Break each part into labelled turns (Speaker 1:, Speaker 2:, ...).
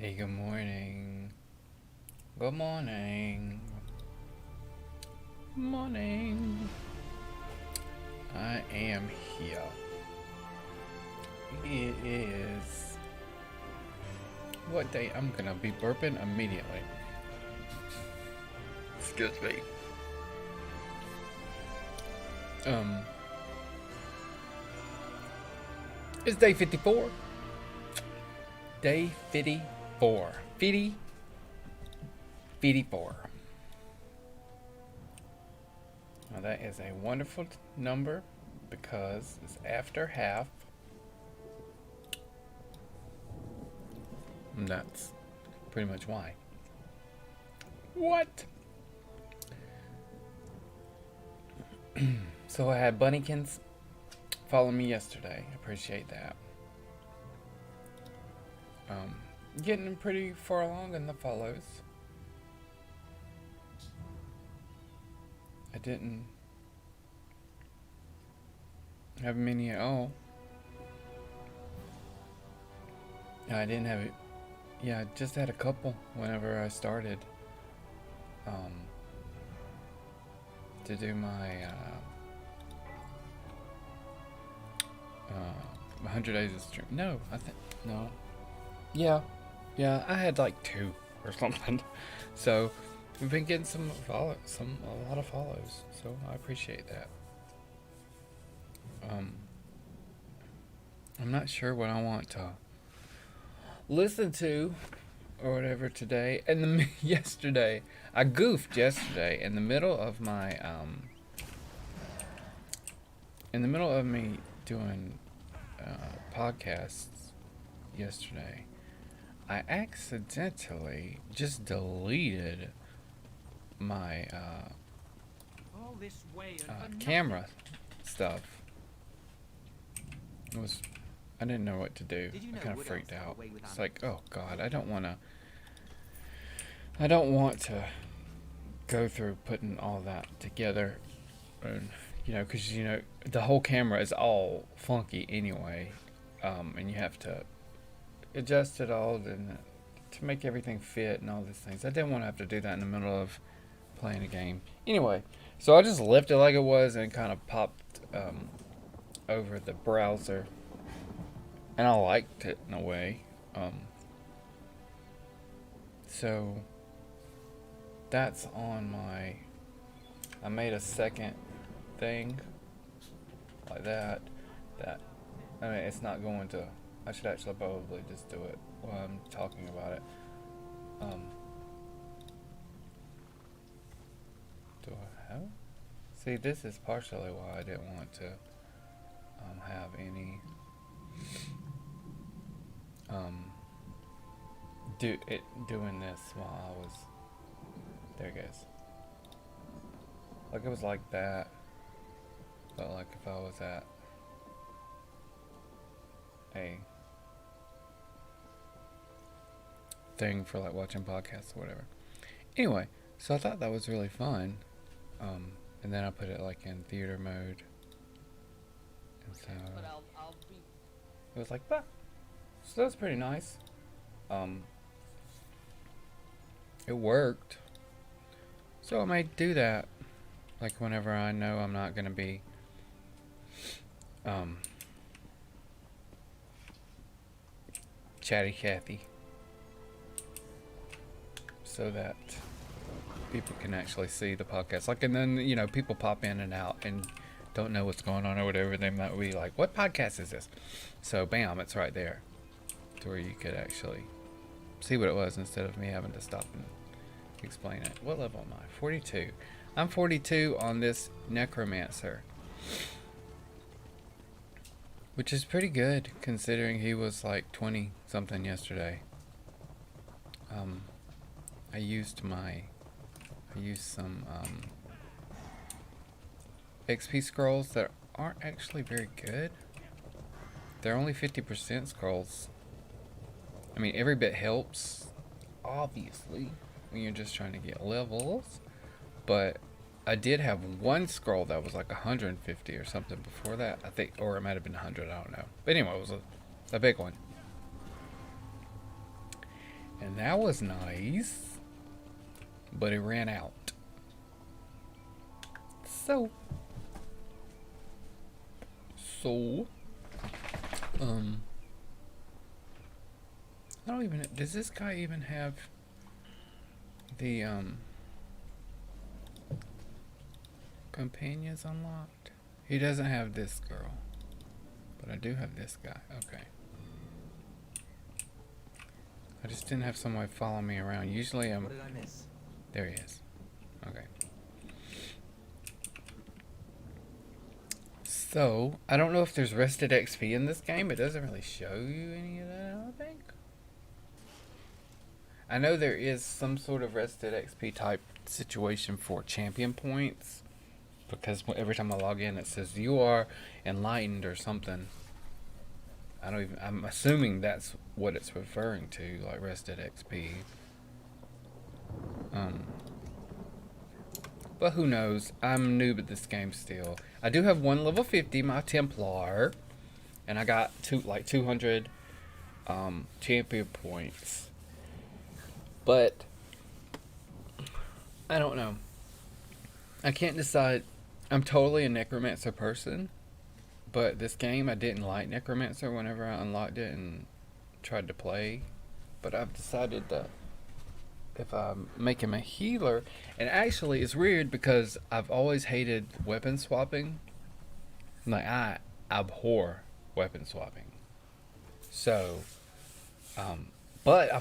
Speaker 1: Hey, good morning. Good morning. Morning. I am here. It is. What day? I'm gonna be burping immediately. Excuse me. It's day 54. Day 54. 54. Now that is a wonderful number because it's after half. And that's pretty much why. What? So I had Bunnykins follow me yesterday. Appreciate that. Getting pretty far along in the follows. I didn't have many at all. I didn't have it. Yeah, I just had a couple whenever I started. to do my 100 days of stream. No, I think no. Yeah, yeah. I had like 2 or something. So we've been getting a lot of follows. So I appreciate that. I'm not sure what I want to listen to or whatever today. And yesterday, I goofed yesterday in the middle of my in the middle of me doing podcasts yesterday. I accidentally just deleted my camera stuff. It was I didn't know what to do. I kind of freaked out. It's like, oh God, I don't want to go through putting all that together, and because the whole camera is all funky anyway, and you have to adjust it all to make everything fit and all these things. I didn't want to have to do that in the middle of playing a game. Anyway, so I just left it like it was and kind of popped over the browser, and I liked it in a way. So that's on my. I made a second thing like that. I mean, it's not going to. I should actually probably just do it while I'm talking about it. Do I have? See, this is partially why I didn't want to have any doing this while I was there. It goes. Like it was like that, but like if I was at a thing for like watching podcasts or whatever. Anyway, so I thought that was really fun, and then I put it like in theater mode, and so it was like that. So that was pretty nice. It worked. So I may do that, like whenever I know I'm not gonna be, Chatty Cathy, so that people can actually see the podcast. Like, and then people pop in and out and don't know what's going on or whatever. They might be like, "What podcast is this?" So, bam, it's right there, to where you could actually see what it was instead of me having to stop and explain it. What level am I? 42. I'm 42 on this Necromancer, which is pretty good considering he was like 20 something yesterday. I used some XP scrolls that aren't actually very good. They're only 50% scrolls. I mean, every bit helps, obviously, when you're just trying to get levels. But I did have one scroll that was like 150 or something before that, I think, or it might have been 100, I don't know. But anyway, it was a big one. And that was nice, but it ran out. So, I don't even, does this guy even have the, companions unlocked? He doesn't have this girl, but I do have this guy. Okay. I just didn't have somebody follow me around. Usually I'm... What did I miss? There he is. Okay. So, I don't know if there's rested XP in this game. It doesn't really show you any of that, I don't think. I know there is some sort of rested XP type situation for champion points, because every time I log in it says you are enlightened or something. I'm assuming that's what it's referring to, like rested XP. But who knows? I'm a noob at this game still. I do have one level 50, my Templar, and I got 200 champion points. But I don't know. I can't decide. I'm totally a Necromancer person, but this game I didn't like Necromancer whenever I unlocked it and tried to play. But I've decided that if I make him a healer, and actually it's weird because I've always hated weapon swapping. Like I abhor weapon swapping. So, um, but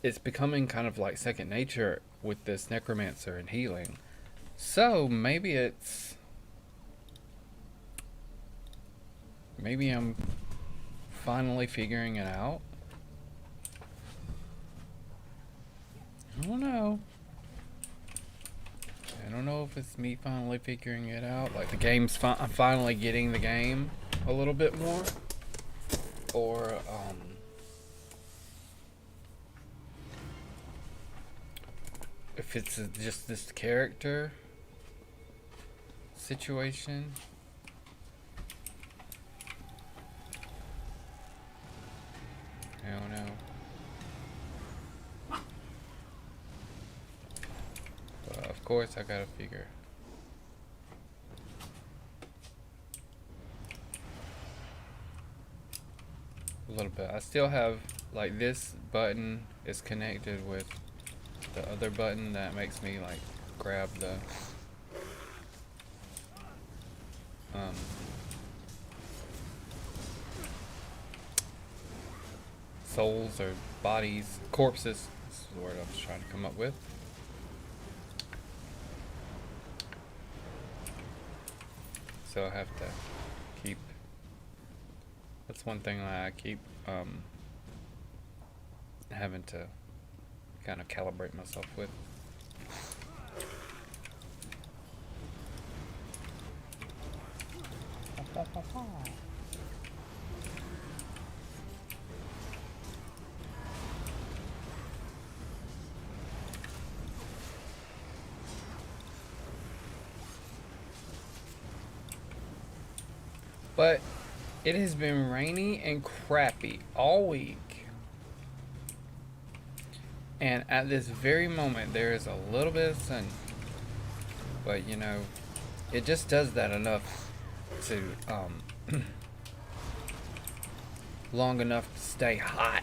Speaker 1: it's becoming kind of like second nature with this Necromancer and healing. So maybe I'm finally figuring it out. I don't know. I don't know if it's me finally figuring it out. Like the game's I'm finally getting the game a little bit more, or if it's just this character situation. I don't know. But of course I gotta figure. A little bit. I still have, like, this button is connected with the other button that makes me, like, grab the souls or bodies, corpses. This is the word I was trying to come up with. So I have to keep. That's one thing that I keep having to kind of calibrate myself with. But it has been rainy and crappy all week. And at this very moment, there is a little bit of sun. But, you know, it just does that enough to, long enough to stay hot.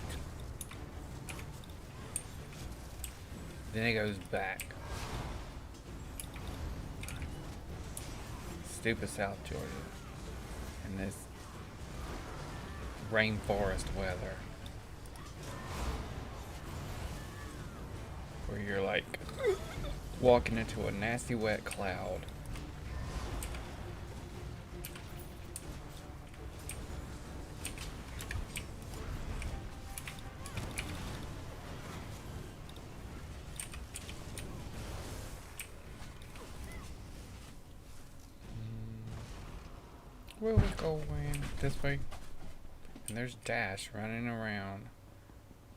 Speaker 1: Then it goes back. Stupid South Georgia. And this rainforest weather. Where you're like walking into a nasty wet cloud. Where we going? This way. And there's Dash running around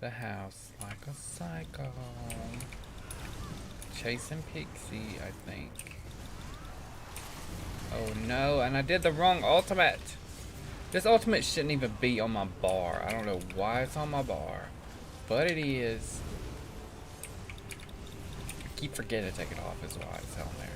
Speaker 1: the house like a psycho. Chasing Pixie, I think. Oh no, and I did the wrong ultimate. This ultimate shouldn't even be on my bar. I don't know why it's on my bar, but it is. I keep forgetting to take it off is why it's on there.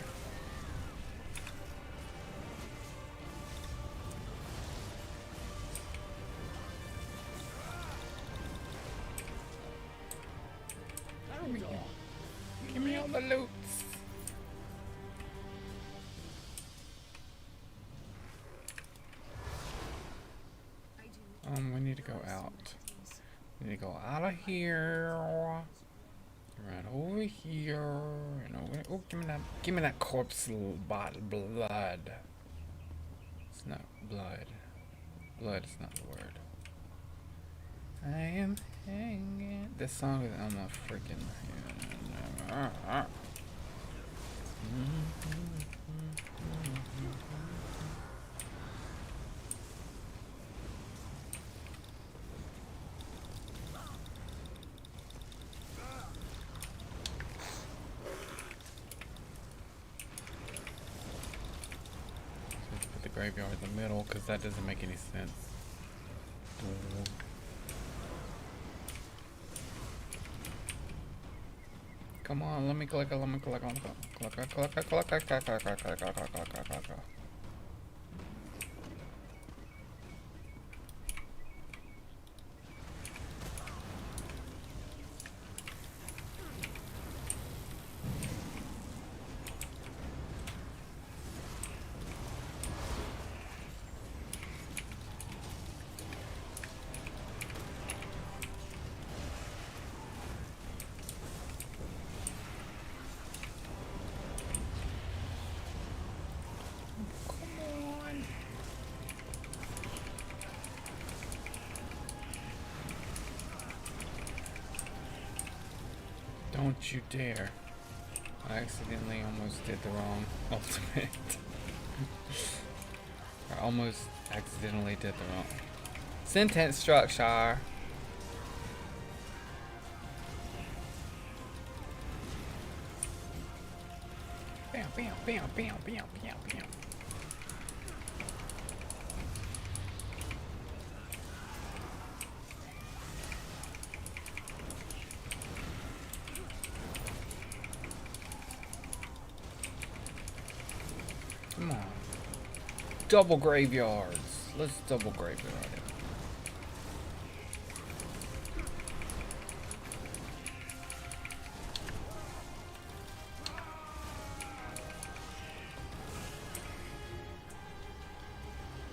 Speaker 1: Give me all the loots. We need to go out. We need to go out of here. Right over here. And over. Oh, give me that corpse blood. It's not blood. Blood is not the word. I am hanging. This song is on my freaking head. Put the graveyard in the middle because that doesn't make any sense. Come on, let me click it, let me click on it. Don't you dare. I accidentally almost did the wrong ultimate. Or almost accidentally did the wrong sentence structure. Bam, bam, bam, bam, bam, bam, bam. Come on. Double graveyards. Let's double graveyard it.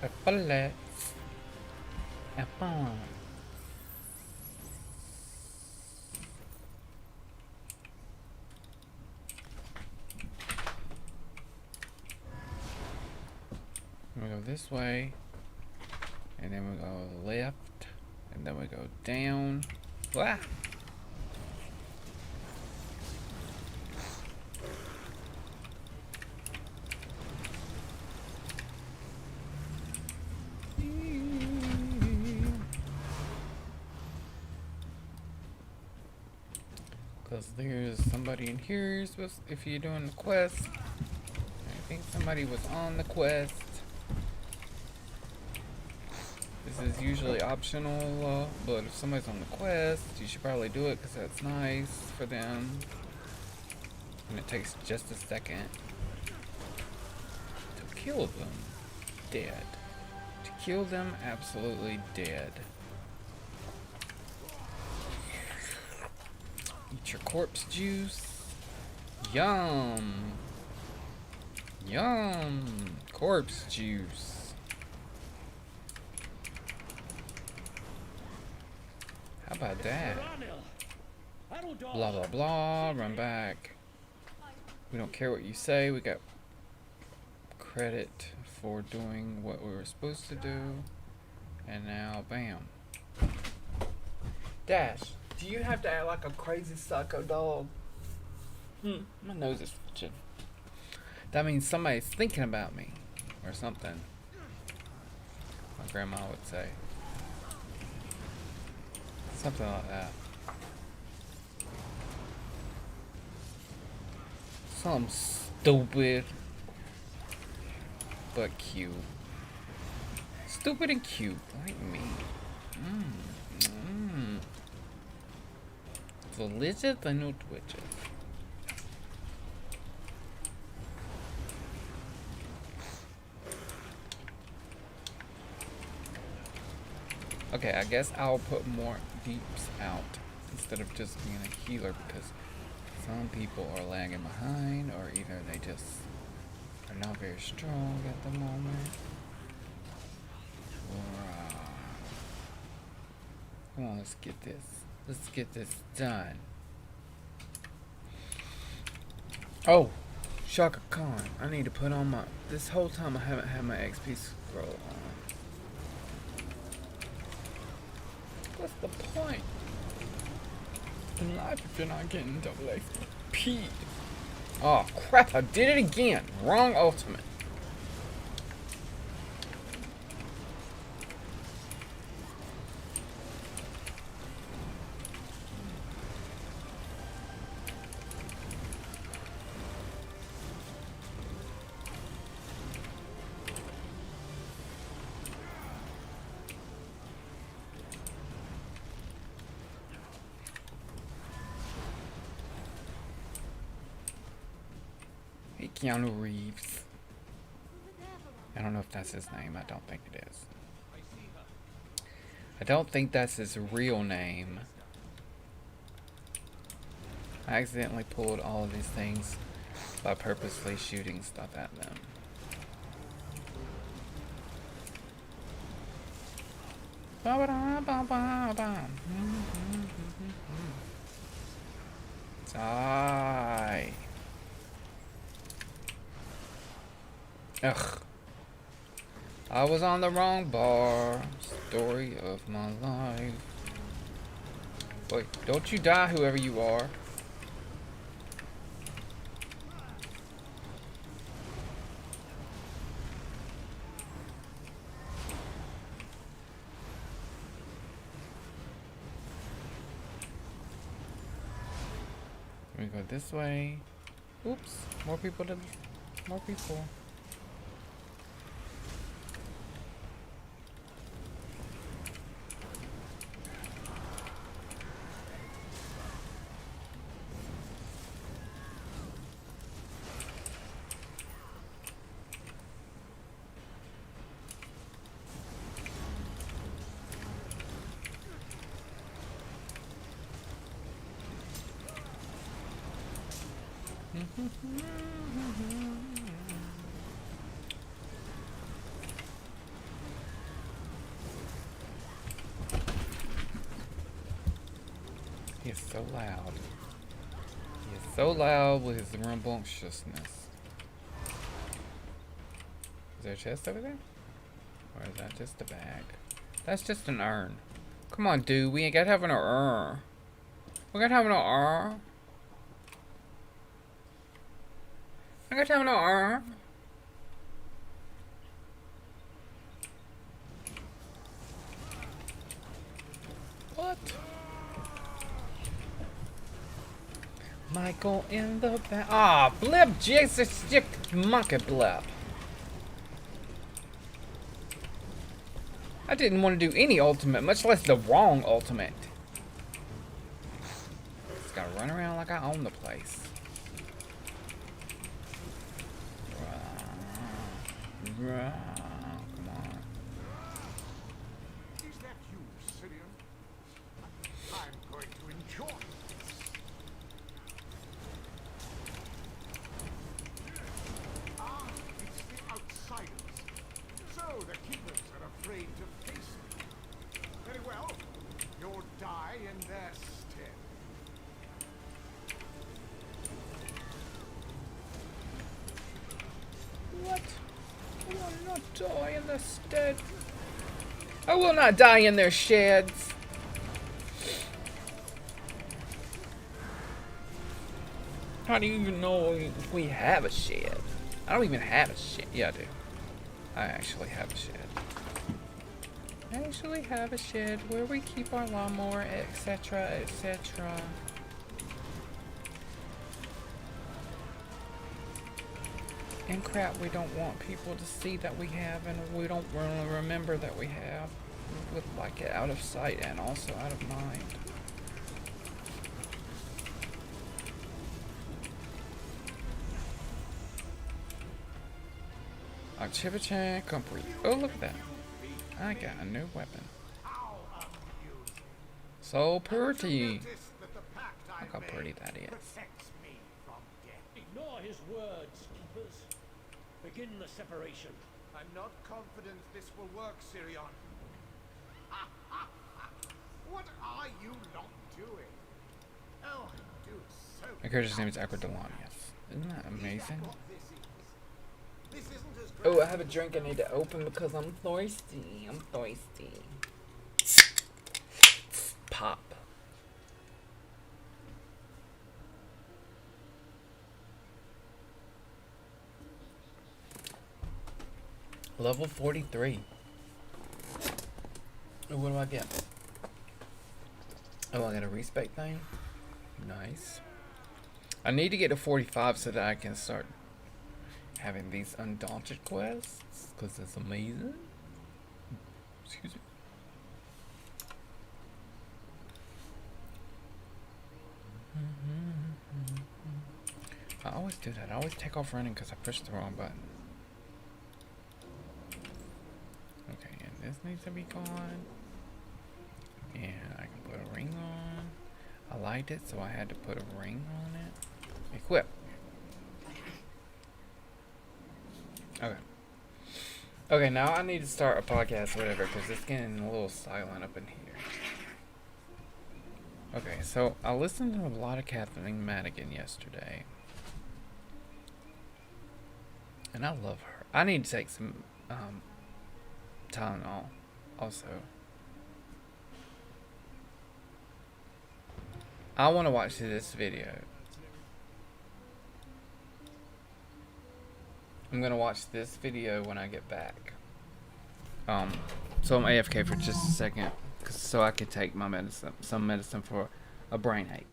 Speaker 1: Apple. Apple. We go this way, and then we go left, and then we go down. Wah! Because there's somebody in here, if you're doing the quest. I think somebody was on the quest. This is usually optional, but if somebody's on the quest, you should probably do it because that's nice for them. And it takes just a second to kill them. Dead. To kill them, absolutely dead. Eat your corpse juice. Yum. Yum. Corpse juice. How about that? Blah, blah, blah. Run back. We don't care what you say. We got credit for doing what we were supposed to do. And now, bam. Dash, do you have to act like a crazy psycho dog? My nose is itching. That means somebody's thinking about me. Or something. My grandma would say. Something like that. Something stupid. But cute. Stupid and cute, like me. Delicious and nutritious. Okay, I guess I'll put more deeps out instead of just being a healer because some people are lagging behind or either they just are not very strong at the moment. Or, come on, let's get this. Let's get this done. Oh, Shaka Khan. I need to put on my... This whole time I haven't had my XP scroll on. What's the point in life if you're not getting double XP? Oh crap, I did it again. Wrong ultimate. Keanu Reeves. I don't know if that's his name. I don't think it is. I don't think that's his real name. I accidentally pulled all of these things by purposely shooting stuff at them. Die. Ugh. I was on the wrong bar. Story of my life. Wait, don't you die, whoever you are. We go this way. Oops, more people. He is so loud. He is so loud with his rambunctiousness. Is there a chest over there? Or is that just a bag? That's just an urn. Come on, dude. We ain't got to have an urn. We got to have an urn. I got to have an urn. What? Michael in the back. Ah, blip, Jesus, monkey blip. I didn't want to do any ultimate, much less the wrong ultimate. Just gotta run around like I own the place. Come on.
Speaker 2: Is that you, Sirion? I'm going to enjoy this. Ah, it's the outsiders. So the keepers are afraid to face me. Very well. You'll die in their stead.
Speaker 1: What? I will not die in their stead. I will not die in their sheds. How do you even know if we have a shed? I don't even have a shed. Yeah, I do. I actually have a shed. I actually have a shed where we keep our lawnmower, etc., etc. And crap we don't want people to see that we have, and we don't really remember that we have. With like it out of sight and also out of mind. Activity complete. Oh, look at that. I got a new weapon. So pretty. Look how pretty that is.
Speaker 3: Ignore his words, keepers. Begin the separation.
Speaker 2: I'm not confident this will work, Sirion. What are you not doing? Oh, I do so.
Speaker 1: My character's name is Aquadolanius. Isn't that amazing?
Speaker 2: This isn't as
Speaker 1: Oh, I have a drink I need to open because I'm thirsty. I'm thirsty. Pop. Level 43. Oh, what do I get? Oh, I got a respect thing? Nice. I need to get to 45 so that I can start having these undaunted quests, because it's amazing. Excuse me. I always do that. I always take off running because I pushed the wrong button. Okay, and this needs to be gone. And I can put a ring on. I liked it, so I had to put a ring on it. Equip. Okay. Okay, now I need to start a podcast or whatever because it's getting a little silent up in here. Okay, so I listened to a lot of Kathleen Madigan yesterday. And I love her. I need to take some Tylenol also. I want to watch this video. I'm going to watch this video when I get back. So I'm AFK for just a second so I could take my medicine, some medicine for a brain ache.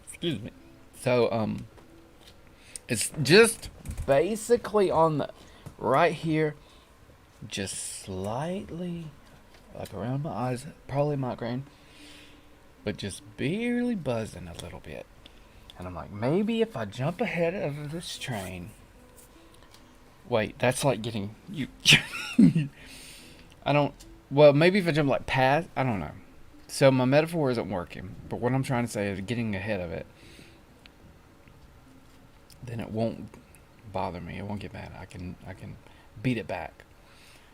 Speaker 1: Excuse me. So, it's just basically on the right here, just slightly, like around my eyes, probably migraine, but just barely buzzing a little bit. And I'm like, maybe if I jump ahead of this train. Wait, that's like getting you. Well, maybe if I jump like past, I don't know. So my metaphor isn't working, but what I'm trying to say is getting ahead of it. Then it won't bother me. It won't get mad. I can beat it back.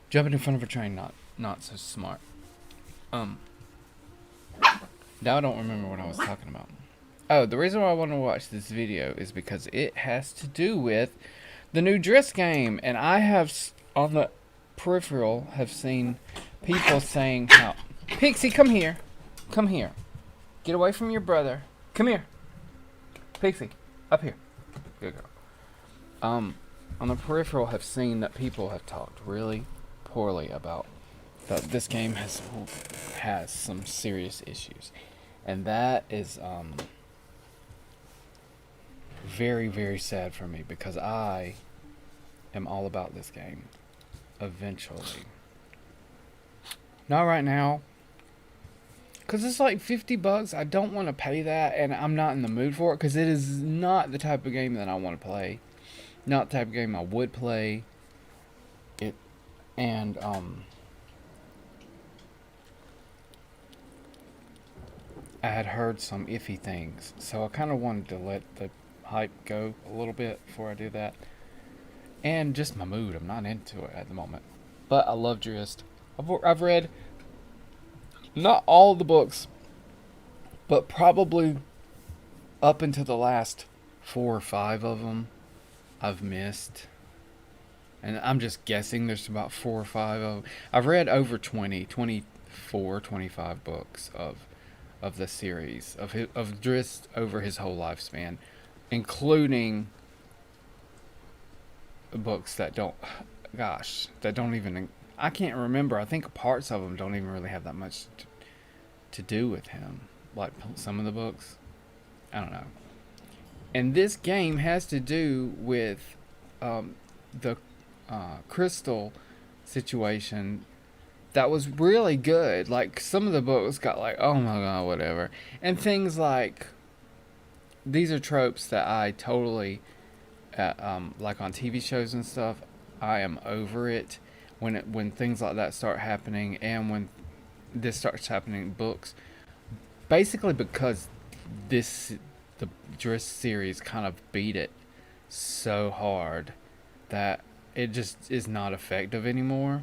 Speaker 1: Jumping in front of a train, not so smart. Now I don't remember what I was talking about. Oh, the reason why I want to watch this video is because it has to do with the new Driss game, and I have on the peripheral have seen people saying how Pixie, come here, get away from your brother, come here, Pixie, up here. Good girl. On the peripheral have seen that people have talked really poorly about that this game has some serious issues. And that is very, very sad for me because I am all about this game eventually. Not right now. Because it's like $50. I don't want to pay that, and I'm not in the mood for it because it is not the type of game that I want to play. Not the type of game I would play. And I had heard some iffy things, so I kind of wanted to let the hype go a little bit before I do that. And just my mood, I'm not into it at the moment. But I love Driss. I've read not all the books, but probably up into the last 4 or 5 of them I've missed. And I'm just guessing there's about 4 or 5 of them. I've read over 24, 25 books of the series, of Driss over his whole lifespan, including books that don't even, I can't remember. I think parts of them don't even really have that much to do with him. Like some of the books. I don't know. And this game has to do with the crystal situation that was really good. Like some of the books got like, oh my god, whatever. And things like, these are tropes that I totally, like on TV shows and stuff, I am over it. When things like that start happening, and when this starts happening in books, basically because the Driss series kind of beat it so hard that it just is not effective anymore.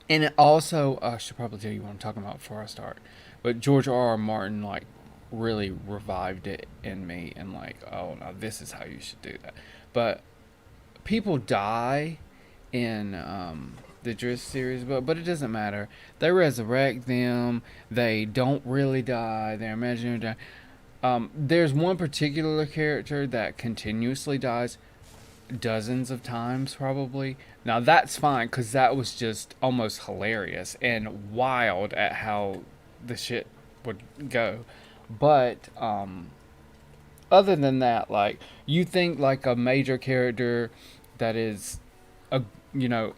Speaker 1: And it also, I should probably tell you what I'm talking about before I start. But George R. R. Martin, like, really revived it in me, and like, oh no, this is how you should do that. But people die in the Drizzt series, but it doesn't matter. They resurrect them. They don't really die. They're imaginary die. There's one particular character that continuously dies, dozens of times probably. Now that's fine, because that was just almost hilarious and wild at how the shit would go. But other than that, like, you think like a major character that is a, you know,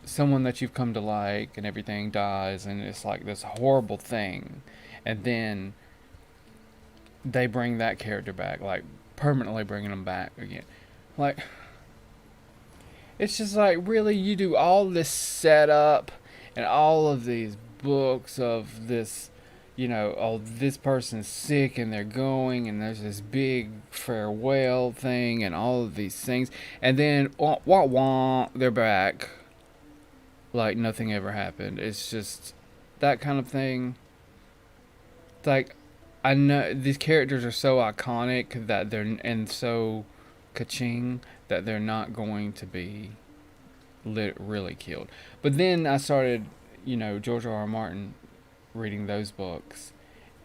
Speaker 1: someone that you've come to like and everything dies, and it's like this horrible thing, and then they bring that character back, like permanently bringing them back again. Like, it's just like, really, you do all this setup and all of these books of this, you know, oh, this person's sick and they're going, and there's this big farewell thing and all of these things, and then wah wah wah, they're back like nothing ever happened. It's just that kind of thing. It's like, I know these characters are so iconic that they're, and so ka-ching, that they're not going to be really killed. But then I started, you know, George R. R. Martin, reading those books,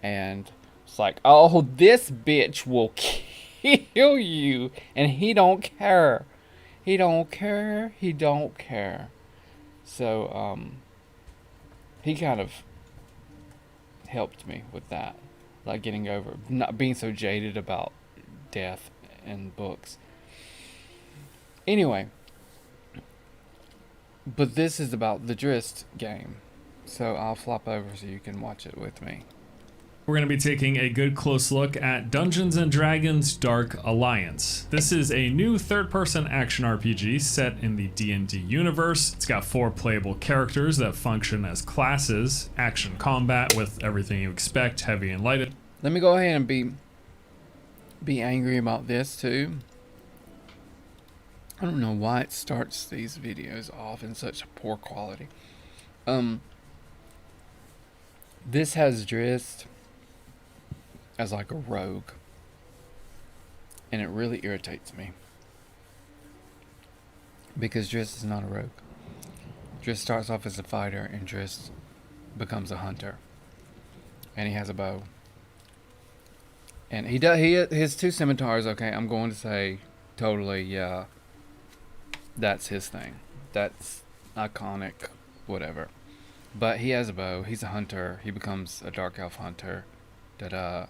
Speaker 1: and it's like, oh, this bitch will kill you, and he don't care. He don't care. He don't care. So, he kind of helped me with that, like getting over, not being so jaded about death in books. Anyway, but this is about the Drizzt game, so I'll flop over so you can watch it with me.
Speaker 4: We're going to be taking a good close look at Dungeons & Dragons Dark Alliance. This is a new third-person action RPG set in the D&D universe. It's got 4 playable characters that function as classes, action combat with everything you expect, heavy and light.
Speaker 1: Let me go ahead and be angry about this too. I don't know why it starts these videos off in such poor quality. This has Drizzt as like a rogue, and it really irritates me because Drizzt is not a rogue. Drizzt starts off as a fighter, and Drizzt becomes a hunter, and he has a bow, and his 2 scimitars. Okay, I'm going to say totally, yeah, that's his thing. That's iconic, whatever. But he has a bow. He's a hunter. He becomes a dark elf hunter. Da-da.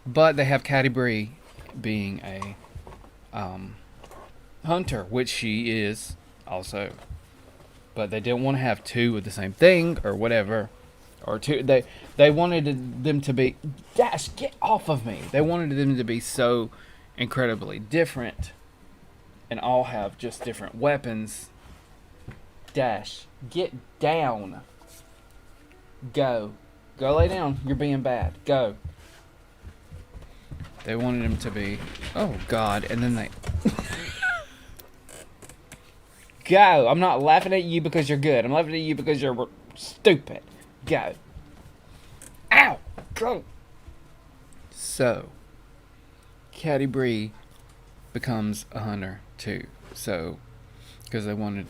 Speaker 1: But they have Catti-brie being a hunter, which she is also. But they didn't want to have 2 of the same thing or whatever. Or 2. They wanted them to be... Dash, get off of me! They wanted them to be so incredibly different and all have just different weapons. Dash, get down. Go. Go lay down. You're being bad. Go. They wanted him to be... Oh, God. And then they... Go. I'm not laughing at you because you're good. I'm laughing at you because you're stupid. Go. Ow. Go. So, Catti-brie becomes a hunter, too. So, because they wanted...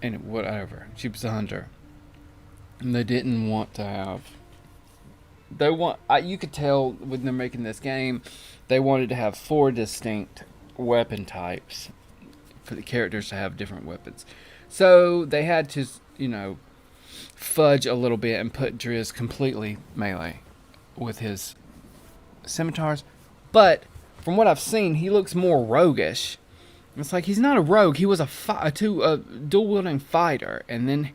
Speaker 1: And whatever. She was a hunter. And they didn't want to have... you could tell when they're making this game, they wanted to have 4 distinct weapon types for the characters to have different weapons. So they had to, you know, fudge a little bit and put Drizzt completely melee with his scimitars. But from what I've seen, he looks more roguish. It's like he's not a rogue. He was a dual-wielding fighter, and then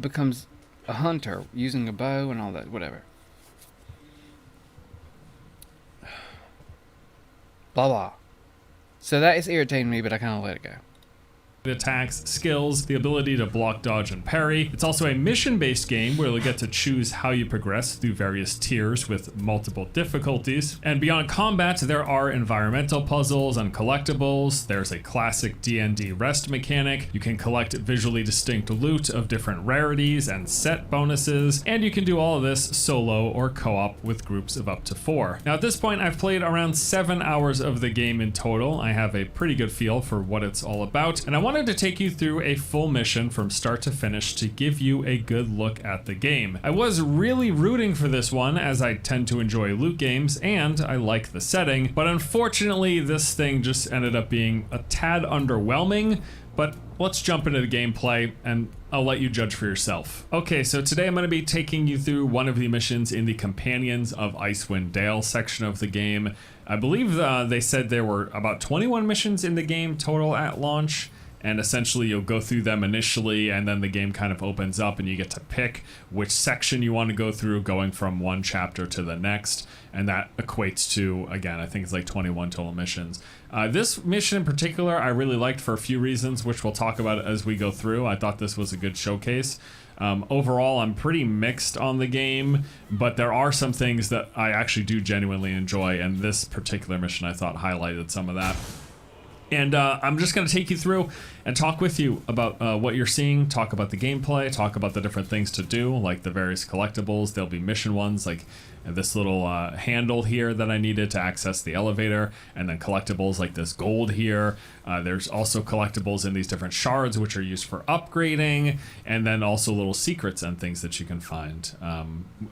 Speaker 1: becomes a hunter using a bow and all that, whatever. Blah, blah. So that is irritating me, but I kind of let it go.
Speaker 4: attacks, skills, the ability to block, dodge, and parry. It's also a mission-based game where you'll get to choose how you progress through various tiers with multiple difficulties. And beyond combat, there are environmental puzzles and collectibles. There's a classic D&D rest mechanic. You can collect visually distinct loot of different rarities and set bonuses, and you can do all of this solo or co-op with groups of up to 4. Now at this point, I've played around 7 hours of the game in total. I have a pretty good feel for what it's all about, and I wanted to take you through a full mission from start to finish to give you a good look at the game. I was really rooting for this one, as I tend to enjoy loot games and I like the setting, but unfortunately this thing just ended up being a tad underwhelming. But let's jump into the gameplay and I'll let you judge for yourself. Okay, so today I'm going to be taking you through one of the missions in the Companions of Icewind Dale section of the game. I believe they said there were about 21 missions in the game total at launch, and essentially you'll go through them initially and then the game kind of opens up and you get to pick which section you want to go through, going from one chapter to the next, and that equates to, again, I think it's like 21 total missions. This mission in particular I really liked for a few reasons, which we'll talk about as we go through. I thought this was a good showcase. Overall, I'm pretty mixed on the game, but there are some things that I actually do genuinely enjoy, and this particular mission I thought highlighted some of that. And I'm just going to take you through and talk with you about what you're seeing, talk about the gameplay, talk about the different things to do, like the various collectibles. There'll be mission ones, like this little handle here that I needed to access the elevator, and then collectibles like this gold here. There's also collectibles in these different shards, which are used for upgrading, and then also little secrets and things that you can find.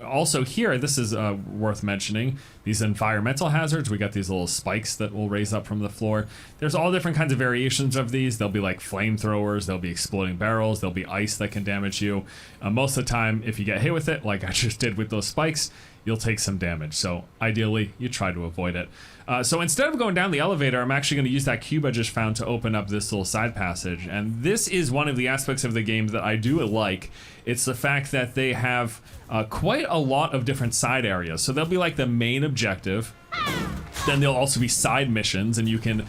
Speaker 4: Also here, this is worth mentioning, these environmental hazards. We got these little spikes that will raise up from the floor. There's all different kinds of variations of these. There'll be like flamethrowers, there'll be exploding barrels, there'll be ice that can damage you. Most of the time, if you get hit with it, like I just did with those spikes, you'll take some damage. So ideally, you try to avoid it. So instead of going down the elevator, I'm actually going to use that cube I just found to open up this little side passage. And this is one of the aspects of the game that I do like. It's the fact that they have quite a lot of different side areas. So there'll be like the main objective. Then there'll also be side missions, and you can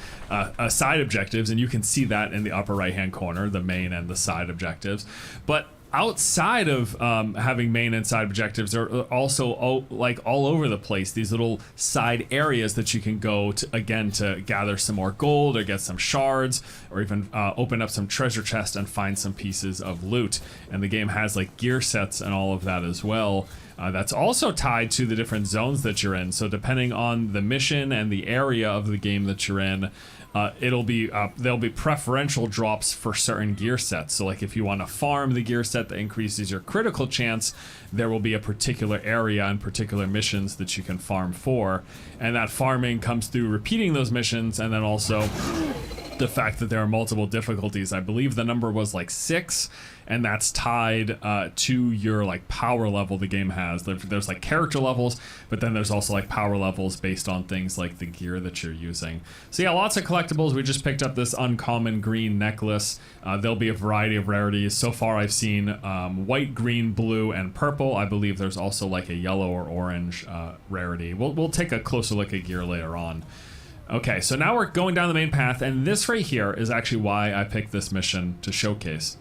Speaker 4: side objectives, and you can see that in the upper right hand corner, the main and the side objectives. But outside of having main and side objectives, there are also like all over the place these little side areas that you can go to, again, to gather some more gold or get some shards, or even open up some treasure chests and find some pieces of loot. And the game has like gear sets and all of that as well. That's also tied to the different zones that you're in. So depending on the mission and the area of the game that you're in, there'll be preferential drops for certain gear sets. So like if you want to farm the gear set that increases your critical chance, there will be a particular area and particular missions that you can farm for. And that farming comes through repeating those missions, and then also the fact that there are multiple difficulties. I believe the number was like 6, and that's tied to your like power level the game has. There's like character levels, but then there's also like power levels based on things like the gear that you're using. So yeah, lots of collectibles. We just picked up this uncommon green necklace. There'll be a variety of rarities. So far I've seen white, green, blue, and purple. I believe there's also like a yellow or orange rarity. We'll take a closer look at gear later on. Okay, so now we're going down the main path, and this right here is actually why I picked this mission to showcase.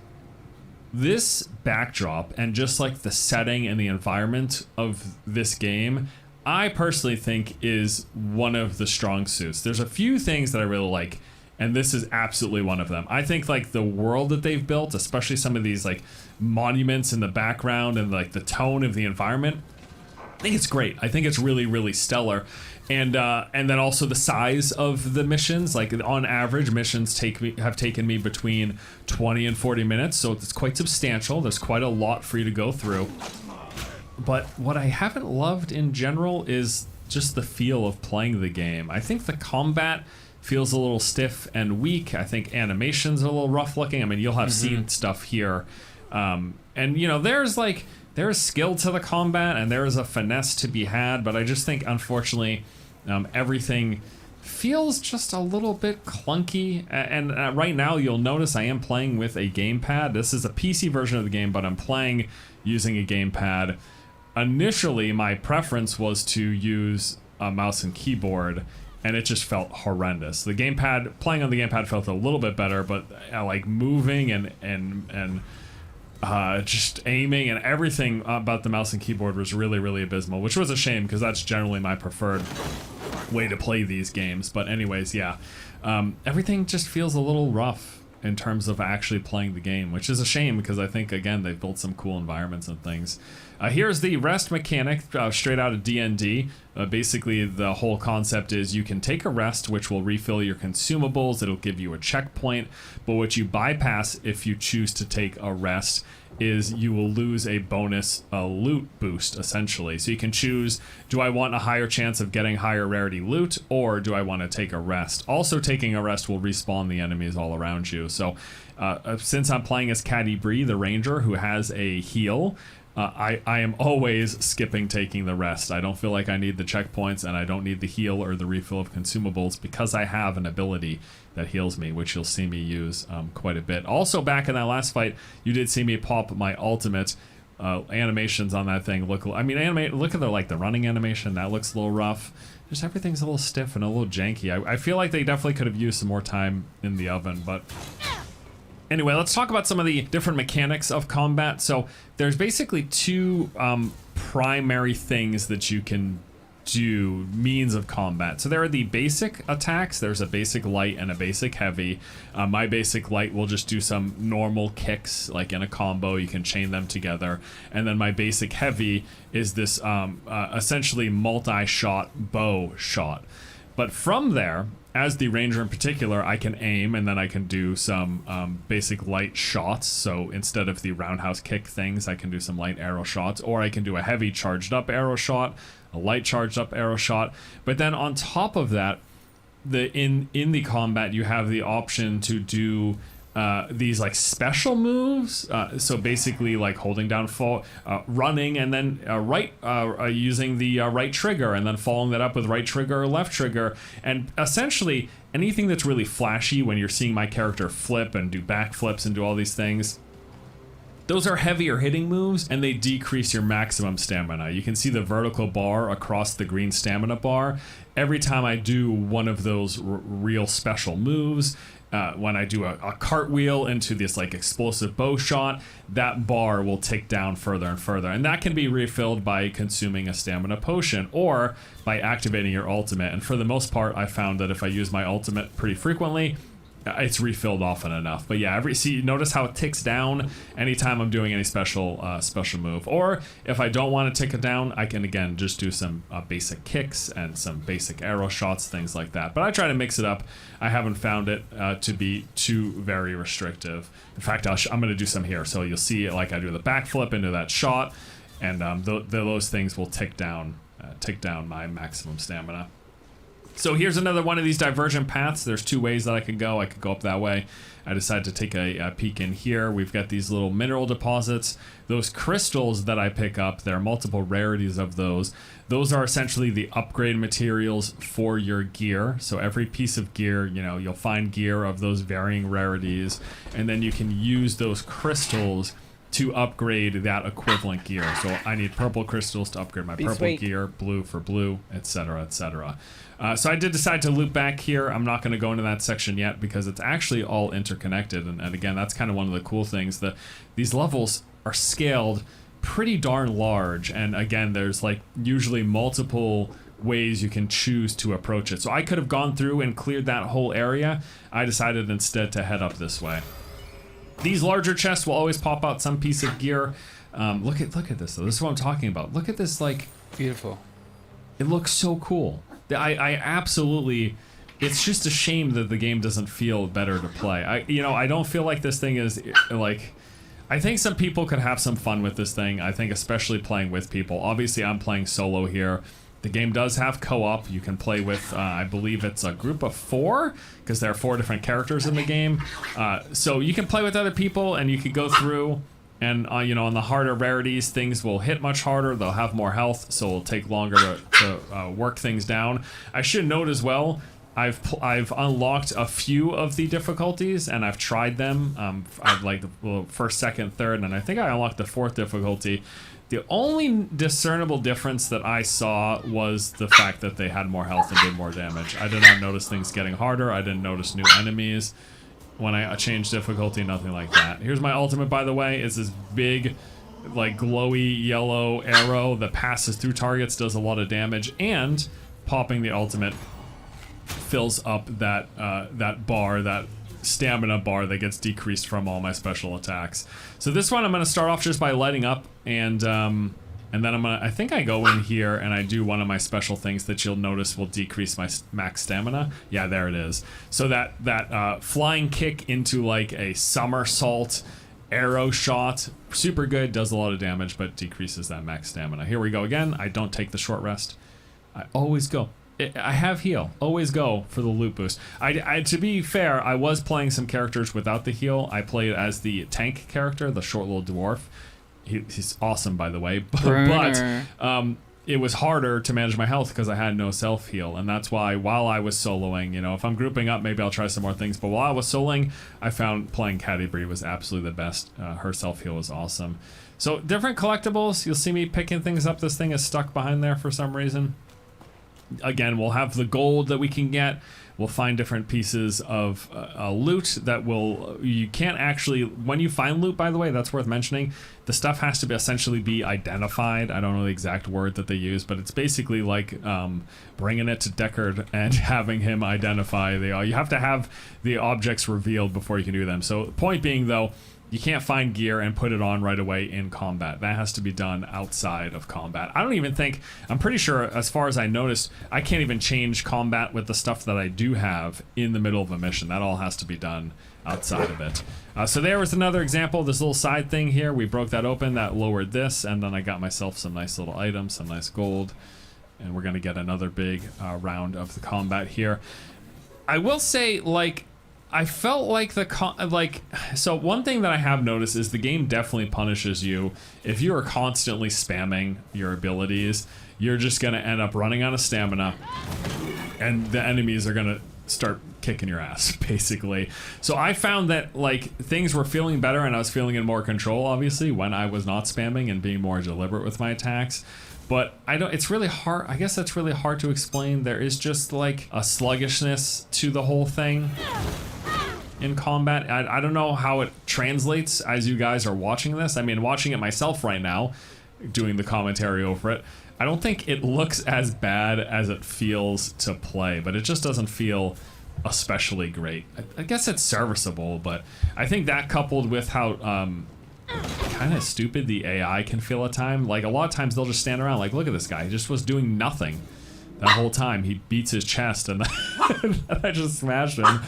Speaker 4: This backdrop and just like the setting and the environment of this game, I personally think is one of the strong suits. There's a few things that I really like, and this is absolutely one of them. I think like the world that they've built, especially some of these like monuments in the background and like the tone of the environment, I think it's great. I think it's really, really stellar. And then also the size of the missions. Like on average, missions have taken me between 20 and 40 minutes, so it's quite substantial. There's quite a lot for you to go through. But what I haven't loved in general is just the feel of playing the game. I think the combat feels a little stiff and weak. I think animations are a little rough looking. I mean, you'll have seen stuff here. And you know, there's skill to the combat and there is a finesse to be had, but I just think, unfortunately, everything feels just a little bit clunky. And right now, you'll notice I am playing with a gamepad. This is a PC version of the game, but I'm playing using a gamepad. Initially, my preference was to use a mouse and keyboard, and it just felt horrendous. The gamepad, playing on the gamepad felt a little bit better, but like moving and just aiming and everything about the mouse and keyboard was really, really abysmal, which was a shame because that's generally my preferred way to play these games. But anyways, yeah, everything just feels a little rough in terms of actually playing the game, which is a shame because I think, again, they've built some cool environments and things. Here's the rest mechanic straight out of D&D. Basically, the whole concept is you can take a rest, which will refill your consumables. It'll give you a checkpoint. But what you bypass if you choose to take a rest is you will lose a bonus loot boost, essentially. So you can choose, do I want a higher chance of getting higher rarity loot, or do I want to take a rest? Also, taking a rest will respawn the enemies all around you. So since I'm playing as Caddy Bree, the ranger, who has a heal, I am always skipping taking the rest. I don't feel like I need the checkpoints, and I don't need the heal or the refill of consumables because I have an ability that heals me, which you'll see me use quite a bit. Also, back in that last fight, you did see me pop my ultimate. Animations on that thing look, I mean, look at the running animation. That looks a little rough. Just everything's a little stiff and a little janky. I feel like they definitely could have used some more time in the oven, but anyway, let's talk about some of the different mechanics of combat. So there's basically two primary things that you can do, means of combat. So there are the basic attacks. There's a basic light and a basic heavy. My basic light will just do some normal kicks, like in a combo. You can chain them together. And then my basic heavy is this essentially multi-shot bow shot. But from there, as the ranger in particular, I can aim, and then I can do some basic light shots. So instead of the roundhouse kick things, I can do some light arrow shots, or I can do a heavy charged up arrow shot, a light charged up arrow shot. But then on top of that, in the combat, you have the option to do these like special moves. So basically like holding down running, and then using the right trigger, and then following that up with right trigger or left trigger. And essentially anything that's really flashy when you're seeing my character flip and do backflips and do all these things, those are heavier hitting moves, and they decrease your maximum stamina. You can see the vertical bar across the green stamina bar. Every time I do one of those real special moves, when I do a cartwheel into this like explosive bow shot, that bar will tick down further and further. And that can be refilled by consuming a stamina potion or by activating your ultimate. And for the most part, I found that if I use my ultimate pretty frequently, it's refilled often enough. But yeah, notice how it ticks down anytime I'm doing any special move. Or if I don't want to tick it down, I can again just do some basic kicks and some basic arrow shots, things like that. But I try to mix it up. I haven't found it to be too very restrictive. In fact, I'm going to do some here. So you'll see like I do the backflip into that shot, and those things will tick down my maximum stamina. So here's another one of these divergent paths. There's two ways that I could go. I could go up that way. I decided to take a peek in here. We've got these little mineral deposits. Those crystals that I pick up, there are multiple rarities of those. Those are essentially the upgrade materials for your gear. So every piece of gear, you'll find gear of those varying rarities, and then you can use those crystals to upgrade that equivalent gear. So I need purple crystals to upgrade my purple gear, blue for blue, etc., etc. So I did decide to loop back here. I'm not going to go into that section yet because it's actually all interconnected. And again, that's kind of one of the cool things. These levels are scaled pretty darn large. And again, there's like usually multiple ways you can choose to approach it. So I could have gone through and cleared that whole area. I decided instead to head up this way. These larger chests will always pop out some piece of gear. Look at this though. This is what I'm talking about. Look at this, like,
Speaker 1: beautiful.
Speaker 4: It looks so cool. I absolutely. It's just a shame that the game doesn't feel better to play. I don't feel like this thing is like. I think some people could have some fun with this thing. I think especially playing with people. Obviously, I'm playing solo here. The game does have co-op. You can play with, I believe it's a group of 4, because there are 4 different characters in the game. So you can play with other people, and you can go through, and on the harder rarities, things will hit much harder. They'll have more health, so it'll take longer to work things down. I should note as well I've unlocked a few of the difficulties and I've tried them. I've like the first, second, third, and I think I unlocked the fourth difficulty. The only discernible difference that I saw was the fact that they had more health and did more damage. I did not notice things getting harder. I didn't notice new enemies when I changed difficulty, nothing like that. Here's my ultimate, by the way. It's this big, like, glowy yellow arrow that passes through targets, does a lot of damage, and popping the ultimate fills up that that bar, that stamina bar that gets decreased from all my special attacks. So this one I'm going to start off just by lighting up, and then I think I go in here and I do one of my special things that you'll notice will decrease my max stamina. Yeah, there it is. So that flying kick into like a somersault arrow shot, super good, does a lot of damage, but decreases that max stamina. Here we go again. I don't take the short rest. I always go. I have heal. Always go for the loot boost. To be fair, I was playing some characters without the heal. I played as the tank character, the short little dwarf. He's awesome, by the way. But it was harder to manage my health because I had no self heal, and that's why while I was soloing, you know, if I'm grouping up, maybe I'll try some more things. But while I was soloing, I found playing Catti-brie was absolutely the best. Her self heal was awesome. So different collectibles. You'll see me picking things up. This thing is stuck behind there for some reason. Again, we'll have the gold that we can get. We'll find different pieces of loot that you can't actually, when you find loot, by the way, that's worth mentioning, the stuff has to essentially be identified. I don't know the exact word that they use, but it's basically like bringing it to Deckard and having him identify you have to have the objects revealed before you can do them. So point being, though, you can't find gear and put it on right away in combat. That has to be done outside of combat. I'm pretty sure, as far as I noticed, I can't even change combat with the stuff that I do have in the middle of a mission. That all has to be done outside of it. So there was another example, this little side thing here. We broke that open, that lowered this, and then I got myself some nice little items, some nice gold, and we're gonna get another big round of the combat here. I will say, like, I felt like so one thing that I have noticed is the game definitely punishes you if you are constantly spamming your abilities. You're just gonna end up running out of stamina, and the enemies are gonna start kicking your ass, basically. So I found that like things were feeling better, and I was feeling in more control, obviously, when I was not spamming and being more deliberate with my attacks. But it's really hard. I guess that's really hard to explain. There is just like a sluggishness to the whole thing in combat. I don't know how it translates as you guys are watching this. I mean, watching it myself right now, doing the commentary over it, I don't think it looks as bad as it feels to play, but it just doesn't feel especially great. I guess it's serviceable, but I think that coupled with how kind of stupid the AI can feel at time. Like a lot of times they'll just stand around like, look at this guy, he just was doing nothing that whole time. He beats his chest and I just smashed him.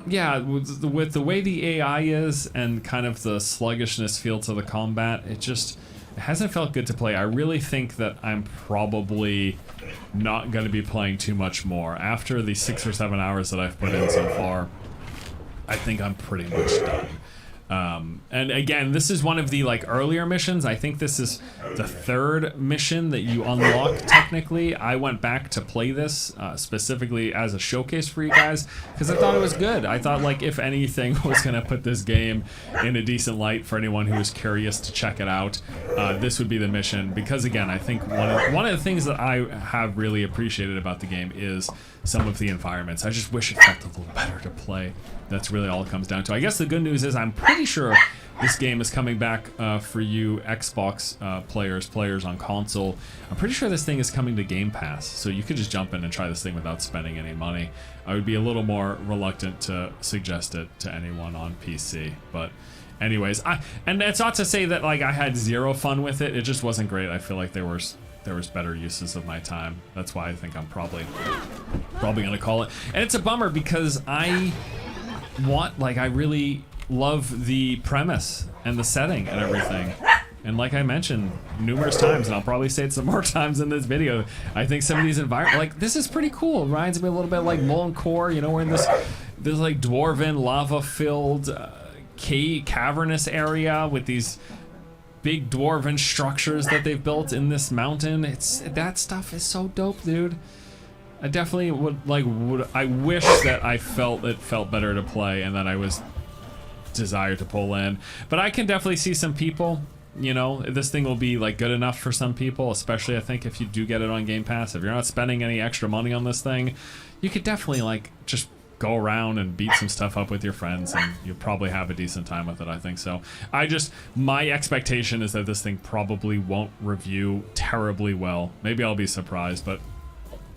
Speaker 4: Yeah, with the way the AI is and kind of the sluggishness feel to the combat, it hasn't felt good to play. I really think that I'm probably not going to be playing too much more. After the 6 or 7 hours that I've put in so far, I think I'm pretty much done. And again, this is one of the like earlier missions. I think this is the third mission that you unlock technically. I went back to play this specifically as a showcase for you guys because I thought it was good. I thought like if anything was gonna put this game in a decent light for anyone who is curious to check it out, this would be the mission, because again, I think one of the things that I have really appreciated about the game is some of the environments. I just wish it felt a little better to play. That's really all it comes down to. I guess the good news is I'm pretty sure this game is coming back for you Xbox players on console. I'm pretty sure this thing is coming to Game Pass, so you could just jump in and try this thing without spending any money. I would be a little more reluctant to suggest it to anyone on PC, but anyways, and it's not to say that like I had zero fun with it. It just wasn't great. I feel like there was better uses of my time. That's why I think I'm probably gonna call it. And it's a bummer because I really love the premise and the setting and everything. And like I mentioned numerous times, and I'll probably say it some more times in this video, I think some of these environments, like this is pretty cool. It reminds me a little bit like Molten Core, you know, we're in this like dwarven lava-filled cavernous area with these big dwarven structures that they've built in this mountain. That stuff is so dope, dude. I definitely I wish that I felt it felt better to play and that I was desired to pull in. But I can definitely see some people, you know, this thing will be like good enough for some people, especially I think if you do get it on Game Pass. If you're not spending any extra money on this thing, you could definitely like just go around and beat some stuff up with your friends, and you'll probably have a decent time with it, I think. So my expectation is that this thing probably won't review terribly well. Maybe I'll be surprised, but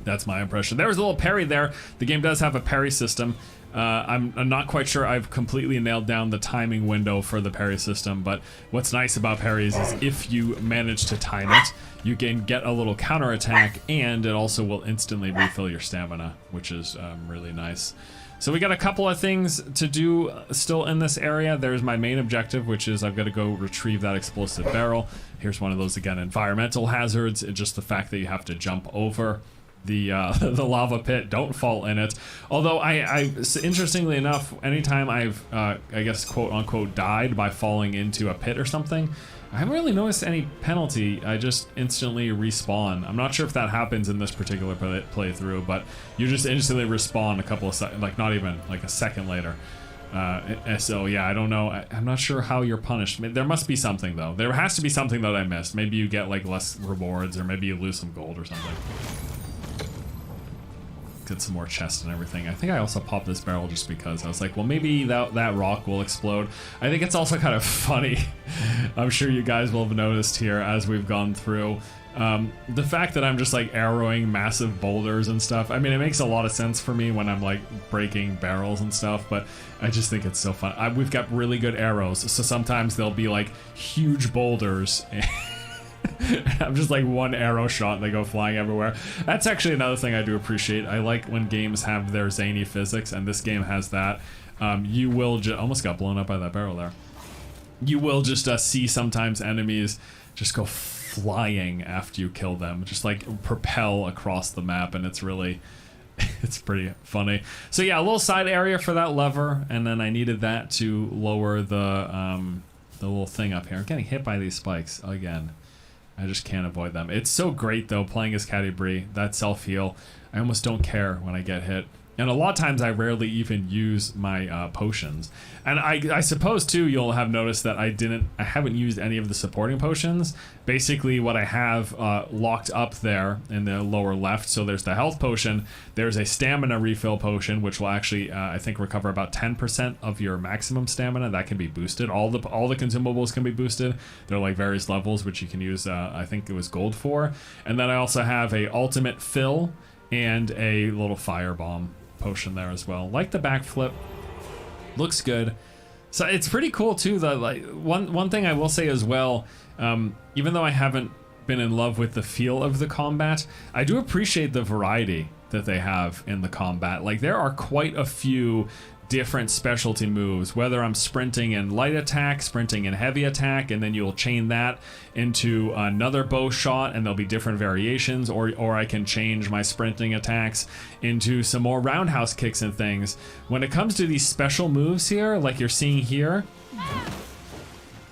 Speaker 4: that's my impression. There was a little parry there. The game does have a parry system. I'm not quite sure I've completely nailed down the timing window for the parry system, but what's nice about parries is if you manage to time it, you can get a little counterattack, and it also will instantly refill your stamina, which is really nice. So we got a couple of things to do still in this area. There's my main objective, which is I've got to go retrieve that explosive barrel. Here's one of those, again, environmental hazards. It's just the fact that you have to jump over the lava pit. Don't fall in it. Although I interestingly enough, anytime I've I guess quote unquote died by falling into a pit or something, I haven't really noticed any penalty. I just instantly respawn. I'm not sure if that happens in this particular playthrough, but you just instantly respawn a couple of seconds, like not even like a second later. So yeah, I don't know. I'm not sure how you're punished. There must be something though. There has to be something that I missed. Maybe you get like less rewards, or maybe you lose some gold or something. Get some more chests and everything. I think I also popped this barrel just because I was like, well, maybe that rock will explode. I think it's also kind of funny. I'm sure you guys will have noticed here as we've gone through the fact that I'm just like arrowing massive boulders and stuff. I mean, it makes a lot of sense for me when I'm like breaking barrels and stuff, but I just think it's so fun. We've got really good arrows, so sometimes they'll be like huge boulders. I'm just like one arrow shot and they go flying everywhere. That's actually another thing I do appreciate. I like when games have their zany physics, and this game has that. You will almost got blown up by that barrel there. You will just see sometimes enemies just go flying after you kill them, just like propel across the map, and it's really it's pretty funny. So yeah, a little side area for that lever, and then I needed that to lower the little thing up here. I'm getting hit by these spikes again. I just can't avoid them. It's so great though playing as Catti-brie. That self-heal, I almost don't care when I get hit. And a lot of times I rarely even use my potions. And I suppose too you'll have noticed that I haven't used any of the supporting potions. Basically what I have locked up there in the lower left, so there's the health potion, there's a stamina refill potion, which will actually I think recover about 10% of your maximum stamina. That can be boosted. All the consumables can be boosted. They're like various levels which you can use I think it was gold for. And then I also have a ultimate fill and a little firebomb potion there as well. Like the backflip, looks good. So it's pretty cool too. That like one thing I will say as well, even though I haven't been in love with the feel of the combat, I do appreciate the variety that they have in the combat. Like there are quite a few different specialty moves, whether I'm sprinting in light attack, sprinting in heavy attack, and then you'll chain that into another bow shot, and there'll be different variations, or I can change my sprinting attacks into some more roundhouse kicks and things. When it comes to these special moves here, like you're seeing here,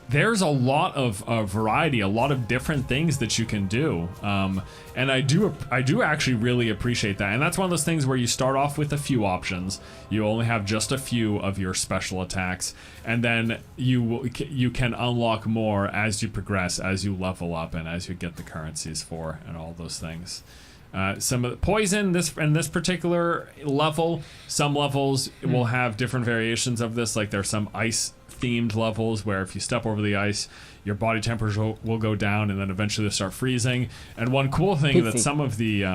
Speaker 4: there's a lot of variety, a lot of different things that you can do, and I do actually really appreciate that. And that's one of those things where you start off with a few options, you only have just a few of your special attacks, and then you can unlock more as you progress, as you level up, and as you get the currencies for, and all those things. Some of the poison, in this particular level, some levels will have different variations of this. Like there's some ice themed levels where if you step over the ice, your body temperature will go down, and then eventually they'll start freezing. And one cool thing that some of the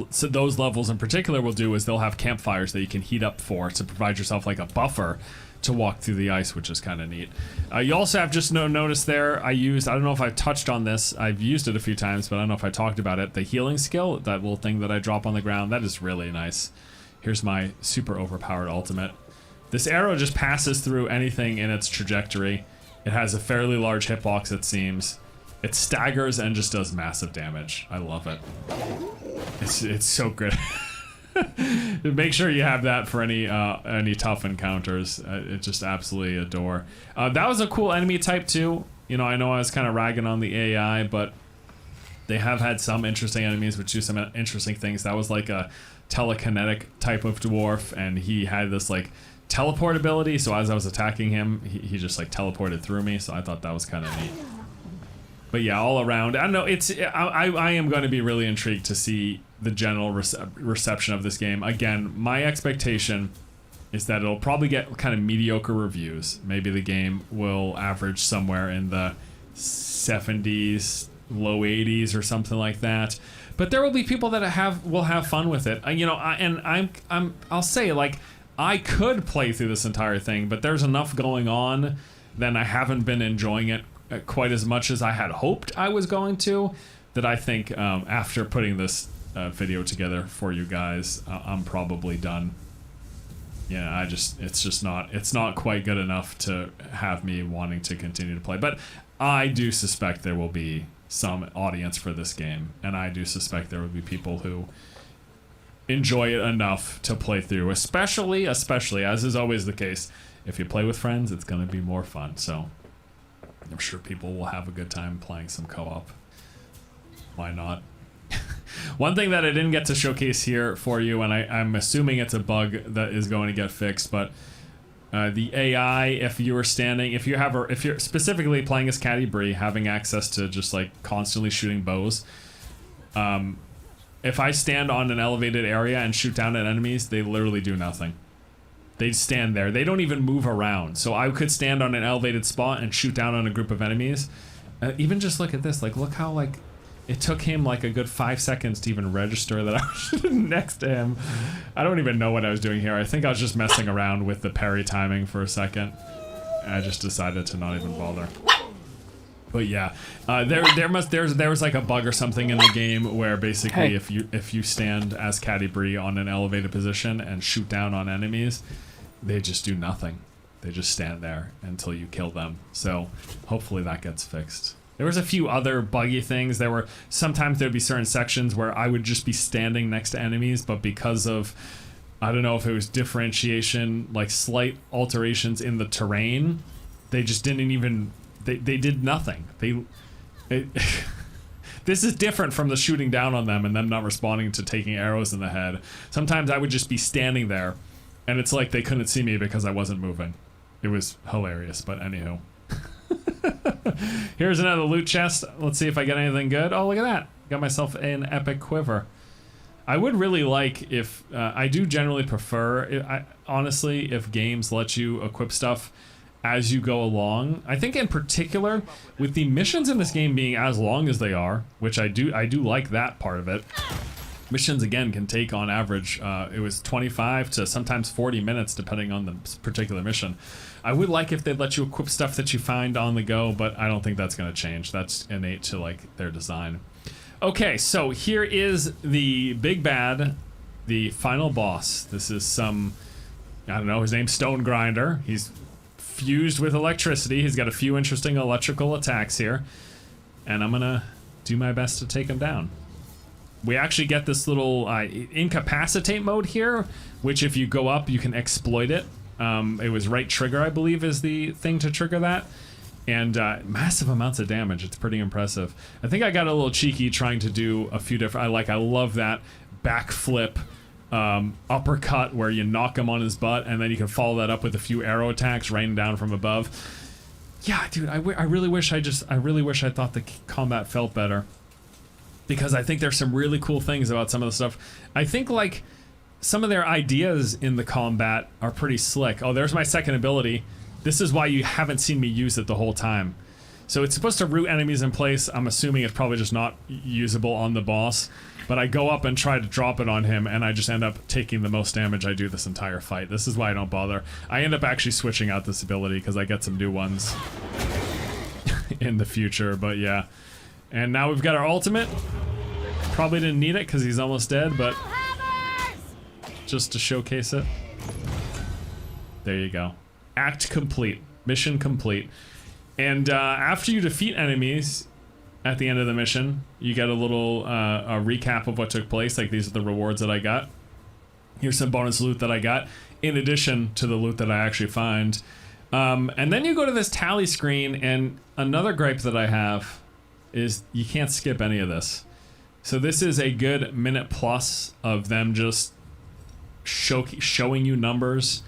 Speaker 4: so those levels in particular will do is they'll have campfires that you can heat up for to provide yourself like a buffer to walk through the ice, which is kind of neat. You also have just notice there, I don't know if I've touched on this, I've used it a few times, but I don't know if I talked about it. The healing skill, that little thing that I drop on the ground, that is really nice. Here's my super overpowered ultimate. This arrow just passes through anything in its trajectory. It has a fairly large hitbox, it seems. It staggers and just does massive damage. I love it. It's so good. Make sure you have that for any tough encounters. It just absolutely adore. That was a cool enemy type too. You know I was kind of ragging on the AI, but They have had some interesting enemies which do some interesting things. That was like a telekinetic type of dwarf, and he had this like teleport ability, so as I was attacking him, he just like teleported through me, so I thought that was kind of neat. But yeah, all around, I don't know, I am going to be really intrigued to see the general reception of this game. Again, my expectation is that it'll probably get kind of mediocre reviews. Maybe the game will average somewhere in the 70s, low 80s or something like that. But there will be people that will have fun with it. You know, I'll say, like, I could play through this entire thing, but there's enough going on that I haven't been enjoying it quite as much as I had hoped I was going to, that I think after putting this video together for you guys, I'm probably done. Yeah, it's not quite good enough to have me wanting to continue to play. But I do suspect there will be some audience for this game, and I do suspect there will be people who enjoy it enough to play through, especially as is always the case, if you play with friends, it's going to be more fun. So I'm sure people will have a good time playing some co-op. Why not? One thing that I didn't get to showcase here for you, and I'm assuming it's a bug that is going to get fixed, but the AI, if you're specifically playing as Catti Brie, having access to just like constantly shooting bows, if I stand on an elevated area and shoot down at enemies, they literally do nothing. They stand there. They don't even move around. So I could stand on an elevated spot and shoot down on a group of enemies. Even just look at this. Like, look how, like, it took him like a good 5 seconds to even register that I was next to him. I don't even know what I was doing here. I think I was just messing around with the parry timing for a second. And I just decided to not even bother. But yeah, there was like a bug or something in the game where basically if you stand as Catti Brie on an elevated position and shoot down on enemies, they just do nothing. They just stand there until you kill them. So hopefully that gets fixed. There was a few other buggy things. Sometimes there'd be certain sections where I would just be standing next to enemies, but because of, I don't know if it was differentiation, like slight alterations in the terrain, they just didn't even, they did nothing. This is different from the shooting down on them and them not responding to taking arrows in the head. Sometimes I would just be standing there, and it's like they couldn't see me because I wasn't moving. It was hilarious, but anywho. Here's another loot chest. Let's see if I get anything good. Oh, look at that. Got myself an epic quiver. I would really like if... I do generally prefer, honestly, if games let you equip stuff as you go along. I think in particular, with the missions in this game being as long as they are, which I do like that part of it. Missions, again, can take on average, it was 25 to sometimes 40 minutes, depending on the particular mission. I would like if they'd let you equip stuff that you find on the go, but I don't think that's going to change. That's innate to, like, their design. Okay, so here is the big bad, the final boss. This is some, I don't know, his name's Stone Grinder. He's fused with electricity. He's got a few interesting electrical attacks here, and I'm going to do my best to take him down. We actually get this little incapacitate mode here, which if you go up, you can exploit it. It was right trigger, I believe, is the thing to trigger that. And massive amounts of damage. It's pretty impressive. I think I got a little cheeky trying to do a few different... I love that backflip uppercut where you knock him on his butt, and then you can follow that up with a few arrow attacks raining down from above. Yeah, dude, I really wish I thought the combat felt better. Because I think there's some really cool things about some of the stuff. I think, like, some of their ideas in the combat are pretty slick. Oh, there's my second ability. This is why you haven't seen me use it the whole time. So it's supposed to root enemies in place. I'm assuming it's probably just not usable on the boss. But I go up and try to drop it on him, and I just end up taking the most damage I do this entire fight. This is why I don't bother. I end up actually switching out this ability because I get some new ones in the future, but yeah. And now we've got our ultimate. Probably didn't need it because he's almost dead, but just to showcase it. There you go. Act complete. Mission complete. And after you defeat enemies at the end of the mission, you get a little a recap of what took place. Like, these are the rewards that I got. Here's some bonus loot that I got, in addition to the loot that I actually find. And then you go to this tally screen, and another gripe that I have is you can't skip any of this. So this is a good minute plus of them just showing you numbers,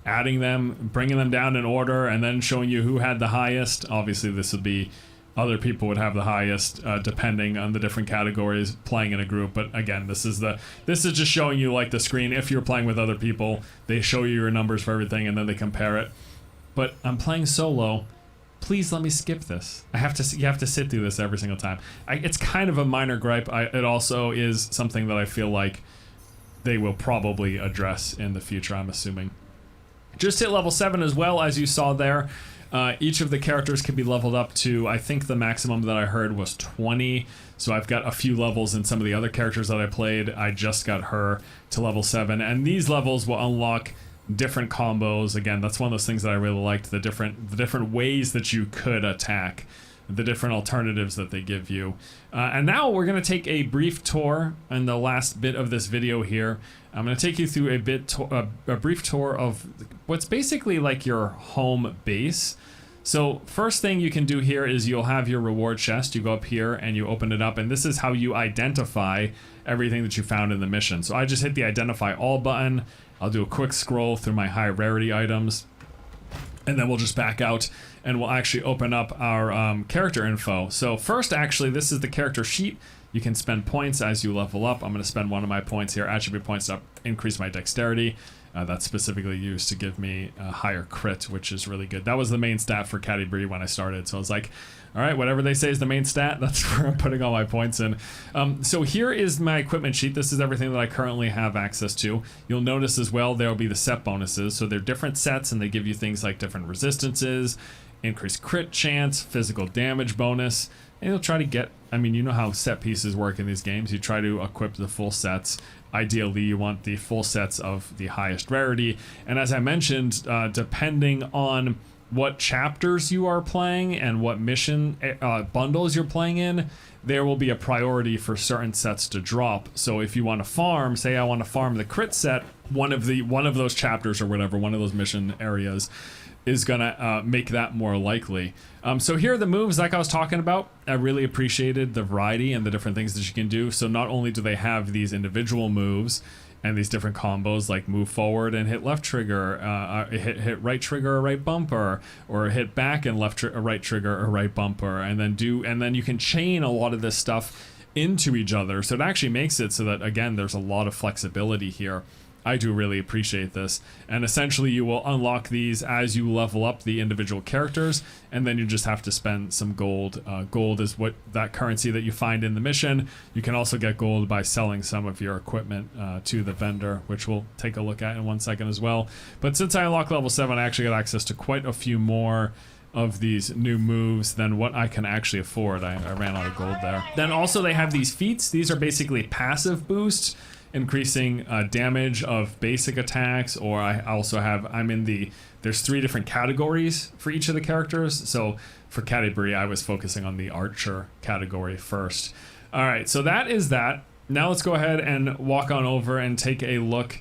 Speaker 4: adding them, bringing them down in order, and then showing you who had the highest. Obviously this would be other people would have the highest depending on the different categories playing in a group, but again, this is just showing you like the screen. If you're playing with other people, they show you your numbers for everything and then they compare it. But I'm playing solo. Please let me skip this. You have to sit through this every single time. It's kind of a minor gripe. It also is something that I feel like they will probably address in the future, I'm assuming. Just hit level 7 as well, as you saw there. Each of the characters can be leveled up to, I think the maximum that I heard was 20. So I've got a few levels in some of the other characters that I played. I just got her to level 7. And these levels will unlock different combos. Again, that's one of those things that I really liked, the different ways that you could attack, the different alternatives that they give you. And now we're going to take a brief tour in the last bit of this video here. I'm going to take you through a brief tour of what's basically like your home base. So first thing you can do here is you'll have your reward chest. You go up here and you open it up, and this is how you identify everything that you found in the mission. So I just hit the identify all button. I'll do a quick scroll through my high rarity items, and then we'll just back out and we'll actually open up our character info. So first, actually, this is the character sheet. You can spend points as you level up. I'm going to spend one of my points here, attribute points, to increase my dexterity. That's specifically used to give me a higher crit, which is really good. That was the main stat for Catti Brie when I started. So I was like, all right, whatever they say is the main stat, that's where I'm putting all my points in. So here is my equipment sheet. This is everything that I currently have access to. You'll notice as well there will be the set bonuses. So they're different sets, and they give you things like different resistances, increased crit chance, physical damage bonus, and you'll try to get, I mean, you know how set pieces work in these games. You try to equip the full sets. Ideally, you want the full sets of the highest rarity. And as I mentioned, depending on what chapters you are playing and what mission bundles you're playing in, there will be a priority for certain sets to drop. So if you want to farm, say I want to farm the crit set, one of those chapters or whatever, one of those mission areas is gonna make that more likely. So here are the moves like I was talking about. I really appreciated the variety and the different things that you can do. So not only do they have these individual moves and these different combos like move forward and hit left trigger, hit right trigger or right bumper, or hit back and right trigger or right bumper, and then you can chain a lot of this stuff into each other. So it actually makes it so that, again, there's a lot of flexibility here. I do really appreciate this. And essentially you will unlock these as you level up the individual characters, and then you just have to spend some gold. Gold is what that currency that you find in the mission. You can also get gold by selling some of your equipment to the vendor, which we'll take a look at in 1 second as well. But since I unlocked level 7, I actually got access to quite a few more of these new moves than what I can actually afford. I ran out of gold there. Then also they have these feats. These are basically passive boosts, increasing damage of basic attacks, or there's 3 different categories for each of the characters. So for Catti Brie, I was focusing on the archer category first. All right, so that is that. Now let's go ahead and walk on over and take a look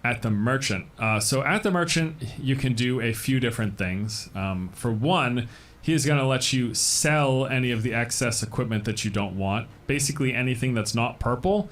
Speaker 4: at the merchant. So at the merchant, you can do a few different things. For one, he is going to let you sell any of the excess equipment that you don't want. Basically anything that's not purple,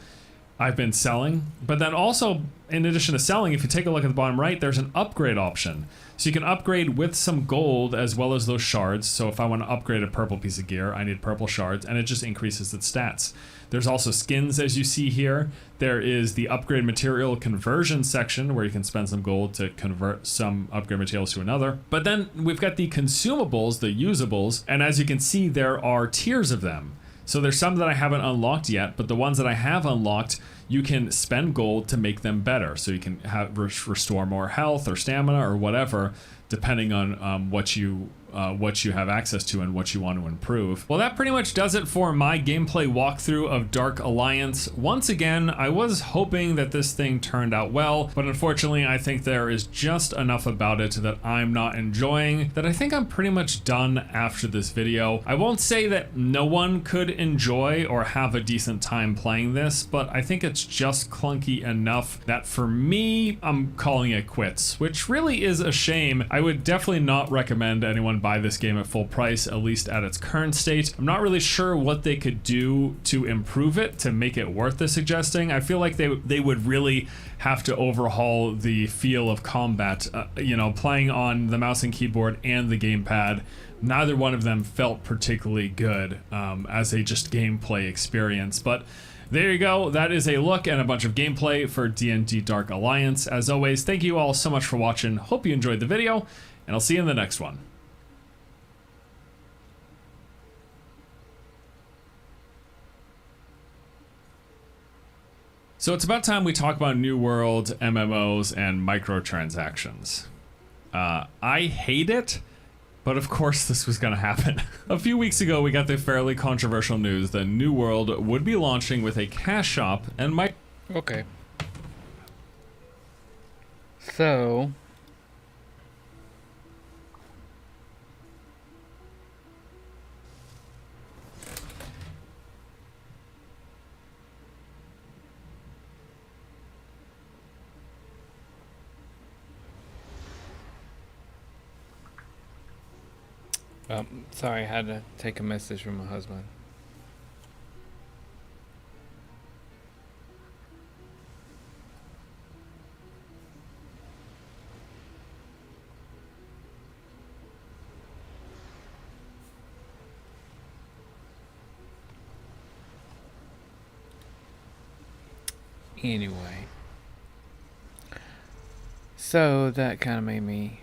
Speaker 4: I've been selling. But then also, in addition to selling, if you take a look at the bottom right, there's an upgrade option. So you can upgrade with some gold as well as those shards. So if I want to upgrade a purple piece of gear, I need purple shards, and it just increases its stats. There's also skins, as you see here. There is the upgrade material conversion section where you can spend some gold to convert some upgrade materials to another. But then we've got the consumables, the usables, and as you can see, there are tiers of them. So there's some that I haven't unlocked yet, but the ones that I have unlocked, you can spend gold to make them better. So you can restore more health or stamina or whatever, depending on what you have access to and what you want to improve. Well, that pretty much does it for my gameplay walkthrough of Dark Alliance. Once again, I was hoping that this thing turned out well, but unfortunately I think there is just enough about it that I'm not enjoying that I think I'm pretty much done after this video. I won't say that no one could enjoy or have a decent time playing this, but I think it's just clunky enough that for me, I'm calling it quits, which really is a shame. I would definitely not recommend anyone buy this game at full price, at least at its current state. I'm not really sure what they could do to improve it to make it worth the suggesting. I feel like they would really have to overhaul the feel of combat. You know, playing on the mouse and keyboard and the gamepad, neither one of them felt particularly good as a just gameplay experience. But there you go. That is a look and a bunch of gameplay for D&D Dark Alliance. As always, thank you all so much for watching. Hope you enjoyed the video, and I'll see you in the next one. So it's about time we talk about New World, MMOs, and microtransactions. I hate it, but of course this was gonna happen. A few weeks ago, we got the fairly controversial news that New World would be launching with a cash shop and
Speaker 1: Okay. So sorry, I had to take a message from my husband. Anyway, so that kind of made me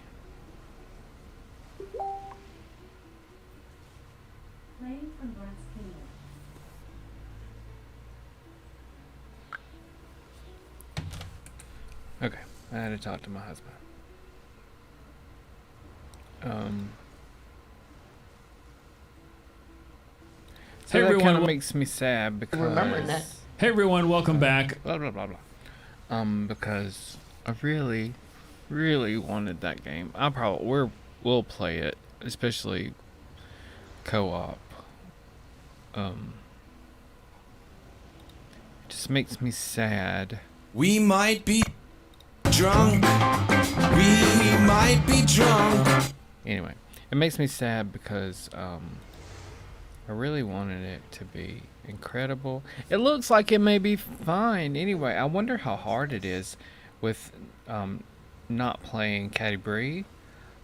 Speaker 5: Playing from Brass Kingdom.
Speaker 1: okay. I had to talk to my husband. So
Speaker 4: Hey,
Speaker 1: that
Speaker 4: everyone,
Speaker 1: kind of
Speaker 4: wel-
Speaker 1: makes me sad because
Speaker 6: Remembering that.
Speaker 4: Hey everyone, welcome back.
Speaker 1: blah blah blah blah. Because I really, really wanted that game. We'll play it, especially co-op. It just makes me sad.
Speaker 7: We might be drunk. We might be drunk.
Speaker 1: Anyway, it makes me sad because I really wanted it to be incredible. It looks like it may be fine. Anyway, I wonder how hard it is with not playing Catti-brie.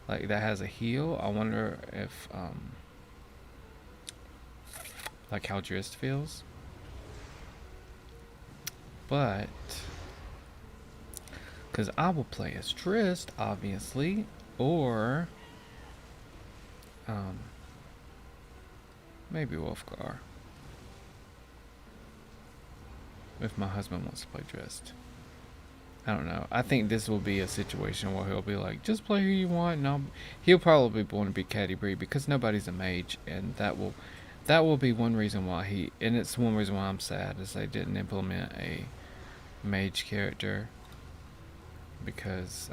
Speaker 1: Like, that has a heal. I wonder if like how Drizzt feels. But because I will play as Drizzt, obviously, or maybe Wolfgar, if my husband wants to play Drizzt. I don't know. I think this will be a situation where he'll be like, just play who you want, and he'll probably want to be Catti-brie because nobody's a mage, and that will be one reason why and it's one reason why I'm sad is they didn't implement a mage character, because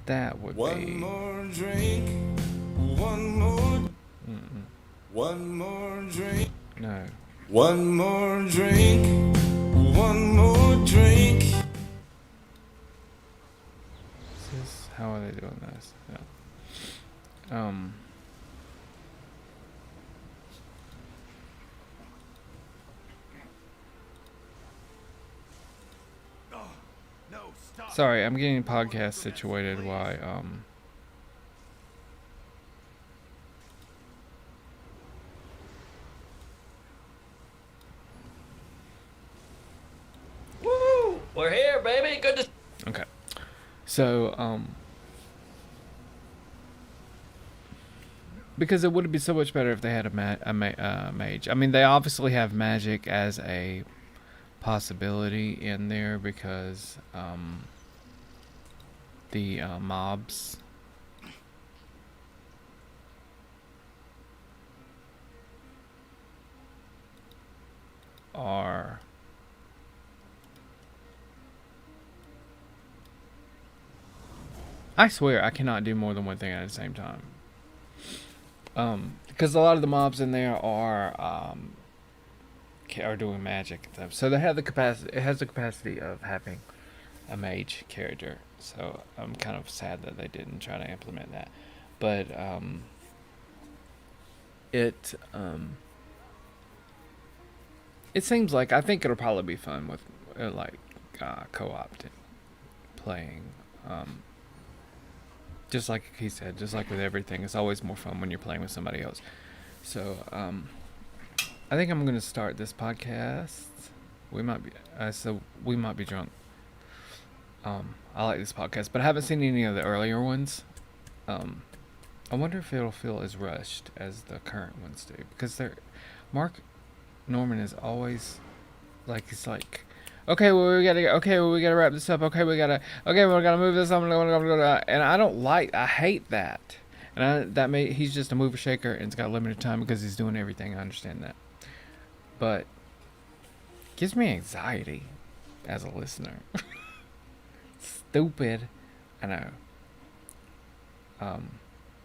Speaker 1: that would
Speaker 7: One
Speaker 1: be
Speaker 7: more drink. One more. One more drink.
Speaker 1: no.
Speaker 7: One more drink. One more drink.
Speaker 1: How are they doing this? Yeah.
Speaker 2: No, stop.
Speaker 1: Sorry, I'm getting podcast situated while
Speaker 6: Woo! We're here, baby. Good to.
Speaker 1: okay. So because it would be so much better if they had a mage. I mean, they obviously have magic as a possibility in there because the mobs are I swear I cannot do more than one thing at the same time. Because a lot of the mobs in there are are doing magic and stuff. So they have the capacity. It has the capacity of having a mage character. So I'm kind of sad that they didn't try to implement that. But it seems like I think it'll probably be fun with co-op playing. Just like he said, just like with everything, it's always more fun when you're playing with somebody else. So I think I'm gonna start this podcast. We might be drunk. I like this podcast, but I haven't seen any of the earlier ones. I wonder if it'll feel as rushed as the current ones do, because Mark Norman is always like, it's like, okay, we gotta wrap this up. We gotta move this on. And I hate that. And he's just a mover shaker and it's got limited time because he's doing everything. I understand that, but it gives me anxiety as a listener. Stupid, I know.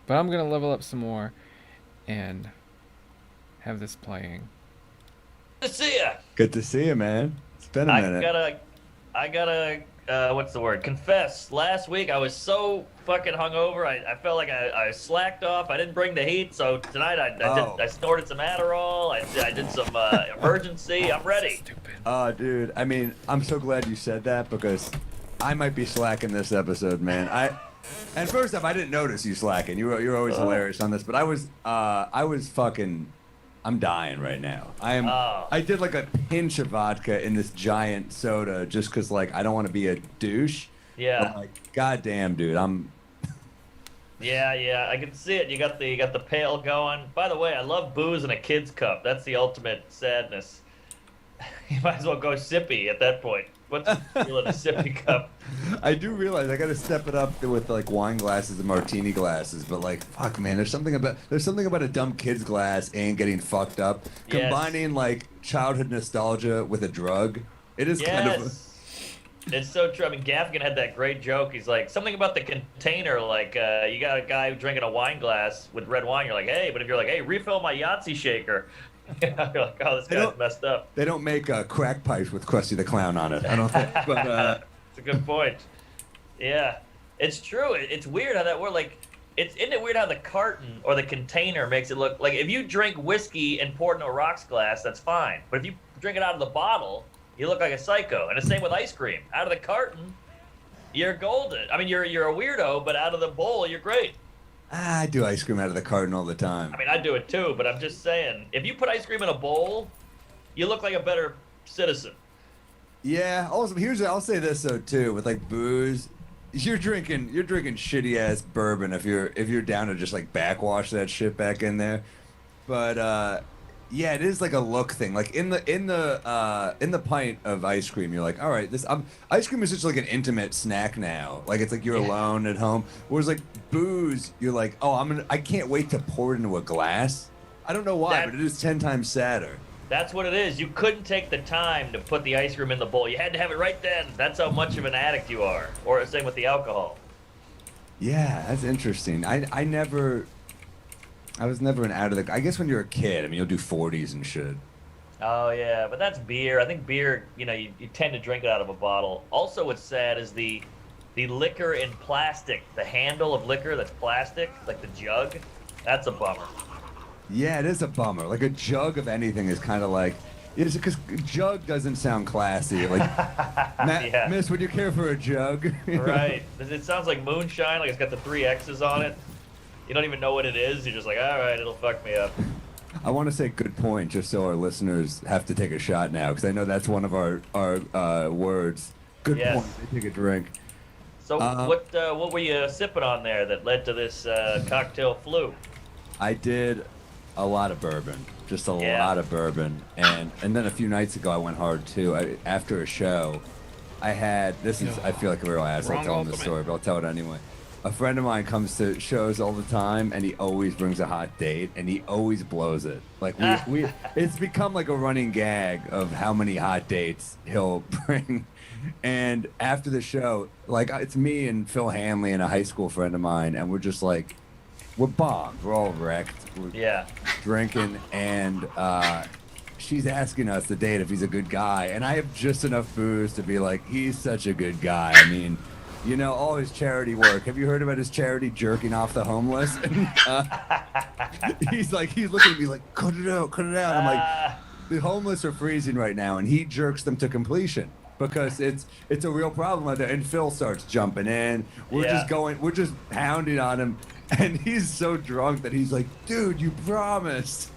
Speaker 1: But I'm gonna level up some more and have this playing.
Speaker 6: Good to see ya.
Speaker 8: Good to see you, man. It's been a minute.
Speaker 6: I gotta, what's the word? Confess. Last week I was so fucking hungover. I felt like I slacked off. I didn't bring the heat, so tonight I snorted some Adderall. I did some emergency. I'm ready.
Speaker 1: Stupid.
Speaker 8: Oh, dude. I mean, I'm so glad you said that because I might be slacking this episode, man. And first off, I didn't notice you slacking. You're always hilarious on this, but I was fucking. I'm dying right now. I did like a pinch of vodka in this giant soda just because like I don't want to be a douche.
Speaker 6: Yeah.
Speaker 8: But, like, goddamn, dude, I'm.
Speaker 6: Yeah, I can see it. You got the pail going. By the way, I love booze in a kid's cup. That's the ultimate sadness. You might as well go sippy at that point. What's the feel in a sippy cup?
Speaker 8: I do realize I gotta step it up with like wine glasses and martini glasses, but like fuck, man, there's something about a dumb kid's glass and getting fucked up.
Speaker 6: Yes.
Speaker 8: Combining like childhood nostalgia with a drug, it is kind of.
Speaker 6: It's so true. I mean, Gaffigan had that great joke. He's like, something about the container, like, you got a guy drinking a wine glass with red wine, you're like, hey, but if you're like, hey, refill my Yahtzee shaker, you're like, oh, this guy's messed up.
Speaker 8: They don't make crack pipes with Krusty the Clown on it, I don't think. But
Speaker 6: it's a good point. Yeah, it's true. It's weird how that works. Like, isn't it weird how the carton or the container makes it look like if you drink whiskey and pour it in a rocks glass, that's fine. But if you drink it out of the bottle, you look like a psycho. And the same with ice cream. Out of the carton, you're golden. I mean, you're a weirdo, but out of the bowl, you're great.
Speaker 8: I do ice cream out of the carton all the time.
Speaker 6: I mean, I do it too, but I'm just saying, if you put ice cream in a bowl, you look like a better citizen.
Speaker 8: Yeah. Also, I'll say this though too, with like booze, you're drinking shitty ass bourbon if you're down to just like backwash that shit back in there. But yeah, it is like a look thing. Like in the pint of ice cream, you're like, all right, ice cream is just like an intimate snack now. Like it's like you're alone at home. Whereas like booze, you're like, oh, I can't wait to pour it into a glass. I don't know why, but it is 10 times sadder.
Speaker 6: That's what it is. You couldn't take the time to put the ice cream in the bowl. You had to have it right then. That's how much of an addict you are. Or same with the alcohol.
Speaker 8: Yeah, that's interesting. I was never an out of the. I guess when you're a kid, I mean, you'll do 40s and shit.
Speaker 6: Oh yeah, but that's beer. I think beer, you tend to drink it out of a bottle. Also, what's sad is the liquor in plastic. The handle of liquor that's plastic, like the jug. That's a bummer.
Speaker 8: Yeah, it is a bummer. Like a jug of anything is kind of like. It's because jug doesn't sound classy. Like,
Speaker 6: Yeah.
Speaker 8: Miss, would you care for a jug?
Speaker 6: Right. It sounds like moonshine. Like it's got the 3 X's on it. You don't even know what it is. You're just like, all right, it'll fuck me up.
Speaker 8: I want to say good point, just so our listeners have to take a shot now, because I know that's one of our words. Good point. They take a drink.
Speaker 6: So what were you sipping on there that led to this cocktail flu?
Speaker 8: I did a lot of bourbon, just a lot of bourbon, and then a few nights ago I went hard too. After a show, I feel like a real asshole telling this story, but I'll tell it anyway. A friend of mine comes to shows all the time, and he always brings a hot date, and he always blows it. Like it's become like a running gag of how many hot dates he'll bring. And after the show, like it's me and Phil Hanley and a high school friend of mine, and we're just like, we're bombed. We're all wrecked. We're drinking and she's asking us to date if he's a good guy, and I have just enough booze to be like, he's such a good guy. I mean, you know, all his charity work. Have you heard about his charity jerking off the homeless? He's looking at me like, cut it out. I'm like, the homeless are freezing right now, and he jerks them to completion because it's a real problem out there. And Phil starts jumping in. We're just pounding on him, and he's so drunk that he's like, dude, you promised.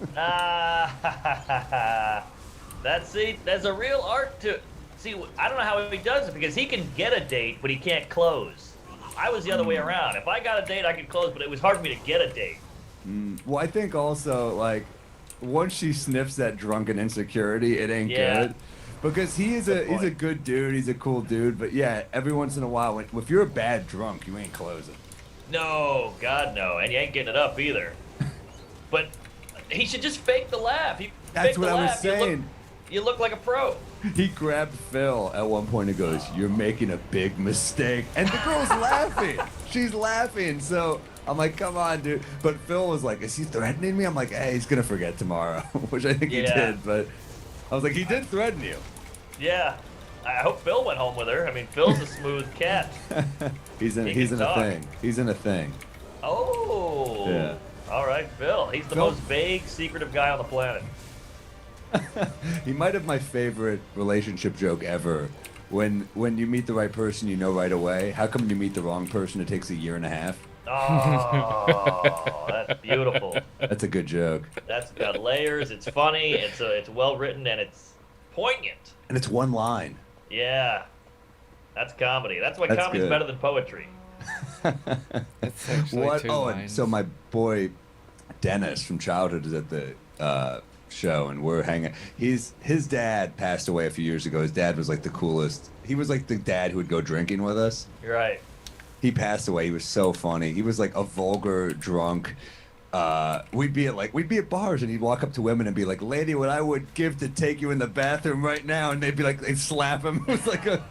Speaker 6: There's a real art to. See, I don't know how he does it because he can get a date, but he can't close. I was the other way around. If I got a date, I could close, but it was hard for me to get a date.
Speaker 8: Well, I think also, like, once she sniffs that drunken insecurity, it ain't good. Because he's a good dude, he's a cool dude, but yeah, every once in a while, if you're a bad drunk, you ain't closing.
Speaker 6: No, God no, and you ain't getting it up either. But he should just fake the laugh.
Speaker 8: That's what I was saying.
Speaker 6: You look like a pro.
Speaker 8: He grabbed Phil at one point and goes, "You're making a big mistake." And the girl's laughing. She's laughing. So I'm like, come on, dude. But Phil was like, is he threatening me? I'm like, hey, he's going to forget tomorrow, which I think he did. But I was like, he did threaten you.
Speaker 6: Yeah. I hope Phil went home with her. I mean, Phil's a smooth cat.
Speaker 8: He's in a thing. He's in a thing.
Speaker 6: Oh.
Speaker 8: Yeah.
Speaker 6: All right, Phil. He's the most vague, secretive guy on the planet.
Speaker 8: He might have my favorite relationship joke ever. When you meet the right person, you know right away. How come you meet the wrong person, it takes a year and a half?
Speaker 6: Oh, that's beautiful.
Speaker 8: That's a good joke.
Speaker 6: That's got layers. It's funny. It's well written and it's poignant.
Speaker 8: And it's one line.
Speaker 6: Yeah, that's comedy. That's why comedy's better than poetry.
Speaker 1: It's actually two lines.
Speaker 8: So my boy Dennis from childhood is at the show, and we're hanging. His dad passed away a few years ago. His dad was like the coolest. He was like the dad who would go drinking with us.
Speaker 6: You're right.
Speaker 8: He passed away. He was so funny. He was like a vulgar drunk. We'd be at bars, and he'd walk up to women and be like, "Lady, what I would give to take you in the bathroom right now," and they'd be like, they'd slap him. It was like a.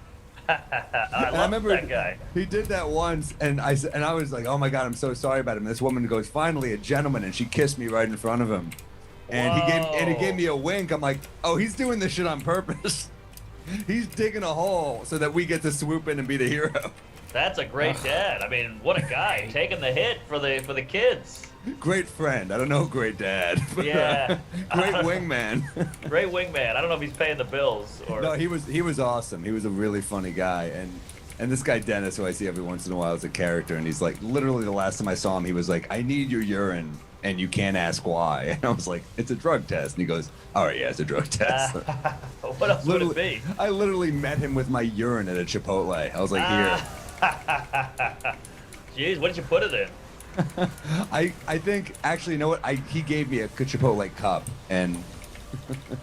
Speaker 6: I remember that guy.
Speaker 8: He did that once, and I was like, "Oh my God, I'm so sorry about him." And this woman goes, "Finally, a gentleman," and she kissed me right in front of him. And he gave me a wink. I'm like, "Oh, he's doing this shit on purpose. He's digging a hole so that we get to swoop in and be the hero."
Speaker 6: That's a great dad. I mean, what a guy taking the hit for the kids.
Speaker 8: Great friend. I don't know, great dad. But,
Speaker 6: yeah.
Speaker 8: Great wingman.
Speaker 6: Great wingman. I don't know if he's paying the bills or.
Speaker 8: No, he was awesome. He was a really funny guy, and this guy Dennis, who I see every once in a while, is a character, and he's like, literally the last time I saw him, he was like, "I need your urine, and you can't ask why." And I was like, "It's a drug test," and he goes, "All right, yeah, it's a drug test."
Speaker 6: What else would it be?
Speaker 8: I literally met him with my urine at a Chipotle. I was like, "Here."
Speaker 6: Jeez, what did you put it in?
Speaker 8: I think actually, you know what? He gave me a Chipotle cup, and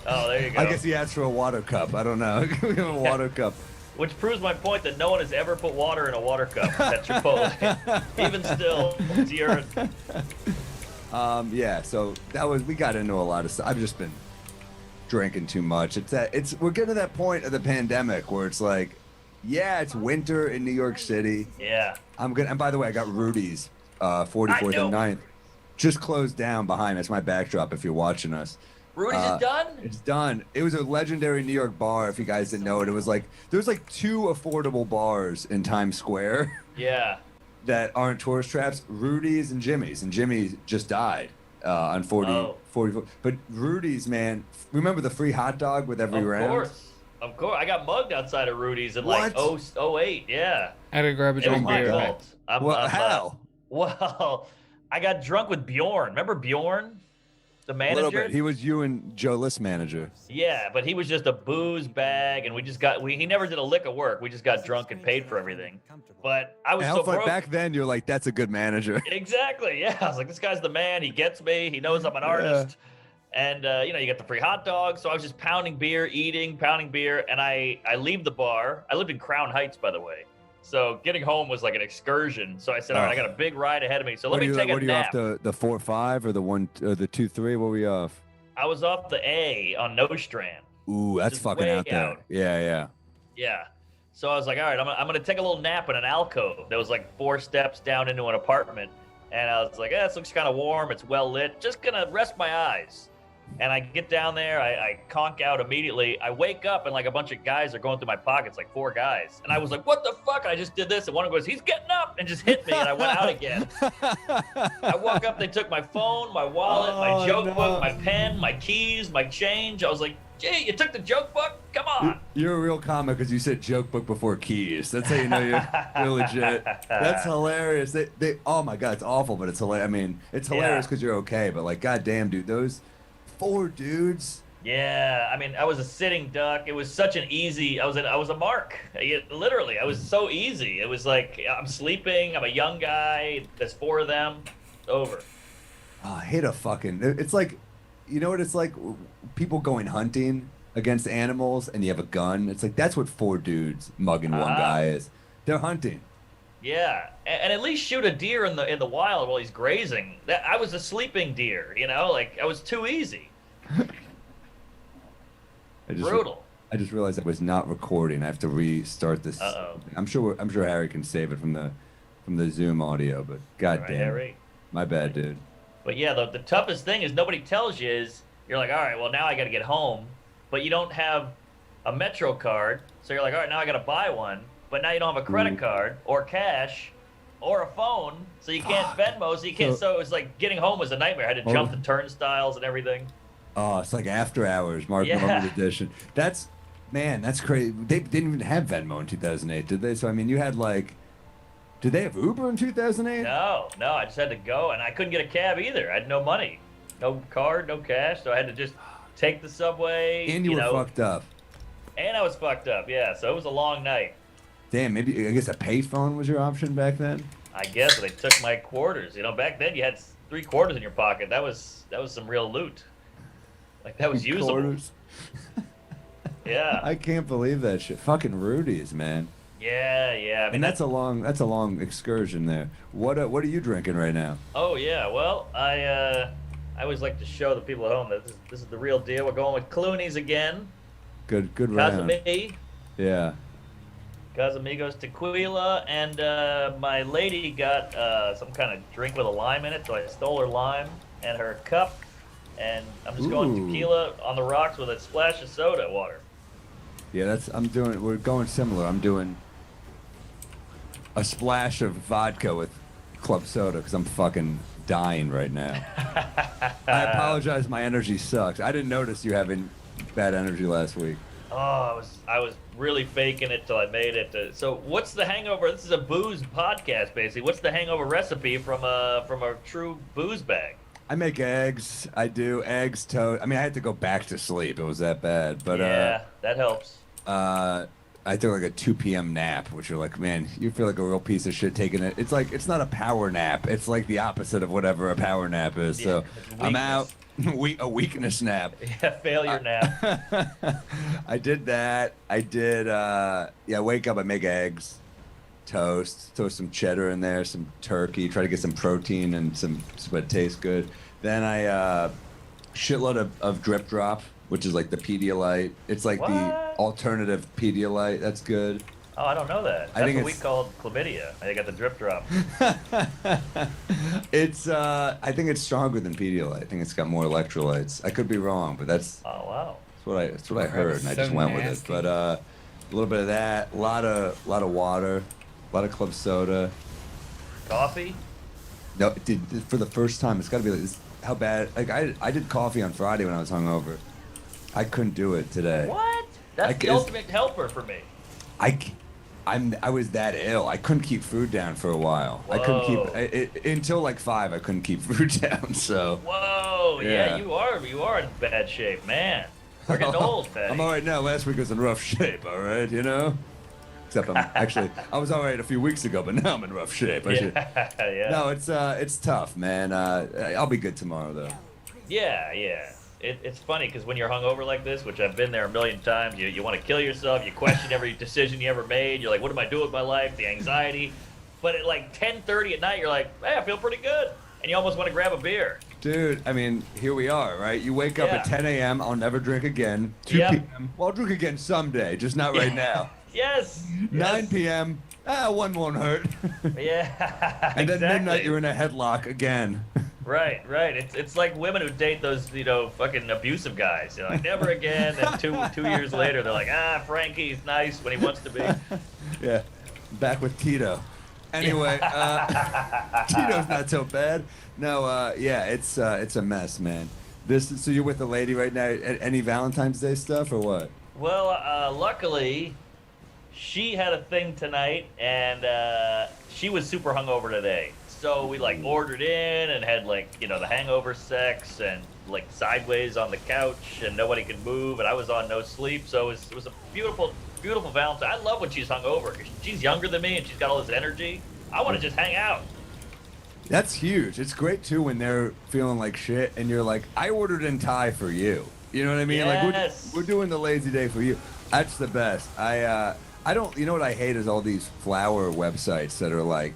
Speaker 6: oh, there you go.
Speaker 8: I guess he asked for a water cup. I don't know. Give him a water cup.
Speaker 6: Which proves my point that no one has ever put water in a water cup at Chipotle. Even still, it's urine.
Speaker 8: Yeah. So we got into a lot of stuff. I've just been drinking too much. We're getting to that point of the pandemic where it's like, yeah, it's winter in New York City.
Speaker 6: Yeah.
Speaker 8: And by the way, I got Rudy's. 44th and 9th. Just closed down behind us. My backdrop, if you're watching us.
Speaker 6: Rudy's is done?
Speaker 8: It's done. It was a legendary New York bar, if you guys didn't know it. It was like, there's like 2 affordable bars in Times Square.
Speaker 6: Yeah.
Speaker 8: That aren't tourist traps. Rudy's and Jimmy's. And Jimmy just died on 44. But Rudy's, man, remember the free hot dog with every round?
Speaker 6: Of course. I got mugged outside of Rudy's in like 08. Yeah.
Speaker 1: I had to grab a drink beer.
Speaker 6: Fault.
Speaker 8: How?
Speaker 6: Well, I got drunk with Bjorn. Remember Bjorn, the manager?
Speaker 8: A little bit. He was you and Joe List manager.
Speaker 6: Yeah, but he was just a booze bag, and he never did a lick of work. We just got drunk and paid for everything. But I was so broke.
Speaker 8: Back then, you're like, that's a good manager.
Speaker 6: Exactly. Yeah, I was like, this guy's the man. He gets me. He knows I'm an artist. And you get the free hot dog. So I was just pounding beer, and I leave the bar. I lived in Crown Heights, by the way. So getting home was like an excursion. So I said, all right, I got a big ride ahead of me. So let me take a nap.
Speaker 8: What are you off, the 4-5 or the 2-3? What were you off?
Speaker 6: I was off the A on Nostrand.
Speaker 8: Ooh, that's fucking out there. Yeah.
Speaker 6: Yeah. So I was like, all right, I'm going to take a little nap in an alcove. There was like 4 steps down into an apartment. And I was like, this looks kind of warm. It's well lit. Just going to rest my eyes. And I get down there, I conk out immediately. I wake up and like a bunch of guys are going through my pockets, like 4 guys. And I was like, what the fuck? I just did this. And one goes, he's getting up, and just hit me. And I went out again. I woke up, they took my phone, my wallet, my joke book, my pen, my keys, my change. I was like, gee, you took the joke book? Come on.
Speaker 8: You're a real comic because you said joke book before keys. That's how you know you're legit. That's hilarious. They oh my god, it's awful, but it's hilarious. I mean, it's hilarious because you're okay, but like, goddamn, dude, those 4 dudes.
Speaker 6: Yeah, I mean, I was a sitting duck. It was such an easy. I was a mark. Literally, I was so easy. It was like I'm sleeping. I'm a young guy. There's 4 of them. It's over.
Speaker 8: Oh, I hate a fucking. It's like, you know what it's like? People going hunting against animals, and you have a gun. It's like that's what 4 dudes mugging one guy is. They're hunting.
Speaker 6: Yeah, and at least shoot a deer in the wild while he's grazing. I was a sleeping deer. You know, like I was too easy. Brutal.
Speaker 8: I just realized I was not recording. I have to restart this. I'm sure Harry can save it from the Zoom audio, but goddamn,
Speaker 6: Harry.
Speaker 8: My bad, dude.
Speaker 6: But yeah, the toughest thing is nobody tells you is you're like, all right, well now I got to get home, but you don't have a Metro card, so you're like, all right, now I got to buy one, but now you don't have a credit card or cash or a phone, so you can't Venmo, so you can't. So it's like getting home was a nightmare. I had to jump the turnstiles and everything.
Speaker 8: Oh, it's like After Hours, Mark Limited Edition. That's crazy. They didn't even have Venmo in 2008, did they? So I mean, you had like, did they have Uber in 2008?
Speaker 6: No, I just had to go, and I couldn't get a cab either. I had no money, no card, no cash, so I had to just take the subway.
Speaker 8: And you were fucked up.
Speaker 6: And I was fucked up, yeah. So it was a long night.
Speaker 8: Damn, maybe I guess a payphone was your option back then.
Speaker 6: I guess they took my quarters. You know, back then you had 3 quarters in your pocket. That was some real loot. Like that was usable.
Speaker 8: Quarters.
Speaker 6: Yeah.
Speaker 8: I can't believe that shit. Fucking Rudy's, man.
Speaker 6: Yeah. I mean,
Speaker 8: and that's a long excursion there. What are you drinking right now?
Speaker 6: Oh yeah, well I always like to show the people at home that this is the real deal. We're going with Clooney's again.
Speaker 8: Good round.
Speaker 6: Casami.
Speaker 8: Yeah.
Speaker 6: Casamigos Tequila, and my lady got some kind of drink with a lime in it, so I stole her lime and her cup, and I'm just going tequila on the rocks with a splash of soda water.
Speaker 8: Yeah, we're going similar. I'm doing a splash of vodka with club soda because I'm fucking dying right now. I apologize, my energy sucks. I didn't notice you having bad energy last week.
Speaker 6: Oh, I was really faking it till I made it. So what's the hangover? This is a booze podcast, basically. What's the hangover recipe from a true booze bag?
Speaker 8: I make eggs. I do eggs, toast. I mean, I had to go back to sleep. It was that bad. But
Speaker 6: yeah, that helps.
Speaker 8: I took like a 2 p.m. nap, which you're like, man, you feel like a real piece of shit taking it. It's like, it's not a power nap. It's like the opposite of whatever a power nap is. Yeah, so I'm out. A weakness nap.
Speaker 6: Yeah, failure nap.
Speaker 8: I did that. I did, wake up, I make eggs, toast some cheddar in there, some turkey, try to get some protein and some what tastes good. Then I, shitload of Drip Drop, which is like the Pedialyte. It's like the alternative Pedialyte. That's good.
Speaker 6: Oh, I don't know that. That's what we called chlamydia. I got the Drip Drop.
Speaker 8: It's I think it's stronger than Pedialyte. I think it's got more electrolytes. I could be wrong, but that's
Speaker 6: wow.
Speaker 8: That's what I heard, and I just went with it. But a little bit of that, a lot of water, a lot of club soda.
Speaker 6: Coffee?
Speaker 8: No, for the first time, it's got to be like this. How bad? Like I did coffee on Friday when I was hungover. I couldn't do it today.
Speaker 6: What? That's the ultimate helper for me.
Speaker 8: I was that ill. I couldn't keep food down for a while.
Speaker 6: Whoa.
Speaker 8: I couldn't keep until like 5. I couldn't keep food down. So.
Speaker 6: Whoa! Yeah, you are in bad shape, man. We're getting old, Patty.
Speaker 8: I'm all right now. Last week was in rough shape. All right, you know. Except I was all right a few weeks ago, but now I'm in rough shape.
Speaker 6: Yeah.
Speaker 8: No, it's tough, man. I'll be good tomorrow though.
Speaker 6: Yeah. It's funny because when you're hungover like this, which I've been there a million times, you want to kill yourself. You question every decision you ever made. You're like, what am I doing with my life? The anxiety. But at like 10:30 at night, you're like, hey, I feel pretty good. And you almost want to grab a beer.
Speaker 8: Dude, I mean, here we are, right? You wake up at 10 a.m. I'll never drink again. 2 p.m. Well, I'll drink again someday, just not right now.
Speaker 6: Yes.
Speaker 8: 9 p.m. One won't hurt.
Speaker 6: Yeah.
Speaker 8: And then midnight, you're in a headlock again.
Speaker 6: Right, right. It's like women who date those, fucking abusive guys. You're like, never again. And two years later, they're like, Frankie's nice when he wants to be.
Speaker 8: Yeah, back with Tito. Anyway, Tito's not so bad. No, yeah, it's a mess, man. So you're with the lady right now. Any Valentine's Day stuff or what?
Speaker 6: Well, luckily, she had a thing tonight, and she was super hungover today. So we ordered in and had the hangover sex and sideways on the couch, and nobody could move, and I was on no sleep. So it was a beautiful, beautiful Valentine. I love when she's hungover because she's younger than me and she's got all this energy. I want to just hang out.
Speaker 8: That's huge. It's great too when they're feeling like shit and you're like, I ordered in Thai for you. You know what I mean?
Speaker 6: Yes.
Speaker 8: Like we're doing the lazy day for you. That's the best. I don't. You know what I hate is all these flower websites that are like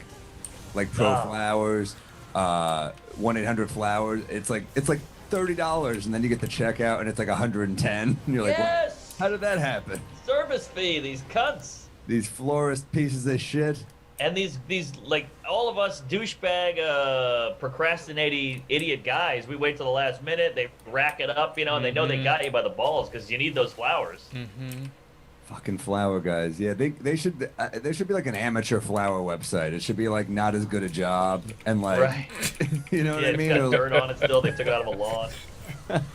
Speaker 8: Pro Flowers, 1-800-Flowers. It's like $30 and then you get the checkout and it's like 110. And you're like,
Speaker 6: Yes.
Speaker 8: what? How did that happen?
Speaker 6: Service fee, these cunts.
Speaker 8: These florist pieces of shit.
Speaker 6: And these all of us douchebag, procrastinating idiot guys, we wait till the last minute, they rack it up, and they know they got you by the balls because you need those flowers.
Speaker 1: Mm-hmm.
Speaker 8: Fucking flower guys. Yeah, they should there should be like an amateur flower website. It should be like not as good a job and like
Speaker 6: Right.
Speaker 8: you know what I mean?
Speaker 6: It's got
Speaker 8: Or,
Speaker 6: dirt on it still. They took it out of a lawn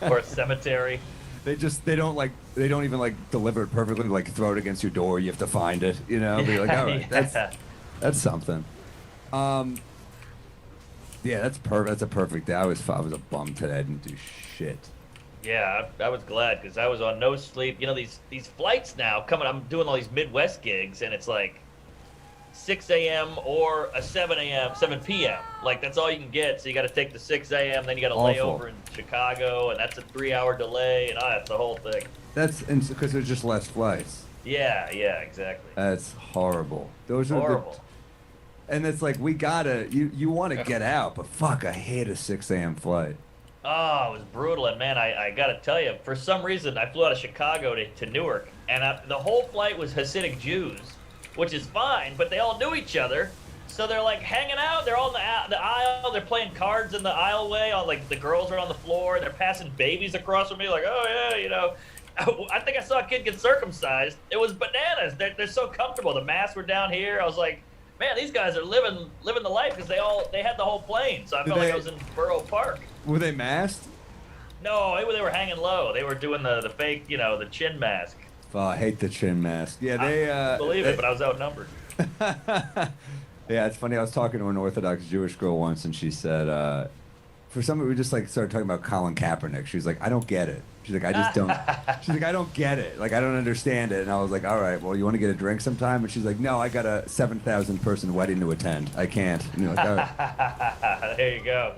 Speaker 6: or a cemetery.
Speaker 8: they don't even deliver it perfectly, throw it against your door, you have to find it, Be like, all right,
Speaker 6: Yeah.
Speaker 8: that's something. Yeah, that's perfect. That's a perfect day. I was a bum today. I didn't do shit.
Speaker 6: Yeah, I was glad because I was on no sleep. These flights now coming. I'm doing all these Midwest gigs, and it's 6 a.m. or a 7 p.m. That's all you can get. So you got to take the 6 a.m. Then you got to lay
Speaker 8: Awful.
Speaker 6: over in Chicago, and that's a 3-hour delay, and that's the whole thing.
Speaker 8: That's because there's just less flights.
Speaker 6: Yeah, exactly.
Speaker 8: That's horrible. Those are
Speaker 6: Horrible.
Speaker 8: And it's like you want to get out, but fuck, I hate a 6 a.m. flight.
Speaker 6: Oh, it was brutal, and man, I gotta tell you, for some reason, I flew out of Chicago to Newark, and the whole flight was Hasidic Jews, which is fine, but they all knew each other, so they're hanging out. They're all in the aisle. They're playing cards in the aisleway. On the girls are on the floor. They're passing babies across from me, oh yeah, I think I saw a kid get circumcised. It was bananas. They're so comfortable. The masks were down here. I was like, man, these guys are living the life because they had the whole plane. So I felt like I was in Borough Park.
Speaker 8: Were they masked?
Speaker 6: No, they were hanging low. They were doing the fake, the chin mask.
Speaker 8: Oh, I hate the chin mask. Yeah, they
Speaker 6: Believe it, but I was outnumbered.
Speaker 8: Yeah, it's funny. I was talking to an Orthodox Jewish girl once, and she said, for some, we just started talking about Colin Kaepernick. She was like, I don't get it. She's like, I just don't. She's like, I don't get it. I don't understand it. And I was like, all right, well, you want to get a drink sometime? And she's like, no, I got a 7,000 person wedding to attend. I can't. And you're like, all right.
Speaker 6: There you go.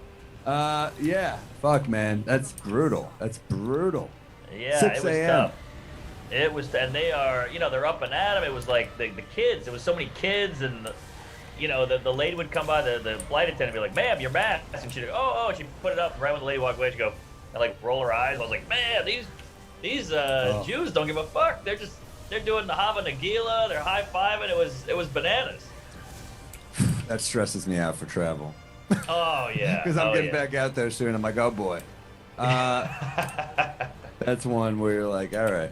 Speaker 8: Yeah. Fuck, man. That's brutal. That's brutal.
Speaker 6: Yeah,
Speaker 8: 6
Speaker 6: it was
Speaker 8: a.m.
Speaker 6: tough. It was, and they are, they're up and at 'em. It was like the kids. There was so many kids, and the lady would come by, the flight attendant would be like, "Ma'am, your mask," and she'd go, "Oh," she put it up. Right when the lady walked away, she'd go, and roll her eyes. I was like, "Man, these Jews don't give a fuck. They're doing the Hava Nagila. They're high fiving. It was bananas."
Speaker 8: That stresses me out for travel.
Speaker 6: Oh yeah.
Speaker 8: Because I'm getting back out there soon. I'm like, oh boy. That's one where you're like, all right.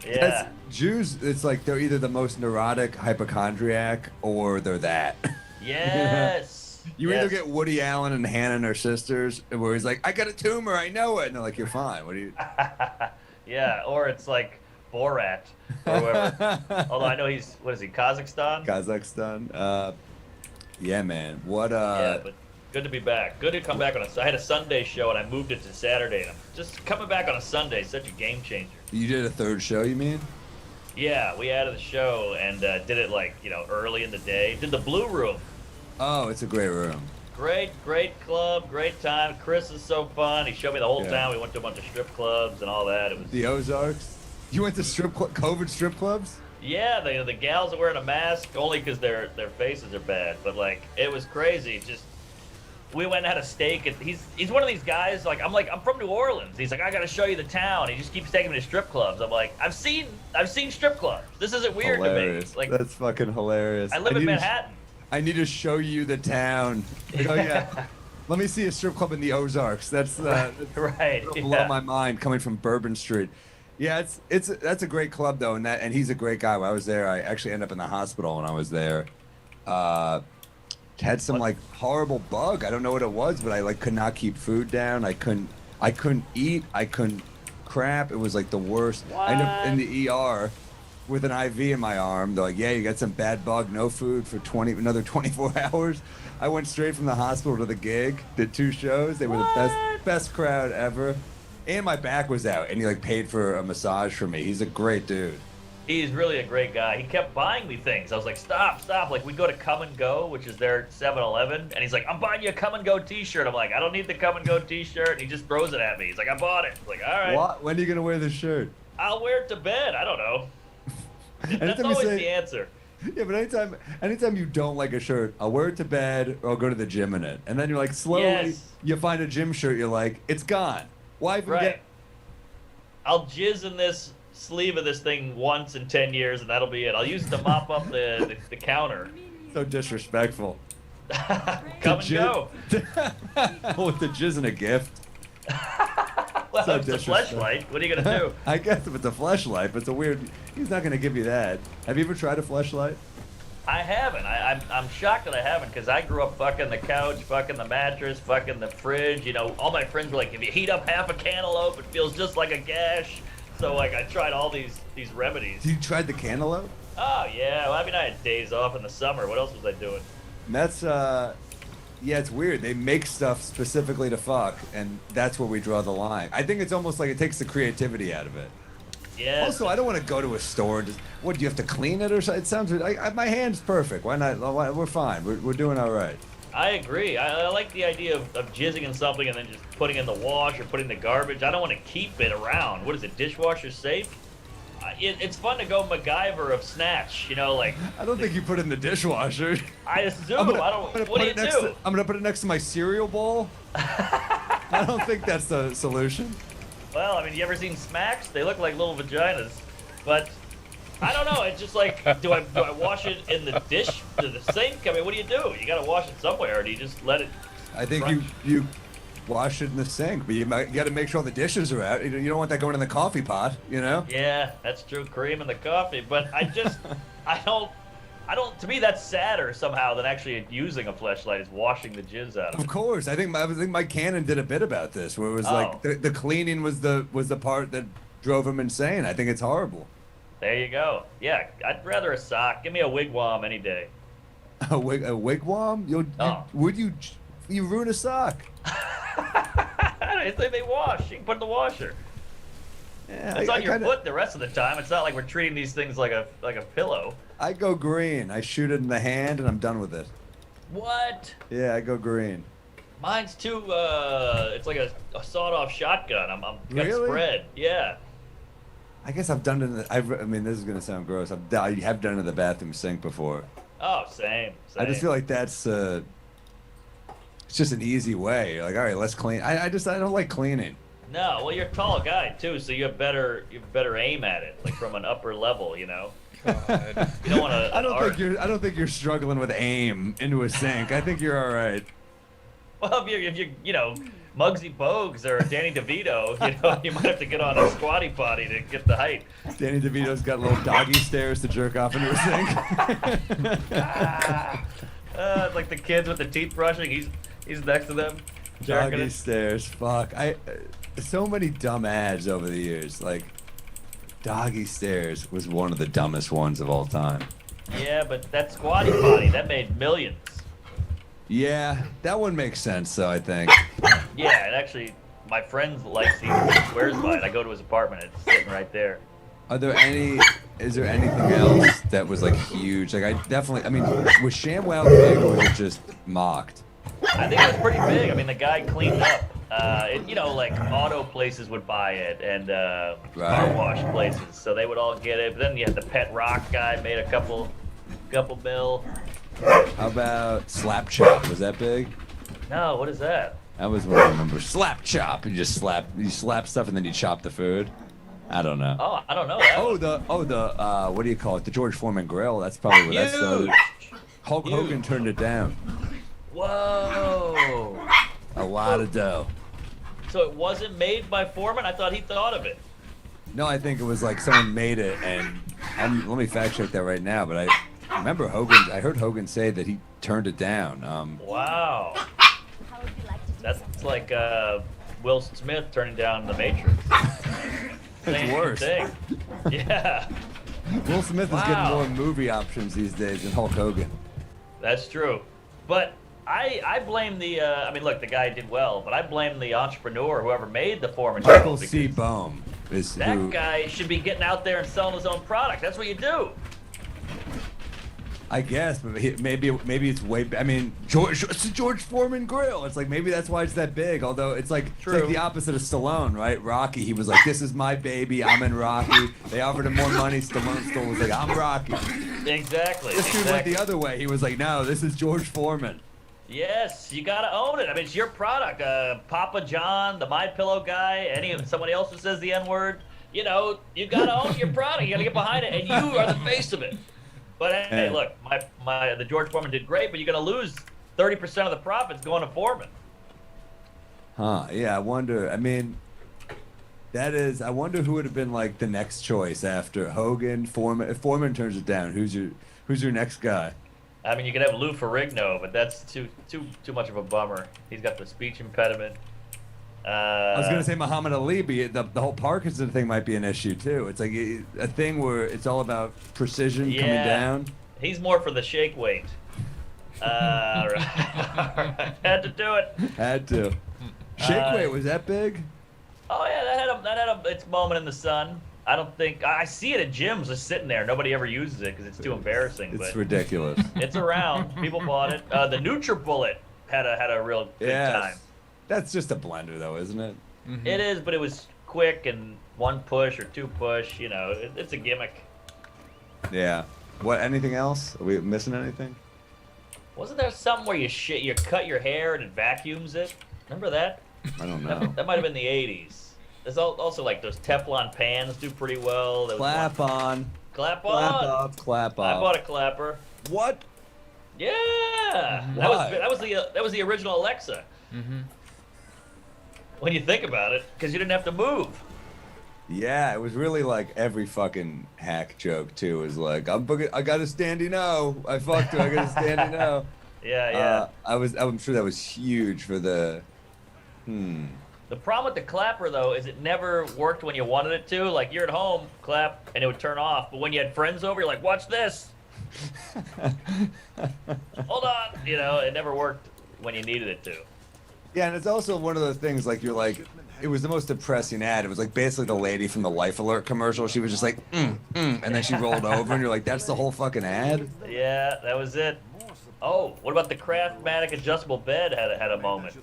Speaker 6: Yeah.
Speaker 8: Jews, it's like they're either the most neurotic hypochondriac or they're that.
Speaker 6: Yes.
Speaker 8: You
Speaker 6: Yes.
Speaker 8: either get Woody Allen and Hannah and her sisters, where he's like, I got a tumor, I know it. And they're like, you're fine. What do you.
Speaker 6: Yeah, or it's like Borat or whoever. Although I know what is he, Kazakhstan?
Speaker 8: Kazakhstan. Yeah, man. What,
Speaker 6: Yeah, but good to be back. Good to come back I had a Sunday show and I moved it to Saturday. And I'm just coming back on a Sunday, such a game changer.
Speaker 8: You did a third show, you mean?
Speaker 6: Yeah, we added the show and did it early in the day. Did the Blue Room.
Speaker 8: Oh, it's a great room.
Speaker 6: Great club, great time. Chris is so fun. He showed me the whole
Speaker 8: Yeah.
Speaker 6: town. We went to a bunch of strip clubs and all that. It was
Speaker 8: The Ozarks. You went to COVID strip clubs?
Speaker 6: Yeah, the gals are wearing a mask only because their faces are bad. But it was crazy. Just we went and had a steak. And he's one of these guys. I'm from New Orleans. He's like, I got to show you the town. He just keeps taking me to strip clubs. I'm like, I've seen strip clubs. This isn't weird
Speaker 8: Hilarious.
Speaker 6: to me.
Speaker 8: That's fucking hilarious.
Speaker 6: I live in Manhattan.
Speaker 8: I need to show you the town. Like, oh yeah. Let me see a strip club in the Ozarks. That's
Speaker 6: Right.
Speaker 8: blow
Speaker 6: Yeah.
Speaker 8: my mind coming from Bourbon Street. Yeah, that's a great club though, and he's a great guy. When I was there, I actually ended up in the hospital when I was there. Had some like horrible bug. I don't know what it was, but I like could not keep food down. I couldn't eat. I couldn't crap. It was like the worst. I ended up in the ER with an IV in my arm. They're like, yeah, you got some bad bug, no food for another 24 hours. I went straight from the hospital to the gig, did 2 shows. They were the best crowd ever. And my back was out, and he like paid for a massage for me. He's a great dude.
Speaker 6: He's really a great guy. He kept buying me things. I was like, stop. Like, we'd go to Come and Go, which is their 7-Eleven, and he's like, I'm buying you a Come and Go t-shirt. I'm like, I don't need the Come and Go t-shirt, and he just throws it at me. He's like, I bought it. I'm like, all right.
Speaker 8: What? When are you gonna wear this shirt?
Speaker 6: I'll wear it to bed. I don't know. That's
Speaker 8: Anytime you
Speaker 6: always
Speaker 8: say-
Speaker 6: the answer.
Speaker 8: Yeah, but anytime you don't like a shirt, I'll wear it to bed or I'll go to the gym in it. And then you're like, slowly,
Speaker 6: Yes.
Speaker 8: you find a gym shirt, you're like, it's gone. Why even
Speaker 6: Right.
Speaker 8: get...
Speaker 6: I'll jizz in this sleeve of this thing once in 10 years, and that'll be it. I'll use it to mop up the counter.
Speaker 8: So disrespectful.
Speaker 6: Come and Go.
Speaker 8: With the jizz and a gift.
Speaker 6: Well,
Speaker 8: So
Speaker 6: it's a
Speaker 8: disrespectful.
Speaker 6: fleshlight. What are you gonna do?
Speaker 8: I guess if it's a fleshlight, but it's a weird... He's not going to give you that. Have you ever tried a fleshlight?
Speaker 6: I haven't. I'm shocked that I haven't, because I grew up fucking the couch, fucking the mattress, fucking the fridge. You know, all my friends were like, if you heat up half a cantaloupe, it feels just like a gash. So like, I tried all these remedies.
Speaker 8: You tried the cantaloupe?
Speaker 6: Oh yeah. Well, I mean, I had days off in the summer. What else was I doing?
Speaker 8: And that's, yeah, it's weird. They make stuff specifically to fuck, and that's where we draw the line. I think it's almost like it takes the creativity out of it.
Speaker 6: Yeah.
Speaker 8: Also, I don't want to go to a store. And just, what, do you have to clean it or something? It sounds, my hand's perfect. Why not? We're fine. We're doing all right.
Speaker 6: I agree. I like the idea of jizzing in something and then just putting in the wash or putting in the garbage. I don't want to keep it around. What is it, dishwasher safe? It's fun to go MacGyver of Snatch, you know, like...
Speaker 8: I don't think you put it in the dishwasher.
Speaker 6: I assume,
Speaker 8: I'm gonna
Speaker 6: what do
Speaker 8: put
Speaker 6: you
Speaker 8: it next
Speaker 6: do?
Speaker 8: to, I'm going to put it next to my cereal bowl. I don't think that's the solution.
Speaker 6: Well, I mean, you ever seen Smacks? They look like little vaginas. But, I don't know, it's just like, do I wash it in the dish, to the sink? I mean, what do? You gotta wash it somewhere, or do you just let it...
Speaker 8: I think you wash it in the sink, but you got to make sure all the dishes are out. You don't want that going in the coffee pot, you know?
Speaker 6: Yeah, that's true, cream in the coffee, but I just, I don't, to me that's sadder somehow than actually using a fleshlight is washing the jizz out of
Speaker 8: Of
Speaker 6: it.
Speaker 8: course, I think Mike Cannon did a bit about this, where it was like the cleaning was the part that drove him insane. I think it's horrible.
Speaker 6: There you go. Yeah, I'd rather a sock. Give me a wigwam any day.
Speaker 8: A wigwam? Would you ruin a sock?
Speaker 6: I think they wash. You can put in the washer.
Speaker 8: Yeah,
Speaker 6: It's
Speaker 8: I
Speaker 6: on your
Speaker 8: kinda-
Speaker 6: foot the rest of the time. It's not like we're treating these things like a pillow.
Speaker 8: I go green. I shoot it in the hand and I'm done with it.
Speaker 6: What?
Speaker 8: Yeah, I go green.
Speaker 6: Mine's too. It's like a sawed-off shotgun. I'm got
Speaker 8: Really?
Speaker 6: spread. Yeah.
Speaker 8: I guess I've done it. I mean, this is gonna sound gross. I have done it in the bathroom sink before.
Speaker 6: Oh, same.
Speaker 8: I just feel like that's it's just an easy way. Like, all right, let's clean. I don't like cleaning.
Speaker 6: No, well, you're a tall guy too, so you have better aim at it, like from an upper level, you know.
Speaker 1: God.
Speaker 6: You don't want to.
Speaker 8: I don't think you're struggling with aim into a sink. I think you're all right.
Speaker 6: Well, if you're you know, Muggsy Bogues or Danny DeVito, you know, you might have to get on a squatty potty to get the height.
Speaker 8: Danny DeVito's got little doggy stairs to jerk off into a sink.
Speaker 6: It's like the kids with the teeth brushing. He's next to them. jerking
Speaker 8: Doggy
Speaker 6: it.
Speaker 8: stairs. Fuck. So many dumb ads over the years. Like, doggy stairs was one of the dumbest ones of all time.
Speaker 6: Yeah, but that squatty potty that made millions.
Speaker 8: Yeah, that one makes sense, though, I think.
Speaker 6: Yeah, and actually, my friend likes he swears by it. I go to his apartment. It's sitting right there.
Speaker 8: Is there anything else that was, like, huge? Like, I mean, was ShamWow big or was it just mocked?
Speaker 6: I think it was pretty big. I mean, the guy cleaned up. You know, like auto places would buy it and car wash places, so they would all get it. But then you had the Pet Rock guy made a couple mil.
Speaker 8: How about Slap Chop? Was that big?
Speaker 6: No, what is that?
Speaker 8: That was what I remember. Slap Chop. You slap stuff and then you chop the food. I don't know.
Speaker 6: Oh, I don't know that.
Speaker 8: The what do you call it? The George Foreman grill. That's probably where that started.
Speaker 6: Huge.
Speaker 8: Hulk Hogan turned it down.
Speaker 6: Whoa.
Speaker 8: lot of dough.
Speaker 6: So it wasn't made by Foreman? I thought he thought of it.
Speaker 8: No, I think it was like someone made it, and let me fact check that right now. But I remember I heard Hogan say that he turned it down.
Speaker 6: Wow. That's like Will Smith turning down The Matrix.
Speaker 8: It's worse.
Speaker 6: Thing. Yeah.
Speaker 8: Will Smith is getting more movie options these days than Hulk Hogan.
Speaker 6: That's true. But I blame the, I mean, look, the guy did well, but I blame the entrepreneur, whoever made the Foreman show.
Speaker 8: Michael C. Bohm is
Speaker 6: that guy should be getting out there and selling his own product. That's what you do.
Speaker 8: I guess, but maybe it's way. I mean, it's the George Foreman grill. It's like maybe that's why it's that big. Although it's like the opposite of Stallone, right? Rocky, he was like, "This is my baby. I'm in Rocky." They offered him more money. Stallone still was like, "I'm Rocky."
Speaker 6: Exactly.
Speaker 8: This dude went the other way. He was like, "No, this is George Foreman."
Speaker 6: Yes, you gotta own it. I mean, it's your product. Papa John, the My Pillow guy, somebody else who says the N-word. You know, you gotta own your product. You gotta get behind it, and you are the face of it. But hey, look, the George Foreman did great, but you're gonna lose 30% of the profits going to Foreman.
Speaker 8: Huh? Yeah, I wonder. I mean, I wonder who would have been like the next choice after Hogan, Foreman. If Foreman turns it down, who's your next guy?
Speaker 6: I mean, you could have Lou Ferrigno, but that's too much of a bummer. He's got the speech impediment.
Speaker 8: I was gonna say Muhammad Ali, but the whole Parkinson thing might be an issue too. It's like a thing where it's all about precision coming down.
Speaker 6: He's more for the shake weight. All right. Had to do it.
Speaker 8: Had to. Shake weight, was that big?
Speaker 6: Oh yeah, that had its moment in the sun. I don't think I see it at gyms just sitting there. Nobody ever uses it because it's too embarrassing.
Speaker 8: It's ridiculous.
Speaker 6: It's around. People bought it. The NutriBullet had a real good time.
Speaker 8: That's just a blender, though, isn't it?
Speaker 1: Mm-hmm.
Speaker 6: It is, but it was quick and one push or two push. You know, it's a gimmick.
Speaker 8: Yeah. What? Anything else? Are we missing anything?
Speaker 6: Wasn't there something where you cut your hair and it vacuums it? Remember that?
Speaker 8: I don't know.
Speaker 6: That might have been the 80s. There's also like those Teflon pans do pretty well.
Speaker 8: Clap on.
Speaker 6: Clap on.
Speaker 8: Clap up. Clap
Speaker 6: I
Speaker 8: up.
Speaker 6: bought a clapper.
Speaker 8: What?
Speaker 6: Yeah.
Speaker 8: Why?
Speaker 6: That was the original Alexa.
Speaker 1: Mm-hmm.
Speaker 6: When you think about it, because you didn't have to move.
Speaker 8: Yeah, it was really like every fucking hack joke too. Is like I got a standy no. I fucked her. I got a standy no.
Speaker 6: Yeah.
Speaker 8: I'm sure that was huge for the.
Speaker 6: The problem with the clapper though is it never worked when you wanted it to. Like you're at home, clap, and it would turn off. But when you had friends over, you're like, watch this. Hold on. You know, it never worked when you needed it to.
Speaker 8: Yeah, and it's also one of those things like you're like, it was the most depressing ad. It was like basically the lady from the Life Alert commercial. She was just like, and then she rolled over, and you're like, that's the whole fucking ad.
Speaker 6: Yeah, that was it. Oh, what about the Craftmatic adjustable bed? Had a moment.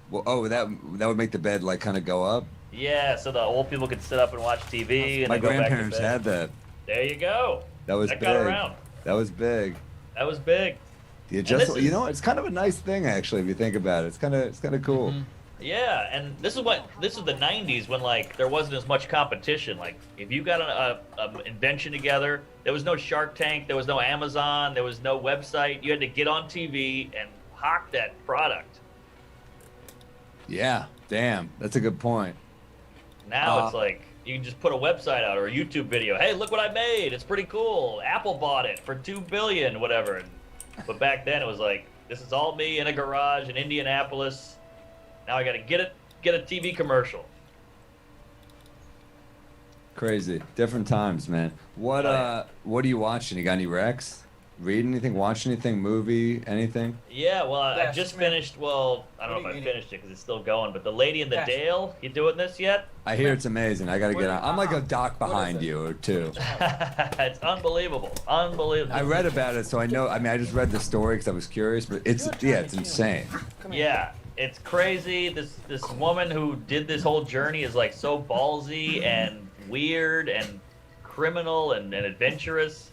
Speaker 8: Well, that would make the bed like kind of go up.
Speaker 6: Yeah, so the old people could sit up and watch TV. And
Speaker 8: My
Speaker 6: then go back to
Speaker 8: grandparents
Speaker 6: bed.
Speaker 8: had that.
Speaker 6: There you go.
Speaker 8: That was
Speaker 6: that
Speaker 8: big.
Speaker 6: got around.
Speaker 8: That was big.
Speaker 6: That was big.
Speaker 8: The adjustable, you know, it's kind of a nice thing actually if you think about it. It's kind of cool.
Speaker 1: Mm-hmm.
Speaker 6: Yeah, and this is the 90s when like there wasn't as much competition. Like if you got an invention together, there was no Shark Tank, there was no Amazon, there was no website. You had to get on TV and hawk that product.
Speaker 8: Yeah, damn, that's a good point.
Speaker 6: Now it's like you can just put a website out or a YouTube video. Hey, look what I made! It's pretty cool. Apple bought it for $2 billion, whatever. But back then it was like, this is all me in a garage in Indianapolis. Now I gotta get a TV commercial.
Speaker 8: Crazy, different times, man. What are you watching? You got any recs? Read anything? Watch anything? Movie? Anything?
Speaker 6: Yeah, well, I just finished. Well, I don't know if I finished it because it's still going. But The Lady in the Dale, you doing this yet?
Speaker 8: I hear it's amazing. I gotta get on. I'm like a doc behind you or two.
Speaker 6: It's unbelievable, unbelievable.
Speaker 8: I read about it, so I know. I mean, I just read the story because I was curious, but it's insane.
Speaker 6: Yeah, it's crazy. This woman who did this whole journey is like so ballsy and weird and criminal and adventurous.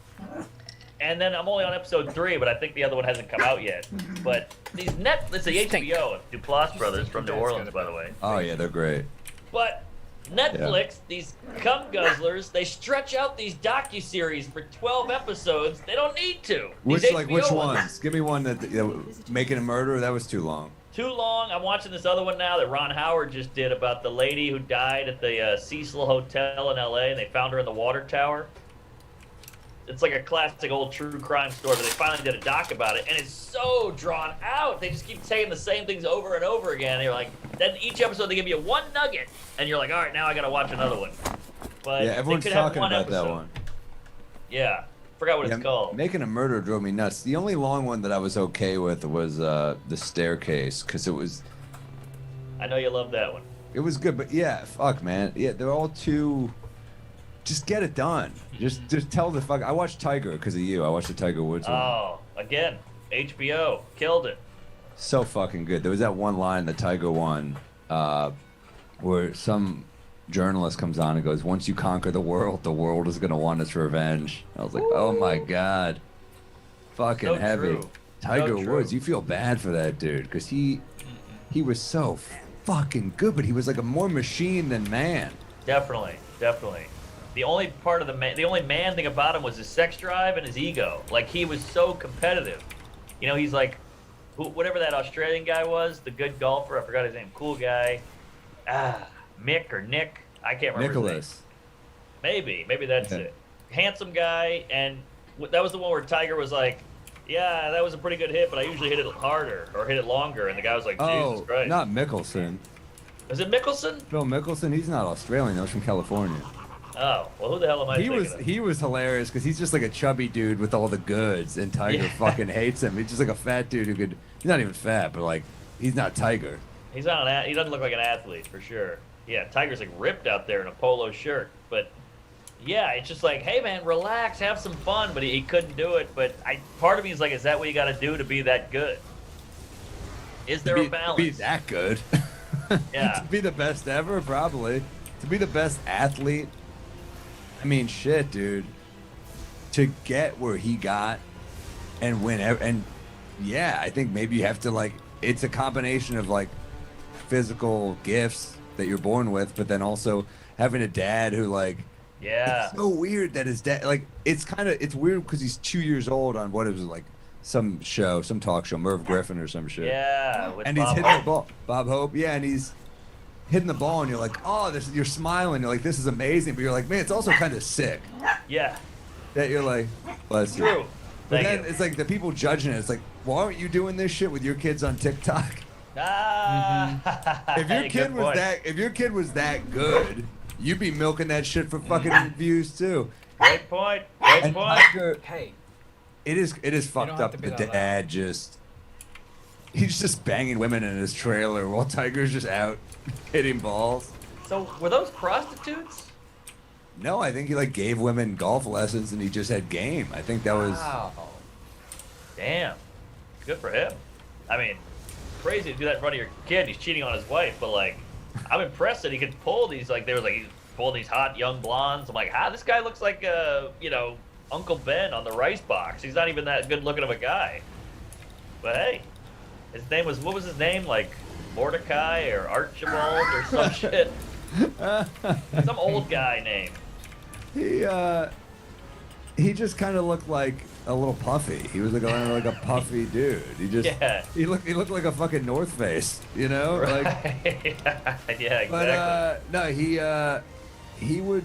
Speaker 6: And then I'm only on episode 3, but I think the other one hasn't come out yet. But these it's the HBO, Duplass brothers from New Orleans, by the way.
Speaker 8: Oh yeah, they're great.
Speaker 6: But Netflix, these cum guzzlers, they stretch out these docuseries for 12 episodes. They don't need to.
Speaker 8: Which
Speaker 6: These
Speaker 8: which
Speaker 6: HBO
Speaker 8: ones? Give me one that Making a Murderer. That was too long.
Speaker 6: Too long. I'm watching this other one now that Ron Howard just did about the lady who died at the Cecil Hotel in L.A. and they found her in the water tower. It's like a classic old true crime story, but they finally did a doc about it, and it's so drawn out. They just keep saying the same things over and over again. And you're like, then each episode they give you one nugget, and you're like, all right, now I got to watch another one. But
Speaker 8: Yeah, everyone's
Speaker 6: they could have
Speaker 8: talking
Speaker 6: one
Speaker 8: about that
Speaker 6: episode.
Speaker 8: one.
Speaker 6: Yeah, forgot what it's called.
Speaker 8: Making a Murder drove me nuts. The only long one that I was okay with was The Staircase, because it was
Speaker 6: I know you love that one.
Speaker 8: good, but yeah, fuck, man. Yeah, they're all too. Just get it done. Just tell the fuck. I watched Tiger because of you. I watched the Tiger Woods one.
Speaker 6: Oh, again, HBO killed it.
Speaker 8: So fucking good. There was that one line, the Tiger one, where some journalist comes on and goes, "Once you conquer the world is gonna want its revenge." I was like, "Oh my god, fucking
Speaker 6: So
Speaker 8: heavy."
Speaker 6: true.
Speaker 8: Tiger
Speaker 6: So true.
Speaker 8: Woods, you feel bad for that dude because he was so fucking good, but he was like a more machine than man.
Speaker 6: Definitely. The only part of the only man thing about him was his sex drive and his ego. Like, he was so competitive. You know, he's like, whatever that Australian guy was, the good golfer, I forgot his name, cool guy. Mick or Nick, I can't remember his
Speaker 8: Nicholas.
Speaker 6: name. Maybe that's
Speaker 8: Yeah.
Speaker 6: it. Handsome guy, and that was the one where Tiger was like, yeah, that was a pretty good hit, but I usually hit it harder or hit it longer. And the guy was like, Jesus
Speaker 8: Oh,
Speaker 6: Christ.
Speaker 8: not Mickelson.
Speaker 6: Is it Mickelson?
Speaker 8: Phil Mickelson. He's not Australian. He's from California.
Speaker 6: Oh, well, who the hell am I thinking of?
Speaker 8: He was hilarious because he's just like a chubby dude with all the goods, and Tiger fucking hates him. He's just like a fat dude who could. He's not even fat, but like he's not Tiger.
Speaker 6: He's not he doesn't look like an athlete for sure. Yeah, Tiger's like ripped out there in a polo shirt, but yeah, it's just like, hey man, relax, have some fun. But he couldn't do it. But part of me is like, is that what you got to do to be that good? Is there a balance?
Speaker 8: To be that good.
Speaker 6: Yeah.
Speaker 8: To be the best ever, probably. To be the best athlete. I mean, shit, dude. To get where he got and win, and yeah, I think maybe you have to like. It's a combination of like physical gifts that you're born with, but then also having a dad who like.
Speaker 6: Yeah.
Speaker 8: It's so weird that his dad like. It's weird because he's 2 years old on what it was like. Some talk show, Merv Griffin or some shit.
Speaker 6: Yeah. With
Speaker 8: And
Speaker 6: Bob
Speaker 8: he's hitting
Speaker 6: Hope.
Speaker 8: the ball. Bob Hope, yeah, and he's hitting the ball, and you're like, oh, you're smiling. You're like, this is amazing. But you're like, man, it's also kind of sick
Speaker 6: Yeah.
Speaker 8: that you're like, bless you.
Speaker 6: True.
Speaker 8: But
Speaker 6: Thank
Speaker 8: then
Speaker 6: you.
Speaker 8: it's like the people judging it. It's like, why aren't you doing this shit with your kids on TikTok? If your
Speaker 6: Good
Speaker 8: kid was
Speaker 6: point.
Speaker 8: if your kid was that good, you'd be milking that shit for fucking views too.
Speaker 6: Great point. Great
Speaker 8: And
Speaker 6: point.
Speaker 8: Tiger,
Speaker 9: Hey,
Speaker 8: it is fucked
Speaker 9: have
Speaker 8: up.
Speaker 9: to
Speaker 8: The
Speaker 9: be that loud.
Speaker 8: dad he's just banging women in his trailer while Tiger's just out hitting balls.
Speaker 6: So were those prostitutes?
Speaker 8: No, I think he like gave women golf lessons and he just had game. I think that was
Speaker 6: Wow. Damn. Good for him. I mean, crazy to do that in front of your kid. He's cheating on his wife, but like, I'm impressed that he could pull these. Like, they were like, he's pulling these hot young blondes. I'm like, this guy looks like Uncle Ben on the rice box. He's not even that good looking of a guy. But hey, his name was, what was his name? Like Mordecai or Archibald or some shit. Some old guy name.
Speaker 8: he just kind of looked like a little puffy. He was like a puffy dude.
Speaker 6: Yeah.
Speaker 8: He looked like a fucking North Face, you know?
Speaker 6: Right.
Speaker 8: Like
Speaker 6: Yeah, exactly.
Speaker 8: but no, he would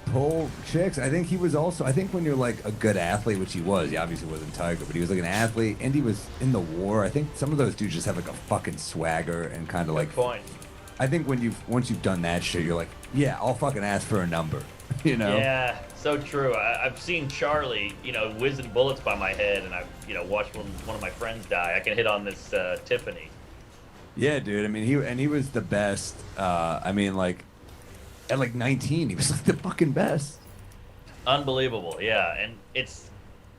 Speaker 8: pull chicks. I think he was also when you're like a good athlete, which he obviously wasn't Tiger, but he was like an athlete and he was in the war. I think some of those dudes just have like a fucking swagger and kind of like
Speaker 6: Good point.
Speaker 8: I think once you've done that shit, you're like, yeah, I'll fucking ask for a number, you know?
Speaker 6: Yeah, so true. I've seen Charlie, whizzing bullets by my head, and I've, watched one of my friends die. I can hit on this Tiffany.
Speaker 8: Yeah, dude. I mean, he was the best. I mean, like at like 19, he was like the fucking best.
Speaker 6: Unbelievable, yeah. And this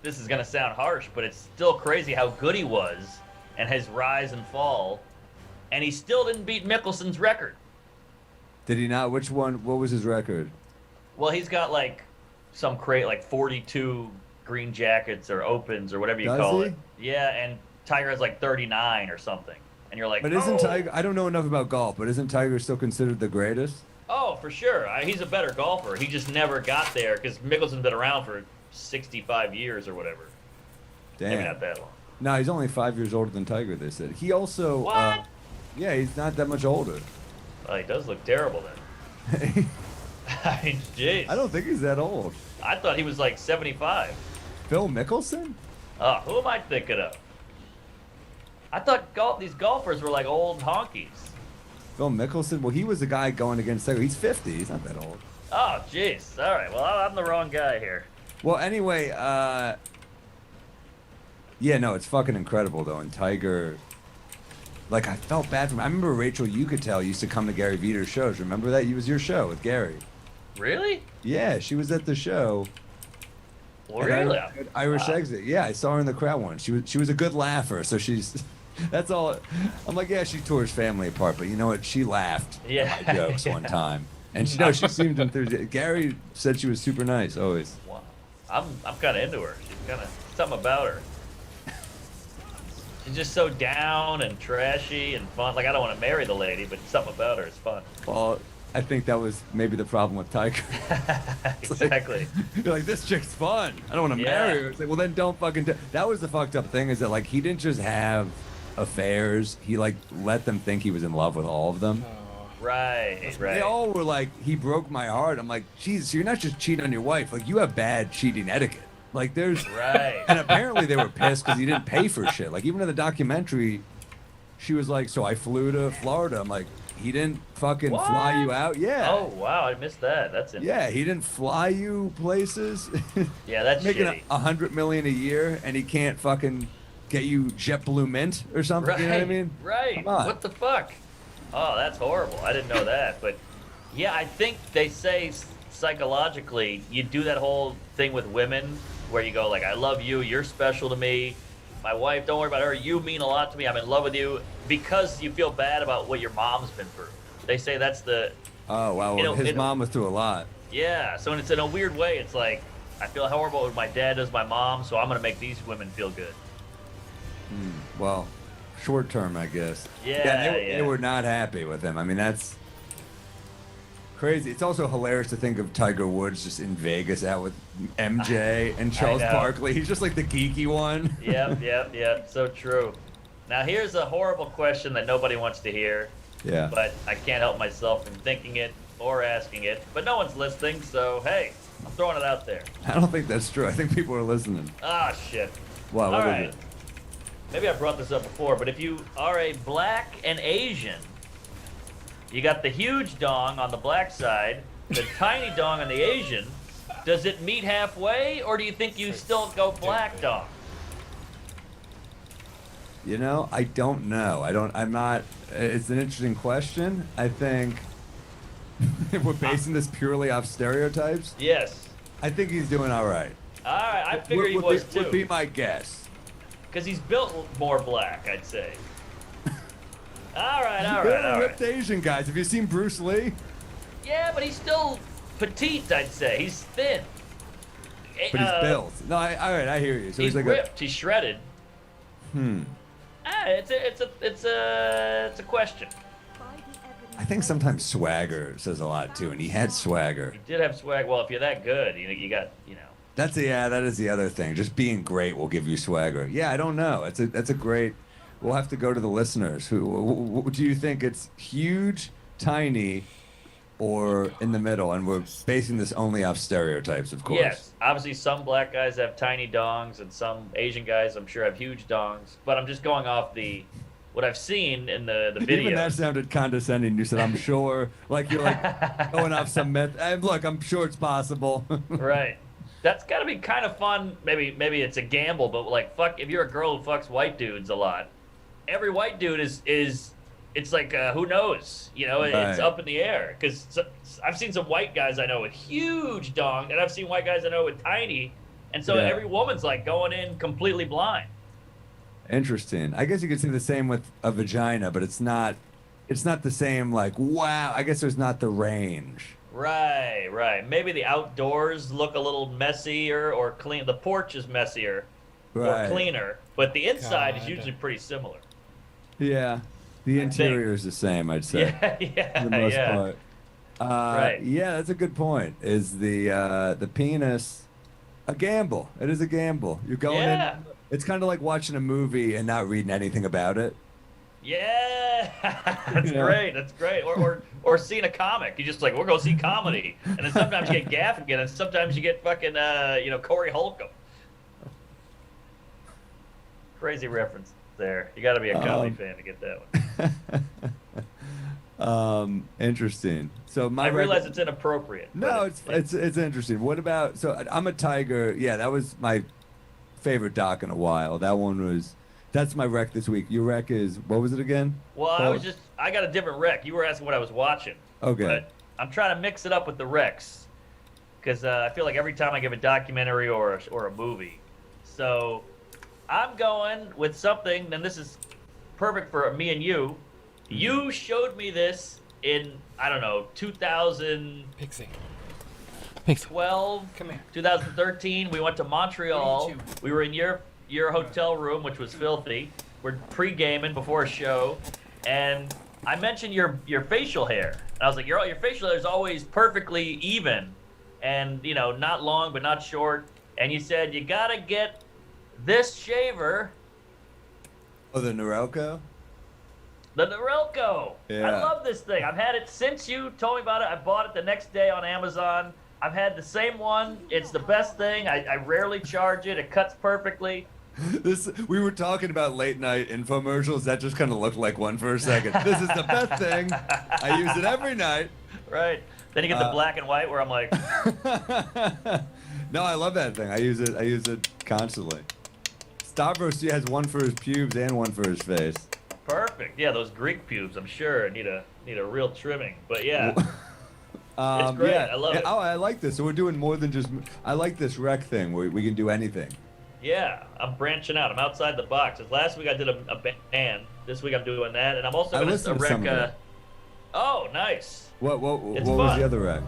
Speaker 6: is gonna sound harsh, but it's still crazy how good he was, and his rise and fall, and he still didn't beat Mickelson's record.
Speaker 8: Did he not? Which one? What was his record?
Speaker 6: Well, he's got like some like 42 green jackets or opens or whatever you
Speaker 8: Does
Speaker 6: call
Speaker 8: he?
Speaker 6: it. Yeah, and Tiger has like 39 or something. And you're like,
Speaker 8: But isn't
Speaker 6: oh.
Speaker 8: Tiger? I don't know enough about golf, but isn't Tiger still considered the greatest?
Speaker 6: Oh, for sure. He's a better golfer. He just never got there because Mickelson's been around for 65 years or whatever. Maybe
Speaker 8: Damn.
Speaker 6: not that long.
Speaker 8: No, he's only 5 years older than Tiger. They said he also.
Speaker 6: What?
Speaker 8: Yeah, he's not that much older.
Speaker 6: Well, he does look terrible then. I mean, jeez.
Speaker 8: I don't think he's that old.
Speaker 6: I thought he was like 75.
Speaker 8: Phil Mickelson?
Speaker 6: Oh, who am I thinking of? I thought these golfers were like old honkies.
Speaker 8: Phil Mickelson? Well, he was the guy going against Tiger. He's 50. He's not that old.
Speaker 6: Oh, jeez. All right. Well, I'm the wrong guy here.
Speaker 8: Well, anyway, yeah, no, it's fucking incredible though. And Tiger, like, I felt bad for him. I remember Rachel Yucatel used to come to Gary Veter's shows. Remember that? It was your show with Gary.
Speaker 6: Really?
Speaker 8: Yeah, she was at the show.
Speaker 6: Well,
Speaker 8: at
Speaker 6: really?
Speaker 8: Irish
Speaker 6: Wow.
Speaker 8: Exit. Yeah, I saw her in the crowd once. She was a good laugher, so she's. That's all. I'm like, yeah, she tore his family apart, but you know what? She laughed
Speaker 6: Yeah.
Speaker 8: at my jokes one time, and she seemed enthusiastic. Gary said she was super nice always.
Speaker 6: Wow. I'm kind of into her. She's kind of something about her. She's just so down and trashy and fun. Like, I don't want to marry the lady, but something about her is fun.
Speaker 8: Well, I think that was maybe the problem with Tiger.
Speaker 6: Exactly.
Speaker 8: You're like, this chick's fun. I don't want to
Speaker 6: Yeah.
Speaker 8: marry her. It's like, well, then don't fucking. That was the fucked up thing, is that like he didn't just have affairs. He like let them think he was in love with all of them.
Speaker 6: Right.
Speaker 8: They all were like, he broke my heart. I'm like, Jesus, you're not just cheating on your wife. Like, you have bad cheating etiquette. Like, there's.
Speaker 6: Right.
Speaker 8: And apparently they were pissed because he didn't pay for shit. Like, even in the documentary, she was like, so I flew to Florida. I'm like, he didn't fucking fly you out? Yeah.
Speaker 6: Oh, wow. I missed that. That's interesting.
Speaker 8: Yeah, he didn't fly you places.
Speaker 6: Yeah, that's
Speaker 8: Making
Speaker 6: shitty.
Speaker 8: $100 million a year, and he can't fucking get you JetBlue Mint or something.
Speaker 6: Right.
Speaker 8: You know what I mean?
Speaker 6: Right.
Speaker 8: Come on.
Speaker 6: What the fuck? Oh, that's horrible. I didn't know that. But yeah, I think they say psychologically, you do that whole thing with women where you go like, I love you, you're special to me. My wife, don't worry about her. You mean a lot to me. I'm in love with you, because you feel bad about what your mom's been through. They say that's the
Speaker 8: Oh, wow. Well, his mom was through a lot.
Speaker 6: yeah. So it's in a weird way. It's like, I feel horrible when my dad does my mom, so I'm gonna make these women feel good.
Speaker 8: Well, short term, I guess.
Speaker 6: Yeah,
Speaker 8: They were not happy with him. I mean, that's crazy. It's also hilarious to think of Tiger Woods just in Vegas out with MJ and Charles
Speaker 6: know.
Speaker 8: Barkley. He's just like the geeky one.
Speaker 6: Yep. So true. Now here's a horrible question that nobody wants to hear,
Speaker 8: Yeah.
Speaker 6: but I can't help myself from thinking it or asking it. But no one's listening, so hey, I'm throwing it out there.
Speaker 8: I don't think that's true. I think people are listening.
Speaker 6: Ah, shit.
Speaker 8: Wow, what
Speaker 6: All
Speaker 8: is
Speaker 6: right.
Speaker 8: it?
Speaker 6: Maybe I brought this up before, but if you are a black and Asian, you got the huge dong on the black side, the tiny dong on the Asian. Does it meet halfway, or do you think you still go black dong?
Speaker 8: You know, I don't know. I'm not. It's an interesting question. I think if we're basing this purely off stereotypes,
Speaker 6: Yes.
Speaker 8: I think he's doing all right.
Speaker 6: All right, I figured he was
Speaker 8: Would be
Speaker 6: too.
Speaker 8: my guess.
Speaker 6: Because he's built more black, I'd say. All right.
Speaker 8: They're ripped Asian guys. Have you seen Bruce Lee?
Speaker 6: Yeah, but he's still petite, I'd say. He's thin.
Speaker 8: But he's built. No, all right, I hear you. So
Speaker 6: He's
Speaker 8: he's like
Speaker 6: ripped. He's shredded. It's a question.
Speaker 8: I think sometimes swagger says a lot too, and he had swagger.
Speaker 6: He did have swag. Well, if you're that good, you got.
Speaker 8: That is the other thing. Just being great will give you swagger. Yeah, I don't know. That's a great. We'll have to go to the listeners. Who do you think it's huge, tiny, or in the middle? And we're basing this only off stereotypes, of course.
Speaker 6: Yes, obviously some black guys have tiny dongs, and some Asian guys, I'm sure, have huge dongs. But I'm just going off what I've seen in the video.
Speaker 8: Even that sounded condescending. You said, "I'm sure," like you're like going off some myth. And look, I'm sure it's possible.
Speaker 6: Right. That's got to be kind of fun. Maybe it's a gamble, but like, fuck, if you're a girl who fucks white dudes a lot, every white dude is it's like who knows? It's
Speaker 8: Right.
Speaker 6: up in the air. Because I've seen some white guys I know with huge dong, and I've seen white guys I know with tiny, and so
Speaker 8: Yeah.
Speaker 6: every woman's like going in completely blind.
Speaker 8: Interesting. I guess you could say the same with a vagina, but it's not the same. Like, wow. I guess there's not the range.
Speaker 6: Right. Maybe the outdoors look a little messier or clean. The porch is messier
Speaker 8: Right.
Speaker 6: or cleaner, but the inside is
Speaker 1: God.
Speaker 6: usually pretty similar.
Speaker 8: Yeah. The interior is the same, I'd say.
Speaker 6: Yeah,
Speaker 8: For the most
Speaker 6: yeah.
Speaker 8: part.
Speaker 6: Right.
Speaker 8: Yeah, that's a good point. Is the penis A gamble. It is a gamble. You're going
Speaker 6: Yeah.
Speaker 8: in. It's kind of like watching a movie and not reading anything about it.
Speaker 6: Yeah, that's
Speaker 8: Yeah.
Speaker 6: great. That's great. Or seeing a comic. You just like, we're gonna see comedy, and then sometimes you get Gaffigan, and sometimes you get fucking Corey Holcomb. Crazy reference there. You got to be a comedy fan to get that one.
Speaker 8: Interesting. So my
Speaker 6: I realize it's inappropriate.
Speaker 8: No,
Speaker 6: but
Speaker 8: it's interesting. What about? So I'm a Tiger. Yeah, that was my favorite doc in a while. That one was. That's my rec this week. Your rec is what was it again?
Speaker 6: Well, I got a different rec. You were asking what I was watching.
Speaker 8: Okay.
Speaker 6: But I'm trying to mix it up with the recs because I feel like every time I give a documentary or a movie, so I'm going with something. And this is perfect for me and you. You showed me this in, I don't know, 2012,
Speaker 1: Pixie. Come here.
Speaker 6: 2013. We went to Montreal.
Speaker 1: What do you
Speaker 6: We were in your hotel room, which was filthy. We're pre-gaming before a show, and I mentioned your facial hair. And I was like, your facial hair is always perfectly even, and not long but not short. And you said you gotta get this shaver.
Speaker 8: Oh, the Norelco.
Speaker 6: The Norelco.
Speaker 8: Yeah.
Speaker 6: I love this thing. I've had it since you told me about it. I bought it the next day on Amazon. I've had the same one. It's the best thing. I rarely charge it. It cuts perfectly.
Speaker 8: We were talking about late night infomercials. That just kind of looked like one for a second. This is the best thing. I use it every night.
Speaker 6: Right. Then you get the black and white where I'm like,
Speaker 8: No, I love that thing. I use it constantly. Stavros has one for his pubes and one for his face.
Speaker 6: perfect. Yeah, those Greek pubes, I'm sure, need a real trimming. But yeah. It's great.
Speaker 8: Yeah.
Speaker 6: I love it.
Speaker 8: Oh, I like this. So we're doing more than just. I like this rec thing where we can do anything.
Speaker 6: Yeah, I'm branching out. I'm outside the box. 'Cause last week I did a band. This week I'm doing that, and I'm also
Speaker 8: I
Speaker 6: going
Speaker 8: listened to some of that.
Speaker 6: Oh, nice.
Speaker 8: What
Speaker 6: It's
Speaker 8: was
Speaker 6: fun.
Speaker 8: the other rec?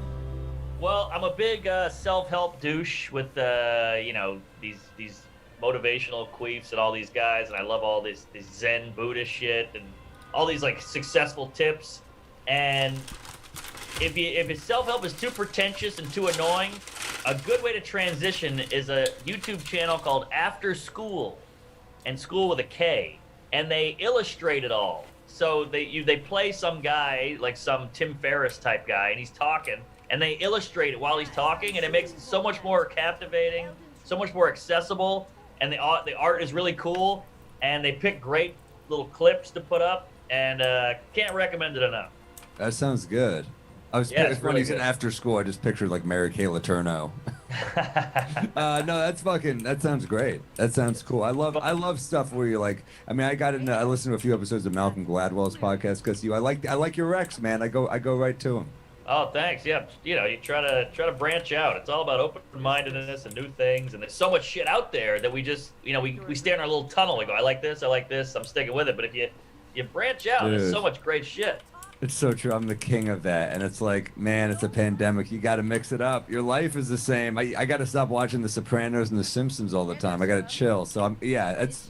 Speaker 6: Well, I'm a big self-help douche with these motivational queefs and all these guys, and I love all this Zen Buddhist shit and all these like successful tips. And if self-help is too pretentious and too annoying, a good way to transition is a YouTube channel called After School, and school with a K, and they illustrate it all. So they play some guy, like some Tim Ferriss type guy, and he's talking, and they illustrate it while he's talking, and it makes it so much more captivating, so much more accessible, and the art is really cool, and they pick great little clips to put up, and can't recommend it enough.
Speaker 8: That sounds good.
Speaker 6: It's
Speaker 8: When
Speaker 6: really
Speaker 8: you said
Speaker 6: good.
Speaker 8: after school, I just pictured like Mary Kay Letourneau. No, that sounds great. That sounds cool. I love stuff where you're like, I mean, I listened to a few episodes of Malcolm Gladwell's podcast because I like your Rex, man. I go right to him.
Speaker 6: Oh, thanks. Yeah, you try to branch out. It's all about open-mindedness and new things. And there's so much shit out there that we just, we stay in our little tunnel. We go, I like this, I'm sticking with it. But if you branch out, there's
Speaker 8: Dude.
Speaker 6: so much great shit.
Speaker 8: It's so true. I'm the king of that. And it's like, man, it's a pandemic. You got to mix it up. Your life is the same. I got to stop watching The Sopranos and The Simpsons all the time. I got to chill. So it's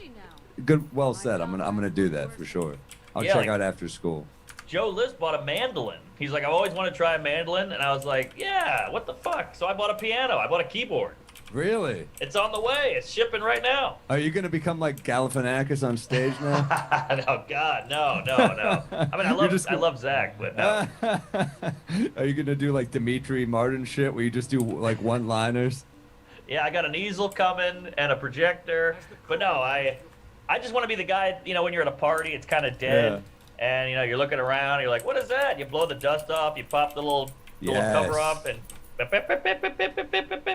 Speaker 8: good. Well said. I'm gonna do that for sure. I'll
Speaker 6: Yeah,
Speaker 8: check
Speaker 6: like-
Speaker 8: out after school.
Speaker 6: Joe List bought a mandolin. He's like, I've always wanted to try a mandolin. And I was like, yeah, what the fuck? So I bought a piano. I bought a keyboard.
Speaker 8: Really?
Speaker 6: It's on the way. It's shipping right now.
Speaker 8: Are you gonna become like Galifianakis on stage now?
Speaker 6: Oh, God, no. I mean, I love Zach, but no.
Speaker 8: Are you gonna do like Dimitri Martin shit where you just do like one-liners?
Speaker 6: Yeah, I got an easel coming and a projector. But no, I just want to be the guy, when you're at a party, it's kind of dead. And, you're looking around, and you're like, what is that? You blow the dust off, you pop the little cover off, and... And,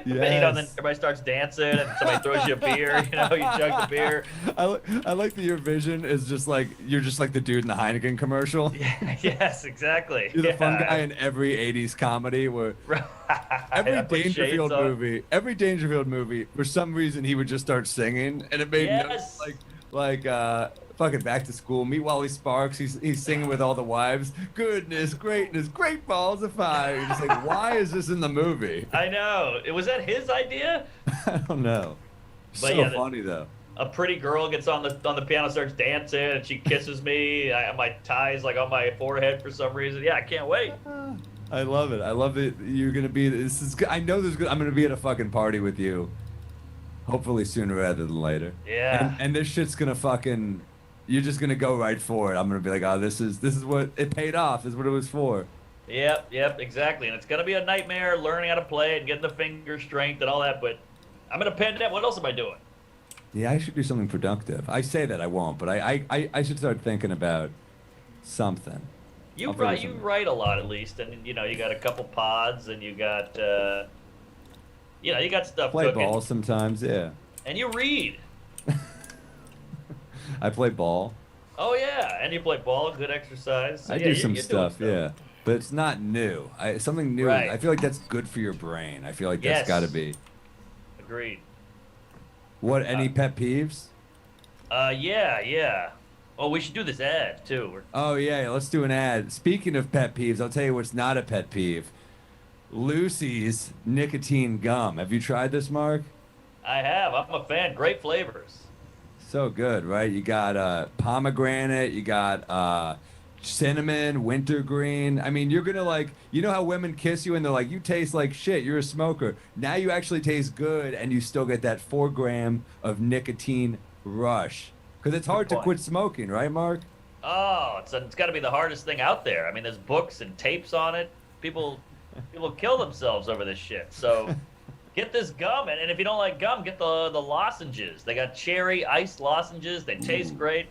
Speaker 6: then everybody starts dancing, and somebody throws you a beer, you chug the beer.
Speaker 8: I like that your vision is just like you're just like the dude in the Heineken commercial.
Speaker 6: Yes, exactly.
Speaker 8: You're the fun guy in every '80s comedy where every Dangerfield movie, for some reason he would just start singing, and it made
Speaker 6: Yes.
Speaker 8: no, like fucking Back to School. Meet Wally Sparks. He's singing with all the wives. Goodness, greatness, great balls of fire. You're just like, why is this in the movie?
Speaker 6: I know. Was that his idea?
Speaker 8: I don't know.
Speaker 6: But
Speaker 8: So
Speaker 6: yeah,
Speaker 8: funny though.
Speaker 6: A pretty girl gets on the piano, starts dancing, and she kisses me. My tie's like on my forehead for some reason. Yeah, I can't wait.
Speaker 8: I love it. I love that you're gonna be. I know I'm gonna be at a fucking party with you, Hopefully sooner rather than later.
Speaker 6: Yeah.
Speaker 8: And this shit's gonna fucking. You're just gonna go right for it. I'm gonna be like, oh, this is what it paid off. This is what it was for.
Speaker 6: Yep, exactly. And it's gonna be a nightmare learning how to play and getting the finger strength and all that. But I'm in a pandemic. What else am I doing?
Speaker 8: Yeah, I should do something productive. I say that I won't, but I should start thinking about something.
Speaker 6: You
Speaker 8: I'll figure
Speaker 6: write. You
Speaker 8: something.
Speaker 6: write a lot at least, and you got a couple pods, and you got. You got stuff
Speaker 8: Play
Speaker 6: cooking.
Speaker 8: ball sometimes, yeah.
Speaker 6: And you read.
Speaker 8: I play ball.
Speaker 6: Oh yeah, and you play ball. Good exercise. So,
Speaker 8: I
Speaker 6: yeah,
Speaker 8: do
Speaker 6: you're
Speaker 8: some
Speaker 6: doing
Speaker 8: stuff, yeah. But it's not new. Something new.
Speaker 6: Right.
Speaker 8: I feel like that's good for your brain. I feel like
Speaker 6: Yes.
Speaker 8: that's got to be.
Speaker 6: Agreed.
Speaker 8: What? Any pet peeves?
Speaker 6: Yeah. Oh, we should do this ad too.
Speaker 8: Oh yeah, let's do an ad. Speaking of pet peeves, I'll tell you what's not a pet peeve. Lucy's nicotine gum. Have you tried this, Mark?
Speaker 6: I have. I'm a fan. Great flavors.
Speaker 8: So good, right? You got pomegranate, you got cinnamon, wintergreen. I mean, you're gonna like, you know how women kiss you and they're like, you taste like shit, you're a smoker. Now you actually taste good and you still get that 4 gram of nicotine rush. Because it's hard to
Speaker 6: point.
Speaker 8: quit smoking, right, Mark?
Speaker 6: Oh, it's got to be the hardest thing out there. I mean, there's books and tapes on it. People kill themselves over this shit. So get this gum, and if you don't like gum, get the lozenges. They got cherry iced lozenges. They taste great.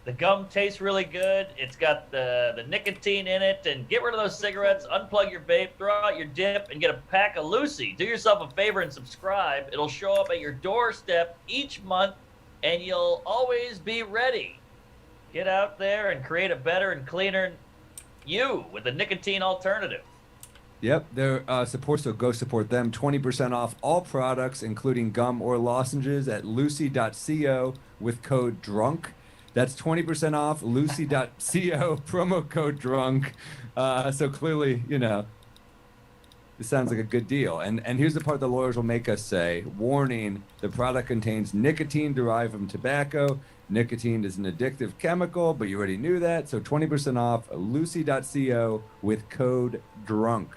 Speaker 6: The gum tastes really good. It's got the nicotine in it. And get rid of those cigarettes. Unplug your vape. Throw out your dip and get a pack of Lucy. Do yourself a favor and subscribe. It'll show up at your doorstep each month, and you'll always be ready. Get out there and create a better and cleaner you with the nicotine alternative.
Speaker 8: Yep, they're support, so go support them. 20% off all products, including gum or lozenges, at lucy.co with code DRUNK. That's 20% off lucy.co, promo code DRUNK. So clearly, this sounds like a good deal. And here's the part the lawyers will make us say. Warning, the product contains nicotine derived from tobacco. Nicotine is an addictive chemical, but you already knew that. So 20% off lucy.co with code DRUNK.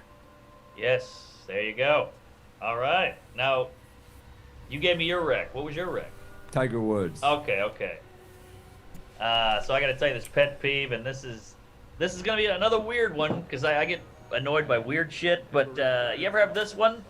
Speaker 6: Yes, there you go. All right. Now, you gave me your rec. What was your rec?
Speaker 8: Tiger Woods.
Speaker 6: Okay. So I got to tell you this pet peeve, and this is going to be another weird one because I get annoyed by weird shit. But you ever have this one?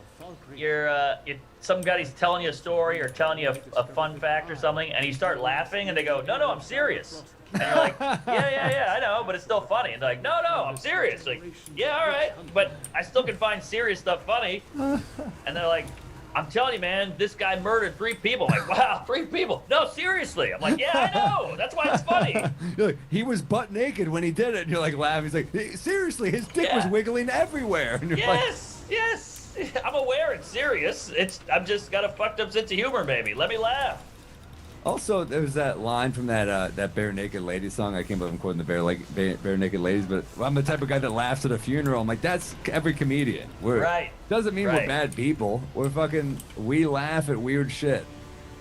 Speaker 6: You're some guy's telling you a story or telling you a fun fact or something, and you start laughing, and they go, "No, I'm serious." And you're like, yeah, I know, but it's still funny. And they're like, no, I'm serious. Like, yeah, all right, but I still can find serious stuff funny. And they're like, I'm telling you, man, this guy murdered 3 people. I'm like, wow, 3 people? No, seriously. I'm like, yeah, I know. That's why it's funny.
Speaker 8: You're like, he was butt naked when he did it. And you're like laughing. He's like, seriously, his dick was wiggling everywhere. And you're
Speaker 6: Yes. I'm aware it's serious. I've just got a fucked up sense of humor, maybe. Let me laugh.
Speaker 8: Also, there was that line from that Bare Naked Ladies song. I can't believe I'm quoting the Bare Naked Ladies, but I'm the type of guy that laughs at a funeral. I'm like, that's every comedian.
Speaker 6: Right.
Speaker 8: Doesn't mean we're bad people. We laugh at weird shit.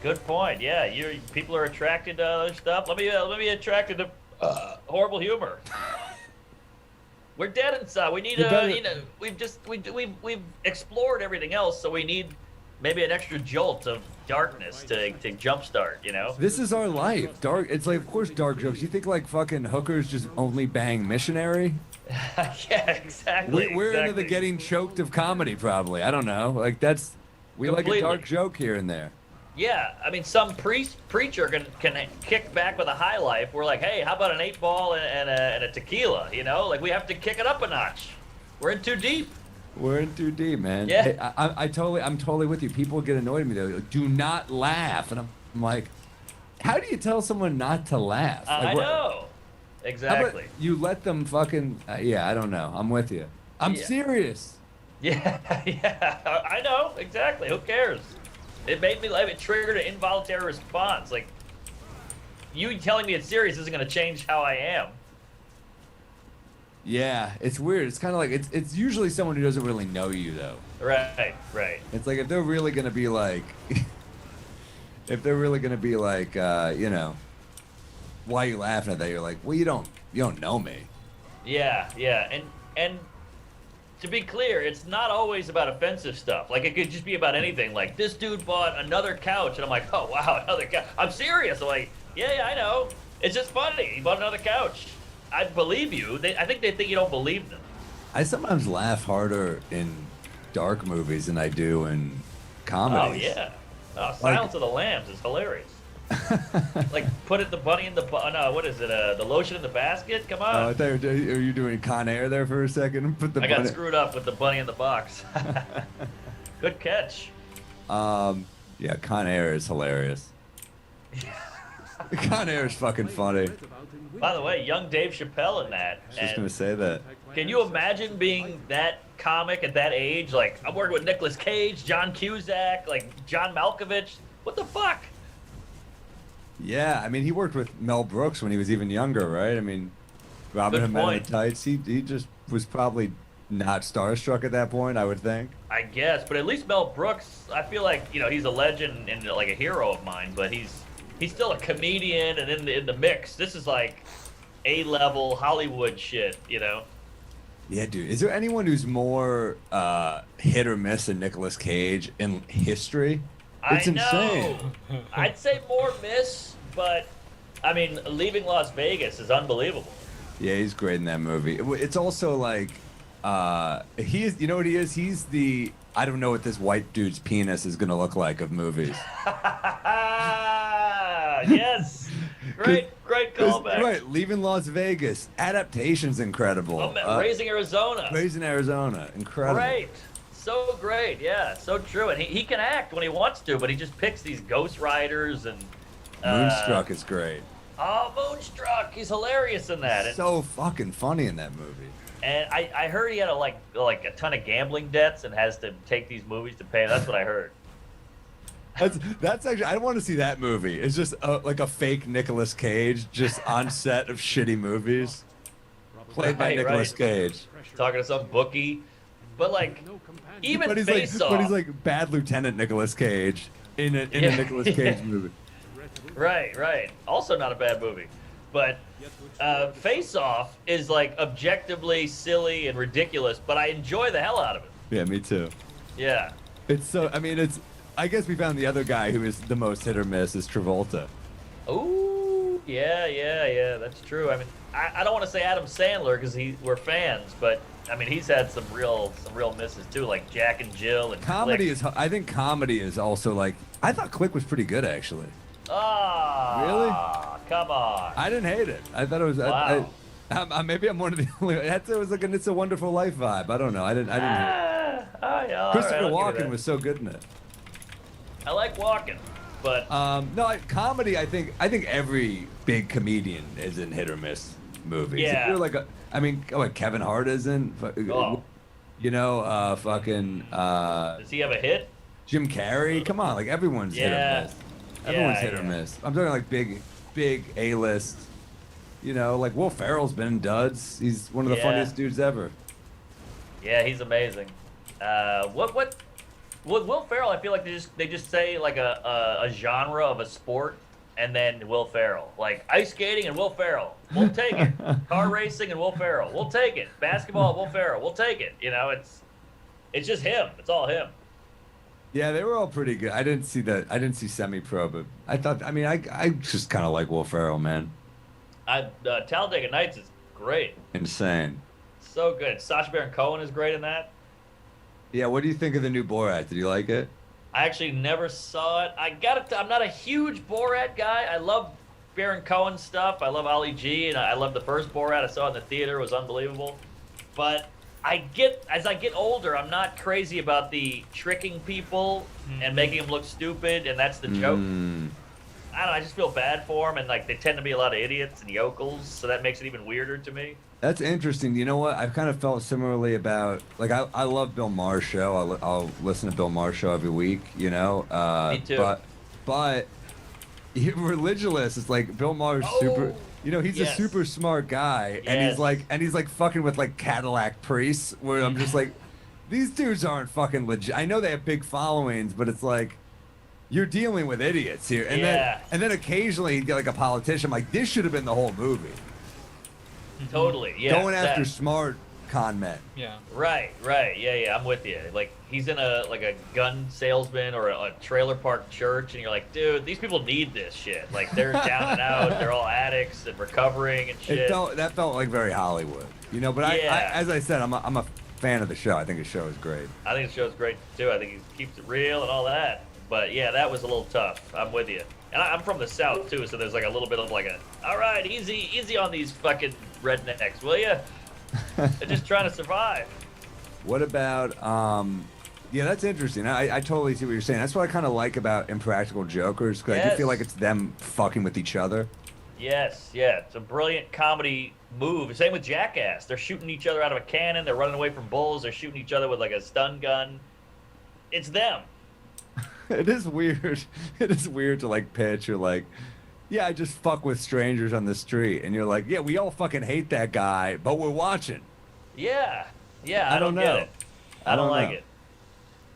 Speaker 6: Good point. Yeah, people are attracted to other stuff. Let me be attracted to horrible humor. We're dead inside. We need we've explored everything else, so we need maybe an extra jolt of darkness to jumpstart,
Speaker 8: This is our life. It's like, of course, dark jokes. You think like fucking hookers just only bang missionary?
Speaker 6: Yeah, exactly.
Speaker 8: We're into the getting choked of comedy, probably. I don't know. Like we like a dark joke here and there.
Speaker 6: Yeah, I mean, some preacher can kick back with a high life. We're like, hey, how about an 8-ball and a tequila? Like we have to kick it up a notch. We're in too deep.
Speaker 8: We're in too deep, man.
Speaker 6: Yeah.
Speaker 8: Hey, I'm totally with you. People get annoyed at me though. Do not laugh, and I'm like, how do you tell someone not to laugh?
Speaker 6: I know. Exactly.
Speaker 8: You let them fucking. I don't know. I'm with you. I'm serious.
Speaker 6: Yeah. I know exactly. Who cares? It made me laugh. It triggered an involuntary response. Like, you telling me it's serious isn't going to change how I am.
Speaker 8: Yeah, it's weird. It's kind of like it's usually someone who doesn't really know you though.
Speaker 6: Right.
Speaker 8: It's like if they're really gonna be like, why are you laughing at that? You're like, well, you don't know me.
Speaker 6: Yeah, and to be clear, it's not always about offensive stuff. Like, it could just be about anything. Like, this dude bought another couch, and I'm like, oh, wow, another couch. I'm serious. I'm like, yeah, I know. It's just funny. He bought another couch. I believe you. I think they think you don't believe them.
Speaker 8: I sometimes laugh harder in dark movies than I do in comedies.
Speaker 6: Oh, yeah. Oh, Silence of the Lambs is hilarious. Like, put the bunny in the... No, what is it? The lotion in the basket? Come on.
Speaker 8: Oh, I thought are you doing Con Air there for a second? Put the
Speaker 6: I got
Speaker 8: bunny-
Speaker 6: screwed up with the bunny in the box. Good catch.
Speaker 8: Yeah, Con Air is hilarious. Con Air is fucking funny.
Speaker 6: By the way, young Dave Chappelle in that.
Speaker 8: I was just
Speaker 6: And
Speaker 8: gonna say that.
Speaker 6: can you imagine being that comic at that age? Like, I'm working with Nicolas Cage, John Cusack, like John Malkovich. What the fuck?
Speaker 8: Yeah, I mean, he worked with Mel Brooks when he was even younger, right? I mean, Robin
Speaker 6: Good
Speaker 8: Hood Men in
Speaker 6: point.
Speaker 8: the Tights. He just was probably not starstruck at that point, I would think.
Speaker 6: I guess, but at least Mel Brooks, I feel like, you know, he's a legend and like a hero of mine, but he's still a comedian and in the mix. This is like A-level Hollywood shit, you know?
Speaker 8: Yeah, dude. Is there anyone who's more hit or miss than Nicolas Cage in history? It's
Speaker 6: I know.
Speaker 8: insane.
Speaker 6: I'd say more miss, but I mean, Leaving Las Vegas is unbelievable.
Speaker 8: Yeah, he's great in that movie. It's also like, he is. You know what he is? He's the. I don't know what this white dude's penis is gonna look like of movies.
Speaker 6: Yes. Great
Speaker 8: 'Cause,
Speaker 6: callback.
Speaker 8: right, Leaving Las Vegas. Adaptation's incredible.
Speaker 6: Oh, man, Raising Arizona.
Speaker 8: Raising Arizona, incredible.
Speaker 6: Great. So great. Yeah, so true. And he can act when he wants to, but he just picks these Ghost Riders and.
Speaker 8: Moonstruck is great.
Speaker 6: Oh, Moonstruck. He's hilarious in that. And,
Speaker 8: So fucking funny in that movie.
Speaker 6: and I heard he had a ton of gambling debts and has to take these movies to pay. That's what I heard.
Speaker 8: That's actually. I don't want to see that movie. It's just like a fake Nicolas Cage just on set of shitty movies, played by
Speaker 6: Right,
Speaker 8: Nicolas
Speaker 6: right.
Speaker 8: Cage.
Speaker 6: Talking to some bookie. But like, even
Speaker 8: But he's
Speaker 6: Face
Speaker 8: like,
Speaker 6: Off.
Speaker 8: but he's like bad Lieutenant Nicolas Cage in a
Speaker 6: Yeah.
Speaker 8: Nicolas Cage movie.
Speaker 6: Right. Also not a bad movie. But Face Off is like objectively silly and ridiculous, but I enjoy the hell out of it.
Speaker 8: Yeah, me too.
Speaker 6: Yeah.
Speaker 8: It's so. I mean, it's. I guess we found the other guy who is the most hit or miss is Travolta.
Speaker 6: Ooh, yeah, that's true. I mean, I don't want to say Adam Sandler because we're fans, but I mean he's had some real misses too, like Jack and Jill and
Speaker 8: Comedy
Speaker 6: Click.
Speaker 8: is. I think comedy is also like. I thought Click was pretty good actually.
Speaker 6: Ah,
Speaker 8: Really?
Speaker 6: Come on.
Speaker 8: I didn't hate it. I thought it was.
Speaker 6: Wow.
Speaker 8: Maybe I'm one of the only. It was like an It's a Wonderful Life vibe. I don't know. I didn't hate it.
Speaker 6: Yeah, all
Speaker 8: Christopher
Speaker 6: right, I'll give you
Speaker 8: Walken
Speaker 6: that.
Speaker 8: was so good in it.
Speaker 6: I like Walken, but
Speaker 8: Comedy. I think every big comedian is in hit or miss movies. If
Speaker 6: Yeah.
Speaker 8: you're like what Kevin Hart is in.
Speaker 6: Oh.
Speaker 8: You know, fucking
Speaker 6: does he have a hit?
Speaker 8: Jim Carrey. Come on, like everyone's hit or
Speaker 6: Yeah.
Speaker 8: miss. Everyone's
Speaker 6: Yeah,
Speaker 8: hit or
Speaker 6: yeah.
Speaker 8: miss. I'm talking like big A-list. You know, like Will Ferrell's been in duds. He's one of the
Speaker 6: Yeah.
Speaker 8: funniest dudes ever.
Speaker 6: Yeah, he's amazing. What Will Ferrell? I feel like they just say like a genre of a sport, and then Will Ferrell, like ice skating and Will Ferrell. We'll take it. Car racing and Will Ferrell. We'll take it. Basketball, Will Ferrell. We'll take it. You know, it's just him. It's all him.
Speaker 8: Yeah, they were all pretty good. I didn't see Semi-Pro, but I thought. I mean, I just kind of like Will Ferrell, man.
Speaker 6: Talladega Nights is great.
Speaker 8: Insane.
Speaker 6: So good. Sacha Baron Cohen is great in that.
Speaker 8: Yeah, what do you think of the new Borat? Did you like it?
Speaker 6: I actually never saw it. I'm not a huge Borat guy. I love Baron Cohen stuff. I love Ali G, and I love the first Borat I saw in the theater. It was unbelievable. But as I get older, I'm not crazy about the tricking people and making them look stupid, and that's the joke. I don't know. I just feel bad for them, and like they tend to be a lot of idiots and yokels, so that makes it even weirder to me.
Speaker 8: That's interesting. You know what? I've kind of felt similarly about like I love Bill Maher's show. I'll listen to Bill Maher's show every week. You know.
Speaker 6: Me too.
Speaker 8: But Religulous is like Bill Maher's super. You know, he's a
Speaker 6: Yes.
Speaker 8: super smart guy, and
Speaker 6: Yes.
Speaker 8: he's like fucking with like Cadillac priests. Where I'm just like, these dudes aren't fucking legit. I know they have big followings, but it's like. You're dealing with idiots here, and
Speaker 6: Yeah.
Speaker 8: then occasionally you get like a politician. I'm like, this should have been the whole movie.
Speaker 6: Totally. Yeah.
Speaker 8: Going after
Speaker 6: that.
Speaker 8: smart con men.
Speaker 1: Yeah.
Speaker 6: Right, yeah, I'm with you. Like he's in a gun salesman or a trailer park church, and you're like, dude, these people need this shit. Like they're down and out, they're all addicts and recovering and shit.
Speaker 8: That felt like very Hollywood, you know. But I
Speaker 6: Yeah.
Speaker 8: as I said, I'm a fan of the show. I think the show is great.
Speaker 6: I think the show's great too. I think he keeps it real and all that. But yeah, that was a little tough. I'm with you. And I'm from the South too, so there's like a little bit of like all right, easy on these fucking rednecks, will ya? They're just trying to survive.
Speaker 8: What about yeah, that's interesting. I totally see what you're saying. That's what I kind of like about Impractical Jokers, because I do feel like it's them fucking with each other.
Speaker 6: Yes, yeah, it's a brilliant comedy move. Same with Jackass. They're shooting each other out of a cannon. They're running away from bulls. They're shooting each other with like a stun gun. It's them.
Speaker 8: It is weird. It is weird to like pitch or like, yeah, I just fuck with strangers on the street, and you're like, yeah, we all fucking hate that guy, but we're watching.
Speaker 6: Yeah, I don't
Speaker 8: know.
Speaker 6: get it. I don't like
Speaker 8: know.
Speaker 6: it.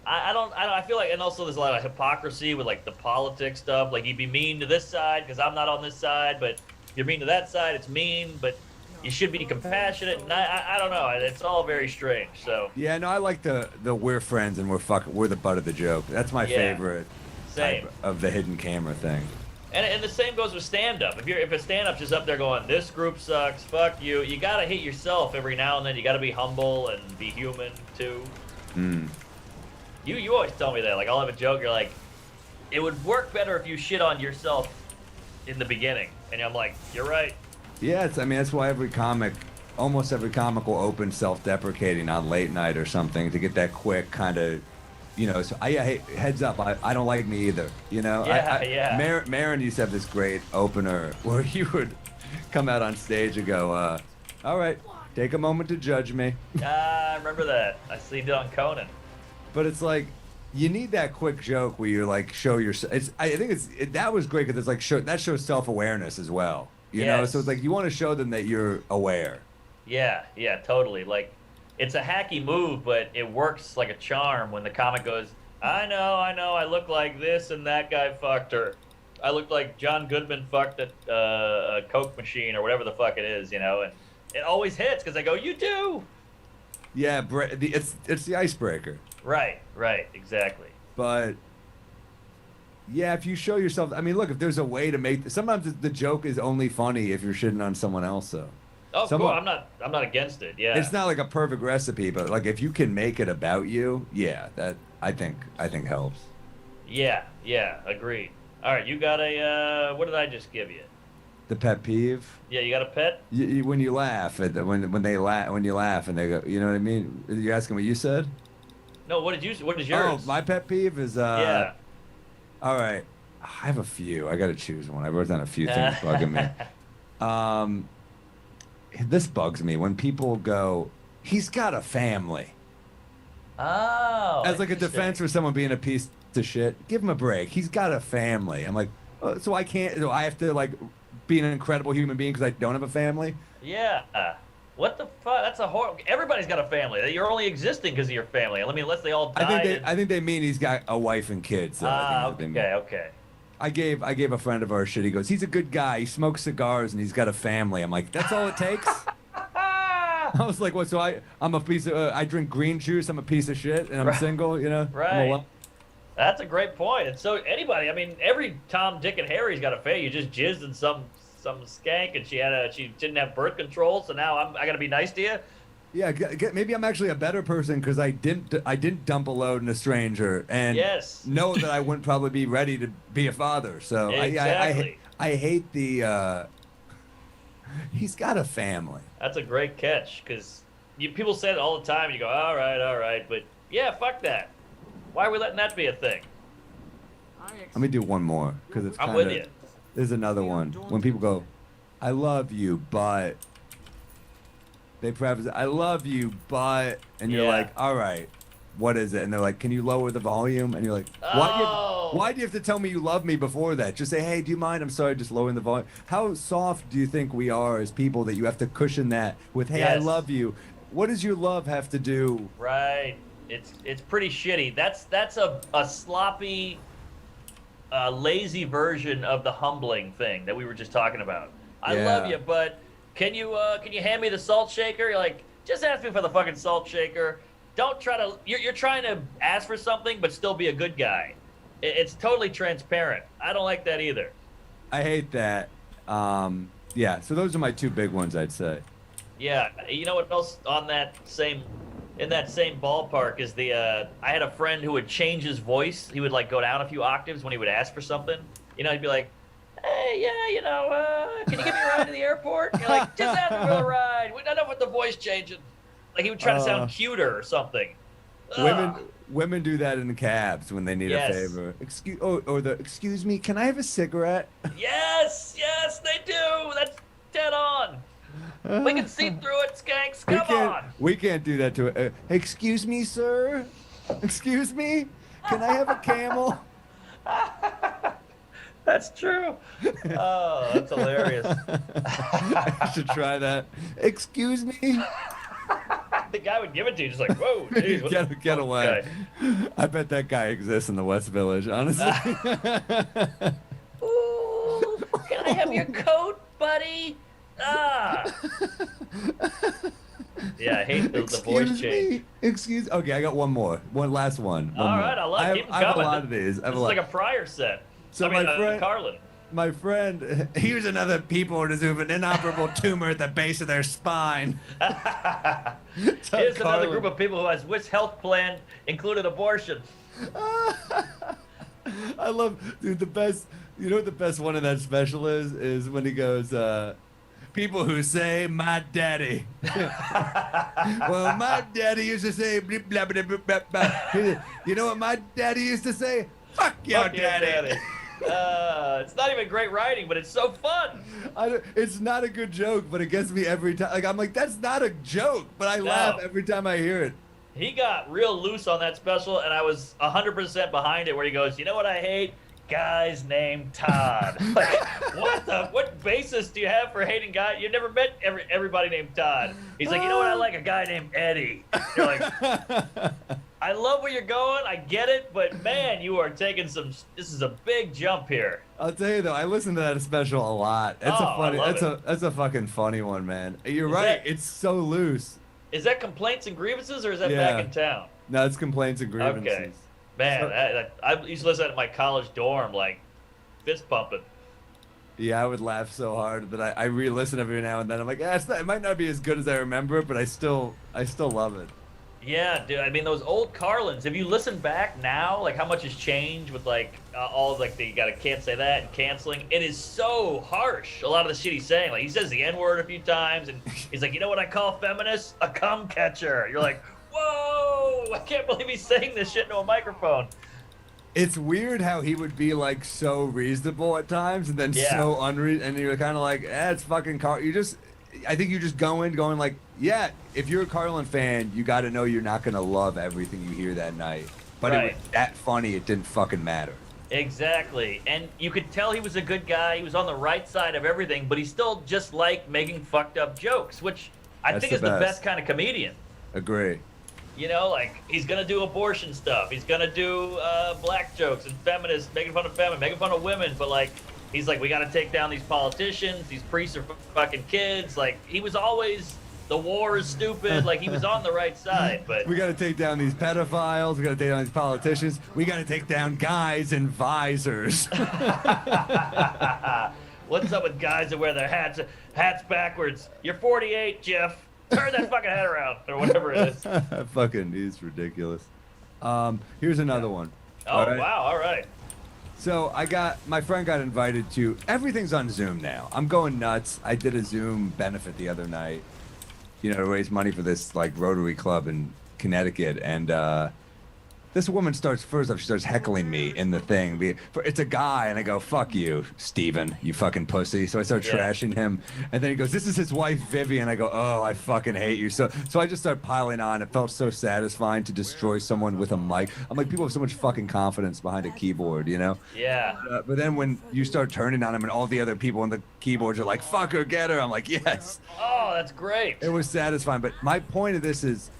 Speaker 6: I feel like, and also there's a lot of hypocrisy with like the politics stuff. Like you'd be mean to this side because I'm not on this side, but if you're mean to that side, it's mean. But you should be compassionate. And I don't know. It's all very strange. So
Speaker 8: Yeah, no, I like the we're friends and we're the butt of the joke. That's my favorite
Speaker 6: same.
Speaker 8: type of the hidden camera thing.
Speaker 6: And the same goes with stand-up. If a stand-up's just up there going, this group sucks, fuck you, you gotta hit yourself every now and then. You gotta be humble and be human too.
Speaker 8: Mm.
Speaker 6: You always tell me that. Like I'll have a joke. You're like, it would work better if you shit on yourself in the beginning. And I'm like, you're right.
Speaker 8: Yeah, I mean, that's why almost every comic will open self-deprecating on late night or something to get that quick kind of, you know. So hey, heads up, I don't like me either. You know.
Speaker 6: Yeah.
Speaker 8: Marin used to have this great opener where he would come out on stage and go, "All right, take a moment to judge me."
Speaker 6: I remember that. I seen it on Conan.
Speaker 8: But it's like, you need that quick joke where you like show yourself. I think that was great because it's like that shows self-awareness as well. You know, so it's like you want to show them that you're aware.
Speaker 6: Yeah, totally. Like, it's a hacky move, but it works like a charm when the comic goes, I know, I look like this and that guy fucked her. I look like John Goodman fucked a Coke machine or whatever the fuck it is, you know, and it always hits because I go, you do.
Speaker 8: Yeah, it's the icebreaker.
Speaker 6: Right, exactly.
Speaker 8: But yeah, if you show yourself, I mean, look, if there's a way to make, sometimes the joke is only funny if you're shitting on someone else, though.
Speaker 6: Oh, cool. I'm not against it. Yeah.
Speaker 8: It's not like a perfect recipe, but like if you can make it about you, yeah, that I think helps.
Speaker 6: Yeah, agreed. All right, you got what did I just give you?
Speaker 8: The pet peeve.
Speaker 6: Yeah, you got a pet?
Speaker 8: When you laugh when you laugh and they go, you know what I mean? Are you asking what you said?
Speaker 6: No, what is yours?
Speaker 8: Oh, my pet peeve is
Speaker 6: yeah.
Speaker 8: All right, I have a few. I got to choose one. I wrote down a few things bugging me. This bugs me when people go, he's got a family.
Speaker 6: Oh.
Speaker 8: As like a defense for someone being a piece of shit. Give him a break. He's got a family. I'm like, oh, so I can't. So I have to like be an incredible human being because I don't have a family.
Speaker 6: Yeah. What the fuck? That's a horrible. Everybody's got a family. You're only existing because of your family. I mean, unless they all died.
Speaker 8: I think they mean he's got a wife and kids. So
Speaker 6: Okay.
Speaker 8: I gave a friend of ours shit. He goes, he's a good guy. He smokes cigars and he's got a family. I'm like, that's all it takes. I was like, what? So I'm a piece of. I drink green juice. I'm a piece of shit, and I'm single. You know.
Speaker 6: Right. That's a great point. And so anybody, I mean, every Tom, Dick, and Harry's got a family. You just jizzed in some skank, and she didn't have birth control. So now I got to be nice to you.
Speaker 8: Yeah, maybe I'm actually a better person because I didn't dump a load in a stranger and know that I wouldn't probably be ready to be a father. So
Speaker 6: exactly.
Speaker 8: I hate the he's got a family.
Speaker 6: That's a great catch because people say it all the time. And you go, all right, but yeah, fuck that. Why are we letting that be a thing?
Speaker 8: Let me do one more because it's.
Speaker 6: I'm with you.
Speaker 8: There's another one when people go, I love you, but. They preface it, I love you, but, and you're like, all right, what is it? And they're like, can you lower the volume? And you're like, why do you have to tell me you love me before that? Just say, hey, do you mind? I'm sorry, just lowering the volume. How soft do you think we are as people that you have to cushion that with, hey, I love you? What does your love have to do?
Speaker 6: Right. It's pretty shitty. That's a sloppy, lazy version of the humbling thing that we were just talking about. I love you, but... Can you hand me the salt shaker? You're like, just ask me for the fucking salt shaker. Don't try to. You're trying to ask for something, but still be a good guy. It's totally transparent. I don't like that either.
Speaker 8: I hate that. Yeah, so those are my two big ones, I'd say.
Speaker 6: Yeah, you know what else in that same ballpark is the I had a friend who would change his voice. He would like go down a few octaves when he would ask for something. You know, he'd be like, "Hey, yeah, you know, can you give me a ride to the airport?" And you're like, "Just ask me for the ride. We're not done with the voice changing." Like he would try to sound cuter or something.
Speaker 8: Women do that in the cabs when they need
Speaker 6: Yes.
Speaker 8: a favor. Excuse me, can I have a cigarette?
Speaker 6: Yes, they do. That's dead on. We can see through it, skanks. Come on.
Speaker 8: We can't do that to it. Excuse me, sir. Excuse me. Can I have a camel?
Speaker 6: That's true. Oh, that's hilarious.
Speaker 8: I should try that. Excuse me.
Speaker 6: The guy would give it to you, just like, whoa, geez, what the
Speaker 8: Get
Speaker 6: fuck,
Speaker 8: away.
Speaker 6: guy?
Speaker 8: I bet that guy exists in the West Village, honestly.
Speaker 6: Ooh, can I have your coat, buddy? Ah. Yeah, I hate the voice change.
Speaker 8: Excuse. Okay, I got one more. One last one.
Speaker 6: All right, I love keep them
Speaker 8: I have a
Speaker 6: coming.
Speaker 8: lot of these.
Speaker 6: This is like a prior set.
Speaker 8: So
Speaker 6: I mean,
Speaker 8: my friend-
Speaker 6: Carlin.
Speaker 8: My friend, here's another people who have an inoperable tumor at the base of their spine.
Speaker 6: Here's another group of people who has which health plan included abortion.
Speaker 8: I love, dude, the best, you know what the best one of that special is when he goes, people who say, my daddy. Well, my daddy used to say, blah, blah, blah, blah, blah, blah. You know what my daddy used to say? Fuck your
Speaker 6: Fuck your
Speaker 8: daddy.
Speaker 6: It's not even great writing, but it's so fun.
Speaker 8: It's not a good joke, but it gets me every time. Like, I'm like, that's not a joke, but I laugh every time I hear it.
Speaker 6: He got real loose on that special, and I was 100% behind it. Where he goes, you know what I hate? Guys named Todd. Like, what basis do you have for hating guys? You've never met everybody named Todd. He's like, you know what I like? A guy named Eddie. You're like, I love where you're going. I get it, but man, you are taking some. This is a big jump here.
Speaker 8: I'll tell you though, I listen to that special a lot. It's a funny.
Speaker 6: I love
Speaker 8: That's a fucking funny one, man. You're
Speaker 6: Is
Speaker 8: right.
Speaker 6: that-
Speaker 8: It's so loose.
Speaker 6: Is that complaints and grievances, or is that
Speaker 8: Yeah.
Speaker 6: back in town?
Speaker 8: No, it's complaints and grievances.
Speaker 6: Okay. Man, I used to listen to that in my college dorm, like fist pumping.
Speaker 8: Yeah, I would laugh so hard that I re-listen every now and then. I'm like, it might not be as good as I remember it, but I still love it.
Speaker 6: Yeah, dude. I mean, those old Carlins. If you listen back now, like how much has changed with like all like the can't say that and canceling. It is so harsh. A lot of the shit he's saying. Like he says the N-word a few times, and he's like, you know what I call feminists? A cum catcher. You're like, whoa! I can't believe he's saying this shit into a microphone.
Speaker 8: It's weird how he would be like so reasonable at times, and then
Speaker 6: Yeah.
Speaker 8: so unreasonable, and you're kind of like, it's fucking I think you just going like, yeah, if you're a Carlin fan, you got to know you're not gonna love everything you hear that night. But
Speaker 6: Right.
Speaker 8: it was that funny, it didn't fucking matter.
Speaker 6: Exactly. And you could tell he was a good guy. He was on the right side of everything, but he still just liked making fucked up jokes, which I
Speaker 8: That's
Speaker 6: think
Speaker 8: the
Speaker 6: is the
Speaker 8: best.
Speaker 6: best kind of comedian.
Speaker 8: Agree.
Speaker 6: You know, like he's gonna do abortion stuff. He's gonna do black jokes and feminists, making fun of women, making fun of women. But like, he's like, we gotta take down these politicians. These priests are fucking kids. Like he was always, the war is stupid. Like he was on the right side. But
Speaker 8: We got to take down these pedophiles. We got to take down these politicians. We got to take down guys in visors.
Speaker 6: what's up with guys that wear their hats backwards? You're 48, Jeff. Turn that fucking head around, or whatever it is.
Speaker 8: Fucking, he's ridiculous. Here's another one.
Speaker 6: Oh
Speaker 8: All right.
Speaker 6: wow! All right.
Speaker 8: So my friend got invited to, everything's on Zoom now. I'm going nuts. I did a Zoom benefit the other night, to raise money for this like Rotary Club in Connecticut. And this woman starts heckling me in the thing. It's a guy, and I go, fuck you, Steven, you fucking pussy. So I start
Speaker 6: Yeah.
Speaker 8: trashing him. And then he goes, this is his wife, Vivian. I go, oh, I fucking hate you. So I just start piling on. It felt so satisfying to destroy someone with a mic. I'm like, people have so much fucking confidence behind a keyboard,
Speaker 6: Yeah.
Speaker 8: but then when you start turning on him and all the other people on the keyboards are like, fuck her, get her, I'm like, yes.
Speaker 6: Oh, that's great.
Speaker 8: It was satisfying. But my point of this is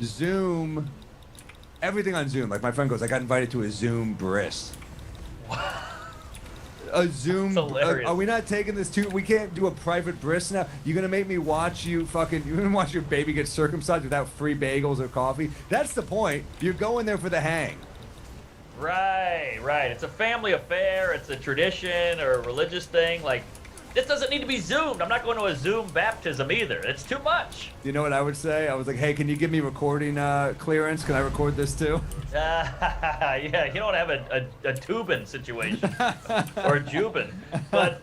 Speaker 8: Zoom, everything on Zoom. Like my friend goes, I got invited to a Zoom bris. a Zoom?
Speaker 6: It's hilarious.
Speaker 8: Are we not taking this too? We can't do a private bris now. You gonna make me watch you fucking? You gonna watch your baby get circumcised without free bagels or coffee? That's the point. You're going there for the hang.
Speaker 6: Right, right. It's a family affair. It's a tradition or a religious thing. Like, this doesn't need to be Zoomed. I'm not going to a Zoom baptism either. It's too much.
Speaker 8: You know what I would say? I was like, hey, can you give me recording clearance? Can I record this too?
Speaker 6: Yeah, you don't have a Tubin situation or a Jubin. But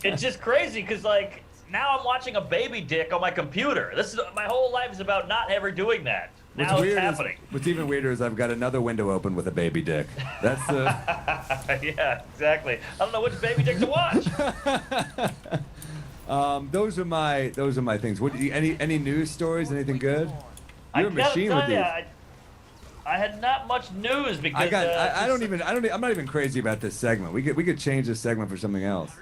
Speaker 6: it's just crazy because, like, now I'm watching a baby dick on my computer. This is my whole life is about not ever doing that. Now it's happening.
Speaker 8: What's even weirder is I've got another window open with a baby dick. That's the.
Speaker 6: Yeah, exactly. I don't know which baby dick to watch.
Speaker 8: Those are my things. What any news stories? Anything good? You're a machine with these.
Speaker 6: I had not much news because
Speaker 8: I'm not even crazy about this segment. We could change this segment for something else.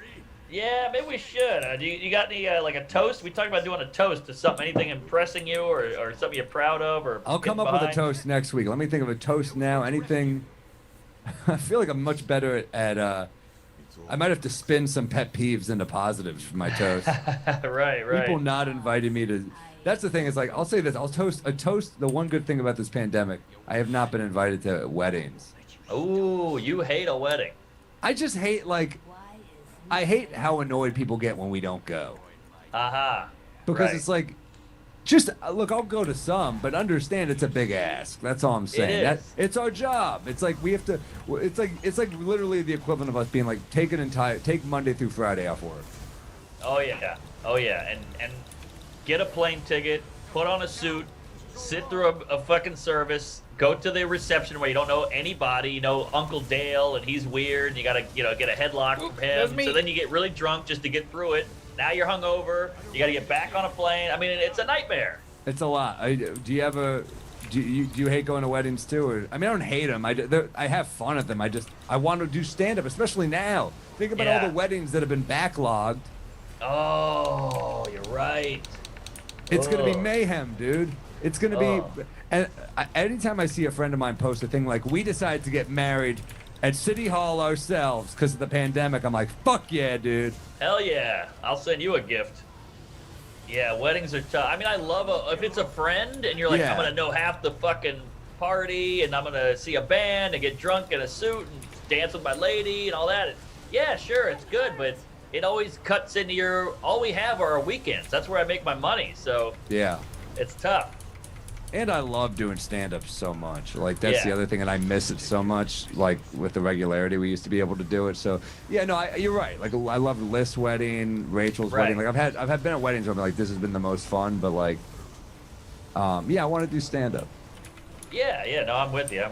Speaker 6: Yeah, maybe we should. You got any like a toast? We talked about doing a toast to something, anything impressing you, or something you're proud of, or
Speaker 8: I'll come up with a toast next week. Let me think of a toast now. Anything? I feel like I'm much better at. I might have to spin some pet peeves into positives for my toast.
Speaker 6: Right.
Speaker 8: People not inviting me to. That's the thing. Is like I'll say this. I'll toast a toast. The one good thing about this pandemic, I have not been invited to weddings.
Speaker 6: Ooh, you hate a wedding.
Speaker 8: I just hate I hate how annoyed people get when we don't go. Because
Speaker 6: right.
Speaker 8: it's like, just look, I'll go to some, but understand it's a big ask. That's all I'm saying.
Speaker 6: It is.
Speaker 8: It's our job. It's like we have to. It's like literally the equivalent of us being like take Monday through Friday off work.
Speaker 6: Oh yeah, and get a plane ticket, put on a suit, sit through a fucking service, go to the reception where you don't know anybody. You know Uncle Dale, and he's weird. And you gotta get a headlock from him. So then you get really drunk just to get through it. Now you're hungover. You gotta get back on a plane. I mean, it's a nightmare.
Speaker 8: It's a lot. Do you hate going to weddings too? Or, I mean, I don't hate them. I have fun at them. I want to do stand up, especially now. Think about all the weddings that have been backlogged.
Speaker 6: Oh, you're right.
Speaker 8: It's gonna be mayhem, dude. It's gonna be, and anytime I see a friend of mine post a thing like, we decided to get married at City Hall ourselves because of the pandemic, I'm like, fuck yeah, dude.
Speaker 6: Hell yeah. I'll send you a gift. Yeah, weddings are tough. I mean, I love if it's a friend and you're like, I'm going to know half the fucking party and I'm going to see a band and get drunk in a suit and dance with my lady and all that. Yeah, sure, it's good, but it always cuts into all we have are our weekends. That's where I make my money, so
Speaker 8: yeah,
Speaker 6: it's tough.
Speaker 8: And I love doing stand-up so much. Like, that's the other thing, and I miss it so much, like, with the regularity we used to be able to do it. So, yeah, no, you're right. Like, I love List's wedding, Rachel's wedding. Like, I've been at weddings where I'm like, this has been the most fun, but, like, yeah, I want to do stand-up.
Speaker 6: Yeah, no, I'm with you.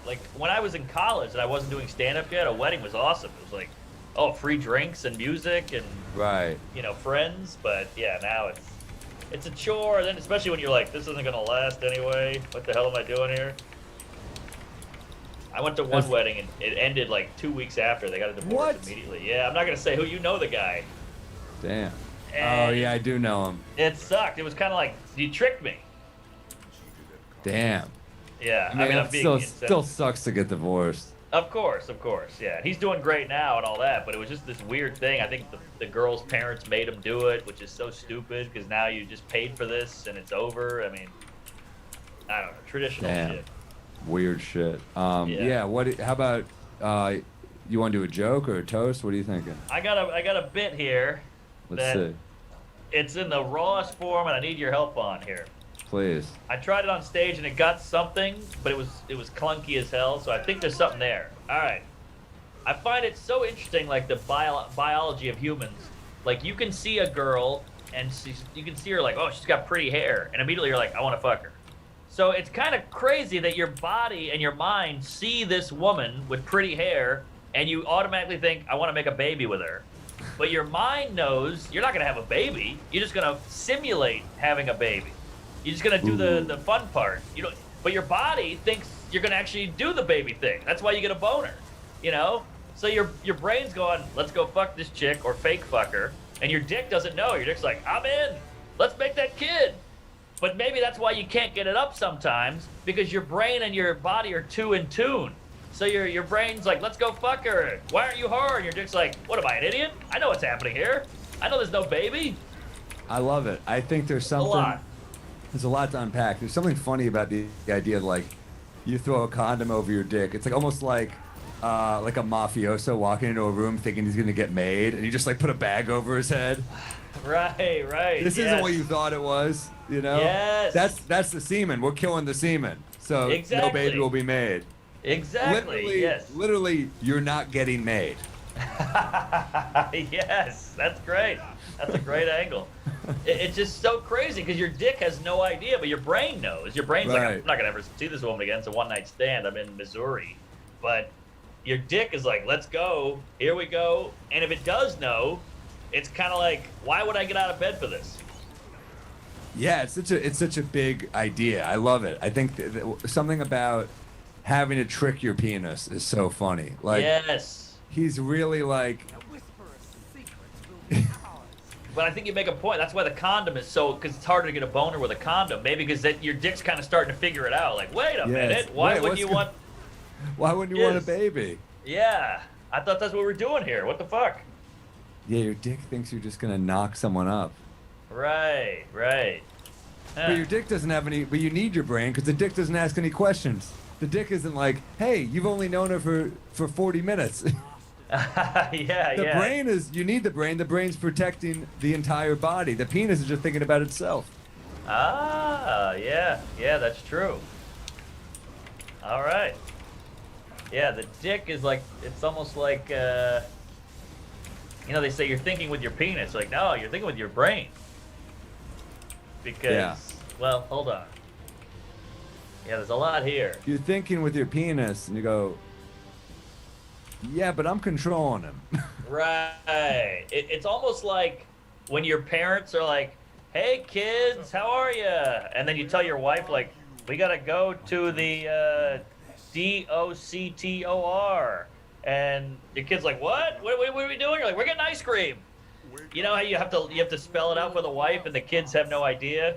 Speaker 6: Like, when I was in college and I wasn't doing stand-up yet, a wedding was awesome. It was like, free drinks and music and, friends. But, yeah, now it's a chore, and then especially when you're like, this isn't gonna last anyway. What the hell am I doing here? I went to one wedding and it ended like 2 weeks after. They got a divorce immediately. Yeah, I'm not gonna say who. You know the guy.
Speaker 8: Damn.
Speaker 6: And
Speaker 8: oh yeah, I do know him.
Speaker 6: It sucked. It was kind of like, you tricked me.
Speaker 8: Damn.
Speaker 6: Yeah,
Speaker 8: I mean, it still sucks to get divorced.
Speaker 6: Of course, yeah. He's doing great now and all that, but it was just this weird thing. I think the girl's parents made him do it, which is so stupid because now you just paid for this and it's over. I mean, I don't know, traditional shit.
Speaker 8: Weird shit. Yeah. How about you want to do a joke or a toast? What are you thinking?
Speaker 6: I got a bit here.
Speaker 8: Let's see.
Speaker 6: It's in the rawest form, and I need your help on here.
Speaker 8: Please.
Speaker 6: I tried it on stage and it got something, but it was clunky as hell, so I think there's something there. All right. I find it so interesting, like the biology of humans. Like, you can see a girl and you can see her like, oh, she's got pretty hair, and immediately you're like, I want to fuck her. So it's kind of crazy that your body and your mind see this woman with pretty hair and you automatically think, I want to make a baby with her. But your mind knows you're not going to have a baby. You're just going to simulate having a baby. You're just gonna do the fun part, but your body thinks you're gonna actually do the baby thing. That's why you get a boner, So your brain's going, let's go fuck this chick or fake fuck her, and your dick doesn't know. Your dick's like, I'm in. Let's make that kid. But maybe that's why you can't get it up sometimes, because your brain and your body are too in tune. So your brain's like, let's go fuck her. Why aren't you hard? And your dick's like, what am I, an idiot? I know what's happening here. I know there's no baby.
Speaker 8: I love it. I think there's
Speaker 6: A
Speaker 8: something.
Speaker 6: lot.
Speaker 8: There's a lot to unpack. There's something funny about the idea of like, you throw a condom over your dick. It's like almost like a mafioso walking into a room thinking he's gonna get made, and you just like put a bag over his head.
Speaker 6: Right.
Speaker 8: This isn't what you thought it was, you know?
Speaker 6: Yes.
Speaker 8: That's the semen. We're killing the semen. So
Speaker 6: Exactly.
Speaker 8: no baby will be made.
Speaker 6: Exactly. Yes.
Speaker 8: Literally, you're not getting made.
Speaker 6: Yes, that's great. That's a great angle. It's just so crazy because your dick has no idea, but your brain knows. Your brain's like,
Speaker 8: Right.
Speaker 6: I'm not gonna ever see this woman again. It's a one-night stand. I'm in Missouri, but your dick is like, let's go. Here we go. And if it does know, it's kind of like, why would I get out of bed for this?
Speaker 8: Yeah, it's such a big idea. I love it. I think something about having to trick your penis is so funny. Like
Speaker 6: Yes.
Speaker 8: he's really like,
Speaker 6: But I think you make a point. That's why the condom is so, because it's harder to get a boner with a condom. Maybe because your dick's kind of starting to figure it out. Like, wait a minute, why
Speaker 8: Wait,
Speaker 6: would you want?
Speaker 8: why wouldn't you want a
Speaker 6: Yes.
Speaker 8: baby?
Speaker 6: Yeah, I thought that's what we're doing here. What the fuck?
Speaker 8: Yeah, your dick thinks you're just gonna knock someone up.
Speaker 6: Right. Huh.
Speaker 8: But your dick doesn't have any. But you need your brain because the dick doesn't ask any questions. The dick isn't like, hey, you've only known her for 40 minutes.
Speaker 6: yeah.
Speaker 8: The brain is. You need the brain. The brain's protecting the entire body. The penis is just thinking about itself.
Speaker 6: Ah, yeah, that's true. All right. Yeah, the dick is like, it's almost like, they say you're thinking with your penis. Like, no, you're thinking with your brain. Because,
Speaker 8: Yeah.
Speaker 6: well, hold on. Yeah, there's a lot here.
Speaker 8: You're thinking with your penis, and you go, yeah, but I'm controlling him.
Speaker 6: Right. It's almost like when your parents are like, hey, kids, how are you? And then you tell your wife, like, we got to go to the DOCTOR. And your kid's like, what? What are we doing? You're like, we're getting ice cream. You know how you have to spell it out for the wife and the kids have no idea?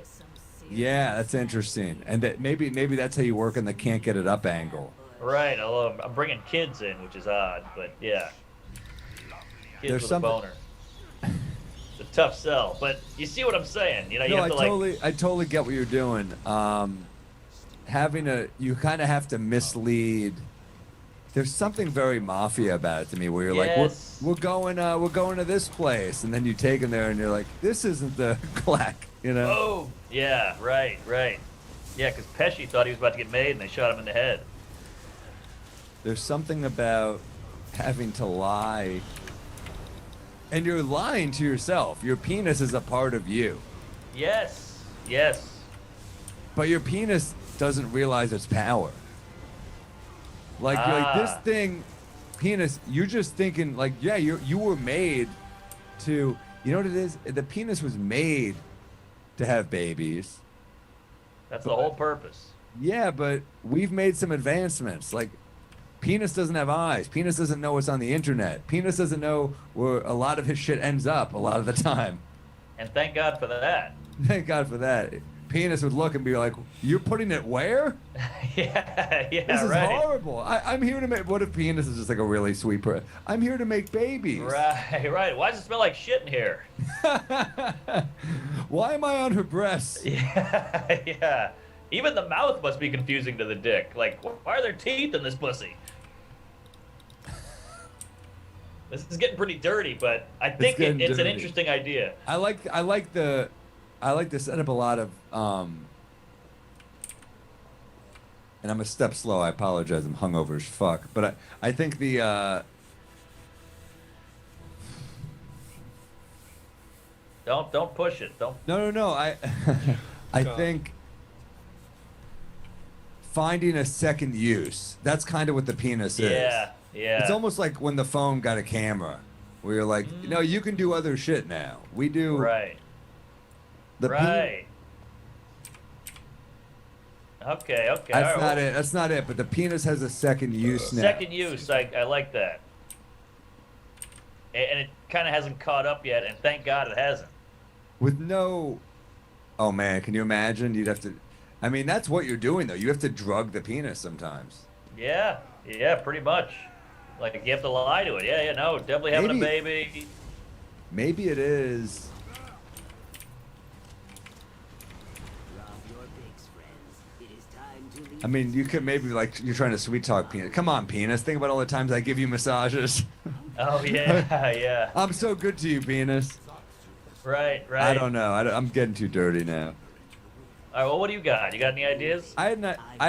Speaker 8: Yeah, that's interesting. And that maybe that's how you work in the can't get it up angle.
Speaker 6: Right, although I'm bringing kids in, which is odd, but yeah. Kids
Speaker 8: There's
Speaker 6: with
Speaker 8: something-
Speaker 6: a boner. It's a tough sell, but you see what I'm saying. You know, you
Speaker 8: No,
Speaker 6: have to
Speaker 8: I totally get what you're doing. You kind of have to mislead. There's something very mafia about it to me, where you're
Speaker 6: Yes.
Speaker 8: like, we're going to this place, and then you take them there, and you're like, this isn't the clack, you know?
Speaker 6: Oh, yeah, right. Yeah, because Pesci thought he was about to get made, and they shot him in the head.
Speaker 8: There's something about having to lie, and you're lying to yourself. Your penis is a part of you,
Speaker 6: Yes.
Speaker 8: but your penis doesn't realize its power. Like, you're like this thing, penis. You're just thinking like, yeah, you were made to. You know what it is? The penis was made to have babies.
Speaker 6: That's the whole purpose.
Speaker 8: Yeah, but we've made some advancements. Like, penis doesn't have eyes. Penis doesn't know what's on the internet. Penis doesn't know where a lot of his shit ends up a lot of the time.
Speaker 6: And thank God for that.
Speaker 8: Thank God for that. Penis would look and be like, "You're putting it where?
Speaker 6: yeah,
Speaker 8: This is
Speaker 6: right.
Speaker 8: horrible. I'm here to make." What if penis is just like a really sweet person? I'm here to make babies.
Speaker 6: Right. Why does it smell like shit in here?
Speaker 8: Why am I on her breasts?
Speaker 6: Yeah. Even the mouth must be confusing to the dick. Like, why are there teeth in this pussy? This is getting pretty dirty, but I think
Speaker 8: getting
Speaker 6: it's an
Speaker 8: dirty.
Speaker 6: interesting idea.
Speaker 8: I like the setup a lot of and I'm a step slow. I apologize. I'm hungover as fuck. But I think the
Speaker 6: Don't push it. Don't.
Speaker 8: no. I think finding a second use. That's kind of what the penis is.
Speaker 6: Yeah.
Speaker 8: It's almost like when the phone got a camera, where you're like, no, you can do other shit now. We do.
Speaker 6: Right.
Speaker 8: The
Speaker 6: Right. Okay.
Speaker 8: That's
Speaker 6: all
Speaker 8: not
Speaker 6: right.
Speaker 8: it. That's not it. But the penis has a second use now.
Speaker 6: Second use. I like that. And it kind of hasn't caught up yet, and thank God it hasn't.
Speaker 8: With no. Oh man, can you imagine? You'd have to. I mean, that's what you're doing though. You have to drug the penis sometimes.
Speaker 6: Yeah. Yeah, pretty much. Like you have to lie to it. Yeah, yeah, no, definitely having a baby.
Speaker 8: Maybe it is. I mean, you could maybe like you're trying to sweet talk penis. Come on, penis. Think about all the times I give you massages.
Speaker 6: Oh yeah, yeah.
Speaker 8: I'm so good to you, penis.
Speaker 6: Right, right.
Speaker 8: I don't know. I'm getting too dirty now.
Speaker 6: All right, well, what do you got? You got any ideas?
Speaker 8: I had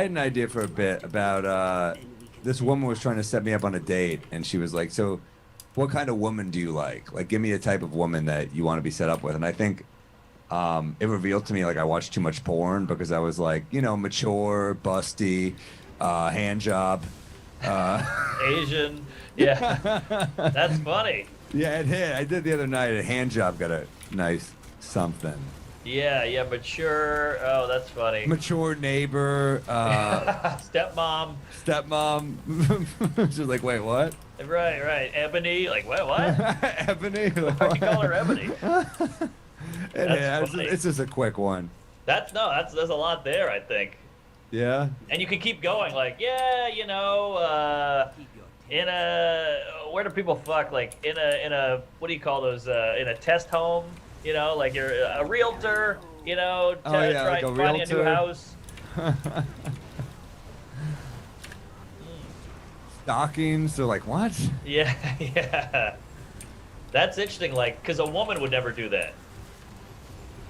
Speaker 8: an idea for a bit about this woman was trying to set me up on a date, and she was like, "So, what kind of woman do you like? Like, give me a type of woman that you want to be set up with." And I think it revealed to me like I watched too much porn because I was like, you know, mature, busty, hand job.
Speaker 6: Asian. Yeah. That's funny.
Speaker 8: Yeah, it hit. I did the other night. A hand job got a nice something.
Speaker 6: Yeah, yeah, mature. Oh, that's funny.
Speaker 8: Mature neighbor,
Speaker 6: Stepmom.
Speaker 8: stepmom. She's like, wait, what?
Speaker 6: Right, right. Ebony. Like, what?
Speaker 8: Ebony.
Speaker 6: Why'd you call her Ebony?
Speaker 8: Yeah,
Speaker 6: funny.
Speaker 8: it's just a quick one.
Speaker 6: That's there's a lot there, I think.
Speaker 8: Yeah.
Speaker 6: And you can keep going, like, yeah, you know, in a where do people fuck? Like in a what do you call those? In a test home, you know, like you're a realtor, you know,
Speaker 8: Oh, yeah, like
Speaker 6: trying
Speaker 8: a
Speaker 6: finding a new
Speaker 8: realtor.
Speaker 6: house.
Speaker 8: Stockings. They're like, what?
Speaker 6: Yeah, yeah. That's interesting, like, because a woman would never do that.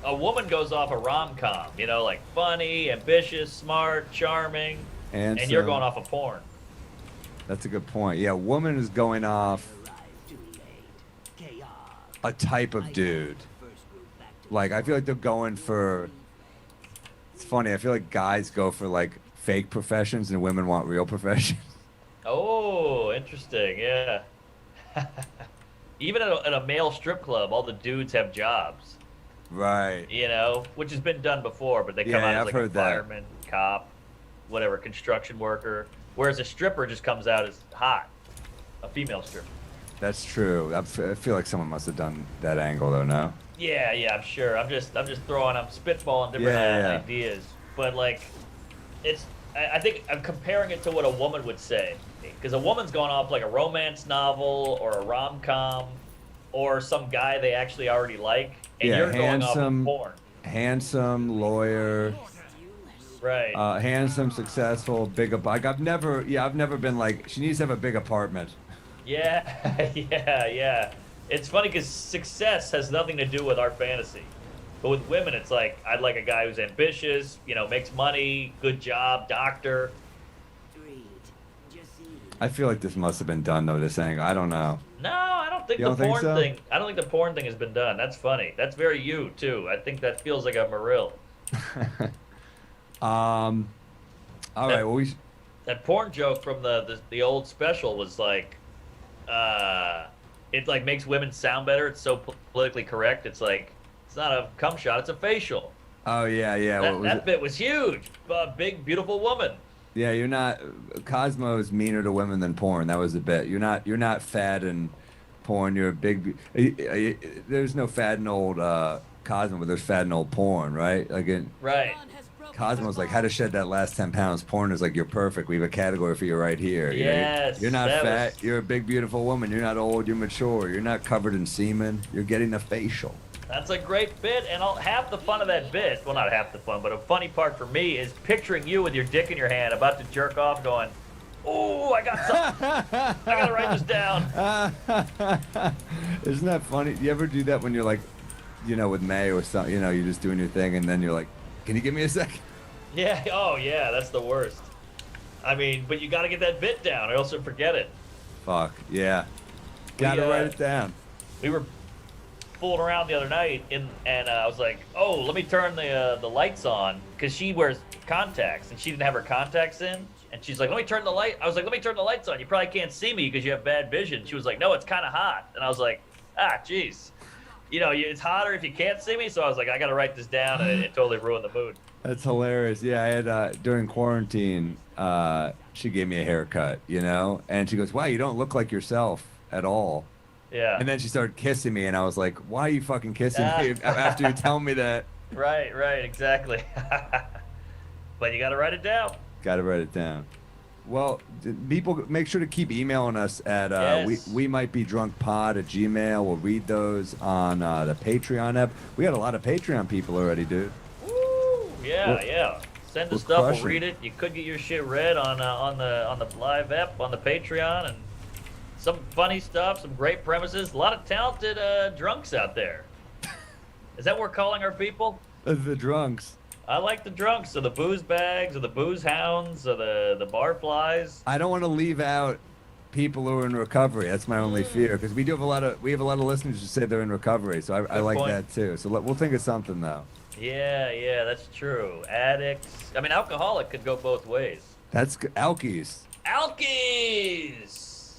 Speaker 6: A woman goes off a rom-com, you know, like funny, ambitious, smart, charming, and you're going off of porn.
Speaker 8: That's a good point. Yeah, woman is going off a type of dude. Like, I feel like they're going for. It's funny. I feel like guys go for like fake professions and women want real professions.
Speaker 6: Oh, interesting. Yeah. Even at a male strip club, all the dudes have jobs.
Speaker 8: Right.
Speaker 6: You know, which has been done before, but they come
Speaker 8: Yeah,
Speaker 6: out as
Speaker 8: I've
Speaker 6: like a
Speaker 8: heard that.
Speaker 6: fireman, cop, whatever, construction worker. Whereas a stripper just comes out as hot, a female stripper.
Speaker 8: That's true. I feel like someone must have done that angle though. No.
Speaker 6: Yeah, yeah, I'm sure. I'm just throwing, I'm spitballing different
Speaker 8: Yeah.
Speaker 6: ideas. But like, I think I'm comparing it to what a woman would say, because a woman's going off like a romance novel or a rom-com, or some guy they actually already like, and
Speaker 8: Yeah,
Speaker 6: you're going off of
Speaker 8: handsome.
Speaker 6: porn.
Speaker 8: Handsome lawyer.
Speaker 6: Right.
Speaker 8: Handsome, successful, like I've never been like she needs to have a big apartment.
Speaker 6: Yeah, yeah, yeah. It's funny because success has nothing to do with our fantasy. But with women, it's like, I'd like a guy who's ambitious, you know, makes money, good job, doctor.
Speaker 8: I feel like this must have been done though. This angle, I don't know.
Speaker 6: No, I don't think
Speaker 8: You
Speaker 6: the
Speaker 8: don't think
Speaker 6: porn
Speaker 8: so?
Speaker 6: thing. I don't think the porn thing has been done. That's funny. That's very you too. I think that feels like a Marill.
Speaker 8: All right. Well,
Speaker 6: That porn joke from the old special was like, it like makes women sound better. It's so politically correct. It's like, it's not a cum shot. It's a facial.
Speaker 8: oh yeah, yeah. What was
Speaker 6: That
Speaker 8: it?
Speaker 6: bit was huge. Big beautiful woman.
Speaker 8: Yeah, you're not. Cosmo is meaner to women than porn. That was the bit. You're not fat in porn. You're a big. There's no fat in old Cosmo, but there's fat in old porn, right? Like
Speaker 6: Right.
Speaker 8: Cosmo's like how to shed that last 10 pounds. Porn is like you're perfect. We have a category for you right here. You know,
Speaker 6: Yes,
Speaker 8: you're not
Speaker 6: that
Speaker 8: fat.
Speaker 6: was-
Speaker 8: You're a big beautiful woman. You're not old. You're mature. You're not covered in semen. You're getting a facial.
Speaker 6: That's a great bit, and half the fun of that bit, well, not half the fun, but a funny part for me is picturing you with your dick in your hand, about to jerk off, going, "Ooh, I got something. I gotta write this down."
Speaker 8: Isn't that funny? You ever do that when you're like, you know, with May or something? You know, you're just doing your thing, and then you're like, "Can you give me a second?"
Speaker 6: Yeah. Oh, yeah. That's the worst. I mean, but you gotta get that bit down, or else you'll forget it.
Speaker 8: Fuck yeah. Gotta write it down.
Speaker 6: We were fooling around the other night, and I was like, "Oh, let me turn the lights on," because she wears contacts, and she didn't have her contacts in, and she's like, "Let me turn the light." I was like, "Let me turn the lights on. You probably can't see me because you have bad vision." She was like, "No, it's kind of hot," and I was like, "Ah, jeez, you know, it's hotter if you can't see me." So I was like, "I gotta write this down," and it totally ruined the mood.
Speaker 8: That's hilarious. Yeah, I had during quarantine, she gave me a haircut, you know, and she goes, "Wow, you don't look like yourself at all."
Speaker 6: Yeah.
Speaker 8: And then she started kissing me, and I was like, "Why are you fucking kissing me after you tell me that?"
Speaker 6: Right, exactly. But you gotta write it down.
Speaker 8: Gotta write it down. Well, people make sure to keep emailing us at
Speaker 6: Yes.
Speaker 8: we might be drunk pod at Gmail. We'll read those on the Patreon app. We got a lot of Patreon people already, dude.
Speaker 6: Woo! Yeah,
Speaker 8: We're-
Speaker 6: yeah. Send
Speaker 8: we're
Speaker 6: us stuff. We'll
Speaker 8: crushing.
Speaker 6: read it. You could get your shit read on the live app on the Patreon, and some funny stuff, some great premises, a lot of talented drunks out there. Is that what we're calling our people?
Speaker 8: The drunks.
Speaker 6: I like the drunks, or the booze bags, or the booze hounds, or the barflies.
Speaker 8: I don't want to leave out people who are in recovery. That's my only fear because we have a lot of listeners who say they're in recovery. So I
Speaker 6: Good
Speaker 8: like
Speaker 6: point.
Speaker 8: that too. So we'll think of something though.
Speaker 6: Yeah, that's true. Addicts. I mean, alcoholic could go both ways.
Speaker 8: That's Alkies.
Speaker 6: Alkies.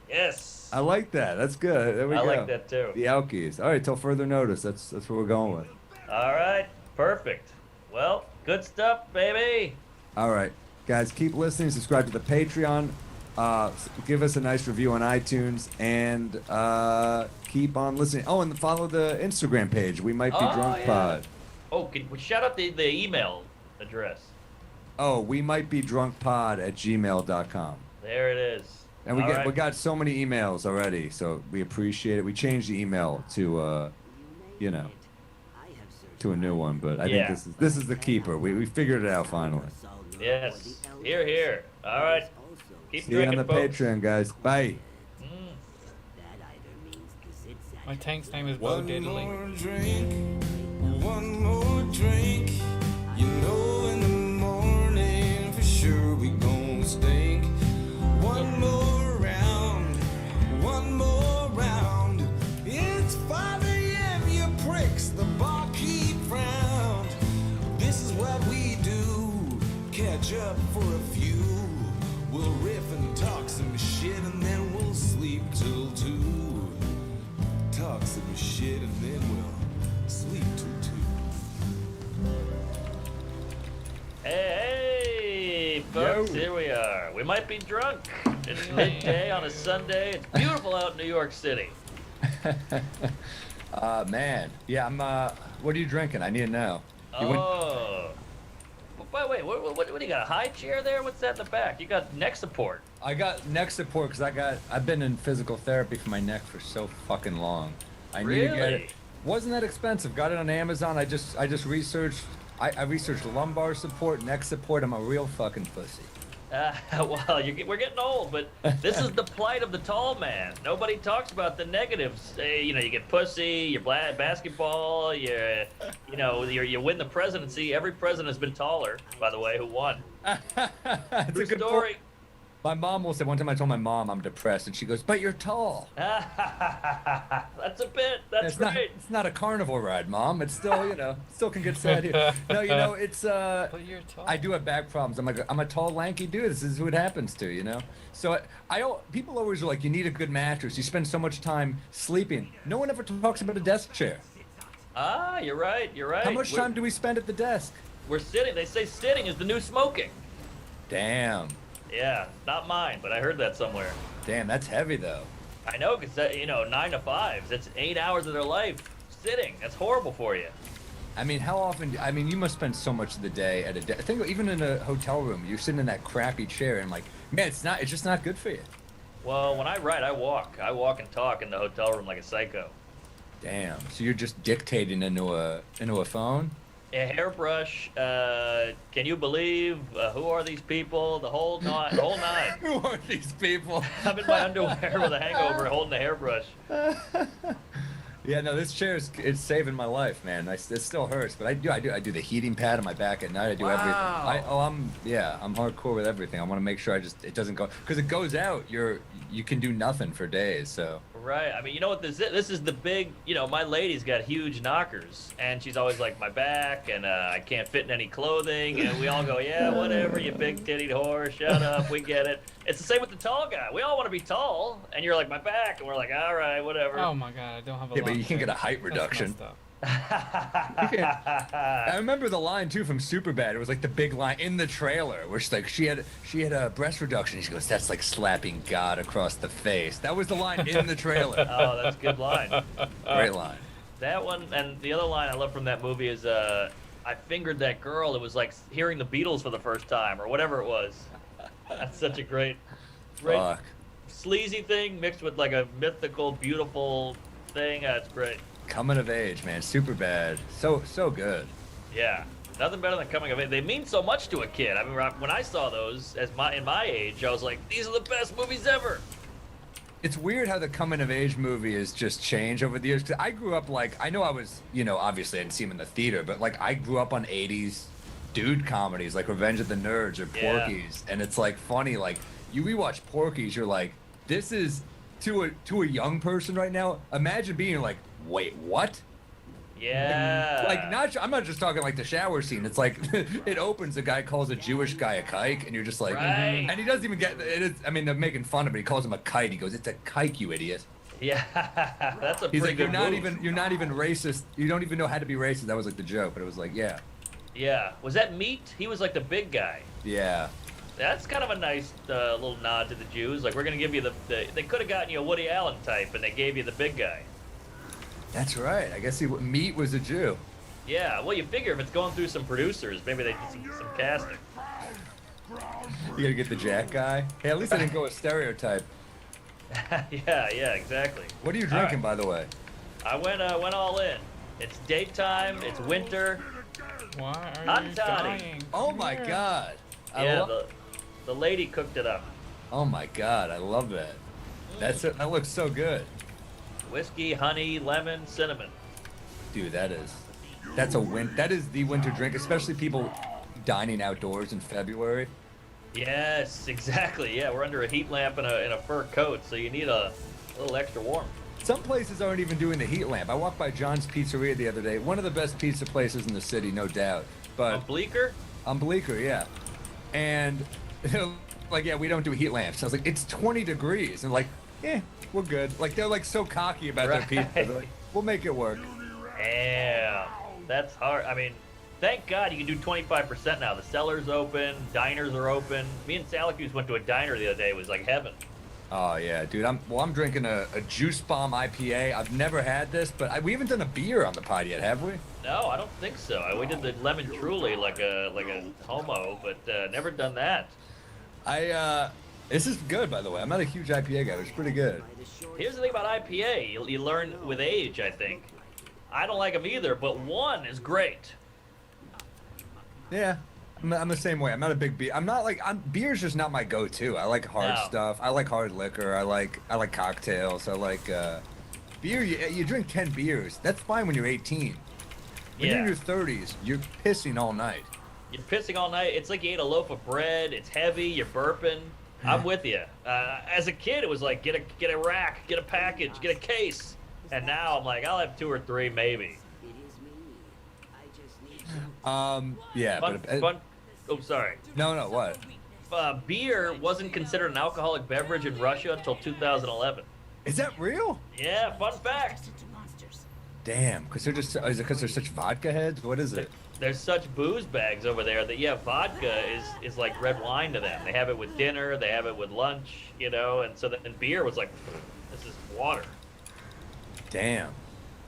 Speaker 6: Yes.
Speaker 8: I like that. That's good. There we
Speaker 6: I
Speaker 8: go.
Speaker 6: like that too.
Speaker 8: The Alkies. All right, till further notice. That's what we're going with.
Speaker 6: All right. Perfect. Well, good stuff, baby.
Speaker 8: All right, guys, keep listening. Subscribe to the Patreon. Give us a nice review on iTunes, and keep on listening. Oh, and follow the Instagram page. We might be
Speaker 6: Oh,
Speaker 8: drunk
Speaker 6: yeah.
Speaker 8: pod.
Speaker 6: Oh, can we shout out the email address?
Speaker 8: Oh, we might be drunk pod at gmail.com.
Speaker 6: There it is.
Speaker 8: And we
Speaker 6: All right.
Speaker 8: got so many emails already, so we appreciate it. We changed the email to to a new one, but I
Speaker 6: Yeah.
Speaker 8: think this is the keeper. We figured it out finally.
Speaker 6: Yes. Here. All right. Keep
Speaker 8: See you on
Speaker 6: drinking,
Speaker 8: the
Speaker 6: folks.
Speaker 8: Patreon, guys. Bye.
Speaker 1: My tank's name is Bo
Speaker 7: One
Speaker 1: Diddley.
Speaker 7: more drink, one more drink. You know in the morning for sure we gon' stink. One more round, one more round. It's 5 a.m. you pricks, the barkeep frowned. This is what we do, catch up for a few. We'll riff and talk some shit and then we'll sleep till 2. Talk some shit and then we'll sleep till 2.
Speaker 6: Hey, folks, here we are. We might be drunk. It's midday on a Sunday. It's beautiful out in New York City.
Speaker 8: Man. Yeah, I'm what are you drinking? I need to know. You went-
Speaker 6: Oh. Wait, what do you got? A high chair there? What's that in the back? You got neck support.
Speaker 8: I got neck support because I've been in physical therapy for my neck for so fucking long. I need to get
Speaker 6: Really?
Speaker 8: it. Wasn't that expensive? Got it on Amazon. I just researched. I researched lumbar support, neck support. I'm a real fucking pussy.
Speaker 6: Well, we're getting old, but this is the plight of the tall man. Nobody talks about the negatives. You get pussy, you basketball, you win the presidency. Every president has been taller, by the way, who won.
Speaker 8: That's
Speaker 6: True
Speaker 8: a good
Speaker 6: story.
Speaker 8: point. My mom will say one time I told my mom I'm depressed, and she goes, "But you're tall."
Speaker 6: That's a bit. That's great.
Speaker 8: It's not a carnival ride, Mom. It's still, still can get sad here. No, it's
Speaker 1: But you're tall.
Speaker 8: I do have back problems. I'm a tall, lanky dude. This is who it happens to. So people always are like, you need a good mattress. You spend so much time sleeping. No one ever talks about a desk chair.
Speaker 6: Ah, you're right.
Speaker 8: How much time do we spend at the desk?
Speaker 6: We're sitting. They say sitting is the new smoking.
Speaker 8: Damn,
Speaker 6: Yeah, not mine, but I heard that somewhere.
Speaker 8: that's heavy though.
Speaker 6: I know, because 9 to 5s. That's 8 hours of their life sitting. That's horrible for you.
Speaker 8: I mean, how often? I mean, you must spend so much of the day at a desk. Think even in a hotel room, you're sitting in that crappy chair, and like, man, it's just not good for you.
Speaker 6: Well, when I write, I walk. I walk and talk in the hotel room like a psycho.
Speaker 8: Damn. So you're just dictating into a phone?
Speaker 6: A hairbrush. Can you believe? Who are these people? The whole nine.
Speaker 8: Who are these people?
Speaker 6: I'm in my underwear with a hangover, holding a hairbrush.
Speaker 8: Yeah, no, this chair it's saving my life, man. It still hurts, but I do the heating pad on my back at night. I do everything. I'm hardcore with everything. I want to make sure it doesn't go, because it goes out. You can do nothing for days. So
Speaker 6: Right. I mean, you know what this is? This is the big, my lady's got huge knockers, and she's always like, my back, and I can't fit in any clothing, and we all go, yeah, whatever, you big tittied whore, shut up, we get it. It's the same with the tall guy. We all want to be tall, and you're like, my back, and we're like, all right, whatever.
Speaker 1: Oh my god, I don't have a
Speaker 8: yeah, but
Speaker 1: long
Speaker 8: you can get a
Speaker 1: dick.
Speaker 8: height
Speaker 1: That's
Speaker 8: reduction.
Speaker 1: messed up.
Speaker 8: I remember the line too from Superbad. It was like the big line in the trailer, where she had a breast reduction. She goes, "That's like slapping God across the face." That was the line in the trailer.
Speaker 6: Oh, that's a good line.
Speaker 8: Great line.
Speaker 6: That one, and the other line I love from that movie is, I fingered that girl. It was like hearing the Beatles for the first time, or whatever it was. That's such a great
Speaker 8: Fuck.
Speaker 6: sleazy thing mixed with like a mythical, beautiful thing. That's great.
Speaker 8: Coming of age, man. Super bad. So good.
Speaker 6: Yeah, nothing better than coming of age. They mean so much to a kid. I mean, when I saw those in my age, I was like, these are the best movies ever.
Speaker 8: It's weird how the coming of age movie has just changed over the years. 'Cause I grew up like, I know I was, obviously I didn't see him in the theater, but like I grew up on 80s dude comedies like Revenge of the Nerds or
Speaker 6: Yeah.
Speaker 8: Porky's. And it's like funny, like you rewatch Porky's, you're like, this is to a young person right now. Imagine being like, wait, what?
Speaker 6: Yeah.
Speaker 8: Like I'm not just talking like the shower scene. It's like it opens, the guy calls a Jewish guy a kike, and you're just like,
Speaker 6: Right.
Speaker 8: and he doesn't even get it. Is, I mean, they're making fun of it. He calls him a kite. He goes, "It's a kike, you idiot."
Speaker 6: Yeah, that's a
Speaker 8: He's
Speaker 6: pretty
Speaker 8: like, "You're
Speaker 6: good
Speaker 8: not
Speaker 6: move.
Speaker 8: you're not even racist. You don't even know how to be racist." That was like the joke, but it was like, yeah,
Speaker 6: Yeah, was that Meat? He was like the big guy.
Speaker 8: yeah.
Speaker 6: That's kind of a nice little nod to the Jews. Like, we're gonna give you the they could have gotten you a Woody Allen type, and they gave you the big guy.
Speaker 8: That's right. I guess Meat was a Jew.
Speaker 6: Yeah, well, you figure if it's going through some producers, maybe they did some casting.
Speaker 8: You gotta get the Jack guy. Hey, at least I didn't go with stereotype.
Speaker 6: Yeah, exactly.
Speaker 8: What are you
Speaker 6: All
Speaker 8: drinking,
Speaker 6: right.
Speaker 8: by the way?
Speaker 6: I went all in. It's daytime. It's winter.
Speaker 1: Why are
Speaker 6: Hot
Speaker 1: you
Speaker 6: toddy.
Speaker 1: dying?
Speaker 8: Oh my God.
Speaker 6: Yeah, the lady cooked it up.
Speaker 8: Oh my God, I love that. That looks so good.
Speaker 6: Whiskey, honey, lemon, cinnamon.
Speaker 8: Dude, that is the winter drink, especially people dining outdoors in February.
Speaker 6: Yes, exactly. Yeah, we're under a heat lamp and a fur coat, so you need a little extra warmth.
Speaker 8: Some places aren't even doing the heat lamp. I walked by John's Pizzeria the other day. One of the best pizza places in the city, no doubt. But
Speaker 6: On Bleecker?
Speaker 8: on Bleecker, yeah. And like, yeah, we don't do heat lamps. I was like, it's 20 degrees, and like, we're good. Like they're like so cocky about their pizza. They're like, we'll make it work.
Speaker 6: Damn, that's hard. I mean, thank God you can do 25% now. The cellar's open, diners are open. Me and Salacuse went to a diner the other day. It was like heaven.
Speaker 8: Oh yeah, dude. I'm drinking a Juice Bomb IPA. I've never had this, but we haven't done a beer on the pod yet, have we?
Speaker 6: No, I don't think so. We did the lemon truly like a homo, but never done that.
Speaker 8: This is good, by the way. I'm not a huge IPA guy, but it's pretty good.
Speaker 6: Here's the thing about IPA. You learn with age, I think. I don't like them either, but one is great.
Speaker 8: Yeah, I'm the same way. I'm not a big beer. Beer's just not my go-to. I like hard
Speaker 6: No.
Speaker 8: stuff. I like hard liquor. I like cocktails. I like beer. You drink 10 beers. That's fine when you're 18. When you're in
Speaker 6: Yeah.
Speaker 8: your 30s, you're pissing all night.
Speaker 6: You're pissing all night. It's like you ate a loaf of bread. It's heavy. You're burping. I'm with you. As a kid, it was like get a rack, get a package, get a case. And now I'm like, I'll have 2 or 3 maybe.
Speaker 8: Yeah,
Speaker 6: Fun. Oh, sorry.
Speaker 8: No, what?
Speaker 6: Beer wasn't considered an alcoholic beverage in Russia until 2011.
Speaker 8: Is that real?
Speaker 6: Yeah, fun fact.
Speaker 8: Damn, because is it because they're such vodka heads? What is it?
Speaker 6: There's such booze bags over there that vodka is like red wine to them. They have it with dinner, they have it with lunch, and so then beer was like, this is water.
Speaker 8: Damn.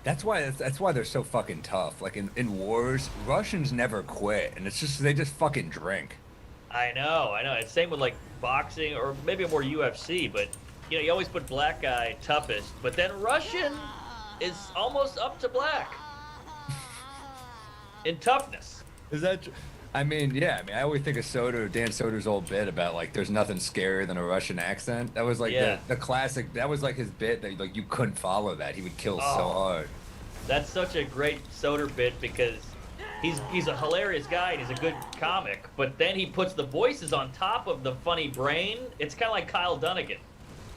Speaker 8: That's why they're so fucking tough. Like in wars, Russians never quit, and it's just they just fucking drink.
Speaker 6: I know. It's same with like boxing or maybe more UFC, but you always put black guy toughest, but then Russian is almost up to black in toughness.
Speaker 8: Is that? I mean, yeah. I mean, I always think of Dan Soder's old bit about like there's nothing scarier than a Russian accent. That was like the classic. That was like his bit that like you couldn't follow that. He would kill so hard.
Speaker 6: That's such a great Soder bit because he's a hilarious guy and he's a good comic, but then he puts the voices on top of the funny brain. It's kind of like Kyle Dunnigan.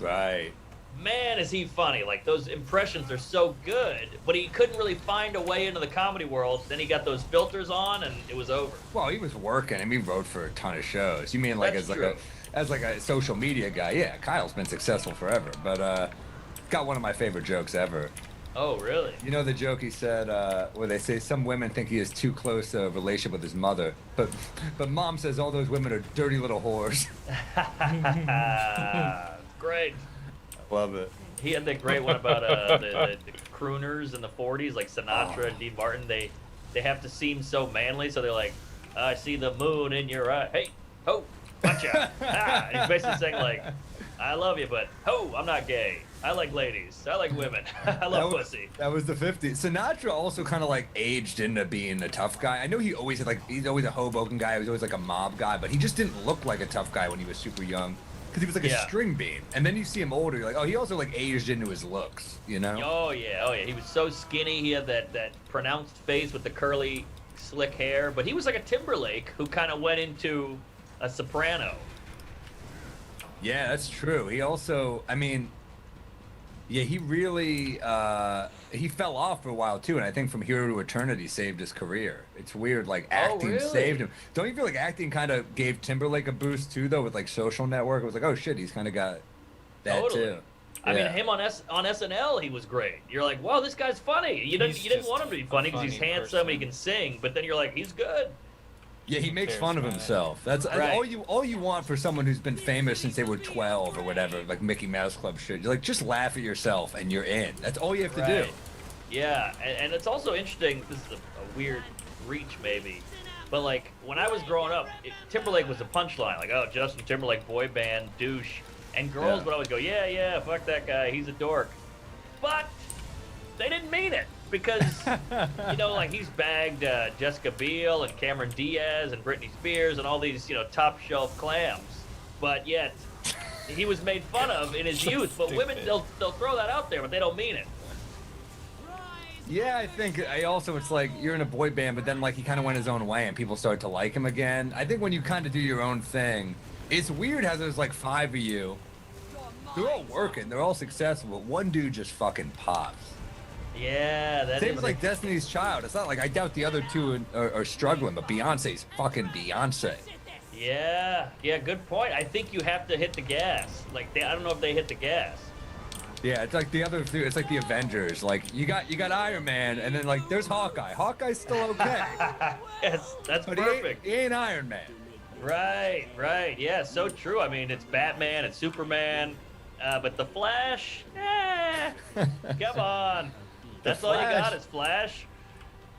Speaker 8: Right.
Speaker 6: Man, is he funny. Like, those impressions are so good, but he couldn't really find a way into the comedy world. Then he got those filters on, and it was over.
Speaker 8: Well, he was working. I mean, he wrote for a ton of shows. You mean like
Speaker 6: That's
Speaker 8: as
Speaker 6: true.
Speaker 8: like a social media guy? Yeah, Kyle's been successful forever, but got one of my favorite jokes ever.
Speaker 6: Oh, really?
Speaker 8: You know the joke he said where they say some women think he has too close a relationship with his mother, but mom says all those women are dirty little whores.
Speaker 6: Great.
Speaker 8: Love it.
Speaker 6: He had that great one about the crooners in the 40s, like Sinatra and Dean Martin. They have to seem so manly, so they're like, I see the moon in your eye. Hey, ho, Gotcha. Ah, and he's basically saying like, I love you, but I'm not gay. I like ladies. I like women. I love pussy.
Speaker 8: That was the 50s. Sinatra also kind of like aged into being a tough guy. I know he always had like, he's always a Hoboken guy. He was always like a mob guy, but he just didn't look like a tough guy when he was super young because he was like a string bean. And then you see him older, you're like, oh, he also like aged into his looks, you know?
Speaker 6: Oh yeah. He was so skinny. He had that pronounced face with the curly, slick hair. But he was like a Timberlake who kind of went into a soprano.
Speaker 8: Yeah, that's true. He also, I mean, yeah, he really he fell off for a while too, and I think From Hero to Eternity saved his career. It's weird, like acting
Speaker 6: really?
Speaker 8: saved him. Don't you feel like acting kind of gave Timberlake a boost too, though, with like Social Network? It was like, oh shit, he's kind of got that
Speaker 6: Totally.
Speaker 8: too.
Speaker 6: I mean,
Speaker 8: Yeah.
Speaker 6: him on SNL, he was great. You're like, wow, this guy's funny. You didn't
Speaker 9: He's
Speaker 6: want him to be funny
Speaker 9: a
Speaker 6: because he's
Speaker 9: funny
Speaker 6: handsome and he
Speaker 9: person.
Speaker 6: can sing. But then you're like, he's good.
Speaker 8: Yeah, he makes
Speaker 9: Cares
Speaker 8: fun of
Speaker 9: about it.
Speaker 8: himself. That's
Speaker 6: Right.
Speaker 8: all you want for someone who's been famous since they were 12 or whatever, like Mickey Mouse Club shit. You're like, just laugh at yourself and you're in. That's all you have to do.
Speaker 6: Right. Yeah, and it's also interesting. This is a weird reach, maybe, but like when I was growing up, Timberlake was a punchline. Like, oh, Justin Timberlake, boy band, douche, and girls
Speaker 8: Yeah.
Speaker 6: would always go, yeah, fuck that guy, he's a dork. But they didn't mean it because like he's bagged Jessica Biel and Cameron Diaz and Britney Spears and all these top shelf clams, but yet he was made fun of in his youth. But women, they'll throw that out there, but they don't mean it.
Speaker 8: Yeah, I think it's like you're in a boy band, but then like he kind of went his own way and people started to like him again. I think when you kind of do your own thing, it's weird how there's like 5 of you. They're all working, they're all successful, but one dude just fucking pops.
Speaker 6: Yeah, that
Speaker 8: Same
Speaker 6: is
Speaker 8: with like Destiny's Child. It's not like I doubt the other two are struggling, but Beyonce's fucking Beyonce.
Speaker 6: Yeah, good point. I think you have to hit the gas. Like I don't know if they hit the gas.
Speaker 8: Yeah, it's like the other two. It's like the Avengers. Like you got Iron Man, and then like there's Hawkeye. Hawkeye's still okay,
Speaker 6: Yes, that's
Speaker 8: but
Speaker 6: perfect.
Speaker 8: he ain't Iron Man.
Speaker 6: Right. Yeah, so true. I mean, it's Batman, it's Superman, but the Flash, come on. That's all you
Speaker 8: Flash.
Speaker 6: got is Flash.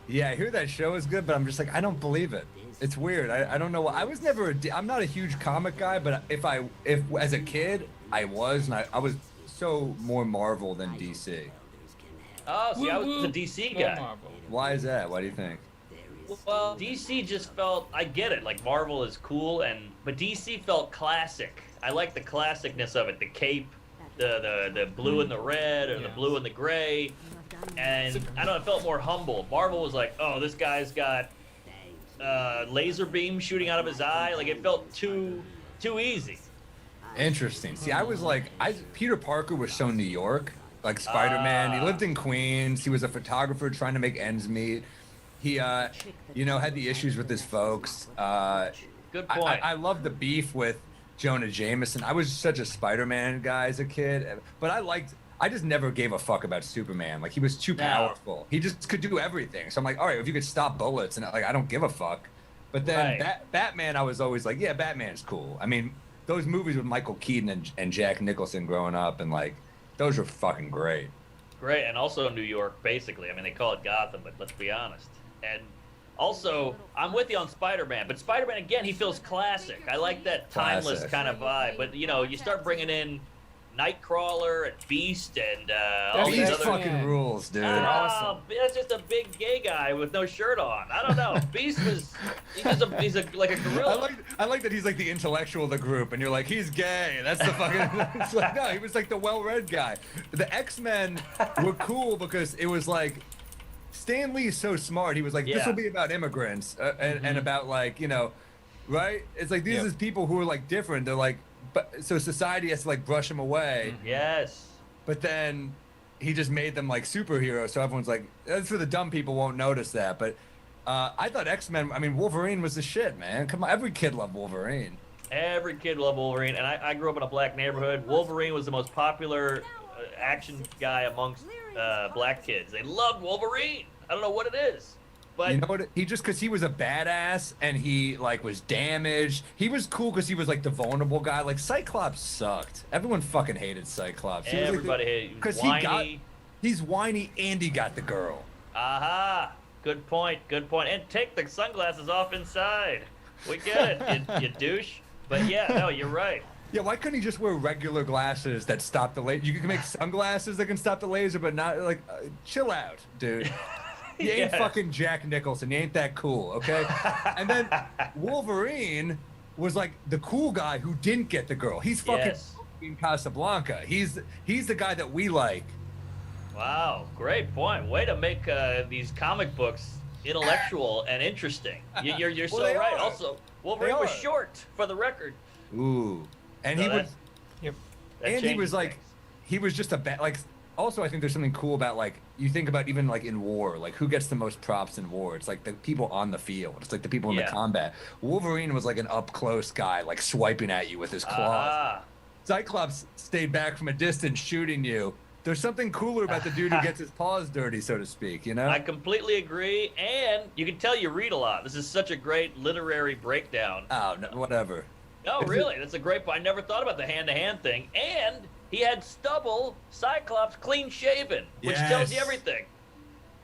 Speaker 8: Yeah, I hear that show is good, but I'm just like I don't believe it. It's weird. I don't know. I was never. I'm not a huge comic guy, but if as a kid I was, and I was so more Marvel than DC.
Speaker 6: Oh, see, I was
Speaker 9: Woo-woo.
Speaker 6: the DC
Speaker 9: More
Speaker 6: guy.
Speaker 9: Marvel.
Speaker 8: Why is that? Why do you think?
Speaker 6: Well, DC just felt, I get it, like Marvel is cool, but DC felt classic. I like the classicness of it, the cape, the blue and the red, or the
Speaker 9: Yeah.
Speaker 6: blue and the gray, and I don't know, it felt more humble. Marvel was like, oh, this guy's got laser beam shooting out of his eye, like it felt too easy.
Speaker 8: Interesting. See, I was like, Peter Parker was so New York, like Spider-Man. He lived in Queens. He was a photographer trying to make ends meet. He, had the issues with his folks.
Speaker 6: Good point.
Speaker 8: I love the beef with Jonah Jameson. I was such a Spider-Man guy as a kid, but I just never gave a fuck about Superman. Like he was too
Speaker 6: No.
Speaker 8: powerful. He just could do everything. So I'm like, all right, if you could stop bullets, and like I don't give a fuck. But then
Speaker 6: Right.
Speaker 8: Batman, I was always like, yeah, Batman's cool. I mean, those movies with Michael Keaton and Jack Nicholson growing up, and like those were fucking great.
Speaker 6: Great, and also New York, basically. I mean, they call it Gotham, but let's be honest. And also, I'm with you on Spider-Man, but Spider-Man, again, he feels classic. I like that timeless
Speaker 8: Classic.
Speaker 6: kind of vibe. But, you start bringing in Nightcrawler and Beast and all
Speaker 8: These
Speaker 6: these
Speaker 9: Beast
Speaker 6: other...
Speaker 8: fucking rules, dude.
Speaker 6: Ah, that's just a big gay guy with no shirt on. I don't know. Beast was... He's like a gorilla.
Speaker 8: I like that he's like the intellectual of the group, and you're like, he's gay. That's the fucking. It's like, no, he was like the well-read guy. The X-Men were cool because it was like, Stan Lee is so smart. He was like, this
Speaker 6: Yeah.
Speaker 8: will be about immigrants and about like right? It's like these is people who are like different. They're like, but so society has to like brush them away.
Speaker 6: Yes.
Speaker 8: But then he just made them like superheroes, so everyone's like, that's for the dumb people won't notice that. But I thought X-Men, I mean, Wolverine was the shit, man. Come on, every kid loved Wolverine.
Speaker 6: Every kid loved Wolverine, and I grew up in a black neighborhood. Wolverine was the most popular action guy amongst black kids. They loved Wolverine. I don't know what it is, but
Speaker 8: You know what? Because he was a badass and he like was damaged. He was cool because he was like the vulnerable guy. Like Cyclops sucked. Everyone fucking hated Cyclops. He was, like,
Speaker 6: everybody hated. He was
Speaker 8: because
Speaker 6: whiny.
Speaker 8: he's whiny and he got the girl.
Speaker 6: Aha! Good point. And take the sunglasses off inside. We get it, you douche. But yeah, no, you're right.
Speaker 8: Yeah, why couldn't he just wear regular glasses that stop the laser? You can make sunglasses that can stop the laser, but not like, chill out, dude. You ain't
Speaker 6: Yes.
Speaker 8: fucking Jack Nicholson. You ain't that cool, okay? And then Wolverine was like the cool guy who didn't get the girl. He's fucking
Speaker 6: Yes.
Speaker 8: in Casablanca. He's the guy that we like.
Speaker 6: Wow, great point. Way to make these comic books intellectual and interesting. You're
Speaker 8: Well,
Speaker 6: so
Speaker 8: they
Speaker 6: right.
Speaker 8: are.
Speaker 6: Also, Wolverine was
Speaker 8: are.
Speaker 6: short, for the record.
Speaker 8: Ooh. And
Speaker 6: So
Speaker 8: he was,
Speaker 1: Yep.
Speaker 6: that
Speaker 8: and he
Speaker 6: changes
Speaker 8: was like,
Speaker 6: things.
Speaker 8: he was just a bad, like, also I think there's something cool about, like, you think about even like in war, like who gets the most props in war? It's like the people on the field. It's like the people in the
Speaker 6: Yeah.
Speaker 8: combat. Wolverine was like an up close guy, like swiping at you with his claws.
Speaker 6: Ah,
Speaker 8: Cyclops stayed back from a distance shooting you. There's something cooler about the dude who gets his paws dirty, so to speak, you know?
Speaker 6: I completely agree, and you can tell you read a lot. This is such a great literary breakdown.
Speaker 8: Oh, no, whatever.
Speaker 6: No,
Speaker 8: Is it-
Speaker 6: really, that's a great point. I never thought about the hand-to-hand thing. And he had stubble, Cyclops clean shaven, which tells you
Speaker 8: Yes.
Speaker 6: everything.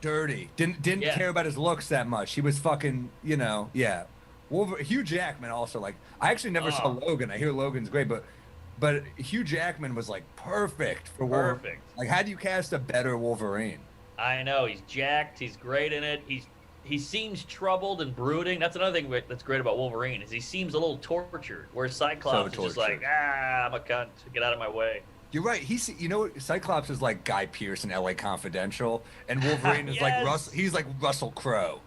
Speaker 8: Dirty. Didn't
Speaker 6: Yeah.
Speaker 8: care about his looks that much. He was fucking, you know, yeah. Hugh Jackman also, like, I actually never saw
Speaker 6: Oh.
Speaker 8: Logan. I hear Logan's great, but Hugh Jackman was like perfect for Wolverine.
Speaker 6: Perfect.
Speaker 8: Like, how do you cast a better Wolverine?
Speaker 6: I know, he's jacked, he's great in it. He seems troubled and brooding. That's another thing that's great about Wolverine is he seems a little tortured, whereas Cyclops
Speaker 8: So
Speaker 6: is just like,
Speaker 8: tortured.
Speaker 6: I'm a cunt, get out of my way.
Speaker 8: You're right. You know, Cyclops is like Guy Pearce in L.A. Confidential, and Wolverine is like
Speaker 6: Yes.
Speaker 8: Russell. He's like Russell Crowe.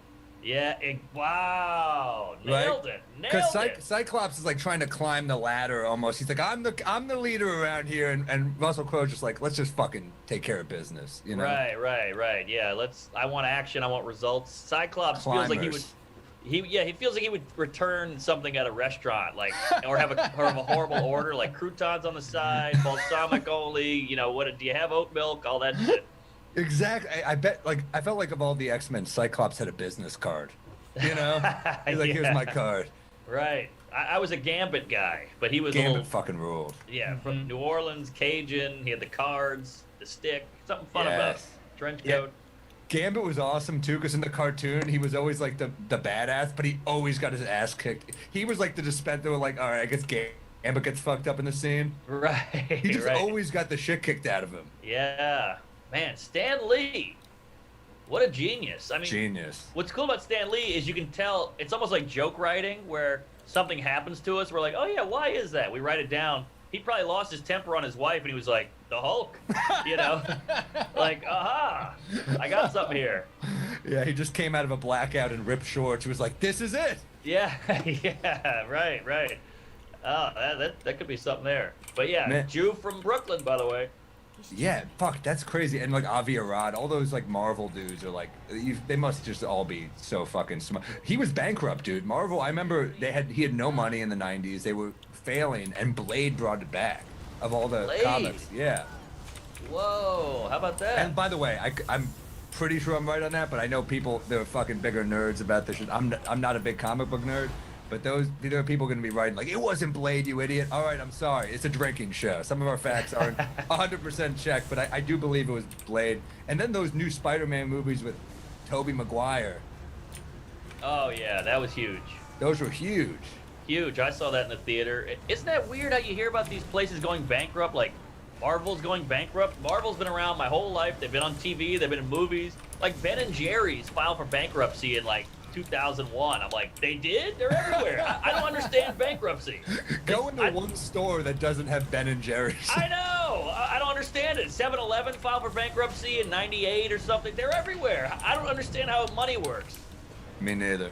Speaker 6: Yeah, wow, nailed it, nailed
Speaker 8: Because
Speaker 6: it.
Speaker 8: Cyclops is like trying to climb the ladder almost. He's like, I'm the leader around here, and Russell Crowe's just like, let's just fucking take care of business, you know?
Speaker 6: Right. Yeah, I want action. I want results. Cyclops feels like he would.
Speaker 8: Climbers.
Speaker 6: He feels like he would return something at a restaurant, like, or have a horrible order, like croutons on the side, balsamic only. You know, do you have oat milk? All that shit.
Speaker 8: Exactly. I bet. Like, I felt like of all the X-Men, Cyclops had a business card. You know? He's like, here's my card.
Speaker 6: Right. I was a Gambit guy, but he was a
Speaker 8: Gambit
Speaker 6: little,
Speaker 8: fucking ruled.
Speaker 6: yeah, from New Orleans, Cajun. He had the cards, the stick, something fun about it.
Speaker 8: Yes.
Speaker 6: Trench
Speaker 8: Yeah.
Speaker 6: coat.
Speaker 8: Gambit was awesome too, because in the cartoon he was always like the badass, but he always got his ass kicked. He was like the dispenser. They were like, all right, I guess Gambit gets fucked up in the scene.
Speaker 6: Right.
Speaker 8: He just
Speaker 6: right.
Speaker 8: always got the shit kicked out of him.
Speaker 6: Yeah. Man, Stan Lee. What a genius. I mean,
Speaker 8: Genius.
Speaker 6: what's cool about Stan Lee is you can tell it's almost like joke writing where something happens to us. We're like, oh yeah, why is that? We write it down. He probably lost his temper on his wife and he was like, the Hulk, you know? Like, aha, I got something here.
Speaker 8: Yeah, he just came out of a blackout in ripped shorts. He was like, this is it.
Speaker 6: Yeah, yeah, right. Oh, that could be something there. But yeah,
Speaker 8: Man.
Speaker 6: Jew from Brooklyn, by the way.
Speaker 8: Yeah, fuck, that's crazy. And like Avi Arad, all those like Marvel dudes are like, they must just all be so fucking smart. He was bankrupt, dude. Marvel, I remember he had no money in the 90s. They were failing, and Blade brought it back of all the
Speaker 6: Blade?
Speaker 8: comics. Yeah.
Speaker 6: Whoa, how about that?
Speaker 8: And by the way, I'm pretty sure I'm right on that, but I know people, they're fucking bigger nerds about this shit. I'm not a big comic book nerd, but there are people going to be writing like, it wasn't Blade, you idiot. All right, I'm sorry. It's a drinking show. Some of our facts aren't 100% checked, but I do believe it was Blade. And then those new Spider-Man movies with Tobey Maguire,
Speaker 6: Oh yeah, that was huge.
Speaker 8: those were huge.
Speaker 6: Huge. I saw that in the theater. Isn't that weird how you hear about these places going bankrupt? Like Marvel's going bankrupt. Marvel's been around my whole life. They've been on TV. They've been in movies. Like Ben and Jerry's filed for bankruptcy in like 2001. I'm like, they did? They're everywhere. I don't understand bankruptcy.
Speaker 8: Go into
Speaker 6: I-
Speaker 8: one store that doesn't have Ben and Jerry's.
Speaker 6: I know. I don't understand it. 7-Eleven filed for bankruptcy in '98 or something. They're everywhere. I don't understand how money works.
Speaker 8: Me neither.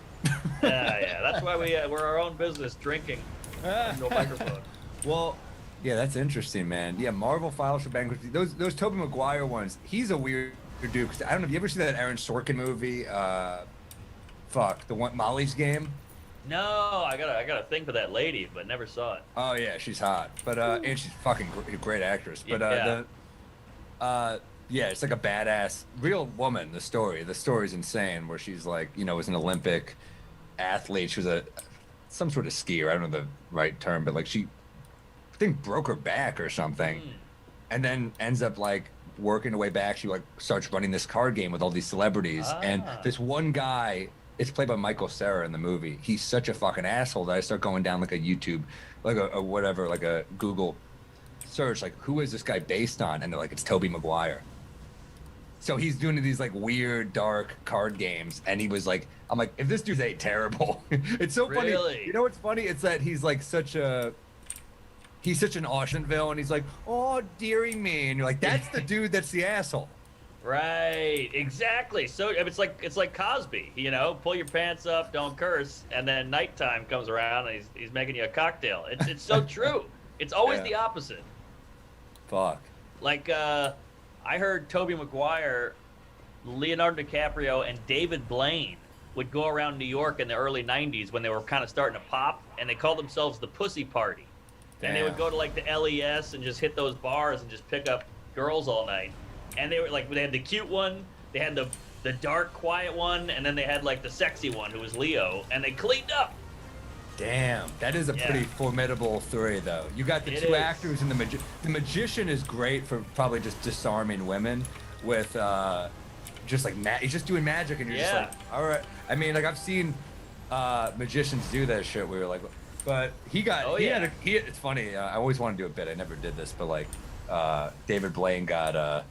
Speaker 6: Yeah. That's why we're our own business, drinking. No microphone.
Speaker 8: Well, yeah, that's interesting, man. Yeah, Marvel files for bankruptcy. Those Tobey Maguire ones. He's a weird dude. 'Cause I don't know. Have you ever seen that Aaron Sorkin movie? The one Molly's Game.
Speaker 6: No, I gotta think for that lady, but never saw it.
Speaker 8: Oh yeah, she's hot. But and she's fucking great actress. But
Speaker 6: Yeah.
Speaker 8: yeah, it's like a badass real woman. The story's insane. Where she's like, was an Olympic athlete. She was some sort of skier. I don't know the right term, but like I think broke her back or something, and then ends up like working her way back. She like starts running this card game with all these celebrities, and
Speaker 6: Ah.
Speaker 8: this one guy it's played by Michael Cera in the movie. He's such a fucking asshole that I start going down like a YouTube, like a whatever, like a Google search, like who is this guy based on? And they're like, it's Tobey Maguire. So he's doing these like weird, dark card games, and he was like, I'm like, if this dude ain't terrible, it's so funny.
Speaker 6: Really?
Speaker 8: You know what's funny? It's that he's like he's such an Auschwitz, and he's like, oh, dearie me, and you're like, that's the dude that's the asshole.
Speaker 6: Right, exactly. So it's like Cosby, you know, pull your pants up, don't curse, and then nighttime comes around and he's making you a cocktail. It's so true. It's always
Speaker 8: Yeah.
Speaker 6: the opposite.
Speaker 8: Fuck.
Speaker 6: Like I heard Tobey Maguire, Leonardo DiCaprio, and David Blaine would go around New York in the early 90s when they were kind of starting to pop, and they called themselves the Pussy Party. And they would
Speaker 8: Damn.
Speaker 6: go to like the LES and just hit those bars and just pick up girls all night. And they were like, they had the cute one, they had the dark, quiet one, and then they had like the sexy one who was Leo, and they cleaned up.
Speaker 8: Damn, that is a
Speaker 6: Yeah.
Speaker 8: pretty formidable three, though. You got the
Speaker 6: It
Speaker 8: two
Speaker 6: is.
Speaker 8: actors and the magician is great for probably just disarming women with just like he's just doing magic, and you're just
Speaker 6: Yeah.
Speaker 8: like, all right. I mean, like I've seen magicians do that shit. We were like, but he got.
Speaker 6: Oh,
Speaker 8: he
Speaker 6: yeah.
Speaker 8: had it's funny. I always want to do a bit. I never did this, but like David Blaine got.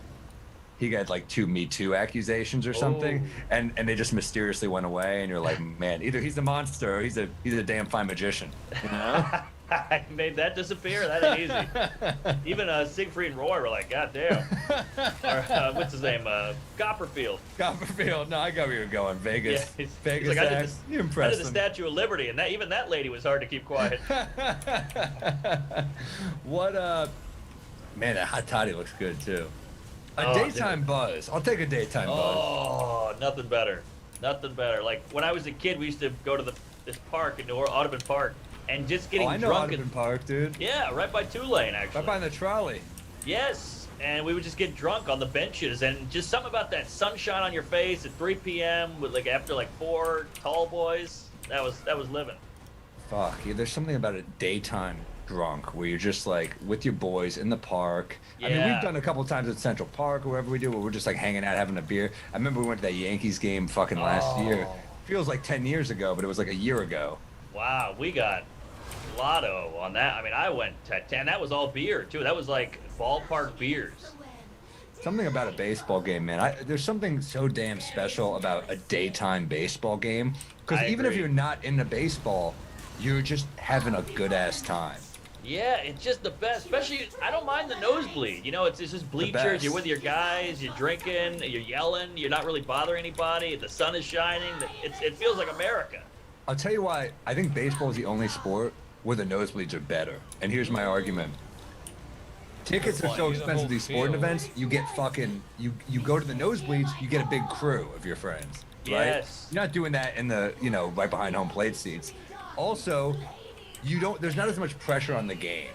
Speaker 8: He got like 2 Me Too accusations or something,
Speaker 6: Oh.
Speaker 8: and they just mysteriously went away. And you're like, man, either he's a monster or he's a damn fine magician. You know?
Speaker 6: I made that disappear. That ain't easy. Even Siegfried and Roy were like, God damn. Or what's his name? Copperfield.
Speaker 8: Copperfield. No, I got where you're going. Vegas.
Speaker 6: Yeah, he's
Speaker 8: Vegas
Speaker 6: like, I did
Speaker 8: act. You
Speaker 6: I
Speaker 8: impressed
Speaker 6: did the
Speaker 8: him.
Speaker 6: Statue of Liberty, and even that lady was hard to keep quiet.
Speaker 8: What man, that hot toddy looks good too. A
Speaker 6: Oh,
Speaker 8: daytime buzz. I'll take a daytime buzz.
Speaker 6: Oh, nothing better. Nothing better. Like when I was a kid, we used to go to this park in New Orleans, Audubon Park, and just getting
Speaker 8: I know
Speaker 6: drunk.
Speaker 8: Audubon Park, dude.
Speaker 6: Yeah, right by Tulane, actually.
Speaker 8: Right behind the trolley.
Speaker 6: Yes, and we would just get drunk on the benches, and just something about that sunshine on your face at 3 p.m. with like after like 4 tall boys. That was living.
Speaker 8: Fuck, yeah, there's something about a daytime drunk where you're just like with your boys in the park. I mean,
Speaker 6: Yeah.
Speaker 8: we've done a couple times at Central Park or wherever we do where we're just like hanging out having a beer. I remember we went to that Yankees game fucking last year.
Speaker 6: Oh.
Speaker 8: Feels like 10 years ago, but it was like a year ago.
Speaker 6: Wow, we got lotto on that. I mean, I went to 10. That was all beer too. That was like ballpark beers.
Speaker 8: Something about a baseball game, man. There's something so damn special about a daytime baseball game. Because
Speaker 6: I
Speaker 8: even if
Speaker 6: agree.
Speaker 8: you're not into baseball, you're just having a good ass time.
Speaker 6: Yeah, it's just the best. Especially, I don't mind the nosebleed. You know, it's just bleachers.
Speaker 8: best.
Speaker 6: You're with your guys. You're drinking. You're yelling. You're not really bothering anybody. The sun is shining. It feels like America.
Speaker 8: I'll tell you why. I think baseball is the only sport where the nosebleeds are better. And here's my argument. Tickets are so expensive to these sporting events. You get fucking you go to the nosebleeds. You get a big crew of your friends. Right?
Speaker 6: Yes.
Speaker 8: You're not doing that in the right behind home plate seats. Also, there's not as much pressure on the game.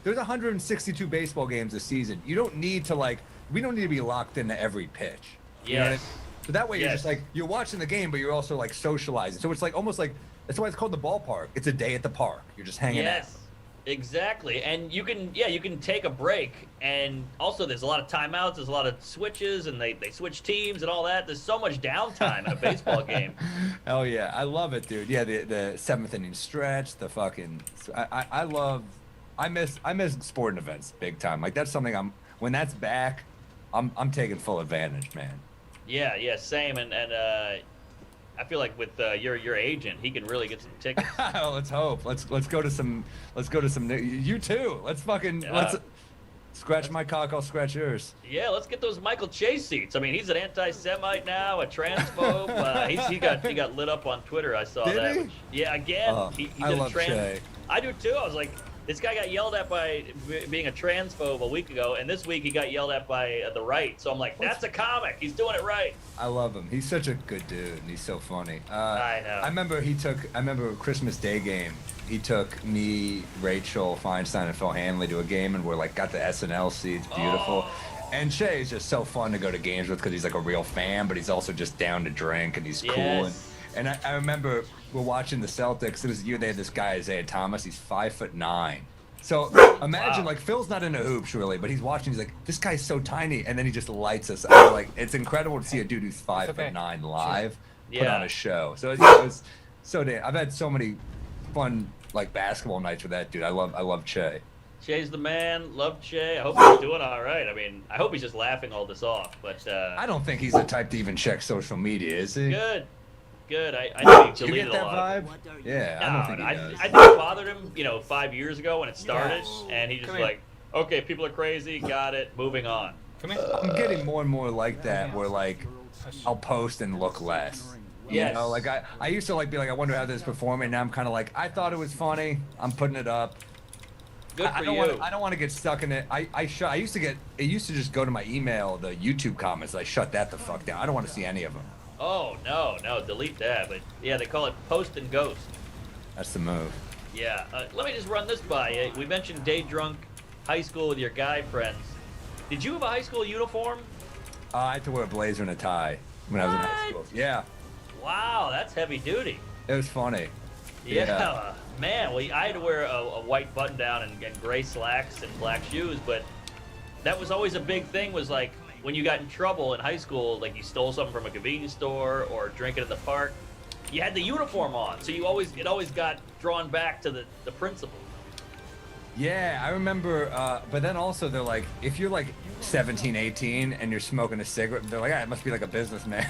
Speaker 8: There's 162 baseball games this season. You don't need to we don't need to be locked into every pitch. You know what I
Speaker 6: Yes.
Speaker 8: mean? So that way you're
Speaker 6: Yes.
Speaker 8: just like you're watching the game, but you're also like socializing. So it's like almost like that's why it's called the ballpark. It's a day at the park. You're just hanging out.
Speaker 6: Yes, exactly. And you can take a break. And also, there's a lot of timeouts. There's a lot of switches, and they switch teams and all that. There's so much downtime in a baseball game.
Speaker 8: Oh yeah, I love it, dude. Yeah, the 7th inning stretch, the fucking I miss sporting events big time. Like that's something when that's back, I'm taking full advantage, man.
Speaker 6: Yeah, same. And I feel like with your agent, he can really get some tickets.
Speaker 8: Let's hope. Let's go to some. You too. Let's scratch my cock. I'll scratch yours.
Speaker 6: Yeah, let's get those Michael Chase seats. I mean, he's an anti-Semite now, a transphobe. He got lit up on Twitter. I saw
Speaker 8: Did
Speaker 6: that.
Speaker 8: he?
Speaker 6: Which- yeah, again,
Speaker 8: Oh,
Speaker 6: he
Speaker 8: I
Speaker 6: did
Speaker 8: love Shay.
Speaker 6: I do too. I was like, this guy got yelled at by being a transphobe a week ago, and this week he got yelled at by the right. So I'm like, that's a comic. He's doing it right.
Speaker 8: I love him. He's such a good dude, and he's so funny.
Speaker 6: I know.
Speaker 8: I remember Christmas Day game. He took me, Rachel Feinstein, and Phil Hanley to a game, and we're like got the SNL seats, beautiful.
Speaker 6: Oh.
Speaker 8: And Shay is just so fun to go to games with because he's like a real fan, but he's also just down to drink, and he's cool.
Speaker 6: Yes.
Speaker 8: And I remember we're watching the Celtics. It was the year they had this guy Isaiah Thomas. He's 5'9", So imagine like Phil's not into hoops really, but he's watching. He's like, this guy's so tiny, and then he just lights us up. Like it's incredible to see a dude who's 5'9" live put on a show. So it was so damn. I've had so many fun like basketball nights with that dude. I love Che.
Speaker 6: Che's the man. Love Che. I hope he's doing all right. I mean, I hope he's just laughing all this off. But
Speaker 8: I don't think he's the type to even check social media, is he?
Speaker 6: good. I think
Speaker 8: You
Speaker 6: deleted
Speaker 8: get that
Speaker 6: a lot.
Speaker 8: vibe? Yeah, I don't think he does.
Speaker 6: I think it bothered him, 5 years ago when it started, and he just
Speaker 1: Come here.
Speaker 6: like, okay, people are crazy, got it, moving on.
Speaker 1: Come here.
Speaker 8: I'm getting more and more like that, where like I'll post and look less.
Speaker 6: Yes.
Speaker 8: You know, like I used to like be like, I wonder how this is performing. Now I'm kind of like, I thought it was funny. I'm putting it up.
Speaker 6: Good for
Speaker 8: I don't
Speaker 6: you.
Speaker 8: want. I don't want to get stuck in it. I used to get. It used to just go to my email, the YouTube comments. I shut that the fuck down. I don't want to see any of them.
Speaker 6: Oh no, delete that. But yeah, they call it post and ghost.
Speaker 8: That's the move.
Speaker 6: Yeah. Let me just run this by you. We mentioned day drunk, high school with your guy friends. Did you have a high school uniform?
Speaker 8: I had to wear a blazer and a tie when I was in high school. Yeah,
Speaker 6: Wow, that's heavy duty.
Speaker 8: it was funny.
Speaker 6: Yeah, man. Well, I had to wear a white button down and gray slacks and black shoes, but that was always a big thing. Was like when you got in trouble in high school, like you stole something from a convenience store or drinking in the park, you had the uniform on, so it always got drawn back to the principal.
Speaker 8: Yeah, I remember, but then also they're like, if you're like 17, 18 and you're smoking a cigarette, they're like, it must be like a businessman.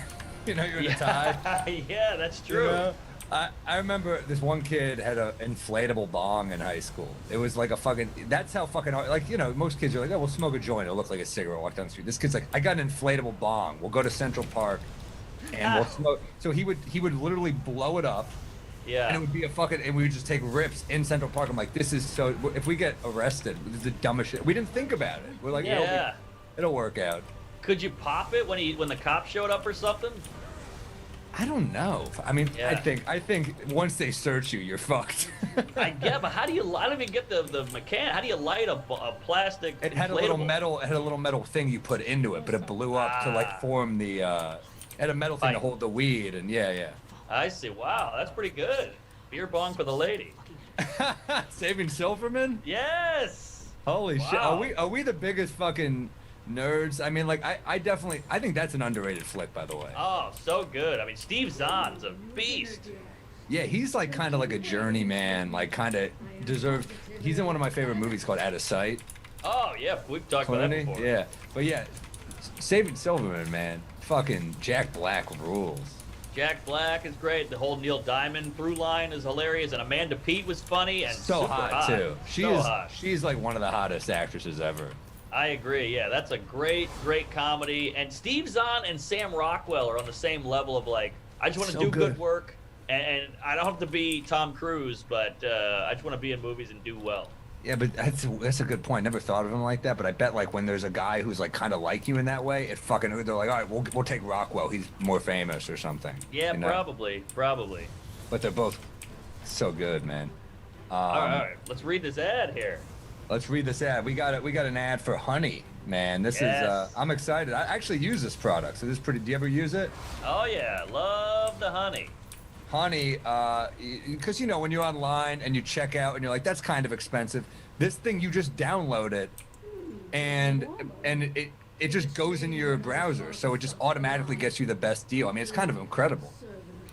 Speaker 8: You're in a tie.
Speaker 6: Yeah, that's
Speaker 8: You
Speaker 6: true.
Speaker 8: know? I remember this one kid had an inflatable bong in high school. It was like a fucking, that's how fucking hard, like, most kids are like, oh, we'll smoke a joint. It'll look like a cigarette, walk down the street. This kid's like, I got an inflatable bong. We'll go to Central Park and we'll smoke. So he would literally blow it up.
Speaker 6: Yeah.
Speaker 8: And it would be and we would just take rips in Central Park. I'm like, this is so, if we get arrested, this is the dumbest shit. We didn't think about it. We're like,
Speaker 6: Yeah.
Speaker 8: it'll work out.
Speaker 6: Could you pop it when the cops showed up or something?
Speaker 8: I don't know. I mean,
Speaker 6: Yeah.
Speaker 8: I think once they search you, you're fucked.
Speaker 6: I get, but how do you? I don't even get the mechanic. How do you light a plastic?
Speaker 8: It had a little
Speaker 6: inflatable?
Speaker 8: metal thing you put into it, but it blew up to like form the. It had a metal thing to
Speaker 6: Like-
Speaker 8: hold the weed, and yeah.
Speaker 6: I see. Wow, that's pretty good. Beer bong for the lady.
Speaker 8: Saving Silverman?
Speaker 6: Yes.
Speaker 8: Holy shit!
Speaker 6: Wow.
Speaker 8: Are we the biggest fucking nerds? I mean, like I think that's an underrated flick, by the way.
Speaker 6: Oh, so good. I mean, Steve Zahn's a beast.
Speaker 8: Yeah, he's like kind of like a journeyman, like kind of deserves. He's in one of my favorite movies called Out of Sight.
Speaker 6: Oh yeah, we've talked about that
Speaker 8: Clooney?
Speaker 6: before.
Speaker 8: Yeah, but yeah, Saving Silverman, man, fucking Jack Black rules.
Speaker 6: Jack Black is great. The whole Neil Diamond through line is hilarious, and Amanda Peet was funny and
Speaker 8: So
Speaker 6: super
Speaker 8: hot too.
Speaker 6: Hot.
Speaker 8: She's like one of the hottest actresses ever.
Speaker 6: I agree. Yeah, that's a great comedy. And Steve Zahn and Sam Rockwell are on the same level of like, I just want to
Speaker 8: So
Speaker 6: do good
Speaker 8: good.
Speaker 6: work, and I don't have to be Tom Cruise, but I just want to be in movies and do well.
Speaker 8: Yeah, but that's a good point. Never thought of him like that. But I bet like when there's a guy who's like kind of like you in that way, they're like, all right, we'll take Rockwell. He's more famous or something.
Speaker 6: Yeah,
Speaker 8: you know?
Speaker 6: probably.
Speaker 8: But they're both so good, man.
Speaker 6: All right, let's read this ad here.
Speaker 8: Let's read this ad. We got an ad for Honey, man. This
Speaker 6: Yes.
Speaker 8: is I'm excited. I actually use this product, so this is pretty. Do you ever use it?
Speaker 6: Oh yeah, love the honey.
Speaker 8: Honey, because when you're online and you check out and you're like, that's kind of expensive. This thing, you just download it, and it just goes into your browser, so it just automatically gets you the best deal. I mean, it's kind of incredible.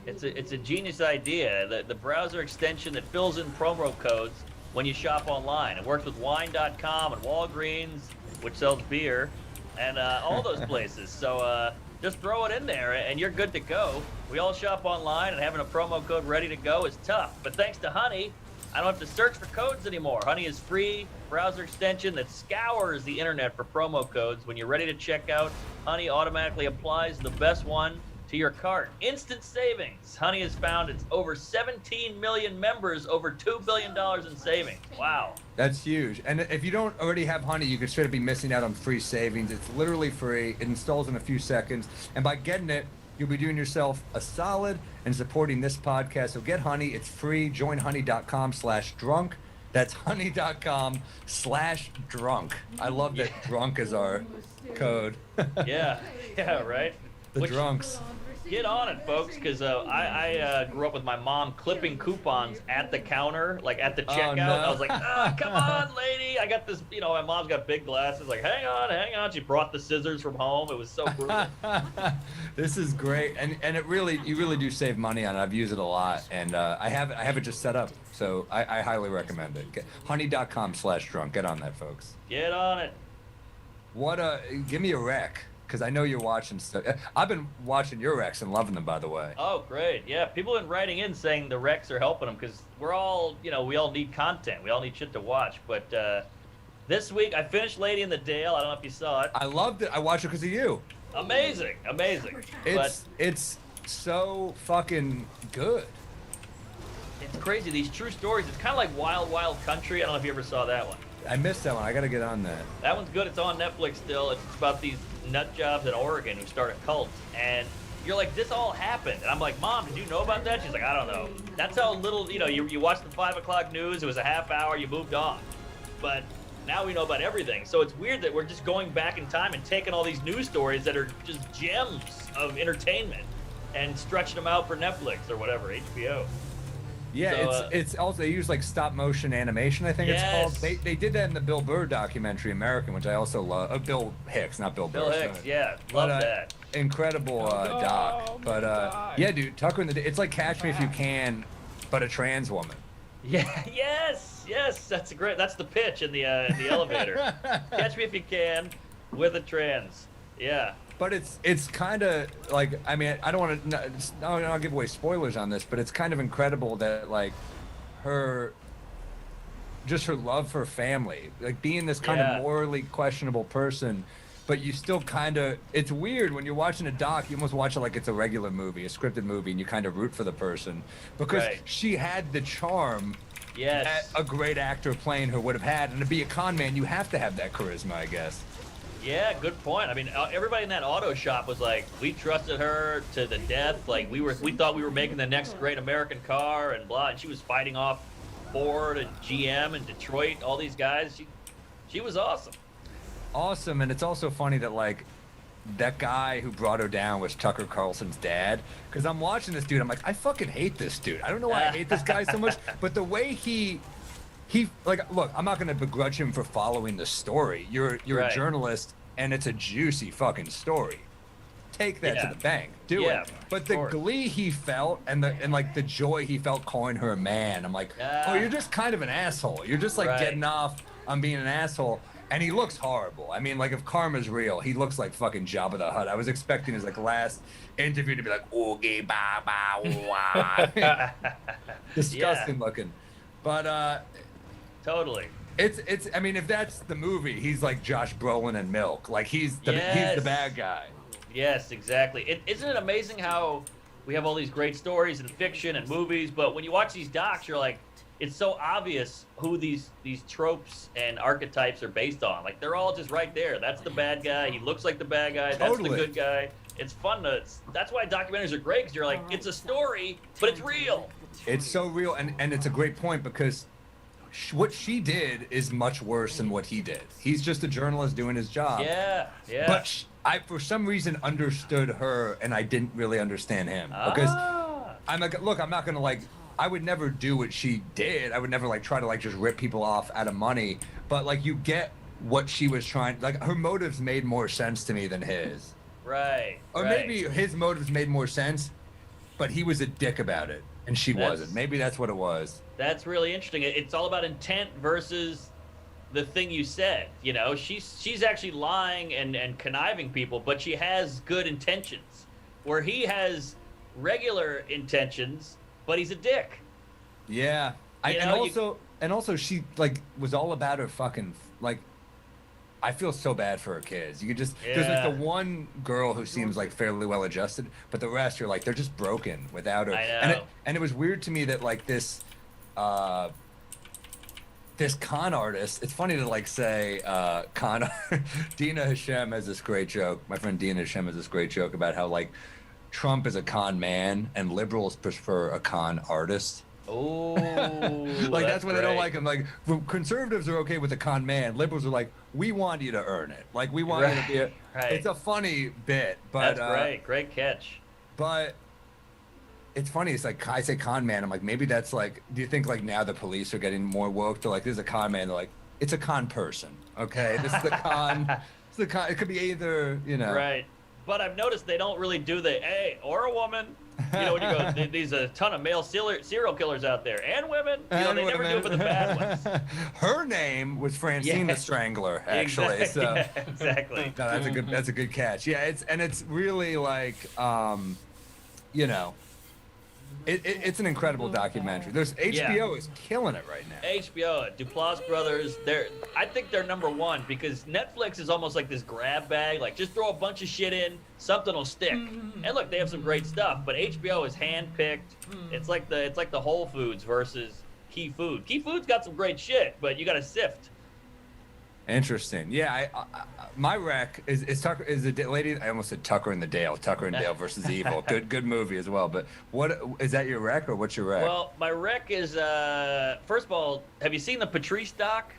Speaker 6: It's a genius idea. The browser extension that fills in promo codes when you shop online. It works with Wine.com and Walgreens, which sells beer, and all those places. So just throw it in there, and you're good to go. We all shop online, and having a promo code ready to go is tough. But thanks to Honey, I don't have to search for codes anymore. Honey is free browser extension that scours the internet for promo codes. When you're ready to check out, Honey automatically applies the best one to your cart. Instant savings. Honey has found its over 17 million members, over $2 billion in savings. Wow.
Speaker 8: That's huge. And if you don't already have Honey, you could straight up be missing out on free savings. It's literally free. It installs in a few seconds. And by getting it, you'll be doing yourself a solid and supporting this podcast. So get Honey. It's free. Join honey.com/drunk. That's honey.com/drunk. I love that drunk is our code.
Speaker 6: Yeah, right?
Speaker 8: The drunks.
Speaker 6: Get on it, folks, because I grew up with my mom clipping coupons at the counter, like at the checkout.
Speaker 8: no.
Speaker 6: I was like, come on, lady. I got this, my mom's got big glasses. Like, hang on. She brought the scissors from home. It was so brutal.
Speaker 8: This is great, and you really do save money on it. I've used it a lot, and I have it just set up, so I highly recommend it. Honey.com/drunk. Get on that, folks.
Speaker 6: Get on it.
Speaker 8: Give me a rec, because I know you're watching stuff. I've been watching your recs and loving them, by the way.
Speaker 6: Oh, great. Yeah, people have been writing in saying the recs are helping them because we're all, we all need content. We all need shit to watch. But this week, I finished Lady in the Dale. I don't know if you saw it.
Speaker 8: I loved it. I watched it because of you.
Speaker 6: Amazing.
Speaker 8: It's so fucking good.
Speaker 6: It's crazy. These true stories. It's kind of like Wild Wild Country. I don't know if you ever saw that one.
Speaker 8: I missed that one. I got to get on that.
Speaker 6: That one's good. It's on Netflix still. It's about these nut jobs in Oregon who start a cult. And you're like, this all happened. And I'm like, Mom, did you know about that? She's like, I don't know. That's how little, you watch the 5 o'clock news. It was a half hour. You moved on. But now we know about everything. So it's weird that we're just going back in time and taking all these news stories that are just gems of entertainment and stretching them out for Netflix or whatever, HBO.
Speaker 8: Yeah,
Speaker 6: So,
Speaker 8: it's also, they use like stop motion animation, I think
Speaker 6: Yes.
Speaker 8: it's called. They did that in the Bill Burr documentary American, which I also love. Bill Hicks, not Bill Burr.
Speaker 6: Bill Hicks,
Speaker 8: sorry.
Speaker 6: yeah,
Speaker 8: But,
Speaker 6: love that.
Speaker 8: Incredible doc. But yeah, dude, Tucker in the it's like Catch Me If You Can, but a trans woman.
Speaker 6: Yeah, yes, that's the pitch in the elevator. Catch Me If You Can with a trans. Yeah.
Speaker 8: But it's kind of like, I mean, I don't want to not give away spoilers on this, but it's kind of incredible that like her love for family, like being this kind
Speaker 6: Yeah.
Speaker 8: of morally questionable person, but you still kind of, it's weird when you're watching a doc, you almost watch it like it's a regular movie, a scripted movie, and you kind of root for the person because
Speaker 6: Right.
Speaker 8: she had the charm
Speaker 6: Yes.
Speaker 8: that a great actor playing her would have had, and to be a con man, you have to have that charisma, I guess.
Speaker 6: Yeah, good point. I mean, everybody in that auto shop was like, we trusted her to the death. Like we thought we were making the next great American car and blah. And she was fighting off Ford and GM and Detroit, all these guys. She was awesome.
Speaker 8: Awesome, and it's also funny that like that guy who brought her down was Tucker Carlson's dad. Because I'm watching this dude, I'm like, I fucking hate this dude. I don't know why I hate this guy so much, but the way he like, look, I'm not gonna begrudge him for following the story. You're
Speaker 6: Right.
Speaker 8: a journalist, and it's a juicy fucking story. Take that
Speaker 6: Yeah.
Speaker 8: to the bank, do
Speaker 6: Yeah,
Speaker 8: it. But
Speaker 6: of
Speaker 8: the
Speaker 6: course.
Speaker 8: glee he felt and like the joy he felt calling her a man, I'm like, oh, you're just kind of an asshole. You're just like
Speaker 6: Right.
Speaker 8: getting off on being an asshole. And he looks horrible. I mean, like, if karma's real, he looks like fucking Jabba the Hutt. I was expecting his, like, last interview to be like, oogie ba ba wah. Disgusting looking. But,
Speaker 6: Totally.
Speaker 8: it's. I mean, if that's the movie, he's like Josh Brolin and Milk. Like, he's the
Speaker 6: Yes.
Speaker 8: bad guy.
Speaker 6: Yes, exactly. Isn't it amazing how we have all these great stories in fiction and movies, but when you watch these docs, you're like, it's so obvious who these tropes and archetypes are based on. Like, they're all just right there. That's the bad guy. He looks like the bad guy. That's
Speaker 8: Totally.
Speaker 6: the good guy. It's fun to. That's why documentaries are great, because you're like, it's a story, but it's real.
Speaker 8: It's so real, and it's a great point because what she did is much worse than what he did. He's just a journalist doing his job.
Speaker 6: Yeah.
Speaker 8: But I, for some reason, understood her, and I didn't really understand him because I'm like, look, I'm not gonna like. I would never do what she did. I would never like try to like just rip people off out of money. But like, you get what she was trying. Like, her motives made more sense to me than his.
Speaker 6: Right.
Speaker 8: Or
Speaker 6: right.
Speaker 8: maybe his motives made more sense, but he was a dick about it, and she wasn't. Maybe that's what it was.
Speaker 6: That's really interesting. It's all about intent versus the thing you said. You know, she's actually lying and conniving people, but she has good intentions. Where he has regular intentions, but he's a dick.
Speaker 8: Yeah. And also she like was all about her fucking like. I feel so bad for her kids. You could just there's like the one girl who seems like fairly well adjusted, but the rest are like they're just broken without her.
Speaker 6: I know.
Speaker 8: And it was weird to me that like this con artist. It's funny to like say Dina Hashem has this great joke. My friend Dina Hashem has this great joke about how like Trump is a con man and liberals prefer a con artist.
Speaker 6: Oh,
Speaker 8: Like that's why they don't
Speaker 6: great.
Speaker 8: like him. Like conservatives are okay with the con man. Liberals are like, we want you to earn it. Like we want you to be a.
Speaker 6: Right.
Speaker 8: It's a funny bit, but
Speaker 6: That's great. Great catch.
Speaker 8: But it's funny. It's like I say con man. I'm like, maybe that's like. Do you think like now the police are getting more woke? They're like, there's a con man. They're like, it's a con person. Okay, this is the con. It's the con. It could be either, you know.
Speaker 6: Right. But I've noticed they don't really do the or a woman. You know, when you go, there's a ton of male serial killers out there, and women. You know, they never do it for the bad ones.
Speaker 8: Her name was Francine the Strangler, actually.
Speaker 6: Exactly.
Speaker 8: So
Speaker 6: Yeah, exactly.
Speaker 8: no, that's a good catch. Yeah, it's really like, you know, it's an incredible documentary. There's HBO is killing it right now.
Speaker 6: HBO, Duplass Brothers, I think they're number one because Netflix is almost like this grab bag. Like, just throw a bunch of shit in, something will stick. And look, they have some great stuff, but HBO is handpicked. It's like the Whole Foods versus Key Food. Key Food's got some great shit, but you got to sift.
Speaker 8: Interesting. Yeah, my rec is Tucker is the lady. I almost said Tucker and the Dale. Tucker and Dale versus Evil. Good movie as well. But what is that your rec or what's your rec?
Speaker 6: Well, my rec is first of all, have you seen the Patrice doc?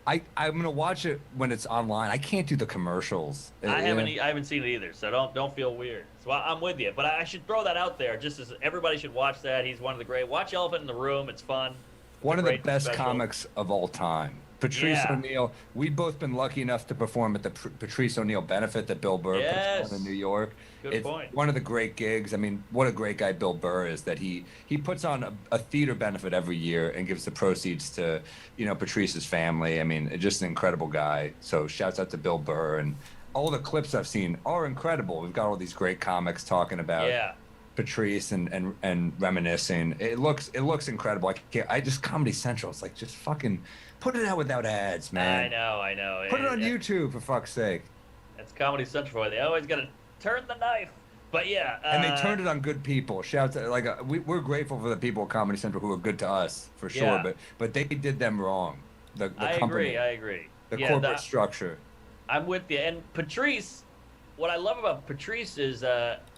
Speaker 8: I'm gonna watch it when it's online. I can't do the commercials.
Speaker 6: I haven't seen it either, so don't feel weird. So I'm with you, but I should throw that out there. Just as everybody should watch that. He's one of the great. Watch Elephant in the Room. It's fun.
Speaker 8: One of the best comics of all time. Patrice O'Neill. We've both been lucky enough to perform at the Patrice O'Neill benefit that Bill Burr puts on in New York.
Speaker 6: Good point.
Speaker 8: One of the great gigs. I mean, what a great guy Bill Burr is. That he puts on a theater benefit every year and gives the proceeds to, you know, Patrice's family. I mean, just an incredible guy. So shouts out to Bill Burr, and all the clips I've seen are incredible. We've got all these great comics talking about Patrice and reminiscing. It looks incredible. I just Comedy Central. It's like, just fucking put it out without ads, man.
Speaker 6: I know.
Speaker 8: Put it on YouTube for fuck's sake.
Speaker 6: That's Comedy Central. They always gotta turn the knife. But yeah.
Speaker 8: And they turned it on good people. Shouts out, like we're grateful for the people at Comedy Central who are good to us for sure. But they did them wrong. The company.
Speaker 6: I agree.
Speaker 8: The corporate structure.
Speaker 6: I'm with you. And Patrice. What I love about Patrice is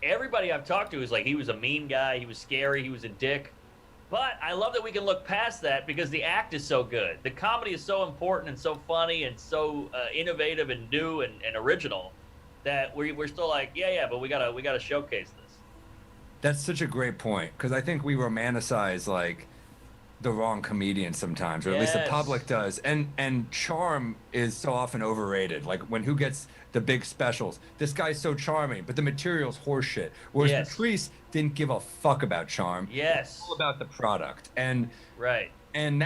Speaker 6: everybody I've talked to is like, he was a mean guy, he was scary, he was a dick. But I love that we can look past that because the act is so good. The comedy is so important and so funny and so innovative and new and original that we're still like, but we gotta showcase this.
Speaker 8: That's such a great point because I think we romanticize like the wrong comedian sometimes, or at least the public does. And charm is so often overrated. Like when who gets the big specials, this guy's so charming, but the material's horseshit. Whereas Patrice didn't give a fuck about charm.
Speaker 6: Yes.
Speaker 8: It's all about the product. And and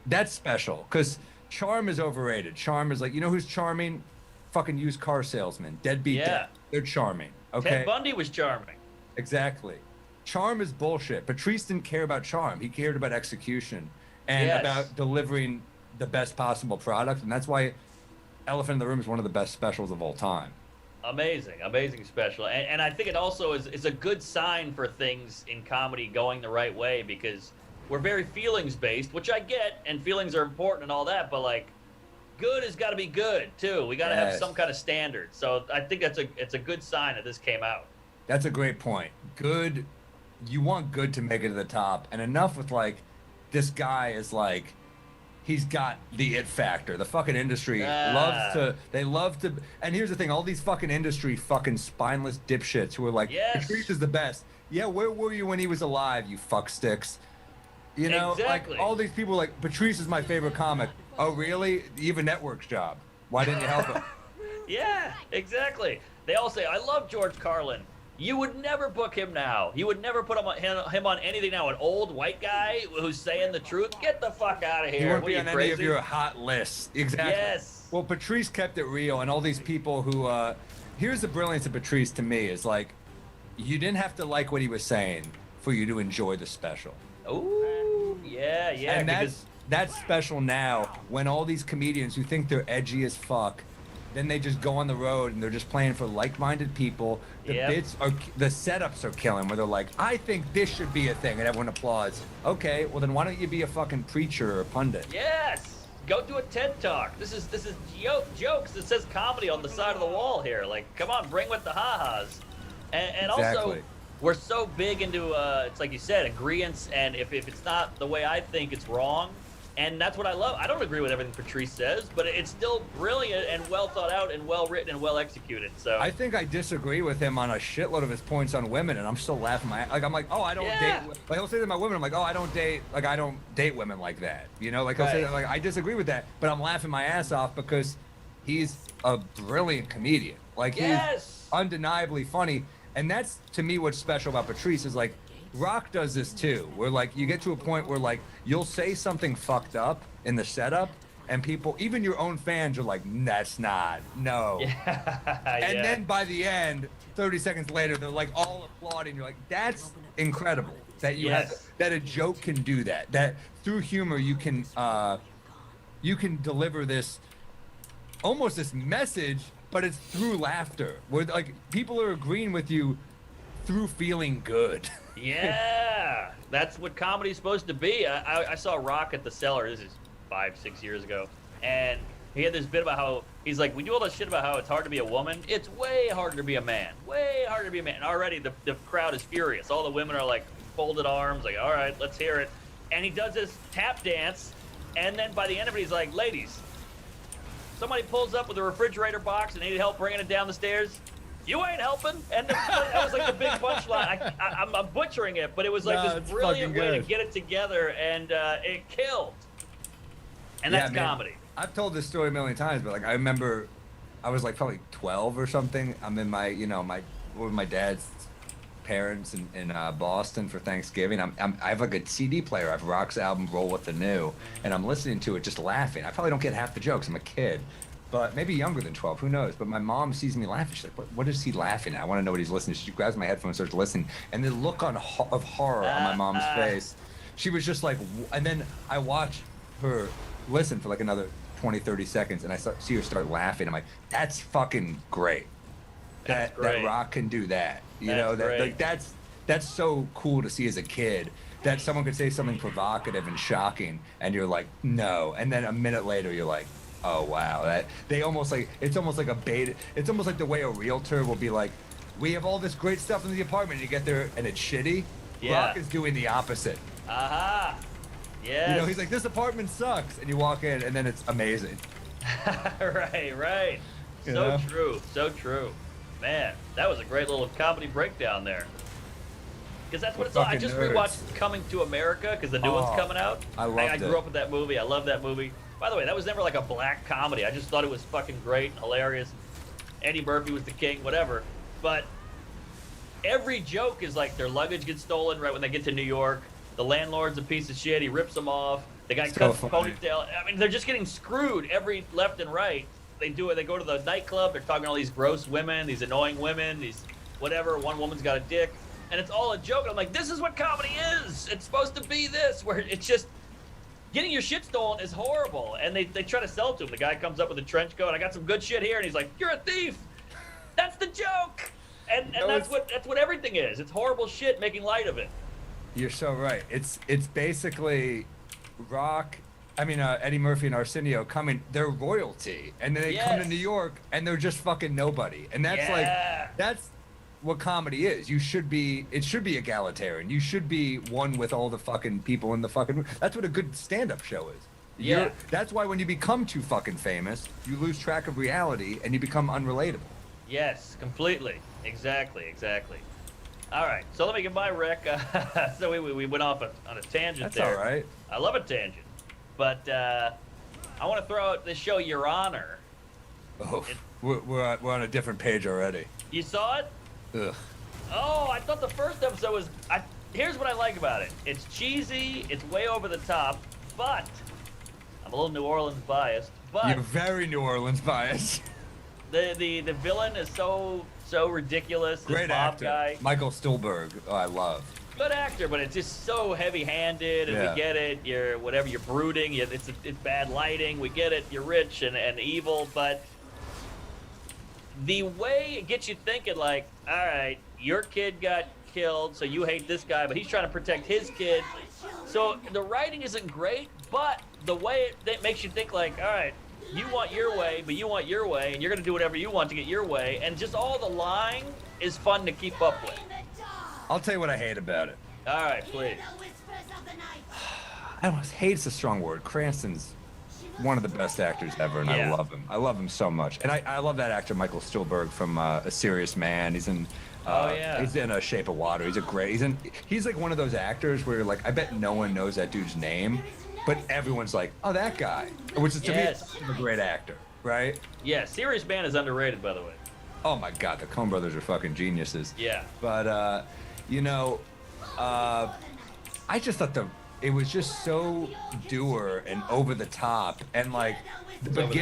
Speaker 8: that's special because charm is overrated. Charm is like, you know who's charming? Fucking used car salesman, deadbeat. They're charming. Okay.
Speaker 6: Ted Bundy was charming.
Speaker 8: Exactly. Charm is bullshit. Patrice didn't care about charm. He cared about execution and about delivering the best possible product. And that's why Elephant in the Room is one of the best specials of all time.
Speaker 6: Amazing special. And I think it also is a good sign for things in comedy going the right way because we're very feelings based, which I get, and feelings are important and all that, but like good has got to be good too. We got to have some kind of standard. So I think it's a good sign that this came out.
Speaker 8: That's a great point. Good. You want good to make it to the top, and enough with like this guy is like he's got the it factor. The fucking industry loves to and here's the thing, all these fucking industry fucking spineless dipshits who are like, Patrice is the best. Yeah, where were you when he was alive, you fucksticks? You know, like all these people are like, Patrice is my favorite comic. Oh really? You have a network's job. Why didn't you help him?
Speaker 6: Yeah, exactly. They all say, I love George Carlin. You would never book him now. You would never put him on anything now. An old white guy who's saying the truth. Get the fuck out of here.
Speaker 8: He won't be on any of your hot lists. Exactly.
Speaker 6: Yes.
Speaker 8: Well, Patrice kept it real, and all these people who, here's the brilliance of Patrice to me is like, you didn't have to like what he was saying for you to enjoy the special.
Speaker 6: Ooh, yeah.
Speaker 8: And that's special now when all these comedians who think they're edgy as fuck, then they just go on the road and they're just playing for like-minded people. The setups are killing where they're like, I think this should be a thing, and everyone applauds. Okay, well then why don't you be a fucking preacher or a pundit?
Speaker 6: Yes, go do a TED Talk. This is jokes. It says comedy on the side of the wall here. Like, come on, bring with the ha-has. And also, we're so big into it's like you said, agreeance, and if it's not the way I think, it's wrong. And that's what I love. I don't agree with everything Patrice says, but it's still brilliant and well thought out and well written and well executed. So
Speaker 8: I think I disagree with him on a shitload of his points on women, and I'm still laughing my I'm like, oh, I don't
Speaker 6: Yeah.
Speaker 8: date. Like he'll say that about women. I'm like, oh, I don't date women like that. You know, like he'll say
Speaker 6: Right.
Speaker 8: that, like I disagree with that, but I'm laughing my ass off because he's a brilliant comedian. Like
Speaker 6: Yes.
Speaker 8: he's undeniably funny, and that's to me what's special about Patrice is like. Rock does this too, where like you get to a point where like you'll say something fucked up in the setup, and people, even your own fans, are like, "That's not, no." And then by the end, 30 seconds later, they're like all applauding. You're like, "That's incredible that you have
Speaker 6: Yes.
Speaker 8: that a joke can do that. That through humor you can deliver this almost this message, but it's through laughter, where like people are agreeing with you through feeling good."
Speaker 6: Yeah, that's what comedy's supposed to be. I saw Rock at the Cellar. This is 5-6 years ago, and he had this bit about how he's like, we do all this shit about how it's hard to be a woman. It's way harder to be a man. Way harder to be a man. And already the crowd is furious. All the women are like folded arms, like, all right, let's hear it. And he does this tap dance, and then by the end of it, he's like, ladies, somebody pulls up with a refrigerator box and they need help bringing it down the stairs. You ain't helping, and that was like the big punchline. I'm butchering it, but it was like
Speaker 8: No,
Speaker 6: this
Speaker 8: it's
Speaker 6: brilliant
Speaker 8: fucking
Speaker 6: way to
Speaker 8: good.
Speaker 6: get it together, and it killed. And
Speaker 8: Yeah,
Speaker 6: that's
Speaker 8: man.
Speaker 6: comedy.
Speaker 8: I've told this story a million times, but like I remember, I was like probably 12 or something. I'm in my, with my dad's parents in Boston for Thanksgiving. I have like a CD player. I have Rock's album Roll with the New, and I'm listening to it just laughing. I probably don't get half the jokes. I'm a kid, but maybe younger than 12. Who knows? But my mom sees me laughing. She's like, "What is he laughing at? I want to know what he's listening to." She grabs my headphones, starts listening, and the look of horror on my mom's face. She was just like, and then I watch her listen for like another 20, 30 seconds, and I see her start laughing. I'm like, that's fucking great.
Speaker 6: That's
Speaker 8: That
Speaker 6: great.
Speaker 8: Rock can do that. You
Speaker 6: That's
Speaker 8: know, that
Speaker 6: great.
Speaker 8: like that's so cool to see as a kid. That someone could say something provocative and shocking, and you're like, no. And then a minute later, you're like, oh wow. That they almost like it's almost like a beta. It's almost like the way a realtor will be like, we have all this great stuff in the apartment. And you get there and it's shitty.
Speaker 6: Yeah.
Speaker 8: Rock is doing the opposite.
Speaker 6: Aha. Yes.
Speaker 8: You know, he's like, this apartment sucks, and you walk in, and then it's amazing.
Speaker 6: right.
Speaker 8: You
Speaker 6: So
Speaker 8: know?
Speaker 6: true. So true. Man, that was a great little comedy breakdown there. Because that's what
Speaker 8: We're
Speaker 6: it's all. I
Speaker 8: fucking
Speaker 6: just
Speaker 8: nerds.
Speaker 6: rewatched Coming to America because the new one's
Speaker 8: Oh,
Speaker 6: coming out.
Speaker 8: I loved
Speaker 6: I
Speaker 8: it.
Speaker 6: grew up with that movie. I love that movie. By the way, that was never like a black comedy. I just thought it was fucking great and hilarious. Eddie Murphy was the king, whatever. But every joke is like their luggage gets stolen right when they get to New York. The landlord's a piece of shit. He rips them off. The guy
Speaker 8: So
Speaker 6: cuts the
Speaker 8: funny.
Speaker 6: ponytail. I mean, they're just getting screwed every left and right. They do it. They go to the nightclub. They're talking to all these gross women, these annoying women, these whatever. One woman's got a dick, and it's all a joke. And I'm like, this is what comedy is. It's supposed to be this, where it's just getting your shit stolen is horrible. And they try to sell it to him. The guy comes up with a trench coat. I got some good shit here, and he's like, you're a thief. That's the joke. And
Speaker 8: No,
Speaker 6: that's what everything is. It's horrible shit making light of it.
Speaker 8: You're so right. It's basically Rock. I mean, Eddie Murphy and Arsenio coming. They're royalty, and then they come to
Speaker 6: Yes.
Speaker 8: New York, and they're just fucking nobody. And that's
Speaker 6: Yeah.
Speaker 8: like that's what comedy is. You should be. It should be egalitarian. You should be one with all the fucking people in the fucking. That's what a good stand-up show is.
Speaker 6: Yeah.
Speaker 8: That's why when you become too fucking famous, you lose track of reality and you become unrelatable.
Speaker 6: Yes, completely. Exactly. All right, so let me get my rec. So we went off on a tangent
Speaker 8: That's
Speaker 6: there.
Speaker 8: all right.
Speaker 6: I love a tangent. But I want to throw out this show, Your Honor.
Speaker 8: Oh, we're on a different page already.
Speaker 6: You saw it?
Speaker 8: Ugh.
Speaker 6: Oh, I thought the first episode was... here's what I like about it. It's cheesy, it's way over the top, but... I'm a little New Orleans biased, but...
Speaker 8: You're very New Orleans biased.
Speaker 6: The villain is so ridiculous. This
Speaker 8: Great
Speaker 6: mob
Speaker 8: actor.
Speaker 6: guy.
Speaker 8: Michael Stuhlbarg. Oh, I love.
Speaker 6: Good actor, but it's just so heavy-handed, and
Speaker 8: Yeah.
Speaker 6: we get it. You're whatever. You're brooding. It's bad lighting. We get it. You're rich and evil, but the way it gets you thinking, like, all right, your kid got killed, so you hate this guy, but he's trying to protect his kid. So the writing isn't great, but the way it makes you think, like, all right, you want your way, but you want your way, and you're gonna do whatever you want to get your way, and just all the lying is fun to keep up with.
Speaker 8: I'll tell you what I hate about it.
Speaker 6: All right, please.
Speaker 8: I don't know, hate's a strong word. Cranston's one of the best actors ever, and
Speaker 6: Yeah.
Speaker 8: I love him. I love him so much, and I love that actor Michael Stuhlbarg from A Serious Man. He's in. He's in A Shape of Water. He's like one of those actors where like I bet no one knows that dude's name, but everyone's like, oh, that guy, which is to
Speaker 6: Yes.
Speaker 8: me a great actor, right?
Speaker 6: Yeah, Serious Man is underrated, by the way.
Speaker 8: Oh my God, the Coen Brothers are fucking geniuses.
Speaker 6: Yeah.
Speaker 8: But you know, I just thought it was just so dour and over the top, and like the
Speaker 6: over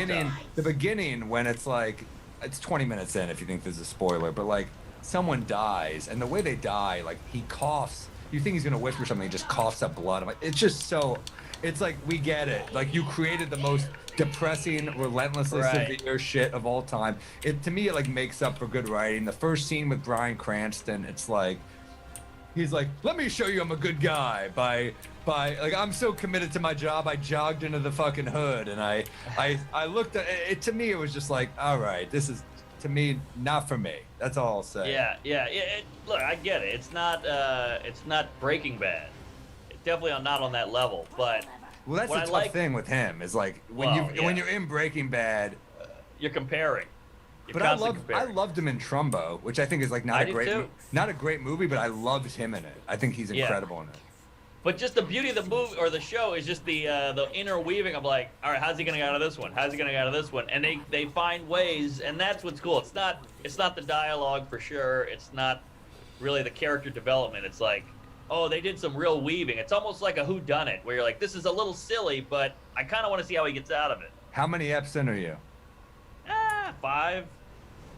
Speaker 6: the
Speaker 8: beginning when it's like it's 20 minutes in if you think this is a spoiler, but like someone dies and the way they die, like he coughs. You think he's gonna whisper something, he just coughs up blood. I'm like, it's just so. It's like we get it. Like you created the most depressing, relentlessly
Speaker 6: Right.
Speaker 8: severe shit of all time. To me, it like makes up for good writing. The first scene with Bryan Cranston, it's like he's like, "Let me show you I'm a good guy." By like I'm so committed to my job, I jogged into the fucking hood, and I looked at it. To me, it was just like, all right, this is to me not for me. That's all I'll say.
Speaker 6: Yeah. Look, I get it. It's not Breaking Bad. It's definitely not on that level. But
Speaker 8: Well, that's
Speaker 6: what
Speaker 8: the
Speaker 6: I
Speaker 8: tough
Speaker 6: like-
Speaker 8: thing with him is like when
Speaker 6: Well,
Speaker 8: when
Speaker 6: yeah.
Speaker 8: you're in Breaking Bad.
Speaker 6: you're comparing. You're
Speaker 8: But I
Speaker 6: constantly comparing.
Speaker 8: loved him in Trumbo, which I think is like
Speaker 6: I
Speaker 8: not a
Speaker 6: do
Speaker 8: great
Speaker 6: too.
Speaker 8: not a great movie, but I loved him in it. I think he's
Speaker 6: Yeah.
Speaker 8: incredible in it.
Speaker 6: But just the beauty of the movie or the show is just the interweaving of like, all right, how's he gonna get out of this one? How's he gonna get out of this one? And they find ways, and that's what's cool. It's not the dialogue for sure. It's not really the character development. It's like, oh, they did some real weaving. It's almost like a whodunit where you're like, this is a little silly, but I kind of want to see how he gets out of it.
Speaker 8: How many eps in are you?
Speaker 6: 5.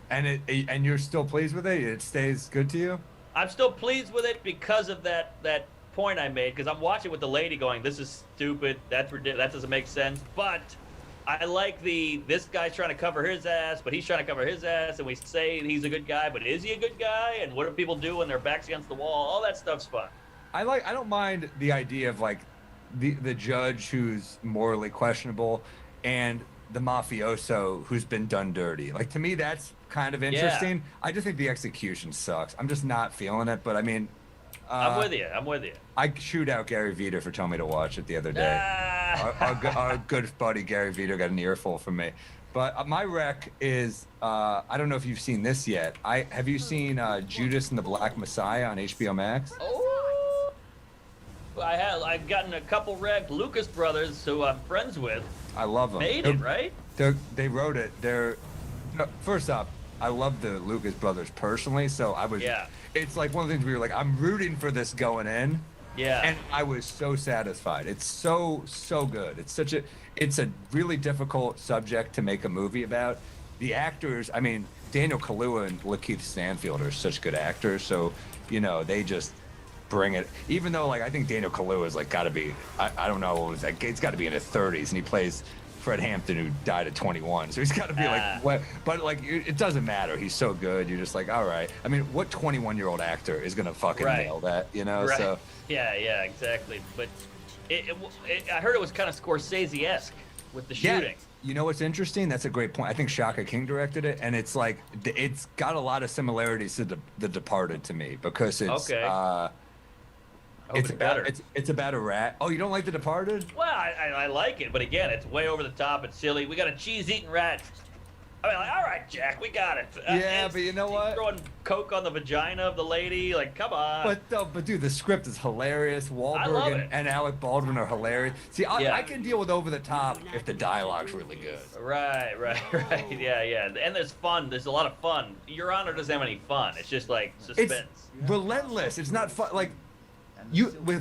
Speaker 8: And you're still pleased with it? It stays good to you?
Speaker 6: I'm still pleased with it because of that point I made, because I'm watching with the lady going, this is stupid, that's ridiculous, that doesn't make sense, but I like this guy's trying to cover his ass, but he's trying to cover his ass, and we say he's a good guy, but is he a good guy? And what do people do when their back's against the wall? All that stuff's fun.
Speaker 8: I don't mind the idea of like the judge who's morally questionable and the mafioso who's been done dirty. Like to me that's kind of interesting. I just think the execution sucks. I'm just not feeling it, but I mean
Speaker 6: I'm with you.
Speaker 8: I chewed out Gary Veter for telling me to watch it the other day. Our good buddy Gary Veter got an earful from me. But my rec is I don't know if you've seen this yet. Have you seen Judas and the Black Messiah on HBO Max?
Speaker 6: Oh, I've gotten a couple wrecked. Lucas Brothers, who I'm friends with,
Speaker 8: I love them.
Speaker 6: made it, right?
Speaker 8: They wrote it. First up, I love the Lucas Brothers personally, so I was.
Speaker 6: Yeah.
Speaker 8: It's like one of the things where you're like, I'm rooting for this going in.
Speaker 6: Yeah.
Speaker 8: And I was so satisfied. It's so good. It's a really difficult subject to make a movie about. The actors, I mean, Daniel Kaluuya and Lakeith Stanfield are such good actors, so they just bring it. Even though like I think Daniel Kaluuya is like got to be, I don't know, it's got to be in his 30s, and he plays Fred Hampton, who died at 21, so he's got to be like what? But like it doesn't matter. He's so good. You're just like, all right. I mean, what 21-year-old actor is gonna fucking nail that?
Speaker 6: Right.
Speaker 8: So
Speaker 6: Yeah, exactly. But I heard it was kind of Scorsese-esque with the shooting.
Speaker 8: You know what's interesting? That's a great point. I think Shaka King directed it, and it's like it's got a lot of similarities to The Departed to me because it's
Speaker 6: Okay.
Speaker 8: it's about a rat. Oh, you don't like The Departed?
Speaker 6: Well, I like it, but again, it's way over the top. It's silly. We got a cheese-eating rat. I mean, like, all right, Jack, we got it.
Speaker 8: Yeah, but you know what?
Speaker 6: Throwing coke on the vagina of the lady, like, come on.
Speaker 8: But dude, the script is hilarious.
Speaker 6: love
Speaker 8: Wahlberg
Speaker 6: it.
Speaker 8: and Alec Baldwin are hilarious. See,
Speaker 6: Yeah.
Speaker 8: I can deal with over the top if the dialogue's really good.
Speaker 6: Right. Yeah. And there's fun. There's a lot of fun. Your Honor doesn't have any fun. It's just like suspense.
Speaker 8: It's relentless. It's not fun. Like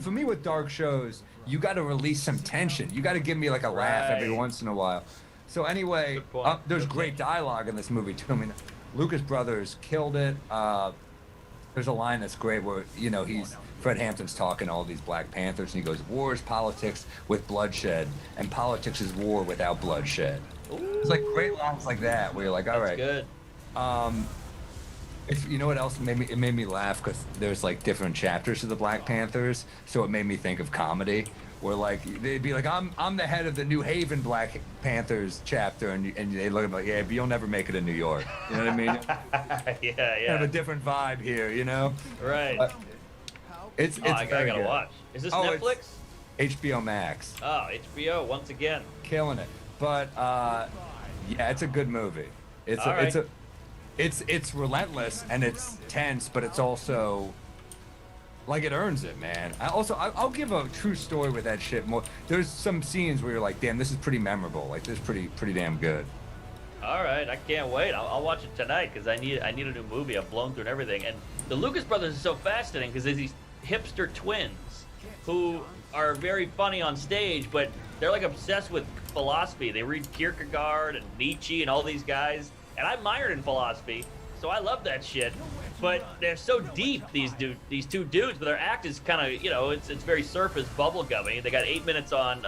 Speaker 8: for me with dark shows, you got to release some tension. You got to give me like a laugh every
Speaker 6: Right.
Speaker 8: once in a while. So anyway,
Speaker 6: Good point.
Speaker 8: there's
Speaker 6: Good
Speaker 8: great dialogue in this movie too. I mean, Lucas Brothers killed it. There's a line that's great where Fred Hampton's talking to all these Black Panthers, and he goes, "War is politics with bloodshed, and politics is war without bloodshed." It's like great lines like that where you're like, all right.
Speaker 6: Good.
Speaker 8: If you know what else it made me laugh because there's like different chapters of the Black Panthers, so it made me think of comedy. Where like they'd be like, I'm the head of the New Haven Black Panthers chapter, and they look at me like, yeah, but you'll never make it in New York. You know what I mean?
Speaker 6: Yeah.
Speaker 8: Kind of a different vibe here,
Speaker 6: Right.
Speaker 8: It's
Speaker 6: I
Speaker 8: very
Speaker 6: gotta
Speaker 8: good.
Speaker 6: watch. Is this
Speaker 8: Oh,
Speaker 6: Netflix?
Speaker 8: HBO Max,
Speaker 6: Oh, HBO once again.
Speaker 8: killing it. But yeah, it's a good movie. It's
Speaker 6: All
Speaker 8: a, it's
Speaker 6: right.
Speaker 8: a it's relentless and it's tense, but it's also like it earns it, man. I'll give a true story with that shit more. There's some scenes where you're like, damn, this is pretty memorable. Like this is pretty damn good.
Speaker 6: All right, I can't wait. I'll watch it tonight because I need a new movie. I've blown through and everything. And the Lucas brothers is so fascinating because there's these hipster twins who are very funny on stage, but they're like obsessed with philosophy. They read Kierkegaard and Nietzsche and all these guys. And I'm mired in philosophy, so I love that shit. But they're so deep, these two dudes. But their act is kind of, it's very surface bubblegummy. They got 8 minutes on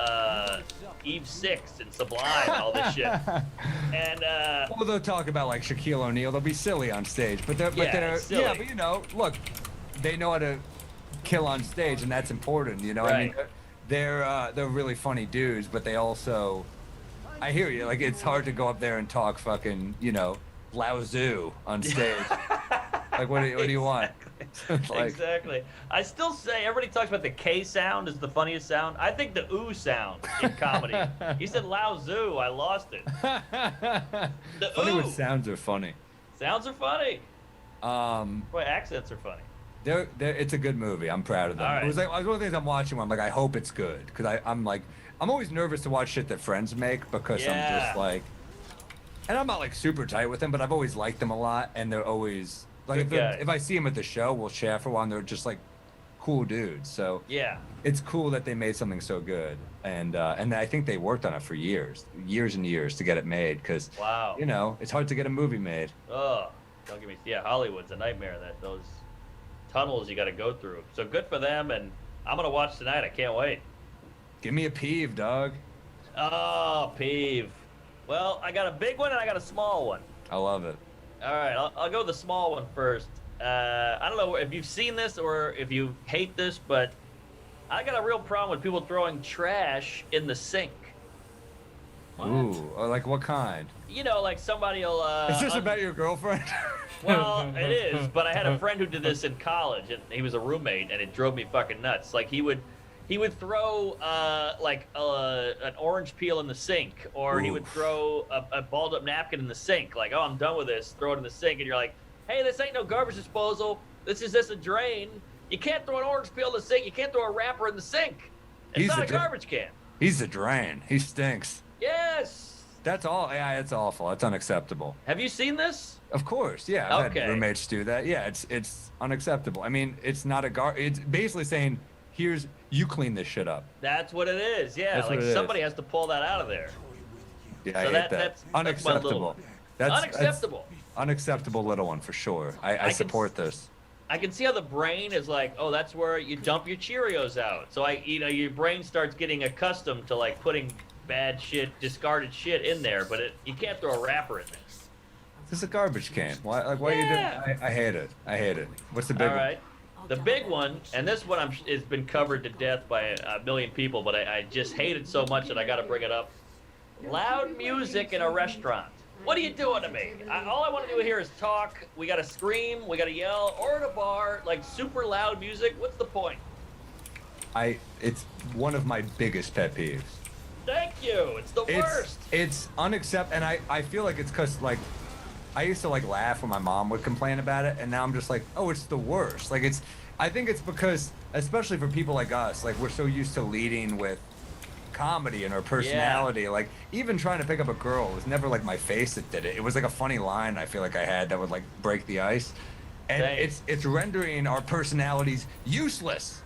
Speaker 6: Eve 6 and Sublime and all this shit. And
Speaker 8: Well, they'll talk about like Shaquille O'Neal. They'll be silly on stage, but they're
Speaker 6: silly.
Speaker 8: yeah, but look, they know how to kill on stage, and that's important. I mean,
Speaker 6: Right.
Speaker 8: they're really funny dudes, but they also, I hear you. Like it's hard to go up there and talk fucking Lao Tzu on stage. Like what do you want? Like,
Speaker 6: Exactly. I still say everybody talks about the K sound is the funniest sound. I think the ooh sound in comedy. He said Lao Tzu, I lost it. The
Speaker 8: Hollywood
Speaker 6: ooh
Speaker 8: sounds are funny.
Speaker 6: sounds are funny.
Speaker 8: Um,
Speaker 6: Boy, accents are funny.
Speaker 8: it's a good movie. I'm proud of them.
Speaker 6: All right.
Speaker 8: It was like one of the things I'm watching. Where I'm like, I hope it's good because I'm always nervous to watch shit that friends make because I'm
Speaker 6: Yeah.
Speaker 8: just like, and I'm not like super tight with them, but I've always liked them a lot, and they're always like
Speaker 6: Good guys.
Speaker 8: if I see them at the show, we'll share for one. They're just like cool dudes. So
Speaker 6: Yeah.
Speaker 8: it's cool that they made something so good, and I think they worked on it for years and years to get it made because
Speaker 6: Wow.
Speaker 8: it's hard to get a movie made.
Speaker 6: Oh, don't give me. Yeah, Hollywood's a nightmare. Those tunnels you got to go through. So good for them, and I'm gonna watch tonight. I can't wait.
Speaker 8: Give me a peeve, dog.
Speaker 6: Oh, peeve. Well, I got a big one and I got a small one.
Speaker 8: I love it.
Speaker 6: All right, I'll go with the small one first. I don't know if you've seen this or if you hate this, but I got a real problem with people throwing trash in the sink.
Speaker 8: Ooh, like what kind?
Speaker 6: Like somebody will.
Speaker 8: Is this about your girlfriend?
Speaker 6: Well, it is, but I had a friend who did this in college, and he was a roommate, and it drove me fucking nuts. Like he would throw an orange peel in the sink, or he would
Speaker 8: Oof.
Speaker 6: throw a balled up napkin in the sink. Like, oh, I'm done with this. Throw it in the sink, and you're like, hey, this ain't no garbage disposal. This is just a drain. You can't throw an orange peel in the sink. You can't throw a wrapper in the sink. It's
Speaker 8: He's
Speaker 6: not
Speaker 8: the
Speaker 6: a
Speaker 8: dra-
Speaker 6: garbage can.
Speaker 8: He's a drain. He stinks.
Speaker 6: Yes.
Speaker 8: That's all. Yeah, it's awful. It's unacceptable.
Speaker 6: Have you seen this?
Speaker 8: Of course, yeah. I've
Speaker 6: Okay.
Speaker 8: had roommates do that. Yeah, it's unacceptable. I mean, it's not It's basically saying, you clean this shit up.
Speaker 6: That's what it is. Yeah,
Speaker 8: That's
Speaker 6: like
Speaker 8: what it
Speaker 6: somebody has to pull that out of there.
Speaker 8: Yeah, I
Speaker 6: So
Speaker 8: hate
Speaker 6: that's
Speaker 8: that.
Speaker 6: my
Speaker 8: Unacceptable.
Speaker 6: little-
Speaker 8: That's
Speaker 6: Unacceptable.
Speaker 8: unacceptable little one for sure. I
Speaker 6: can
Speaker 8: support this.
Speaker 6: I can see how the brain is like, oh, that's where you dump your Cheerios out. So your brain starts getting accustomed to like putting bad shit, discarded shit in there, but you can't throw a wrapper in there.
Speaker 8: This is a garbage can. Why
Speaker 6: Yeah.
Speaker 8: are you doing? I hate it. I hate it. What's the big
Speaker 6: All right. The big one, and this one has been covered to death by a million people, but I just hate it so much that I got to bring it up. Loud music in a restaurant. What are you doing to me? All I want to do here is talk. We got to scream. We got to yell. Or at a bar, like super loud music. What's the point?
Speaker 8: It's one of my biggest pet peeves.
Speaker 6: Thank you. It's the worst.
Speaker 8: It's unacceptable, and I feel like it's because like I used to like laugh when my mom would complain about it, and now I'm just like, oh, it's the worst. Like I think it's because, especially for people like us, like we're so used to leading with comedy and our personality. Like even trying to pick up a girl, it was never like my face that did it. It was like a funny line I feel like I had that would like break the ice, and
Speaker 6: Thanks.
Speaker 8: it's rendering our personalities useless.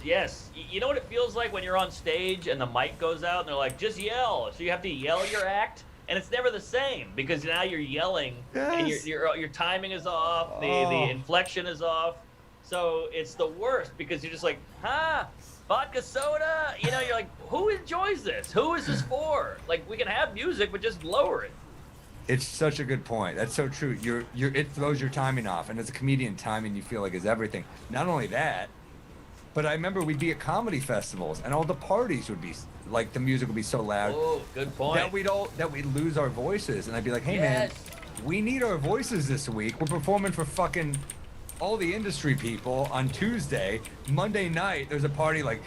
Speaker 6: Yes. You know what it feels like when you're on stage and the mic goes out and they're like, just yell. So you have to yell your act, and it's never the same because now you're yelling and
Speaker 8: Yes.
Speaker 6: your timing is off, the
Speaker 8: Oh.
Speaker 6: inflection is off. So it's the worst because you're just like, vodka soda. You're like, who enjoys this? Who is this for? Like, we can have music, but just lower it.
Speaker 8: It's such a good point. That's so true. It throws your timing off, and as a comedian, timing you feel like is everything. Not only that, but I remember we'd be at comedy festivals, and all the parties would be like the music would be so loud
Speaker 6: Oh, good point.
Speaker 8: that we'd lose our voices, and I'd be like, hey
Speaker 6: Yes.
Speaker 8: man, we need our voices this week. We're performing for fucking all the industry people on Tuesday, Monday night, there's a party like,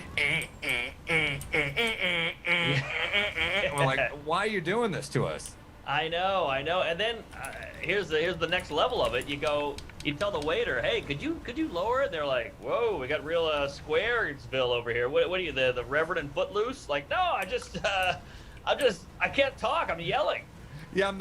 Speaker 8: we're like, why are you doing this to us?
Speaker 6: I know. And then here's the next level of it. You tell the waiter, hey, could you lower it? And they're like, whoa, we got real Squaresville over here. What are you, the Reverend and Footloose? Like, no, I can't talk. I'm yelling.
Speaker 8: Yeah, I'm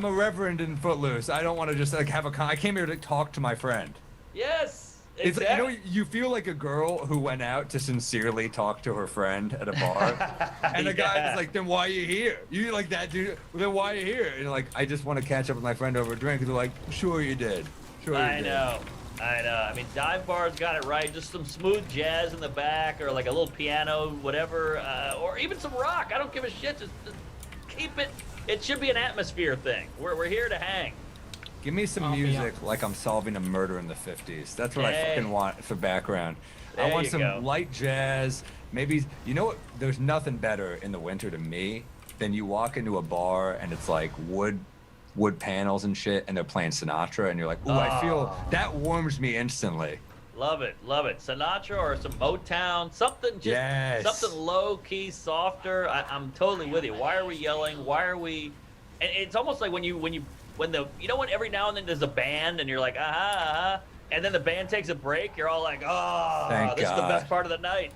Speaker 8: a reverend in Footloose. I don't want to just like have I came here to talk to my friend.
Speaker 6: Yes,
Speaker 8: It's
Speaker 6: exactly.
Speaker 8: like, you feel like a girl who went out to sincerely talk to her friend at a bar, and the guy was like, "Then why are you here? You like that dude? Then why are you here?" And you're like, "I just want to catch up with my friend over a drink." And they're like, "Sure you did. Sure you
Speaker 6: I
Speaker 8: did."
Speaker 6: know. I mean, Dive Bar's got it right. Just some smooth jazz in the back, or like a little piano, whatever, or even some rock. I don't give a shit. Just keep it. It should be an atmosphere thing. We're here to hang.
Speaker 8: Give me some music like I'm solving a murder in the 50s. That's what I
Speaker 6: Hey.
Speaker 8: fucking want for background. I
Speaker 6: There
Speaker 8: want
Speaker 6: you
Speaker 8: some
Speaker 6: go.
Speaker 8: light jazz. Maybe, you know what? There's nothing better in the winter to me than you walk into a bar and it's like wood panels and shit, and they're playing Sinatra, and you're like, ooh, I feel that warms me instantly.
Speaker 6: Love it. Sinatra or some Motown, something just
Speaker 8: Yes.
Speaker 6: something low key, softer. I'm totally with you. Why are we yelling? Why are we? And it's almost like when every now and then there's a band and you're like and then the band takes a break. You're all like, oh,
Speaker 8: Thank
Speaker 6: this is the
Speaker 8: God.
Speaker 6: best part of the night.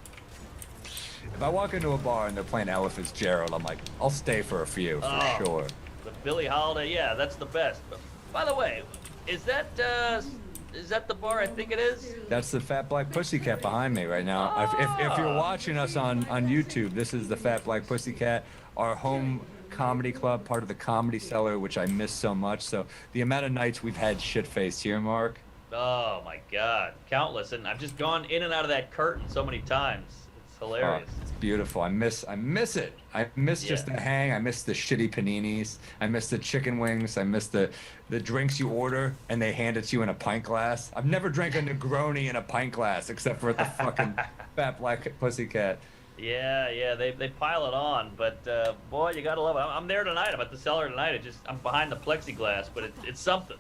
Speaker 8: If I walk into a bar and they're playing Ella Fitzgerald, I'm like, I'll stay for a few, for
Speaker 6: Oh.
Speaker 8: sure.
Speaker 6: The Billie Holiday, yeah, that's the best. But, by the way, is that the bar I think it is?
Speaker 8: That's the Fat Black Pussycat behind me right now. If you're watching us on YouTube, this is the Fat Black Pussycat, our home comedy club, part of the Comedy Cellar, which I miss so much. So the amount of nights we've had shit-faced here, Mark.
Speaker 6: Oh my God, countless, and I've just gone in and out of that curtain so many times. It's hilarious.
Speaker 8: Oh, it's beautiful. I miss it. I miss just
Speaker 6: Yeah.
Speaker 8: the hang. I miss the shitty paninis. I miss the chicken wings. I miss the drinks you order and they hand it to you in a pint glass. I've never drank a Negroni in a pint glass except for at the fucking Fat Black Pussycat.
Speaker 6: Yeah, they pile it on, but boy, you gotta love it. I'm there tonight. I'm at the cellar tonight. I'm behind the plexiglass, but it's something.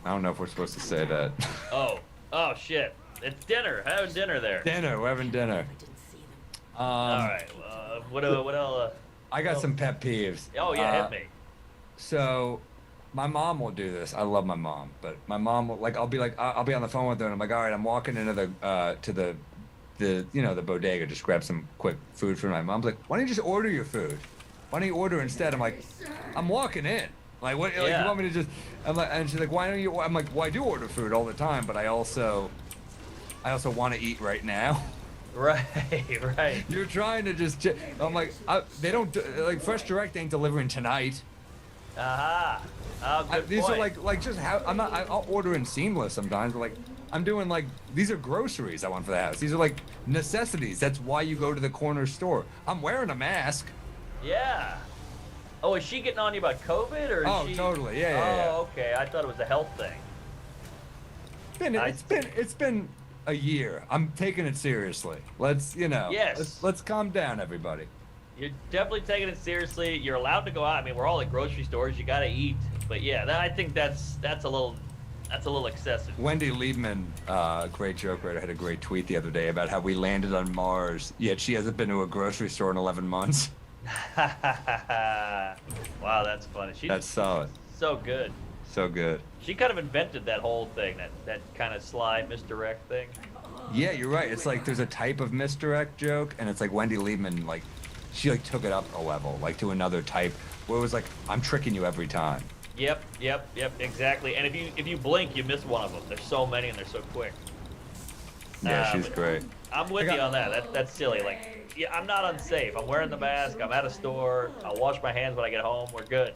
Speaker 8: I don't know if we're supposed to say that.
Speaker 6: Oh shit! It's dinner. Having dinner there.
Speaker 8: Dinner. We're having dinner.
Speaker 6: All right. What else?
Speaker 8: I got some pet peeves.
Speaker 6: Oh yeah, hit me.
Speaker 8: So, my mom will do this. I love my mom, but my mom will I'll be on the phone with her and I'm like, all right, I'm walking into the the bodega, just grab some quick food for my mom's like, why don't you just order your food? Why don't you order instead? I'm like, I'm walking in. Like what? Like,
Speaker 6: Yeah.
Speaker 8: you want me to just? I'm like, and she's like, why don't you? I'm like, well, I do order food all the time, but I also want to eat right now.
Speaker 6: Right.
Speaker 8: You're trying to just. I'm like, they don't like Fresh Direct ain't delivering tonight.
Speaker 6: Aha. Oh, good
Speaker 8: These
Speaker 6: point.
Speaker 8: are like just how I'm not. I'll order in Seamless sometimes, but like I'm doing like these are groceries I want for the house. These are like necessities. That's why you go to the corner store. I'm wearing a mask.
Speaker 6: Yeah. Oh, is she getting on you about COVID or? Is
Speaker 8: Oh,
Speaker 6: she...
Speaker 8: totally. Yeah.
Speaker 6: Oh, okay. I thought it was a health thing.
Speaker 8: It's been a year. I'm taking it seriously. Let's
Speaker 6: Yes.
Speaker 8: Let's calm down, everybody.
Speaker 6: You're definitely taking it seriously. You're allowed to go out. I mean, we're all at grocery stores. You gotta eat. But yeah, I think that's a little excessive.
Speaker 8: Wendy Liebman, great joke writer, had a great tweet the other day about how we landed on Mars, yet she hasn't been to a grocery store in 11 months.
Speaker 6: Wow, that's funny. She's
Speaker 8: That's solid.
Speaker 6: so good.
Speaker 8: So good.
Speaker 6: She kind of invented that whole thing, that kind of sly misdirect thing.
Speaker 8: Yeah, you're right. It's like there's a type of misdirect joke, and it's like Wendy Liebman, like, she like took it up a level, like to another type, where it was like, I'm tricking you every time.
Speaker 6: Yep, exactly. And if you blink, you miss one of them. There's so many and they're so quick.
Speaker 8: Yeah, she's
Speaker 6: but
Speaker 8: great.
Speaker 6: I'm with you on that. That's silly. Like, yeah, I'm not unsafe. I'm wearing the mask. I'm at a store. I'll wash my hands when I get home. We're good.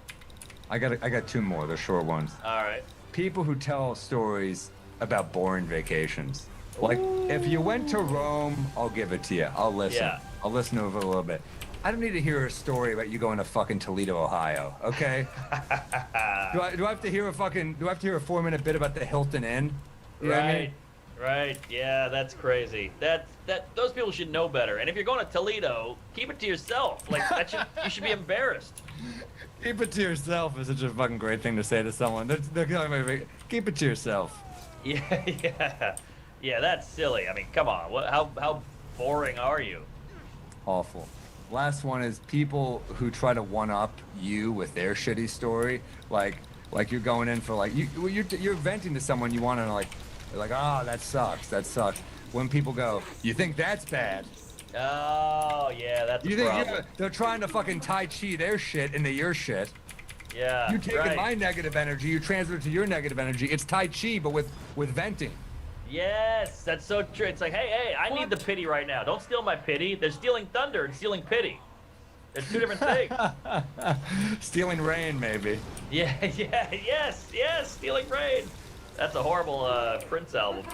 Speaker 8: I got two more. They're short ones.
Speaker 6: All right.
Speaker 8: People who tell stories about boring vacations. Like, if you went to Rome, I'll give it to you. I'll listen.
Speaker 6: Yeah.
Speaker 8: I'll listen to it a little bit. I don't need to hear a story about you going to fucking Toledo, Ohio. Okay? do I have to hear a 4-minute bit about the Hilton Inn? You know what I mean?
Speaker 6: Right. Yeah, that's crazy. Those people should know better. And if you're going to Toledo, keep it to yourself. Like you should be embarrassed.
Speaker 8: Keep it to yourself is such a fucking great thing to say to someone. They're telling me, keep it to yourself.
Speaker 6: Yeah. That's silly. I mean, come on. How boring are you?
Speaker 8: Awful. Last one is people who try to one up you with their shitty story. Like you're going in for like you're venting to someone you want to like oh that sucks. When people go, you think that's bad?
Speaker 6: Oh yeah, that's
Speaker 8: You
Speaker 6: a
Speaker 8: think
Speaker 6: problem.
Speaker 8: they're trying to fucking Tai Chi their shit into your shit.
Speaker 6: Yeah.
Speaker 8: You taking
Speaker 6: right.
Speaker 8: my negative energy, you transfer it to your negative energy. It's Tai Chi, but with venting.
Speaker 6: Yes, that's so true. It's like, hey, I need the pity right now. Don't steal my pity. They're stealing thunder and stealing pity. They're two different things.
Speaker 8: Stealing rain, maybe.
Speaker 6: Yes, stealing rain. That's a horrible Prince album.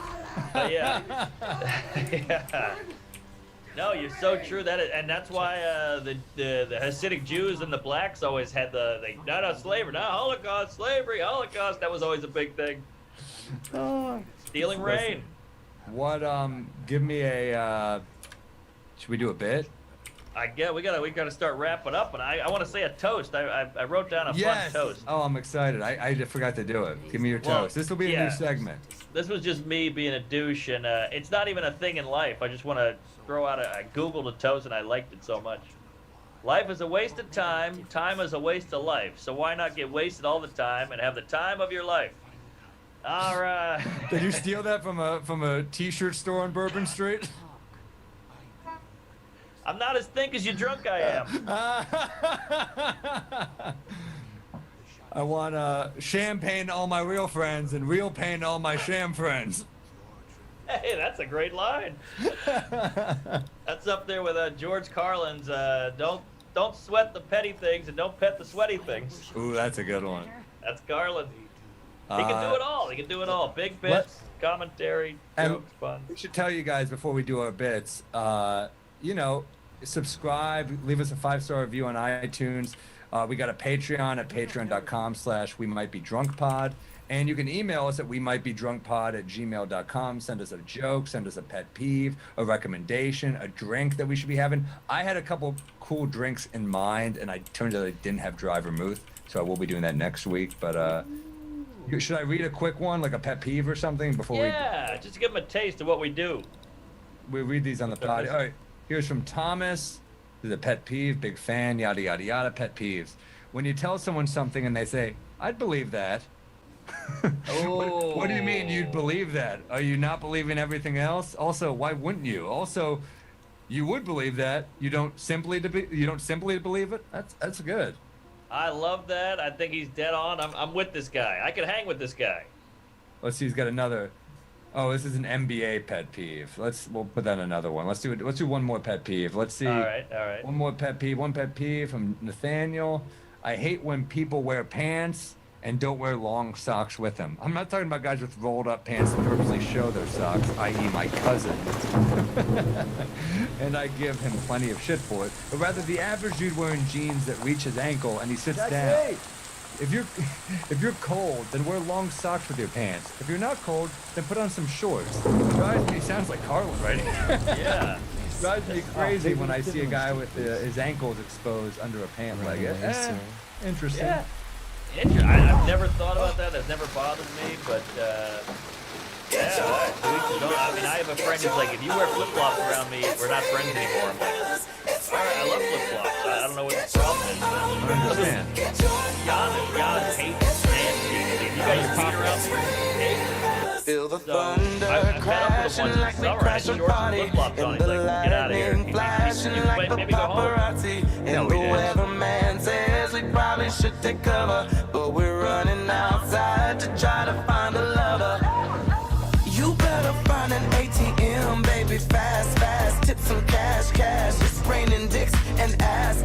Speaker 6: But yeah. Yeah. No, you're so true. And that's why the Hasidic Jews and the blacks always had no slavery, no Holocaust, slavery, Holocaust. That was always a big thing. Stealing rain.
Speaker 8: What? Give me a. Should we do a bit?
Speaker 6: I get we gotta start wrapping up, and I want to say a toast. I wrote down a fun toast.
Speaker 8: Oh, I'm excited. I forgot to do it. Give me your
Speaker 6: Well,
Speaker 8: toast. This will be a new segment.
Speaker 6: This was just me being a douche, and it's not even a thing in life. I just want to throw out I googled a toast, and I liked it so much. Life is a waste of time. Time is a waste of life. So why not get wasted all the time and have the time of your life? All right.
Speaker 8: Did you steal that from a T-shirt store on Bourbon Street?
Speaker 6: I'm not as thick as you drunk I am.
Speaker 8: I want champagne to all my real friends and real pain to all my sham friends.
Speaker 6: Hey, that's a great line. That's up there with George Carlin's don't sweat the petty things and don't pet the sweaty things.
Speaker 8: Ooh, that's a good one.
Speaker 6: That's Carlin. He can do it all. He can do it all. Big bits, commentary, jokes, fun.
Speaker 8: We should tell you guys before we do our bits, subscribe, leave us a 5-star review on iTunes. We got a Patreon at patreon.com/WeMightBeDrunkPod. And you can email us at WeMightBeDrunkPod@gmail.com. Send us a joke, send us a pet peeve, a recommendation, a drink that we should be having. I had a couple cool drinks in mind, and I turned out I didn't have dry vermouth, so I will be doing that next week. But should I read a quick one, like a pet peeve or something, before
Speaker 6: just to give them a taste of what we do.
Speaker 8: we read these on the pod? All right, here's from Thomas. This is a pet peeve, big fan, yada, yada, yada, pet peeves. When you tell someone something and they say, I'd believe that. What do you mean you'd believe that? Are you not believing everything else? Also, why wouldn't you? Also, you would believe that. You don't simply believe it? That's good.
Speaker 6: I love that. I think he's dead on. I'm with this guy. I could hang with this guy.
Speaker 8: Let's see, he's got another. Oh, this is an NBA pet peeve. We'll put that in another one. Let's do one more pet peeve. Let's see.
Speaker 6: All right.
Speaker 8: One more pet peeve. One pet peeve from Nathaniel. I hate when people wear pants and don't wear long socks with them. I'm not talking about guys with rolled up pants that purposely show their socks, i.e. my cousin. And I give him plenty of shit for it. But rather the average dude wearing jeans that reach his ankle and he sits down. If you're cold, then wear long socks with your pants. If you're not cold, then put on some shorts. Drives me, sounds like Carlin, right?
Speaker 6: Yeah.
Speaker 8: Drives me crazy when I see a guy with his ankles exposed under a pant leg. Interesting.
Speaker 6: Yeah. I've never thought about that. That's never bothered me, but I have a friend who's like, if you wear flip-flops around me, we're not friends anymore. I'm like, all right, I love flip-flops. I don't know what the problem is.
Speaker 8: I understand.
Speaker 6: Jan hates Nancy. You got your feet around me.
Speaker 7: Feel the
Speaker 6: So,
Speaker 7: thunder
Speaker 6: I met up with him
Speaker 7: crashing
Speaker 6: once in
Speaker 7: like we
Speaker 6: summer. I had
Speaker 7: crash a
Speaker 6: shorts and
Speaker 7: party,
Speaker 6: flip-flops on.
Speaker 7: and
Speaker 6: He's
Speaker 7: the
Speaker 6: like, get out of here.
Speaker 7: lightning flashing like the
Speaker 6: Maybe go home.
Speaker 7: paparazzi. And the weatherman says we probably should take cover, but we're running outside to try to find a lover. You better find an ATM, baby, fast, fast. Tip some cash, cash. It's raining dicks and ass.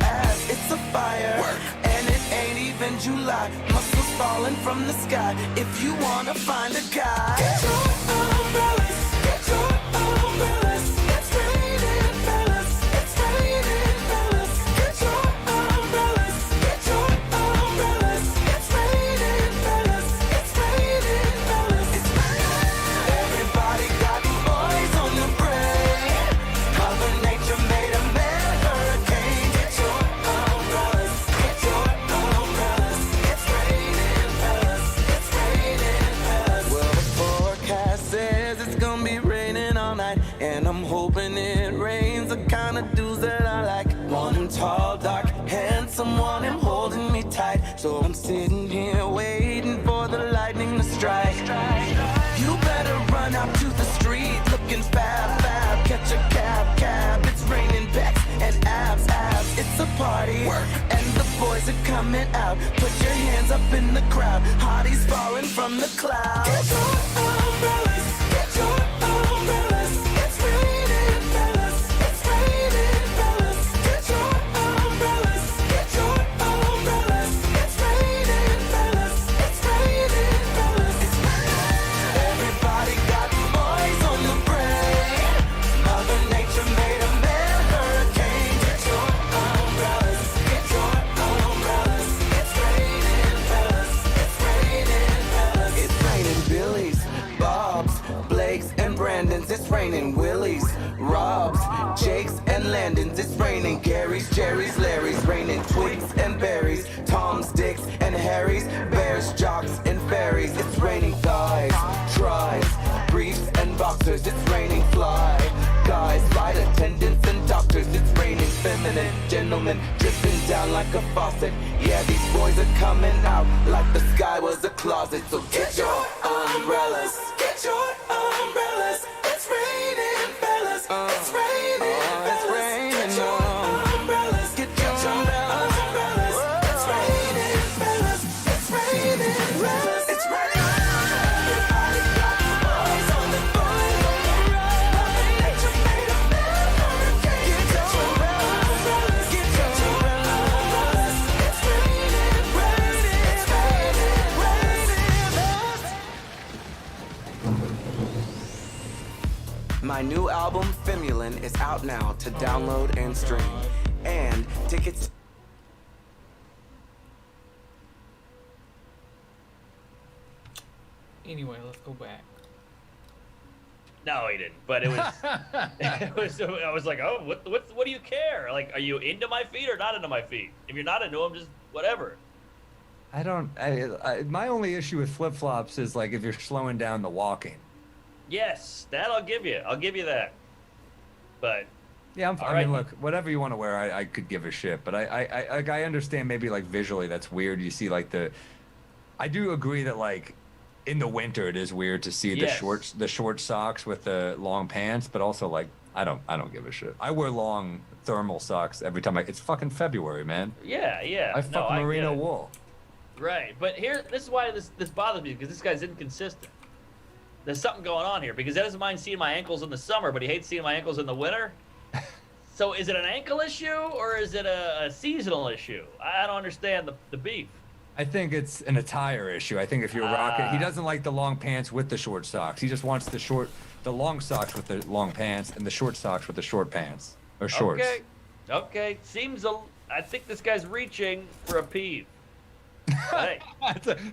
Speaker 7: It's a fire, and it ain't even July. Muscles falling from the sky. If you wanna find a guy, get your umbrellas, get your umbrellas. It's raining, fellas. It's raining, fellas. Get your umbrellas, get your umbrellas. It's raining, fellas. It's raining, fellas. It's raining. Everybody got boys on the brain. Mother Nature made a man a hurricane. Get your umbrellas, get your umbrellas. It's raining, fellas. It's raining, fellas. Well, the forecast and I'm hoping it rains. The kind of dudes that I like. Want him tall, dark, handsome, want him holding me tight. So I'm sitting here waiting for the lightning to strike. You better run out to the street looking fab, fab. Catch a cab, it's raining pecs and abs. It's a party, and the boys are coming out. Put your hands up in the crowd. Hotties falling from the clouds. Get your umbrellas, get your umbrellas. It's raining, fellas. It's raining, fellas. Get your umbrellas, get your umbrellas. It's raining, fellas. It's raining, fellas. It's raining. Everybody got boys on the brain. Mother Nature made a man hurricane. Get your umbrellas, get your umbrellas. It's raining, fellas. It's raining, fellas. It's raining Billies, Bobs, Blakes, and Brandons. It's raining Willies, Robs, Jakes, and Landons. It's raining Garys, Jerrys, Larrys. Raining Twigs and berries, Toms, Dicks, and Harrys. Bears, jocks, and fairies. It's raining thighs, tries, briefs, and boxers. It's raining fly guys, flight attendants, and doctors. It's raining feminine gentlemen dripping down like a faucet. Yeah, these boys are coming out like the sky was a closet. So get your umbrellas, get your umbrellas. It's raining, fellas. It's raining, it's raining. Get your umbrellas, get your umbrellas. It's raining, fellas. It's raining, fellas. It's raining. Everybody got boys on the boys on the run. Mother Nature made a man hurricane. Get your umbrellas, get your umbrellas. It's raining, raining, it's raining, raining. My new album, Fimulin, is out now to download and stream. And tickets.
Speaker 9: Anyway, let's go back.
Speaker 6: No, he didn't. But it was, it was. I was like, oh, what do you care? Like, are you into my feet or not into my feet? If you're not into them, just whatever.
Speaker 8: I don't. My only issue with flip flops is like if you're slowing down the walking.
Speaker 6: Yes, that I'll give you. I'll give you that. But
Speaker 8: Yeah,
Speaker 6: All
Speaker 8: I
Speaker 6: right.
Speaker 8: mean, look, whatever you want to wear, I could give a shit. But I understand maybe like visually that's weird. You see like I do agree that like in the winter it is weird to see
Speaker 6: Yes.
Speaker 8: the short socks with the long pants. But also like I don't give a shit. I wear long thermal socks every time. It's fucking February, man.
Speaker 6: yeah.
Speaker 8: I
Speaker 6: No,
Speaker 8: fuck
Speaker 6: get
Speaker 8: merino
Speaker 6: it.
Speaker 8: wool.
Speaker 6: Right, but this is why this bothers me, because this guy's inconsistent. There's something going on here, because he doesn't mind seeing my ankles in the summer, but he hates seeing my ankles in the winter. So is it an ankle issue or is it a seasonal issue? I don't understand the beef.
Speaker 8: I think it's an attire issue. I think if you're rocking, he doesn't like the long pants with the short socks. He just wants the long socks with the long pants and the short socks with the short pants or shorts.
Speaker 6: Okay. I think this guy's reaching for a peeve. Hey.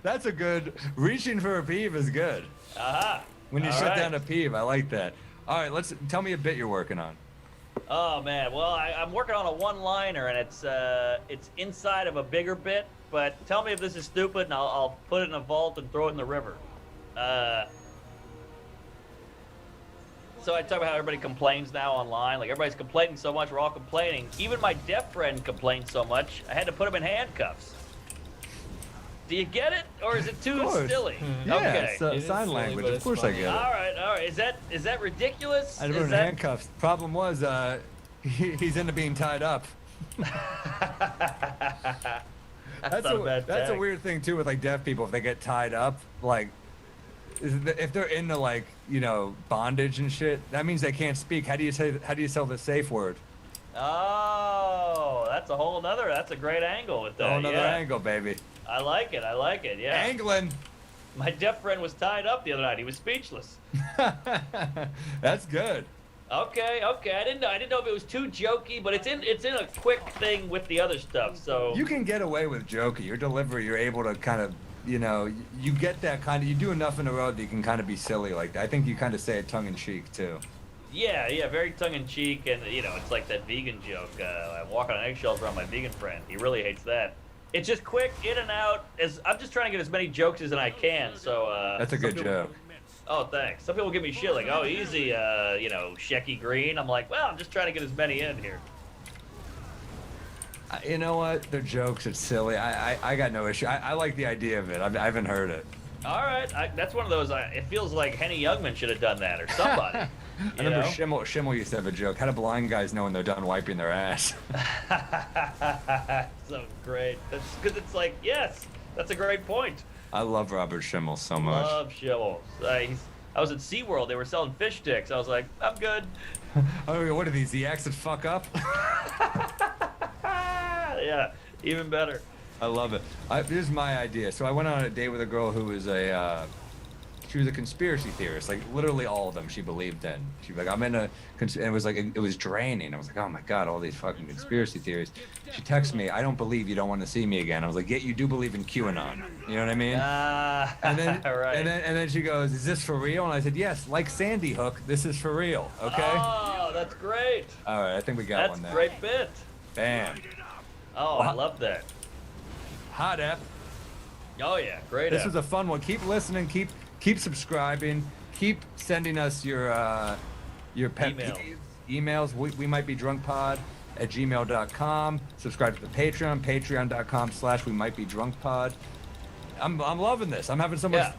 Speaker 8: That's a good. Reaching for a peeve is good.
Speaker 6: Aha.
Speaker 8: When you
Speaker 6: All
Speaker 8: shut
Speaker 6: right.
Speaker 8: down a peeve, I like that. All right, tell me a bit you're working on.
Speaker 6: Oh man, well I'm working on a one-liner and it's inside of a bigger bit. But tell me if this is stupid, and I'll put it in a vault and throw it in the river. So I talk about how everybody complains now online. Like everybody's complaining so much, we're all complaining. Even my deaf friend complained so much, I had to put him in handcuffs. Do you get it, or is it too
Speaker 8: course.
Speaker 6: silly?
Speaker 8: Yeah,
Speaker 6: Okay.
Speaker 9: It is
Speaker 8: sign
Speaker 9: silly,
Speaker 8: language.
Speaker 9: but
Speaker 8: Of
Speaker 9: it's
Speaker 8: course I
Speaker 9: funny.
Speaker 8: get it.
Speaker 6: All right. Is that ridiculous?
Speaker 8: I put him in handcuffs. Problem was, he's into being tied up.
Speaker 6: That's not a bad
Speaker 8: That's a
Speaker 6: tag.
Speaker 8: weird thing too with like deaf people. If they get tied up, like if they're into like bondage and shit, that means they can't speak. How do you sell the safe word?
Speaker 6: Oh, that's a great angle with that.
Speaker 8: Whole another
Speaker 6: yeah.
Speaker 8: angle, baby.
Speaker 6: I like it, yeah.
Speaker 8: Angling.
Speaker 6: My deaf friend was tied up the other night. He was speechless.
Speaker 8: That's good.
Speaker 6: Okay. I didn't know if it was too jokey, but it's in a quick thing with the other stuff. So
Speaker 8: You can get away with jokey. Your delivery, you're able to kind of, you get that kind of, you do enough in a row that you can kind of be silly like that. I think you kind of say it tongue in cheek too.
Speaker 6: yeah, very tongue in cheek, and it's like that vegan joke. I'm walking on eggshells around my vegan friend. He really hates that. It's just quick, in and out. I'm just trying to get as many jokes as I can. So
Speaker 8: That's a good joke.
Speaker 6: Oh, thanks. Some people give me shit like, oh, easy, you know, Shecky Green. I'm like, well, I'm just trying to get as many in here.
Speaker 8: You know what? They're jokes. It's silly. I got no issue. I like the idea of it. I haven't heard it.
Speaker 6: All right, that's one of those. It feels like Henny Youngman should have done that or somebody.
Speaker 8: I
Speaker 6: you
Speaker 8: remember
Speaker 6: know?
Speaker 8: Schimmel used to have a joke. How do blind guys know when they're done wiping their ass?
Speaker 6: So great. That's because it's like, yes, that's a great point.
Speaker 8: I love Robert Schimmel so much.
Speaker 6: Love Schimmel. I was at SeaWorld. They were selling fish sticks. I was like, I'm good.
Speaker 8: Oh, what are these? The acts that fuck up?
Speaker 6: Yeah, even better.
Speaker 8: I love it. Here's my idea. So I went on a date with a girl who was she was a conspiracy theorist. Like literally all of them she believed in. She was like, I'm in a, and it was like, it was draining. I was like, oh my God, all these fucking conspiracy theories. She texted me, I don't believe you don't want to see me again. I was like, yeah, you do believe in QAnon. You know what I mean? And then,
Speaker 6: right.
Speaker 8: and then she goes, is this for real? And I said, yes, like Sandy Hook, this is for real. Okay?
Speaker 6: Oh, that's great.
Speaker 8: All right, I think we got
Speaker 6: That's
Speaker 8: one
Speaker 6: a
Speaker 8: there.
Speaker 6: great bit.
Speaker 8: Bam.
Speaker 6: Oh, I love that.
Speaker 8: Hot Ep.
Speaker 6: Oh yeah, great.
Speaker 8: This
Speaker 6: app.
Speaker 8: was a fun one. Keep listening. Keep subscribing. Keep sending us your pet
Speaker 6: Email.
Speaker 8: emails. We might be drunkpod at gmail.com. Subscribe to the Patreon, patreon.com/we might be drunkpod. I'm loving this. I'm having so much.
Speaker 6: Yeah.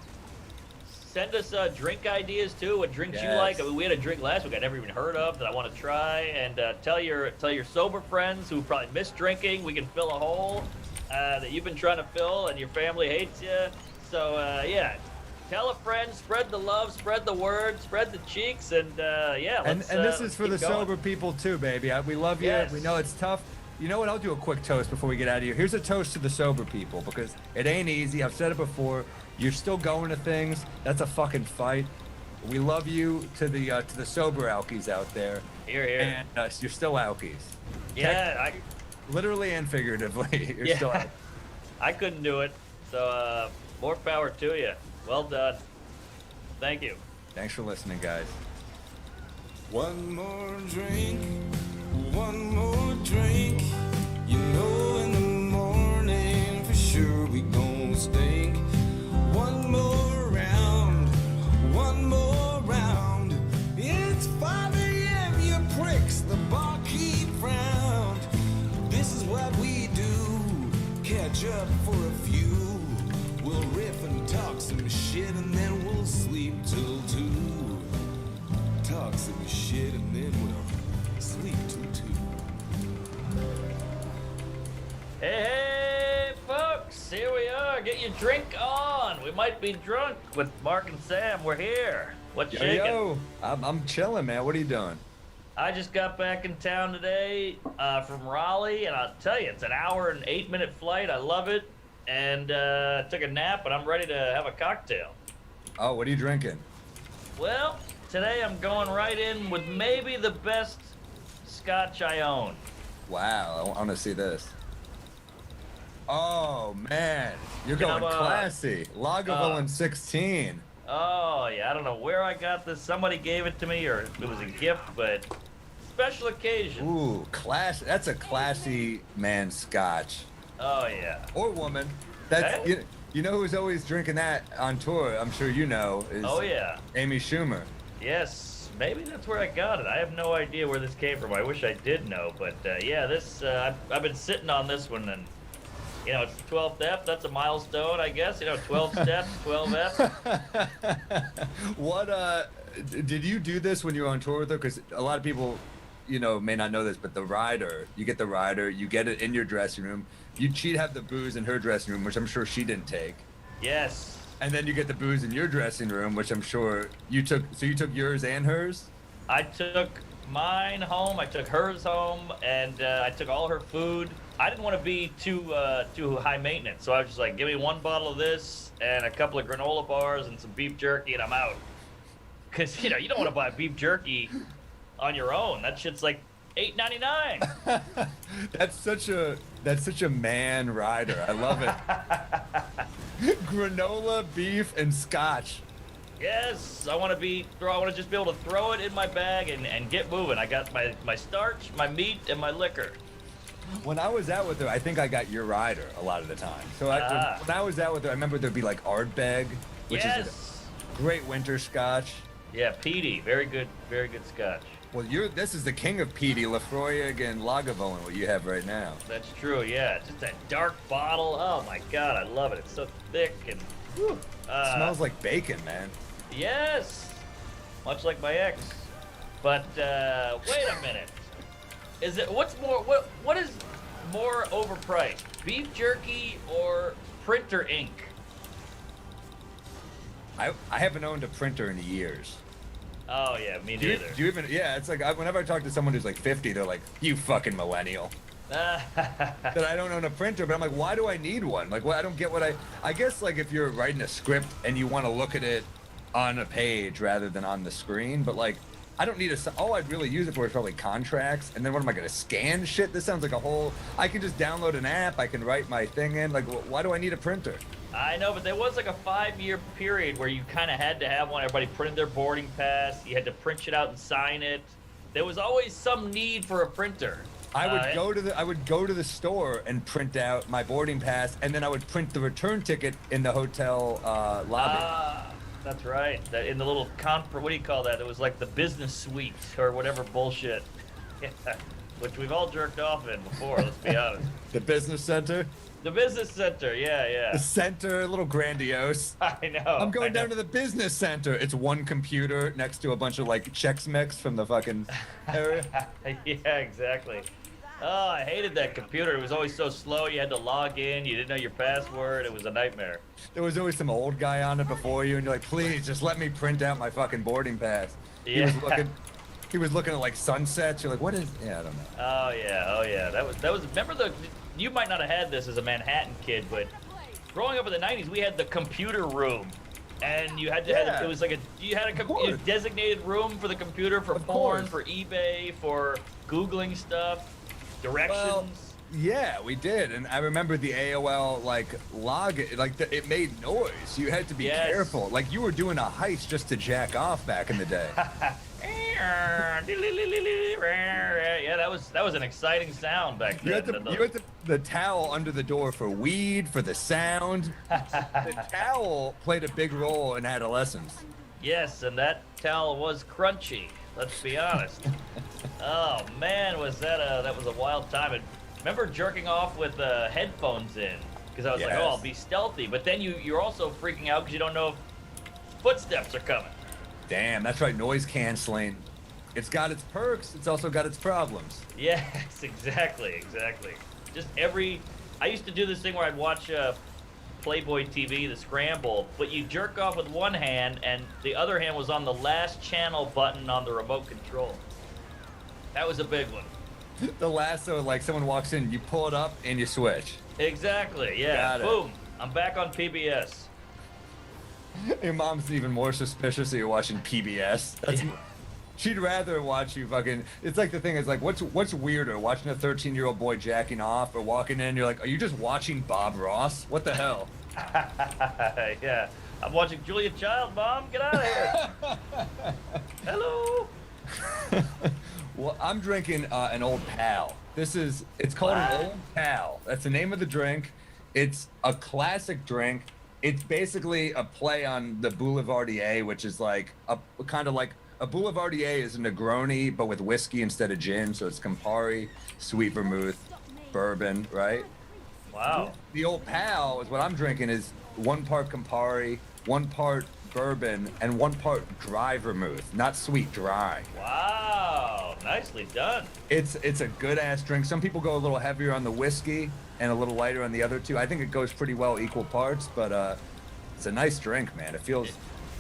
Speaker 6: Send us drink ideas too. What drinks you
Speaker 8: Yes.
Speaker 6: like? I mean, we had a drink last week I never even heard of that I want to try. And tell your sober friends who probably miss drinking. We can fill a hole that you've been trying to fill, and your family hates you. So yeah, tell a friend, spread the love, spread the word, spread the cheeks, and yeah.
Speaker 8: And
Speaker 6: Let's,
Speaker 8: this is for
Speaker 6: keep
Speaker 8: the
Speaker 6: going.
Speaker 8: sober people too, baby. We love you.
Speaker 6: Yes.
Speaker 8: We know it's tough. You know what? I'll do a quick toast before we get out of here. Here's a toast to the sober people because it ain't easy. I've said it before. You're still going to things. That's a fucking fight. We love you to the sober alkies out there.
Speaker 6: Here, here.
Speaker 8: And you're still alkies.
Speaker 6: Yeah,
Speaker 8: Literally and figuratively. You're still
Speaker 6: yeah.
Speaker 8: alkies.
Speaker 6: I couldn't do it. So more power to you. Well done. Thank you.
Speaker 8: Thanks for listening, guys.
Speaker 7: One more drink, one more drink. You know in the morning for sure we gon' stink. One more round, one more round. It's 5 a.m., you pricks, the barkeep frowned. This is what we do, catch up for a few. We'll riff and talk some shit and then we'll sleep till 2. Talk some shit and then we'll sleep till 2.
Speaker 6: Hey, folks, here we are. Get your drink on. We might be drunk with Mark and Sam. We're here. What's shaking?
Speaker 8: Yo, I'm chilling, man. What are you doing?
Speaker 6: I just got back in town today from Raleigh, and I'll tell you, it's an hour and 8-minute flight. I love it. And took a nap, and I'm ready to have a cocktail.
Speaker 8: Oh, what are you drinking?
Speaker 6: Well, today I'm going right in with maybe the best scotch I own.
Speaker 8: Wow, I want to see this. Oh man, you're going classy. Lagavulin 16.
Speaker 6: Oh, yeah, I don't know where I got this. Somebody gave it to me, or it was a gift, but special occasion.
Speaker 8: Ooh, class. That's a classy man scotch.
Speaker 6: Oh, yeah.
Speaker 8: Or woman. That's
Speaker 6: Hey.
Speaker 8: you know who's always drinking that on tour, I'm sure you know, is
Speaker 6: Oh, yeah.
Speaker 8: Amy Schumer.
Speaker 6: Yes, maybe that's where I got it. I have no idea where this came from. I wish I did know, but yeah, this I've been sitting on this one, and you know, it's the 12th F. That's a milestone, I guess. You know, 12 steps, 12 F.
Speaker 8: What did you do this when you were on tour with her? Because a lot of people, you know, may not know this, but the rider, you get the rider, you get it in your dressing room. She'd have the booze in her dressing room, which I'm sure she didn't take.
Speaker 6: Yes.
Speaker 8: And then you get the booze in your dressing room, which I'm sure you took. So you took yours and hers?
Speaker 6: I took mine home. I took hers home, and I took all her food. I didn't want to be too high maintenance, so I was just like, give me one bottle of this and a couple of granola bars and some beef jerky, and I'm out. Because you know you don't want to buy beef jerky on your own. That shit's like $8.99.
Speaker 8: That's such a man rider. I love it. Granola, beef, and scotch.
Speaker 6: Yes, I want to just be able to throw it in my bag and get moving. I got my starch, my meat, and my liquor.
Speaker 8: When I was out with her, I think I got your rider a lot of the time. So when I was out with her, I remember there'd be like Ardbeg, which is
Speaker 6: Yes.
Speaker 8: Great winter scotch.
Speaker 6: Yeah, peaty. Very good scotch.
Speaker 8: Well, this is the king of peaty, Lafroig and Lagavulin, what you have right now.
Speaker 6: That's true, yeah. Just that dark bottle. Oh my god, I love it. It's so thick and whew.
Speaker 8: Smells like bacon, man.
Speaker 6: Yes. Much like my ex. But wait a minute. Is it what is more overpriced? Beef jerky or printer ink?
Speaker 8: I haven't owned a printer in years.
Speaker 6: Oh yeah, me
Speaker 8: Do you,
Speaker 6: neither.
Speaker 8: do you even? Yeah, it's like whenever I talk to someone who's like 50, they're like, "You fucking millennial." That I don't own a printer, but I'm like, why do I need one? Like, well, I don't get what I guess like if you're writing a script and you want to look at it on a page rather than on the screen, but like, I don't need all I'd really use it for is probably contracts. And then what am I gonna scan shit? This sounds like a whole. I can just download an app. I can write my thing in. Like, why do I need a printer?
Speaker 6: I know, but there was like a 5-year period where you kind of had to have one. Everybody printed their boarding pass. You had to print it out and sign it. There was always some need for a printer.
Speaker 8: I would go to the store and print out my boarding pass, and then I would print the return ticket in the hotel lobby.
Speaker 6: That's right. That in the little what do you call that? It was like the business suite or whatever bullshit. Yeah. Which we've all jerked off in before, let's be honest.
Speaker 8: The business center.
Speaker 6: The business center, yeah.
Speaker 8: The center, a little grandiose.
Speaker 6: I know.
Speaker 8: I'm going down to the business center. It's one computer next to a bunch of like Chex Mix from the fucking area.
Speaker 6: Yeah, exactly. Oh, I hated that computer. It was always so slow. You had to log in. You didn't know your password. It was a nightmare.
Speaker 8: There was always some old guy on it before you, and you're like, please, just let me print out my fucking boarding pass.
Speaker 6: Yeah.
Speaker 8: He was looking at like sunsets. You're like, what is? Yeah, I don't know.
Speaker 6: Oh yeah. That was. Remember you might not have had this as a Manhattan kid, but growing up in the '90s, we had the computer room, and you had to have. It was like you had a designated room for the computer for porn, for eBay, for googling stuff, directions.
Speaker 8: Well, yeah, we did, and I remember the AOL like it made noise. You had to be careful. Like you were doing a heist just to jack off back in the day.
Speaker 6: Yeah, that was an exciting sound back then.
Speaker 8: You had the towel under the door for weed, for the sound. The towel played a big role in adolescence.
Speaker 6: Yes, and that towel was crunchy. Let's be honest. Oh man, was that was a wild time. And remember jerking off with headphones in because I was like, oh, I'll be stealthy. But then you're also freaking out because you don't know if footsteps are coming.
Speaker 8: Damn, that's right. Noise canceling. It's got its perks. It's also got its problems.
Speaker 6: Yes, exactly. Just I used to do this thing where I'd watch Playboy TV, the Scramble, but you jerk off with one hand and the other hand was on the last channel button on the remote control. That was a big one.
Speaker 8: The last, so like someone walks in, you pull it up and you switch.
Speaker 6: Exactly, yeah.
Speaker 8: Got it.
Speaker 6: Boom. I'm back on PBS.
Speaker 8: Your mom's even more suspicious that you're watching PBS. She'd rather watch you fucking. It's like the thing is like, what's weirder, watching a 13-year-old boy jacking off or walking in? You're like, are you just watching Bob Ross? What the hell?
Speaker 6: Yeah, I'm watching Julia Child, Mom. Get out of here. Hello.
Speaker 8: Well, I'm drinking an Old Pal. It's called an Old Pal. That's the name of the drink. It's a classic drink. It's basically a play on the Boulevardier, which is like a kind of like a Boulevardier is a Negroni, but with whiskey instead of gin. So it's Campari, sweet vermouth, bourbon, right?
Speaker 6: Wow.
Speaker 8: The Old Pal is what I'm drinking is 1 part Campari, 1 part bourbon, and 1 part dry vermouth, not sweet, dry.
Speaker 6: Wow, nicely done.
Speaker 8: It's a good ass drink. Some people go a little heavier on the whiskey and a little lighter on the other two. I think it goes pretty well equal parts, but it's a nice drink, man. It feels.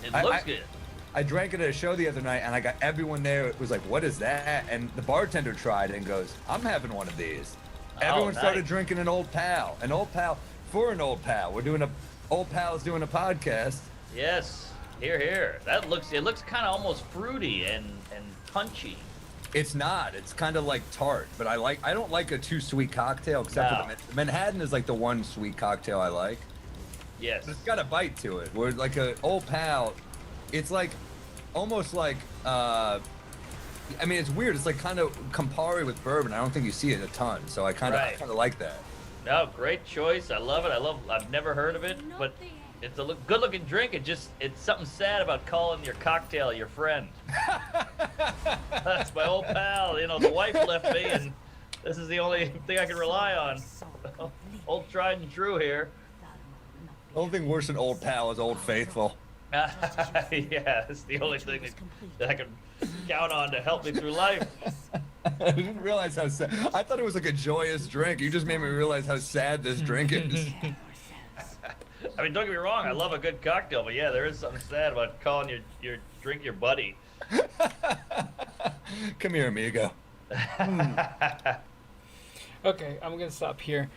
Speaker 6: It looks good.
Speaker 8: I drank it at a show the other night, and I got everyone there. It was like, "What is that?" And the bartender tried it and goes, "I'm having one of these." Everyone started drinking an Old Pal. An Old Pal for an Old Pal. Old Pal's doing a podcast.
Speaker 6: Yes, here. It looks kind of almost fruity and punchy.
Speaker 8: It's not. It's kind of like tart, but I don't like a too sweet cocktail except for the Manhattan is like the one sweet cocktail I like.
Speaker 6: Yes.
Speaker 8: But it's got a bite to it. Where like a Old Pal, it's like almost like I mean it's weird. It's like kind of Campari with bourbon. I don't think you see it a ton, so I kind of like that.
Speaker 6: No, great choice. I love it. I've never heard of it, but It's a good-looking drink. It's something sad about calling your cocktail your friend. That's my old pal. You know, the wife left me, and this is the only thing I can rely on. Old tried and true here.
Speaker 8: The only thing worse than old pal is Old Faithful.
Speaker 6: Yeah, it's the only thing that I can count on to help me through life.
Speaker 8: I didn't realize how sad. I thought it was like a joyous drink. You just made me realize how sad this drink is.
Speaker 6: I mean, don't get me wrong, I love a good cocktail, but yeah, there is something sad about calling your drink your buddy.
Speaker 8: Come here, amigo.
Speaker 1: Okay, I'm gonna stop here.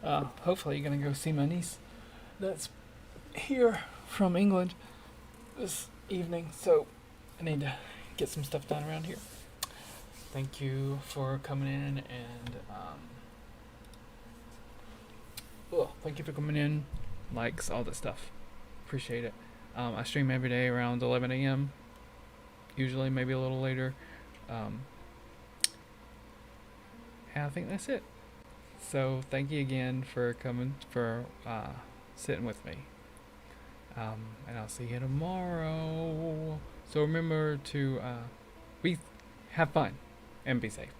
Speaker 1: Hopefully, you're gonna go see my niece. That's here from England this evening, so I need to get some stuff done around here. Thank you for coming in, and thank you for coming in. Likes, all that stuff. Appreciate it. I stream every day around 11 a.m. Usually, maybe a little later. And I think that's it. So thank you again for coming, for sitting with me. And I'll see you tomorrow. So remember to have fun and be safe.